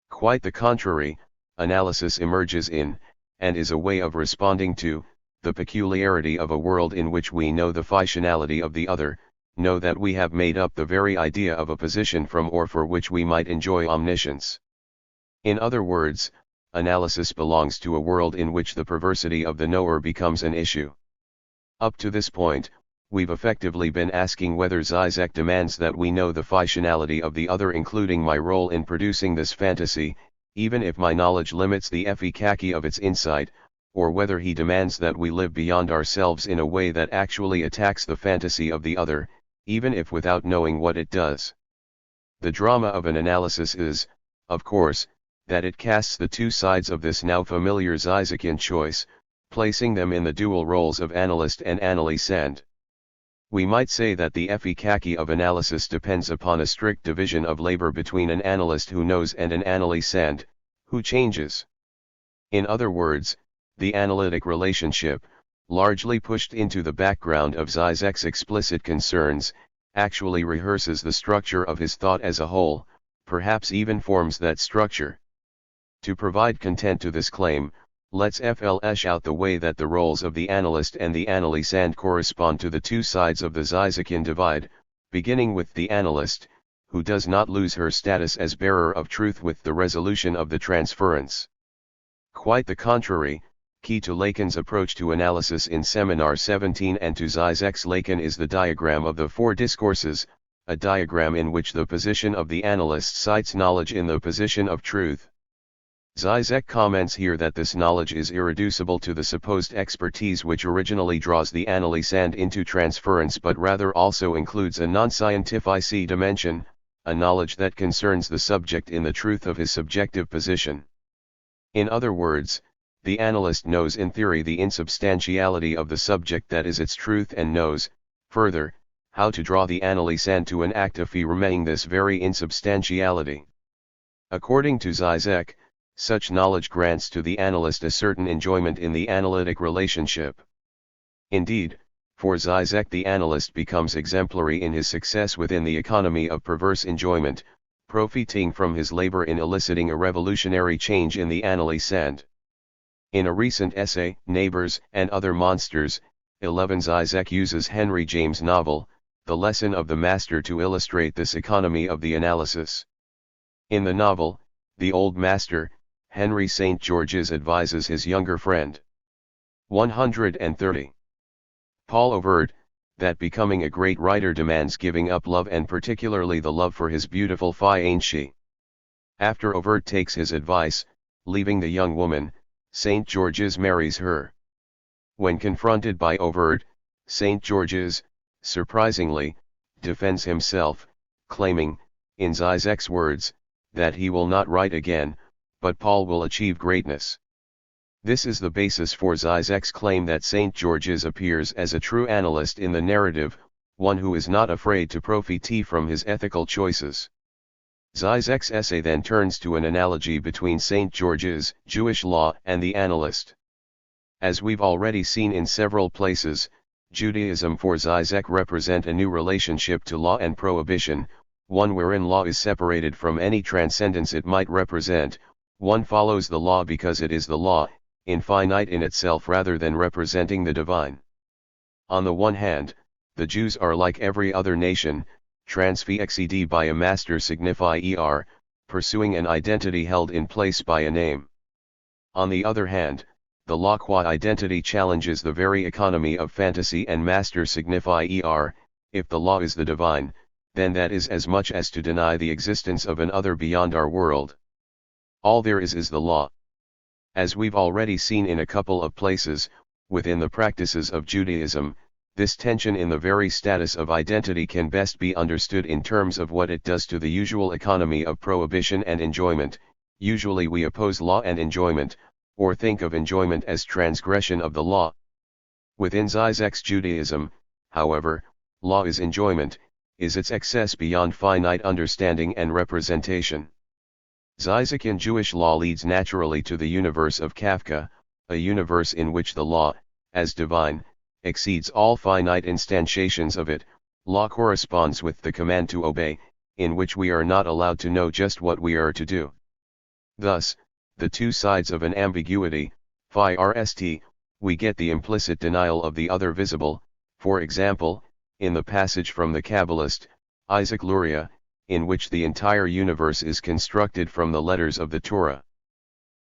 Quite the contrary, analysis emerges in, and is a way of responding to, the peculiarity of a world in which we know the fictionality of the other, know that we have made up the very idea of a position from or for which we might enjoy omniscience. In other words, analysis belongs to a world in which the perversity of the knower becomes an issue. Up to this point, we've effectively been asking whether Žižek demands that we know the fictionality of the other, including my role in producing this fantasy, even if my knowledge limits the efficacy of its insight, or whether he demands that we live beyond ourselves in a way that actually attacks the fantasy of the other, even if without knowing what it does. The drama of an analysis is, of course, that it casts the two sides of this now familiar Žižekian choice, placing them in the dual roles of analyst and analysand. We might say that the efficacy of analysis depends upon a strict division of labor between an analyst who knows and an analysand, who changes. In other words, the analytic relationship, largely pushed into the background of Žižek's explicit concerns, actually rehearses the structure of his thought as a whole, perhaps even forms that structure. To provide content to this claim, let's flesh out the way that the roles of the analyst and the analysand correspond to the two sides of the Žižekian divide, beginning with the analyst, who does not lose her status as bearer of truth with the resolution of the transference. Quite the contrary, key to Lacan's approach to analysis in Seminar 17 and to Žižek's Lacan is the diagram of the four discourses, a diagram in which the position of the analyst cites knowledge in the position of truth. Žižek comments here that this knowledge is irreducible to the supposed expertise which originally draws the analysand into transference, but rather also includes a non-scientific dimension, a knowledge that concerns the subject in the truth of his subjective position. In other words, the analyst knows in theory the insubstantiality of the subject that is its truth, and knows, further, how to draw the analysand to an act affirming this very insubstantiality. According to Žižek, such knowledge grants to the analyst a certain enjoyment in the analytic relationship. Indeed, for Žižek the analyst becomes exemplary in his success within the economy of perverse enjoyment, profiting from his labor in eliciting a revolutionary change in the analysand. In a recent essay, Neighbors and Other Monsters, 11, Žižek uses Henry James' novel, The Lesson of the Master, to illustrate this economy of the analysis. In the novel, the old master, Henry St. George's, advises his younger friend. 130. Paul Overt, that becoming a great writer demands giving up love, and particularly the love for his beautiful fiancée. After Overt takes his advice, leaving the young woman, St. George's marries her. When confronted by Overt, St. George's, surprisingly, defends himself, claiming, in Žižek's words, that he will not write again, but Paul will achieve greatness. This is the basis for Žižek's claim that St. George's appears as a true analyst in the narrative, one who is not afraid to profit from his ethical choices. Žižek's essay then turns to an analogy between St. George's, Jewish law, and the analyst. As we've already seen in several places, Judaism for Žižek represent a new relationship to law and prohibition, one wherein law is separated from any transcendence it might represent. One follows the law because it is the law, infinite in itself rather than representing the divine. On the one hand, the Jews are like every other nation, transfixed by a master signify pursuing an identity held in place by a name. On the other hand, the law qua identity challenges the very economy of fantasy and master signify if the law is the divine, then that is as much as to deny the existence of an other beyond our world. All there is the law. As we've already seen in a couple of places, within the practices of Judaism, this tension in the very status of identity can best be understood in terms of what it does to the usual economy of prohibition and enjoyment. Usually we oppose law and enjoyment, or think of enjoyment as transgression of the law. Within Zizek's Judaism, however, law is enjoyment, is its excess beyond finite understanding and representation. Zizekian Jewish law leads naturally to the universe of Kafka, a universe in which the law, as divine, exceeds all finite instantiations of it. Law corresponds with the command to obey, in which we are not allowed to know just what we are to do. Thus, the two sides of an ambiguity, phi-rst, we get the implicit denial of the other visible, for example, in the passage from the Kabbalist, Isaac Luria, in which the entire universe is constructed from the letters of the Torah.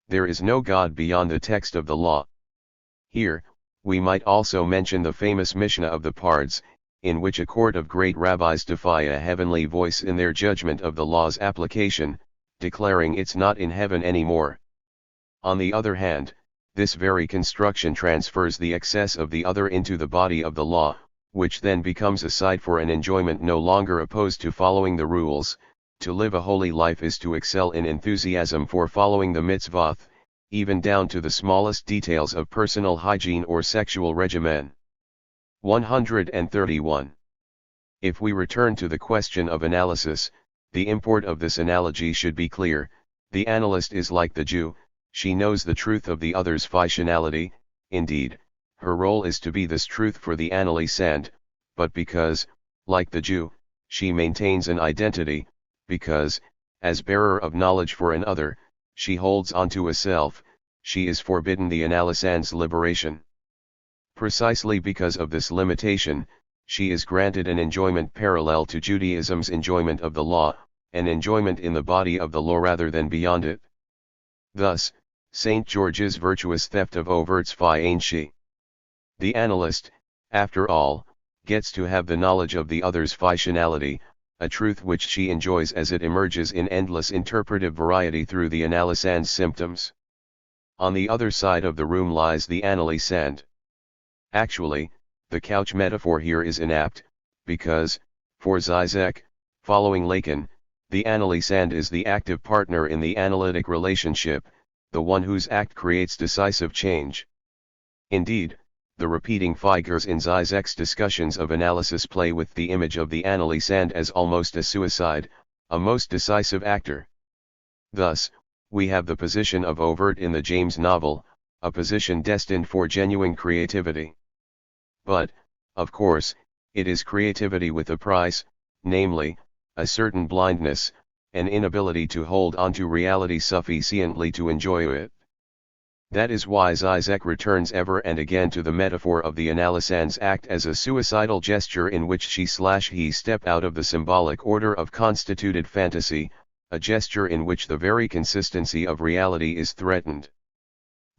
There is no God beyond the text of the law. Here, we might also mention the famous Mishnah of the Pards, in which a court of great rabbis defy a heavenly voice in their judgment of the law's application, declaring it's not in heaven anymore. On the other hand, this very construction transfers the excess of the other into the body of the law, which then becomes a side for an enjoyment no longer opposed to following the rules. To live a holy life is to excel in enthusiasm for following the mitzvot, even down to the smallest details of personal hygiene or sexual regimen. 131. If we return to the question of analysis, the import of this analogy should be clear. The analyst is like the Jew, she knows the truth of the other's fictionality. Indeed, her role is to be this truth for the analysand, but because, like the Jew, she maintains an identity, because, as bearer of knowledge for an other, she holds onto a self, she is forbidden the analysand's liberation. Precisely because of this limitation, she is granted an enjoyment parallel to Judaism's enjoyment of the law, an enjoyment in the body of the law rather than beyond it. Thus, St. George's virtuous theft of overts phi ain't she. The analyst, after all, gets to have the knowledge of the other's fictionality, a truth which she enjoys as it emerges in endless interpretive variety through the analysand's symptoms. On the other side of the room lies the analysand. Actually, the couch metaphor here is inapt, because, for Zizek, following Lacan, the analysand is the active partner in the analytic relationship, the one whose act creates decisive change. Indeed, the repeating figures in Zizek's discussions of analysis play with the image of the analysand as almost a suicide, a most decisive actor. Thus, we have the position of overt in the James novel, a position destined for genuine creativity. But, of course, it is creativity with a price, namely, a certain blindness, an inability to hold onto reality sufficiently to enjoy it. That is why Zizek returns ever and again to the metaphor of the analysand's act as a suicidal gesture in which she/he step out of the symbolic order of constituted fantasy, a gesture in which the very consistency of reality is threatened.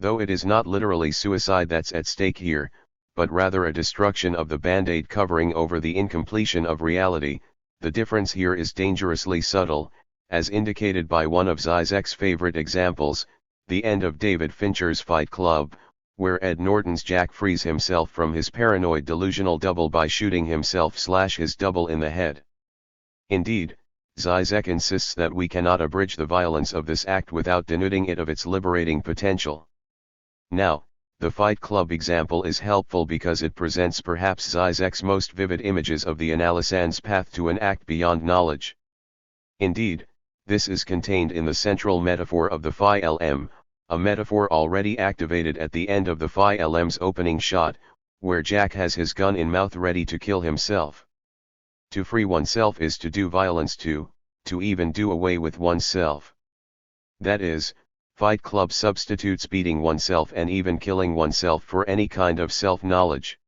Though it is not literally suicide that's at stake here, but rather a destruction of the band-aid covering over the incompletion of reality, the difference here is dangerously subtle, as indicated by one of Zizek's favorite examples, the end of David Fincher's Fight Club, where Ed Norton's Jack frees himself from his paranoid delusional double by shooting himself/his double in the head. Indeed, Zizek insists that we cannot abridge the violence of this act without denuding it of its liberating potential. Now, the Fight Club example is helpful because it presents perhaps Zizek's most vivid images of the analysand's path to an act beyond knowledge. Indeed, this is contained in the central metaphor of the Phi LM, a metaphor already activated at the end of the Phi LM's opening shot, where Jack has his gun in mouth ready to kill himself. To free oneself is to do violence to even do away with oneself. That is, Fight Club substitutes beating oneself and even killing oneself for any kind of self-knowledge.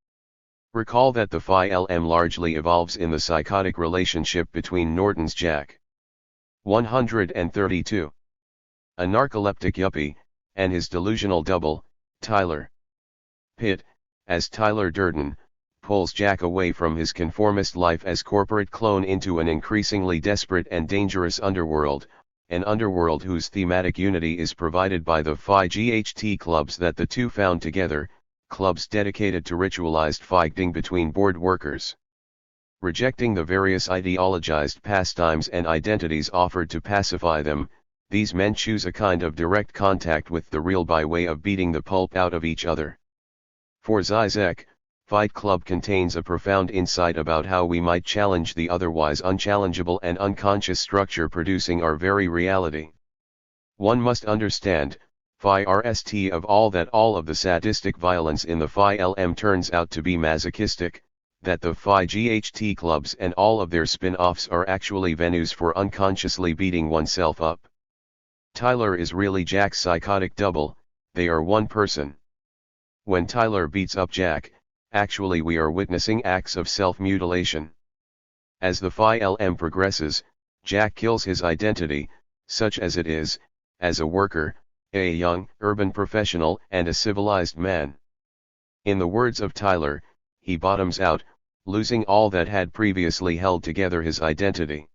Recall that the Phi-LM largely evolves in the psychotic relationship between Norton's Jack. 132. A narcoleptic yuppie, and his delusional double, Tyler Pitt, as Tyler Durden, pulls Jack away from his conformist life as corporate clone into an increasingly desperate and dangerous underworld, an underworld whose thematic unity is provided by the Phi GHT clubs that the two found together, clubs dedicated to ritualized fighting between board workers. Rejecting the various ideologized pastimes and identities offered to pacify them, these men choose a kind of direct contact with the real by way of beating the pulp out of each other. For Žižek, Fight Club contains a profound insight about how we might challenge the otherwise unchallengeable and unconscious structure producing our very reality. One must understand, Phi RST of all of the sadistic violence in the Phi LM turns out to be masochistic, that the Phi GHT clubs and all of their spin-offs are actually venues for unconsciously beating oneself up. Tyler is really Jack's psychotic double, they are one person. When Tyler beats up Jack, actually we are witnessing acts of self-mutilation. As the Phi LM progresses, Jack kills his identity, such as it is, as a worker, a young, urban professional and a civilized man. In the words of Tyler, he bottoms out, losing all that had previously held together his identity.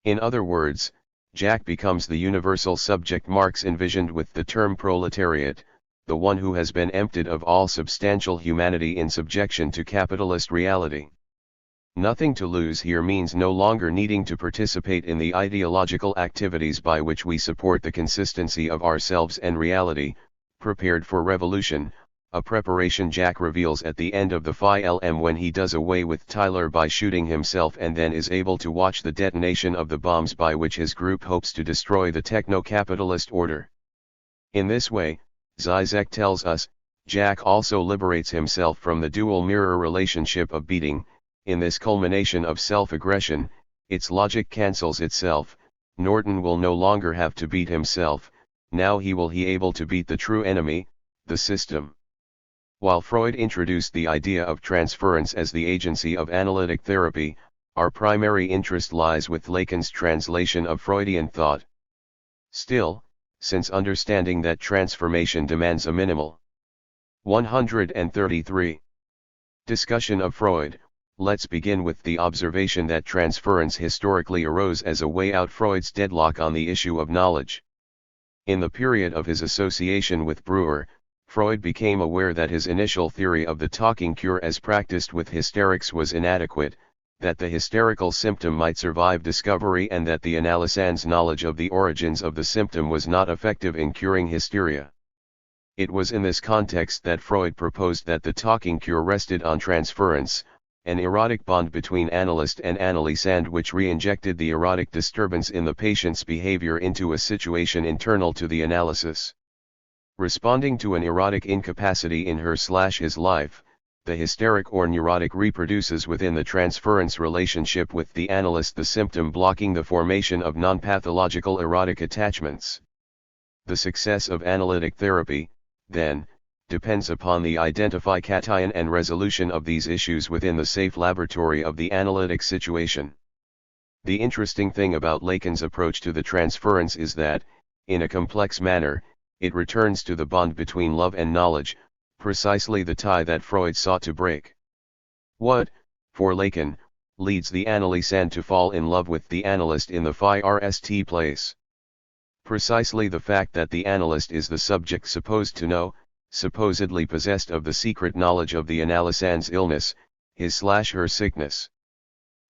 In other words, Jack becomes the universal subject Marx envisioned with the term proletariat, the one who has been emptied of all substantial humanity in subjection to capitalist reality. Nothing to lose here means no longer needing to participate in the ideological activities by which we support the consistency of ourselves and reality, prepared for revolution, a preparation Jack reveals at the end of the Phi LM when he does away with Tyler by shooting himself and then is able to watch the detonation of the bombs by which his group hopes to destroy the techno-capitalist order. In this way, Žižek tells us, Jack also liberates himself from the dual mirror relationship of beating. In this culmination of self-aggression, its logic cancels itself. Norton will no longer have to beat himself, now he able to beat the true enemy, the system. While Freud introduced the idea of transference as the agency of analytic therapy, our primary interest lies with Lacan's translation of Freudian thought. Still, since understanding that transformation demands a minimal 133 discussion of Freud, let's begin with the observation that transference historically arose as a way out Freud's deadlock on the issue of knowledge. In the period of his association with Breuer, Freud became aware that his initial theory of the talking cure as practiced with hysterics was inadequate, that the hysterical symptom might survive discovery and that the analysand's knowledge of the origins of the symptom was not effective in curing hysteria. It was in this context that Freud proposed that the talking cure rested on transference, an erotic bond between analyst and analysand which re-injected the erotic disturbance in the patient's behavior into a situation internal to the analysis. Responding to an erotic incapacity in her/his life, the hysteric or neurotic reproduces within the transference relationship with the analyst, the symptom blocking the formation of non-pathological erotic attachments. The success of analytic therapy, then, depends upon the identification and resolution of these issues within the safe laboratory of the analytic situation. The interesting thing about Lacan's approach to the transference is that, in a complex manner, it returns to the bond between love and knowledge, precisely the tie that Freud sought to break. What, for Lacan, leads the analysand to fall in love with the analyst in the Phi RST place? Precisely the fact that the analyst is the subject supposed to know, supposedly possessed of the secret knowledge of the analysand's illness, his/her sickness.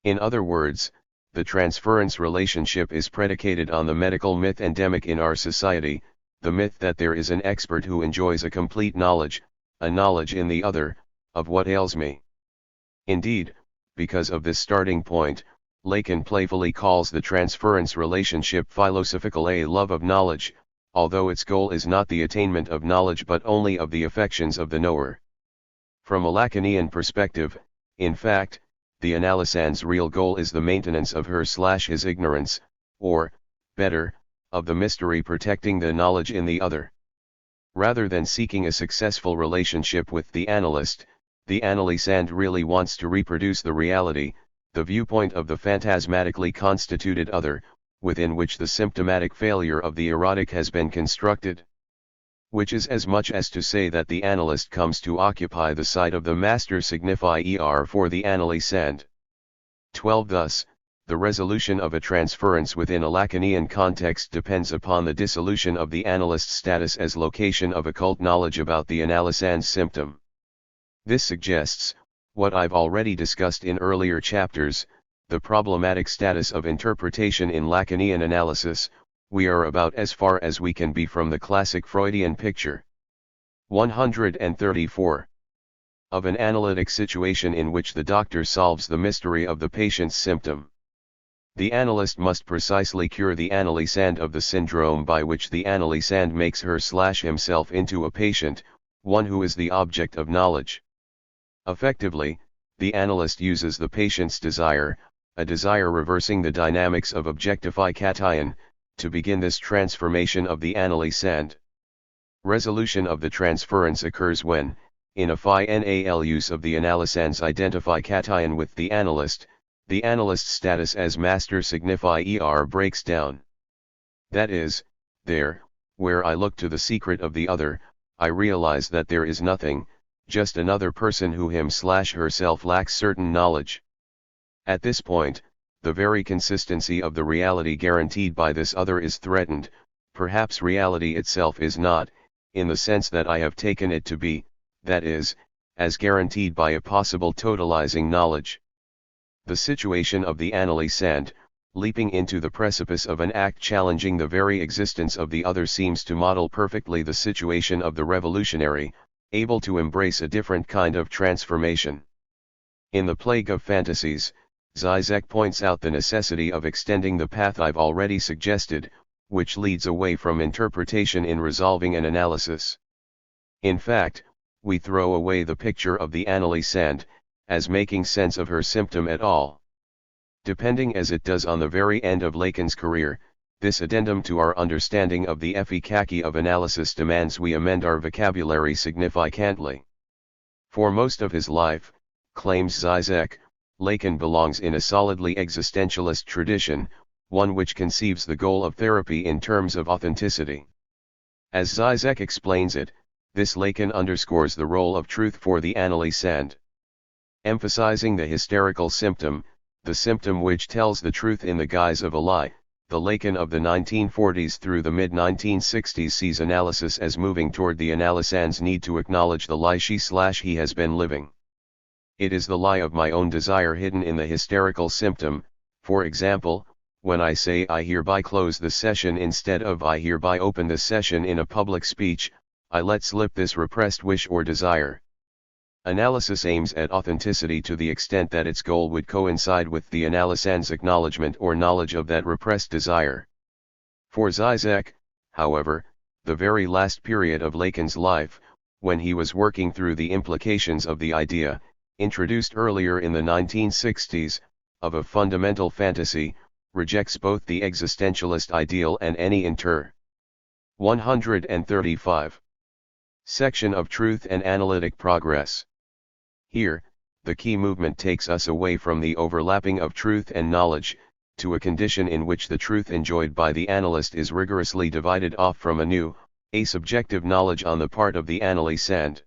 In other words, the transference relationship is predicated on the medical myth endemic in our society, the myth that there is an expert who enjoys a complete knowledge, a knowledge in the other, of what ails me. Indeed, because of this starting point, Lacan playfully calls the transference relationship philosophical a love of knowledge, although its goal is not the attainment of knowledge but only of the affections of the knower. From a Lacanian perspective, in fact, the analysand's real goal is the maintenance of her/his ignorance, or, better, of the mystery protecting the knowledge in the other. Rather than seeking a successful relationship with the analyst, the analysand really wants to reproduce the reality, the viewpoint of the phantasmatically constituted other, within which the symptomatic failure of the erotic has been constructed. Which is as much as to say that the analyst comes to occupy the side of the master signify for the analysand. 12. Thus, the resolution of a transference within a Lacanian context depends upon the dissolution of the analyst's status as location of occult knowledge about the analysand's symptom. This suggests, what I've already discussed in earlier chapters, the problematic status of interpretation in Lacanian analysis. We are about as far as we can be from the classic Freudian picture. 134. Of an analytic situation in which the doctor solves the mystery of the patient's symptom. The analyst must precisely cure the analysand of the syndrome by which the analysand makes her/himself into a patient, one who is the object of knowledge. Effectively, the analyst uses the patient's desire, a desire reversing the dynamics of objectification, to begin this transformation of the analysand. Resolution of the transference occurs when, in a final use of the analysand's identification with the analyst's status as master signify breaks down. That is, there, where I look to the secret of the other, I realize that there is nothing, just another person who him/herself lacks certain knowledge. At this point, the very consistency of the reality guaranteed by this other is threatened. Perhaps reality itself is not, in the sense that I have taken it to be, that is, as guaranteed by a possible totalizing knowledge. The situation of the analysand, leaping into the precipice of an act challenging the very existence of the other, seems to model perfectly the situation of the revolutionary, able to embrace a different kind of transformation. In The Plague of Fantasies, Žižek points out the necessity of extending the path I've already suggested, which leads away from interpretation in resolving an analysis. In fact, we throw away the picture of the analysand, as making sense of her symptom at all. Depending as it does on the very end of Lacan's career, this addendum to our understanding of the efficacy of analysis demands we amend our vocabulary significantly. For most of his life, claims Žižek, Lacan belongs in a solidly existentialist tradition, one which conceives the goal of therapy in terms of authenticity. As Žižek explains it, this Lacan underscores the role of truth for the analysand. Emphasizing the hysterical symptom, the symptom which tells the truth in the guise of a lie, the Lacan of the 1940s through the mid-1960s sees analysis as moving toward the analysand's need to acknowledge the lie she/he has been living. It is the lie of my own desire hidden in the hysterical symptom. For example, when I say I hereby close the session instead of I hereby open the session in a public speech, I let slip this repressed wish or desire. Analysis aims at authenticity to the extent that its goal would coincide with the analysand's acknowledgement or knowledge of that repressed desire. For Žižek, however, the very last period of Lacan's life, when he was working through the implications of the idea, introduced earlier in the 1960s, of a fundamental fantasy, rejects both the existentialist ideal and any 135. Section of Truth and Analytic Progress. Here, the key movement takes us away from the overlapping of truth and knowledge, to a condition in which the truth enjoyed by the analyst is rigorously divided off from a new, asubjective knowledge on the part of the analysand.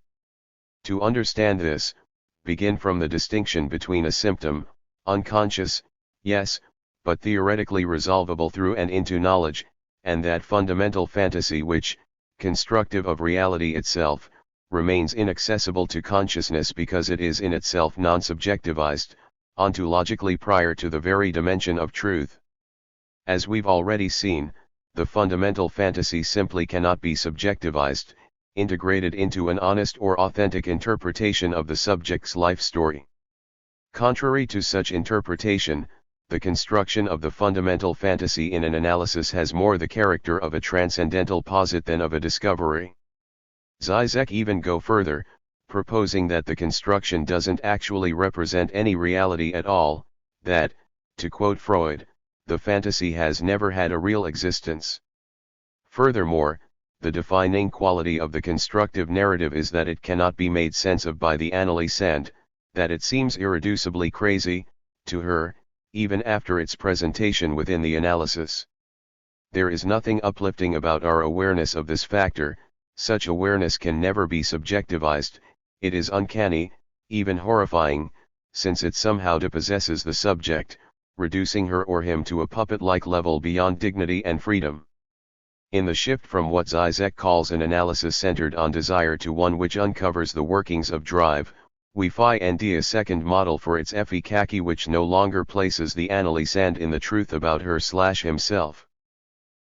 To understand this, begin from the distinction between a symptom, unconscious, yes, but theoretically resolvable through and into knowledge, and that fundamental fantasy which, constructive of reality itself, remains inaccessible to consciousness because it is in itself non-subjectivized, ontologically prior to the very dimension of truth. As we've already seen, the fundamental fantasy simply cannot be subjectivized, integrated into an honest or authentic interpretation of the subject's life story. Contrary to such interpretation, the construction of the fundamental fantasy in an analysis has more the character of a transcendental posit than of a discovery. Žižek even go further, proposing that the construction doesn't actually represent any reality at all, that, to quote Freud, the fantasy has never had a real existence. Furthermore, the defining quality of the constructive narrative is that it cannot be made sense of by the analysand, that it seems irreducibly crazy, to her, even after its presentation within the analysis. There is nothing uplifting about our awareness of this factor. Such awareness can never be subjectivized. It is uncanny, even horrifying, since it somehow depossesses the subject, reducing her or him to a puppet-like level beyond dignity and freedom. In the shift from what Žižek calls an analysis centered on desire to one which uncovers the workings of drive, we find a second model for its efficacy which no longer places the analysand in the truth about her/himself.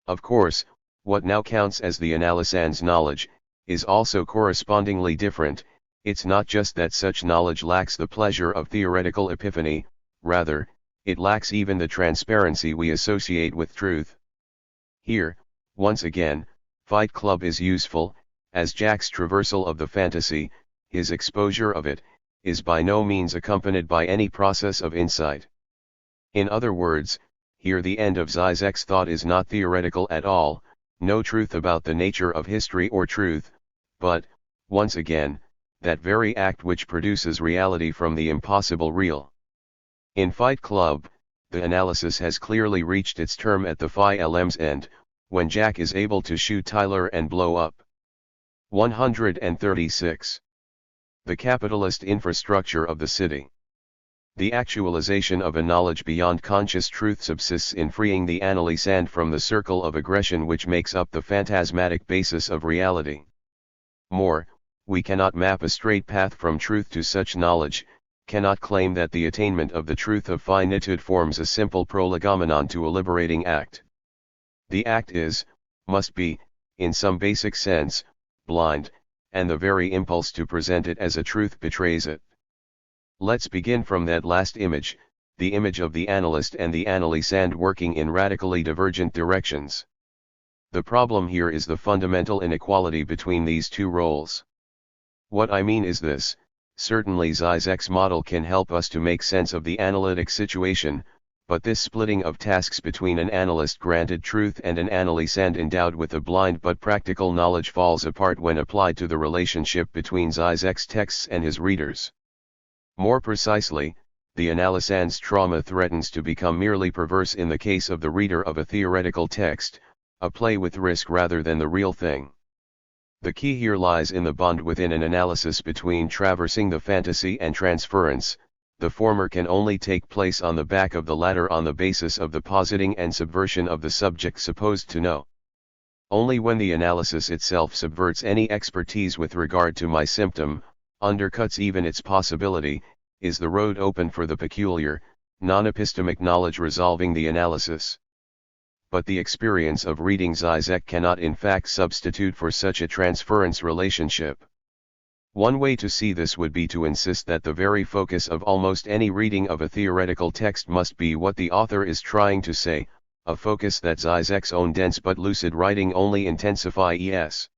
Of course, what now counts as the analysand's knowledge, is also correspondingly different. It's not just that such knowledge lacks the pleasure of theoretical epiphany, rather, it lacks even the transparency we associate with truth. Here, once again, Fight Club is useful, as Jack's traversal of the fantasy, his exposure of it, is by no means accompanied by any process of insight. In other words, here the end of Žižek's thought is not theoretical at all, no truth about the nature of history or truth, but, once again, that very act which produces reality from the impossible real. In Fight Club, the analysis has clearly reached its term at the film's end, when Jack is able to shoot Tyler and blow up. 136. The capitalist infrastructure of the city. The actualization of a knowledge beyond conscious truth subsists in freeing the analysand from the circle of aggression which makes up the phantasmatic basis of reality. More, we cannot map a straight path from truth to such knowledge, cannot claim that the attainment of the truth of finitude forms a simple prolegomenon to a liberating act. The act is, must be, in some basic sense, blind, and the very impulse to present it as a truth betrays it. Let's begin from that last image, the image of the analyst and the analysand working in radically divergent directions. The problem here is the fundamental inequality between these two roles. What I mean is this: certainly Žižek's model can help us to make sense of the analytic situation, but this splitting of tasks between an analyst granted truth and an analysand endowed with a blind but practical knowledge falls apart when applied to the relationship between Žižek's texts and his readers. More precisely, the analysand's trauma threatens to become merely perverse in the case of the reader of a theoretical text, a play with risk rather than the real thing. The key here lies in the bond within an analysis between traversing the fantasy and transference. The former can only take place on the back of the latter on the basis of the positing and subversion of the subject supposed to know. Only when the analysis itself subverts any expertise with regard to my symptom, undercuts even its possibility, is the road open for the peculiar, non-epistemic knowledge resolving the analysis. But the experience of reading Žižek cannot in fact substitute for such a transference relationship. One way to see this would be to insist that the very focus of almost any reading of a theoretical text must be what the author is trying to say, a focus that Žižek's own dense but lucid writing only intensifies.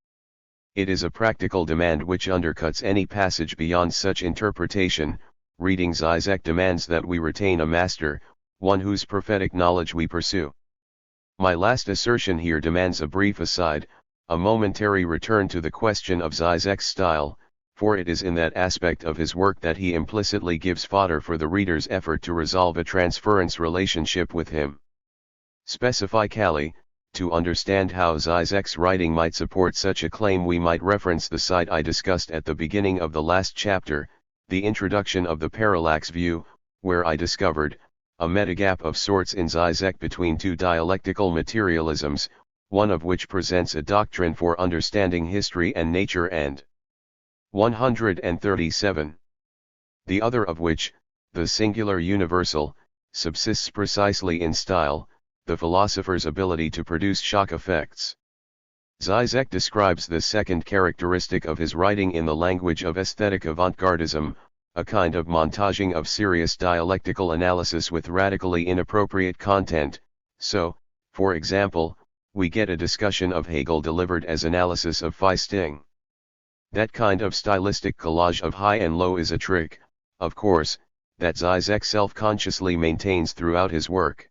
It is a practical demand which undercuts any passage beyond such interpretation. Reading Žižek demands that we retain a master, one whose prophetic knowledge we pursue. My last assertion here demands a brief aside, a momentary return to the question of Žižek's style, for it is in that aspect of his work that he implicitly gives fodder for the reader's effort to resolve a transference relationship with him. Specifically, to understand how Žižek's writing might support such a claim, we might reference the site I discussed at the beginning of the last chapter, the introduction of the parallax view, where I discovered a metagap of sorts in Žižek between two dialectical materialisms, one of which presents a doctrine for understanding history and nature and 137. The other of which, the singular universal, subsists precisely in style, the philosopher's ability to produce shock effects. Žižek describes the second characteristic of his writing in the language of aesthetic avant-gardism, a kind of montaging of serious dialectical analysis with radically inappropriate content. So, for example, we get a discussion of Hegel delivered as analysis of Feisting. That kind of stylistic collage of high and low is a trick, of course, that Žižek self-consciously maintains throughout his work.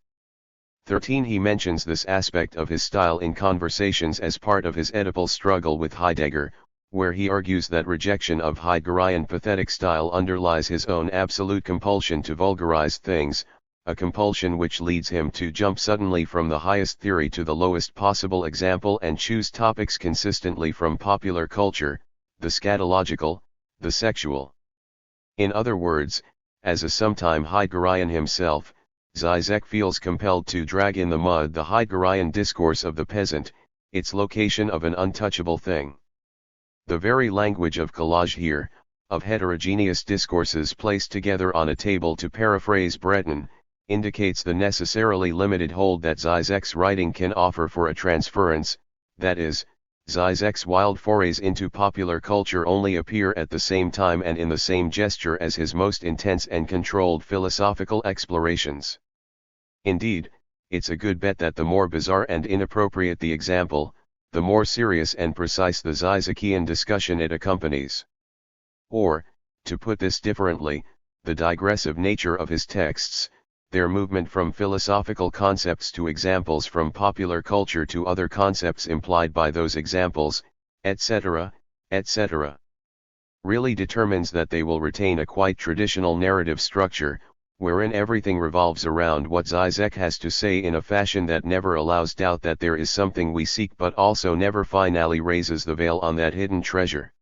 13. He mentions this aspect of his style in Conversations as part of his Oedipal struggle with Heidegger, where he argues that rejection of Heideggerian pathetic style underlies his own absolute compulsion to vulgarize things, a compulsion which leads him to jump suddenly from the highest theory to the lowest possible example and choose topics consistently from popular culture, the scatological, the sexual. In other words, as a sometime Heideggerian himself, Žižek feels compelled to drag in the mud the Heideggerian discourse of the peasant, its location of an untouchable thing. The very language of collage here, of heterogeneous discourses placed together on a table to paraphrase Breton, indicates the necessarily limited hold that Žižek's writing can offer for a transference, that is, Žižek's wild forays into popular culture only appear at the same time and in the same gesture as his most intense and controlled philosophical explorations. Indeed, it's a good bet that the more bizarre and inappropriate the example, the more serious and precise the Žižekian discussion it accompanies. Or, to put this differently, the digressive nature of his texts, their movement from philosophical concepts to examples from popular culture to other concepts implied by those examples, etc., etc., really determines that they will retain a quite traditional narrative structure, wherein everything revolves around what Žižek has to say in a fashion that never allows doubt that there is something we seek but also never finally raises the veil on that hidden treasure.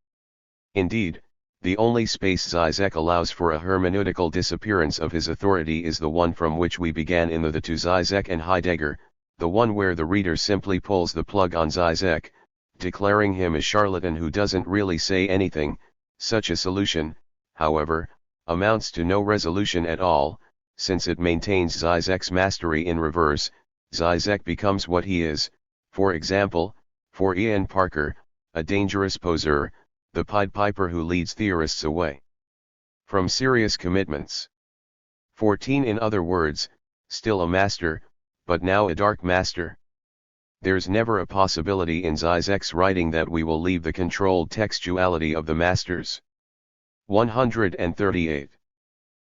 Indeed, the only space Žižek allows for a hermeneutical disappearance of his authority is the one from which we began in the to Žižek and Heidegger, the one where the reader simply pulls the plug on Žižek, declaring him a charlatan who doesn't really say anything. Such a solution, however, amounts to no resolution at all, since it maintains Žižek's mastery in reverse. Žižek becomes what he is, for example, for Ian Parker, a dangerous poseur, the Pied Piper who leads theorists away from serious commitments. 14. In other words, still a master, but now a dark master. There's never a possibility in Žižek's writing that we will leave the controlled textuality of the masters. 138.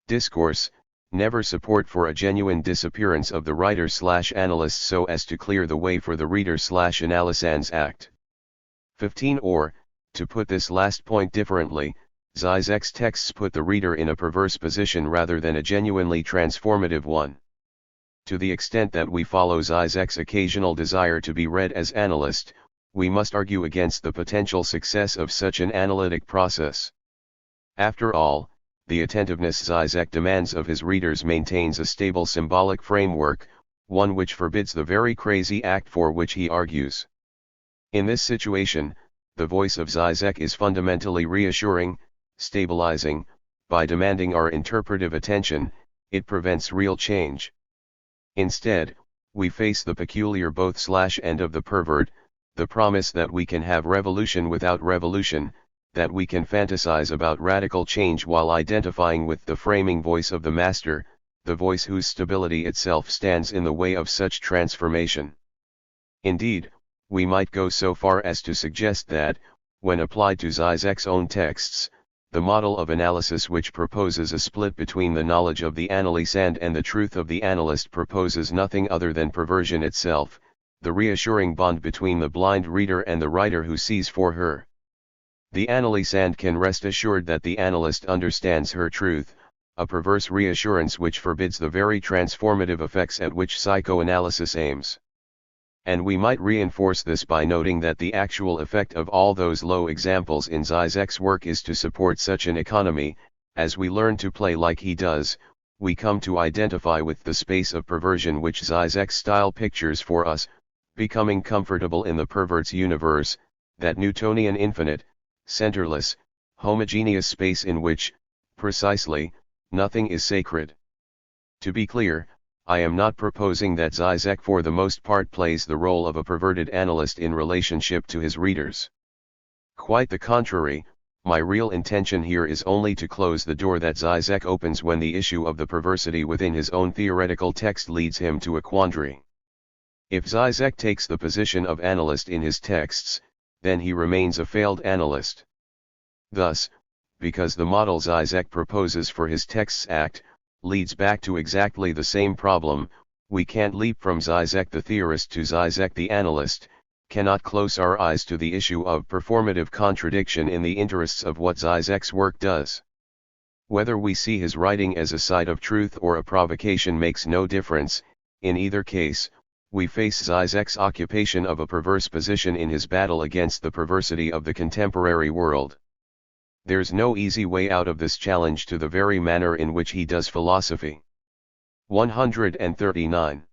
Discourse, never support for a genuine disappearance of the writer/analyst so as to clear the way for the reader/analysand's act. 15. Or, to put this last point differently, Žižek's texts put the reader in a perverse position rather than a genuinely transformative one. To the extent that we follow Žižek's occasional desire to be read as analyst, we must argue against the potential success of such an analytic process. After all, the attentiveness Žižek demands of his readers maintains a stable symbolic framework, one which forbids the very crazy act for which he argues. In this situation, the voice of Žižek is fundamentally reassuring, stabilizing. By demanding our interpretive attention, it prevents real change. Instead, we face the peculiar both/and of the pervert, the promise that we can have revolution without revolution, that we can fantasize about radical change while identifying with the framing voice of the master, the voice whose stability itself stands in the way of such transformation. Indeed, we might go so far as to suggest that, when applied to Žižek's own texts, the model of analysis which proposes a split between the knowledge of the analysand and the truth of the analyst proposes nothing other than perversion itself, the reassuring bond between the blind reader and the writer who sees for her. The analysand can rest assured that the analyst understands her truth, a perverse reassurance which forbids the very transformative effects at which psychoanalysis aims. And we might reinforce this by noting that the actual effect of all those low examples in Žižek's work is to support such an economy. As we learn to play like he does, we come to identify with the space of perversion which Žižek's style pictures for us, becoming comfortable in the pervert's universe, that Newtonian infinite, centerless, homogeneous space in which, precisely, nothing is sacred. To be clear, I am not proposing that Žižek for the most part plays the role of a perverted analyst in relationship to his readers. Quite the contrary, my real intention here is only to close the door that Žižek opens when the issue of the perversity within his own theoretical text leads him to a quandary. If Žižek takes the position of analyst in his texts, then he remains a failed analyst. Thus, because the model Žižek proposes for his texts leads back to exactly the same problem, we can't leap from Žižek the theorist to Žižek the analyst, cannot close our eyes to the issue of performative contradiction in the interests of what Žižek's work does. Whether we see his writing as a site of truth or a provocation makes no difference. In either case, we face Žižek's occupation of a perverse position in his battle against the perversity of the contemporary world. There's no easy way out of this challenge to the very manner in which he does philosophy. 139.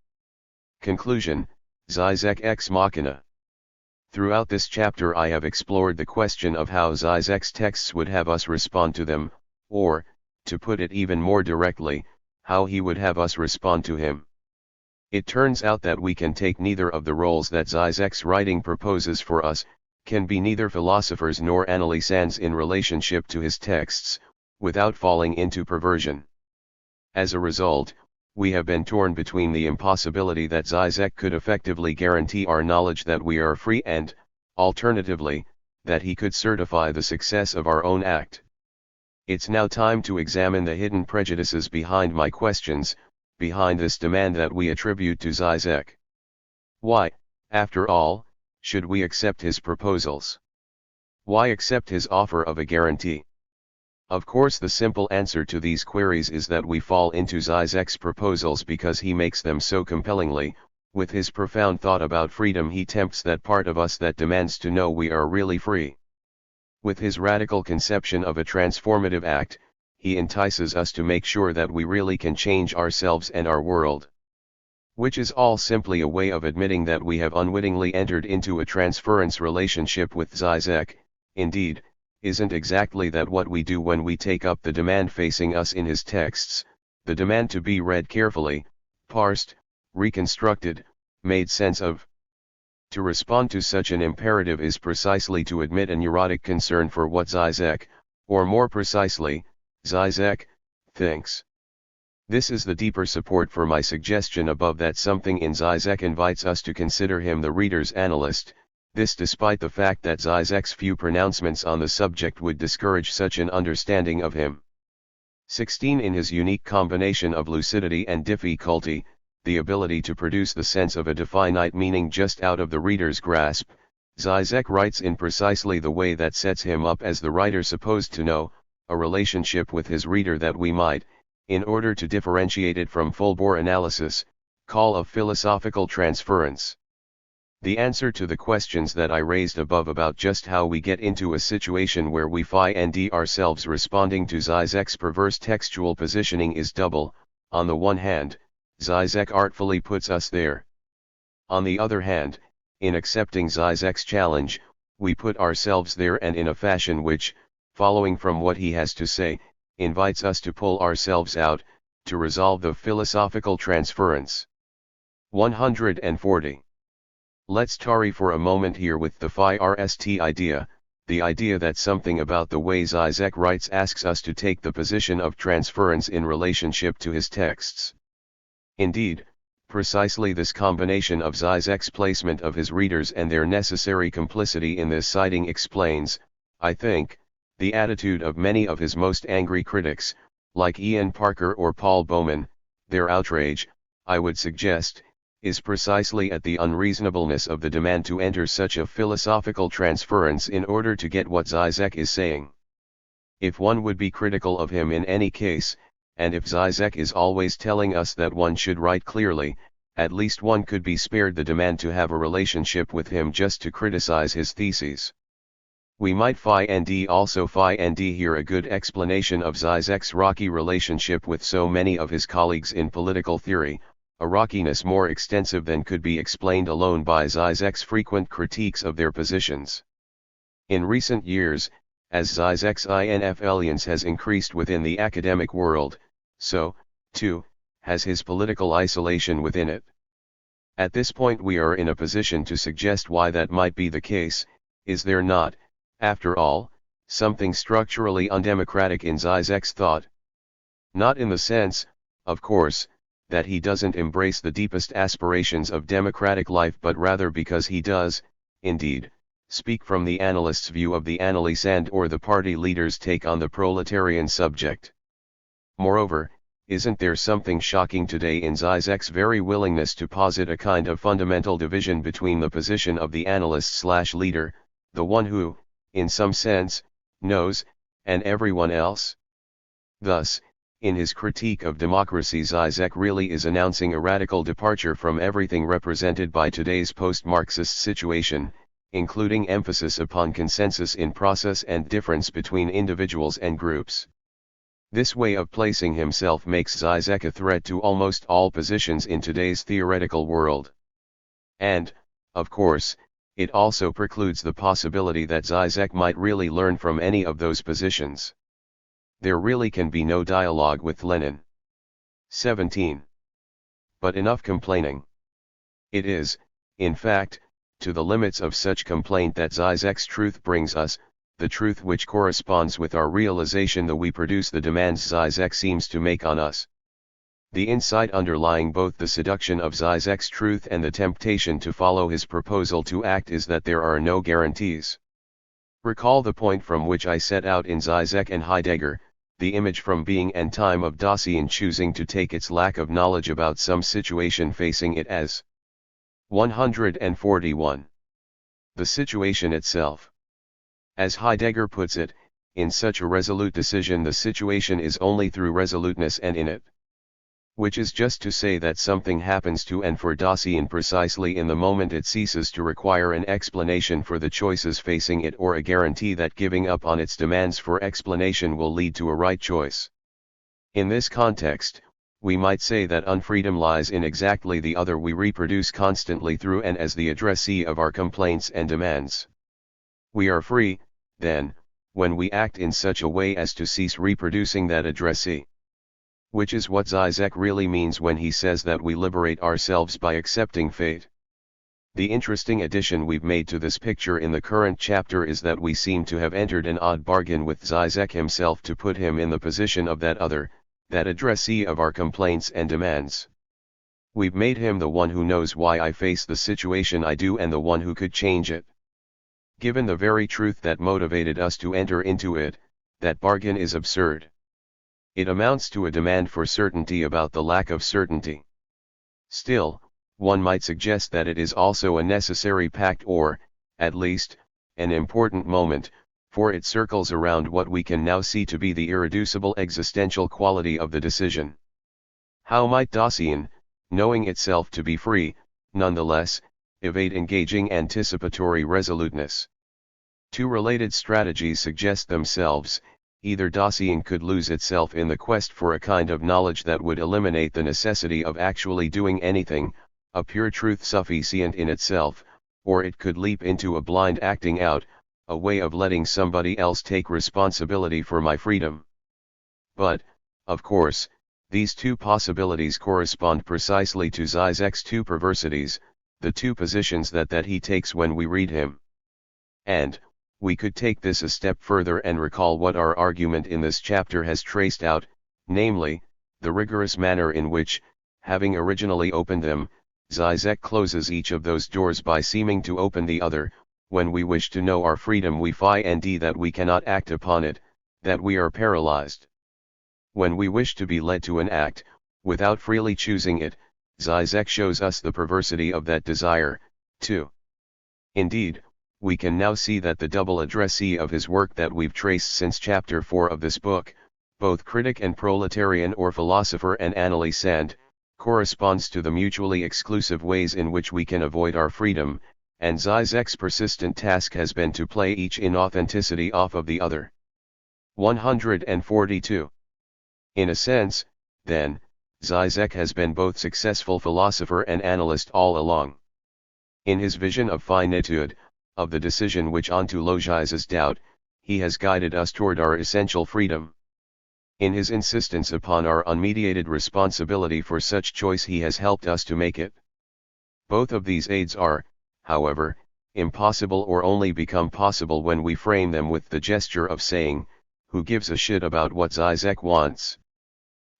Conclusion, Žižek ex machina. Throughout this chapter I have explored the question of how Žižek's texts would have us respond to them, or, to put it even more directly, how he would have us respond to him. It turns out that we can take neither of the roles that Žižek's writing proposes for us, can be neither philosophers nor analysans in relationship to his texts, without falling into perversion. As a result, we have been torn between the impossibility that Žižek could effectively guarantee our knowledge that we are free and, alternatively, that he could certify the success of our own act. It's now time to examine the hidden prejudices behind my questions, behind this demand that we attribute to Žižek. Why, after all, should we accept his proposals? Why accept his offer of a guarantee? Of course, the simple answer to these queries is that we fall into Žižek's proposals because he makes them so compellingly. With his profound thought about freedom, he tempts that part of us that demands to know we are really free. With his radical conception of a transformative act, he entices us to make sure that we really can change ourselves and our world. Which is all simply a way of admitting that we have unwittingly entered into a transference relationship with Žižek. Indeed, isn't exactly that what we do when we take up the demand facing us in his texts, the demand to be read carefully, parsed, reconstructed, made sense of? To respond to such an imperative is precisely to admit a neurotic concern for what Žižek, or more precisely, Žižek, thinks. This is the deeper support for my suggestion above that something in Žižek invites us to consider him the reader's analyst, this despite the fact that Žižek's few pronouncements on the subject would discourage such an understanding of him. 16. In his unique combination of lucidity and difficulty, the ability to produce the sense of a definite meaning just out of the reader's grasp, Žižek writes in precisely the way that sets him up as the writer supposed to know, a relationship with his reader that we might, in order to differentiate it from full-bore analysis, call a philosophical transference. The answer to the questions that I raised above about just how we get into a situation where we find ourselves responding to Žižek's perverse textual positioning is double. On the one hand, Žižek artfully puts us there. On the other hand, in accepting Žižek's challenge, we put ourselves there, and in a fashion which, following from what he has to say, invites us to pull ourselves out, to resolve the philosophical transference. 140. Let's tarry for a moment here with the first idea, the idea that something about the way Žižek writes asks us to take the position of transference in relationship to his texts. Indeed, precisely this combination of Žižek's placement of his readers and their necessary complicity in this citing explains, I think, the attitude of many of his most angry critics, like Ian Parker or Paul Bowman. Their outrage, I would suggest, is precisely at the unreasonableness of the demand to enter such a philosophical transference in order to get what Žižek is saying. If one would be critical of him in any case, and if Žižek is always telling us that one should write clearly, at least one could be spared the demand to have a relationship with him just to criticize his theses. We might also find here a good explanation of Žižek's rocky relationship with so many of his colleagues in political theory, a rockiness more extensive than could be explained alone by Žižek's frequent critiques of their positions. In recent years, as Žižek's influence has increased within the academic world, so, too, has his political isolation within it. At this point we are in a position to suggest why that might be the case. Is there not, after all, something structurally undemocratic in Žižek's thought? Not in the sense, of course, that he doesn't embrace the deepest aspirations of democratic life, but rather because he does, indeed, speak from the analyst's view of the analyse and or the party leader's take on the proletarian subject. Moreover, isn't there something shocking today in Žižek's very willingness to posit a kind of fundamental division between the position of the analyst/leader, the one who, in some sense, knows, and everyone else? Thus, in his critique of democracy, Žižek really is announcing a radical departure from everything represented by today's post-Marxist situation, including emphasis upon consensus in process and difference between individuals and groups. This way of placing himself makes Žižek a threat to almost all positions in today's theoretical world. And, of course, it also precludes the possibility that Žižek might really learn from any of those positions. There really can be no dialogue with Lenin. 17. But enough complaining. It is, in fact, to the limits of such complaint that Žižek's truth brings us, the truth which corresponds with our realization that we produce the demands Žižek seems to make on us. The insight underlying both the seduction of Žižek's truth and the temptation to follow his proposal to act is that there are no guarantees. Recall the point from which I set out in Žižek and Heidegger, the image from being and time of Dasein choosing to take its lack of knowledge about some situation facing it as 141. The situation itself. As Heidegger puts it, in such a resolute decision the situation is only through resoluteness and in it. Which is just to say that something happens to and for Dasein precisely in the moment it ceases to require an explanation for the choices facing it or a guarantee that giving up on its demands for explanation will lead to a right choice. In this context, we might say that unfreedom lies in exactly the other we reproduce constantly through and as the addressee of our complaints and demands. We are free, then, when we act in such a way as to cease reproducing that addressee. Which is what Žižek really means when he says that we liberate ourselves by accepting fate. The interesting addition we've made to this picture in the current chapter is that we seem to have entered an odd bargain with Žižek himself to put him in the position of that other, that addressee of our complaints and demands. We've made him the one who knows why I face the situation I do and the one who could change it. Given the very truth that motivated us to enter into it, that bargain is absurd. It amounts to a demand for certainty about the lack of certainty. Still, one might suggest that it is also a necessary pact or, at least, an important moment, for it circles around what we can now see to be the irreducible existential quality of the decision. How might Dasein, knowing itself to be free, nonetheless, evade engaging anticipatory resoluteness? Two related strategies suggest themselves. Either Dasein could lose itself in the quest for a kind of knowledge that would eliminate the necessity of actually doing anything, a pure truth sufficient in itself, or it could leap into a blind acting out, a way of letting somebody else take responsibility for my freedom. But, of course, these two possibilities correspond precisely to Žižek's two perversities, the two positions that he takes when we read him. And, we could take this a step further and recall what our argument in this chapter has traced out, namely, the rigorous manner in which, having originally opened them, Žižek closes each of those doors by seeming to open the other. When we wish to know our freedom we find that we cannot act upon it, that we are paralyzed. When we wish to be led to an act, without freely choosing it, Žižek shows us the perversity of that desire, too. Indeed, we can now see that the double addressee of his work that we've traced since chapter 4 of this book, both critic and proletarian or philosopher and analysand, corresponds to the mutually exclusive ways in which we can avoid our freedom, and Žižek's persistent task has been to play each in authenticity off of the other. 142. In a sense, then, Žižek has been both successful philosopher and analyst all along. In his vision of finitude, of the decision which ontologizes doubt, he has guided us toward our essential freedom. In his insistence upon our unmediated responsibility for such choice he has helped us to make it. Both of these aids are, however, impossible or only become possible when we frame them with the gesture of saying, who gives a shit about what Žižek wants?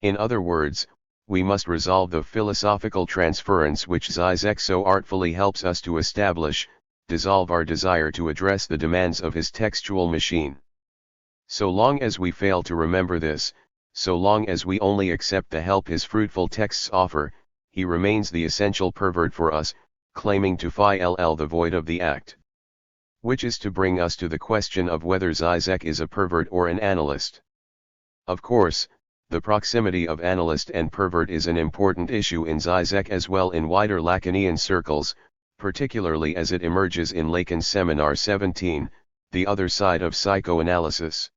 In other words, we must resolve the philosophical transference which Žižek so artfully helps us to establish, dissolve our desire to address the demands of his textual machine. So long as we fail to remember this, so long as we only accept the help his fruitful texts offer, he remains the essential pervert for us, claiming to fill the void of the act. Which is to bring us to the question of whether Žižek is a pervert or an analyst. Of course, the proximity of analyst and pervert is an important issue in Žižek as well in wider Lacanian circles, particularly as it emerges in Lacan's Seminar 17, The Other Side of Psychoanalysis.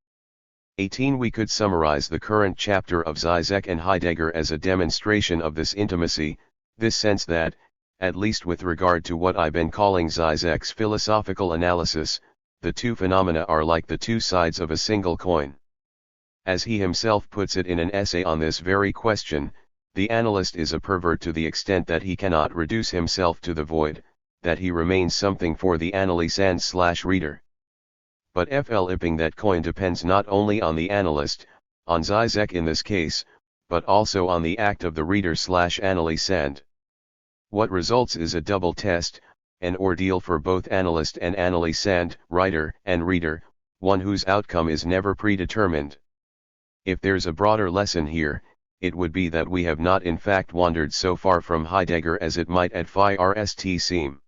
18. We could summarize the current chapter of Žižek and Heidegger as a demonstration of this intimacy, this sense that, at least with regard to what I've been calling Žižek's philosophical analysis, the two phenomena are like the two sides of a single coin. As he himself puts it in an essay on this very question, the analyst is a pervert to the extent that he cannot reduce himself to the void, that he remains something for the analysand/reader. But flipping that coin depends not only on the analyst, on Žižek in this case, but also on the act of the reader/analysand. What results is a double test, an ordeal for both analyst and analysand, writer and reader, one whose outcome is never predetermined. If there's a broader lesson here, it would be that we have not in fact wandered so far from Heidegger as it might at first seem.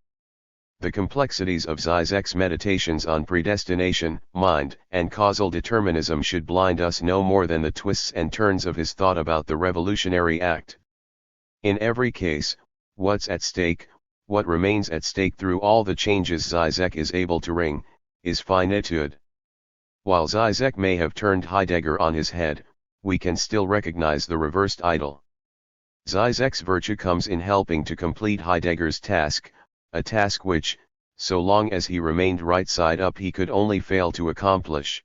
The complexities of Žižek's meditations on predestination, mind, and causal determinism should blind us no more than the twists and turns of his thought about the revolutionary act. In every case, what's at stake, what remains at stake through all the changes Žižek is able to wring, is finitude. While Žižek may have turned Heidegger on his head, we can still recognize the reversed idol. Žižek's virtue comes in helping to complete Heidegger's task, a task which, so long as he remained right side up he could only fail to accomplish.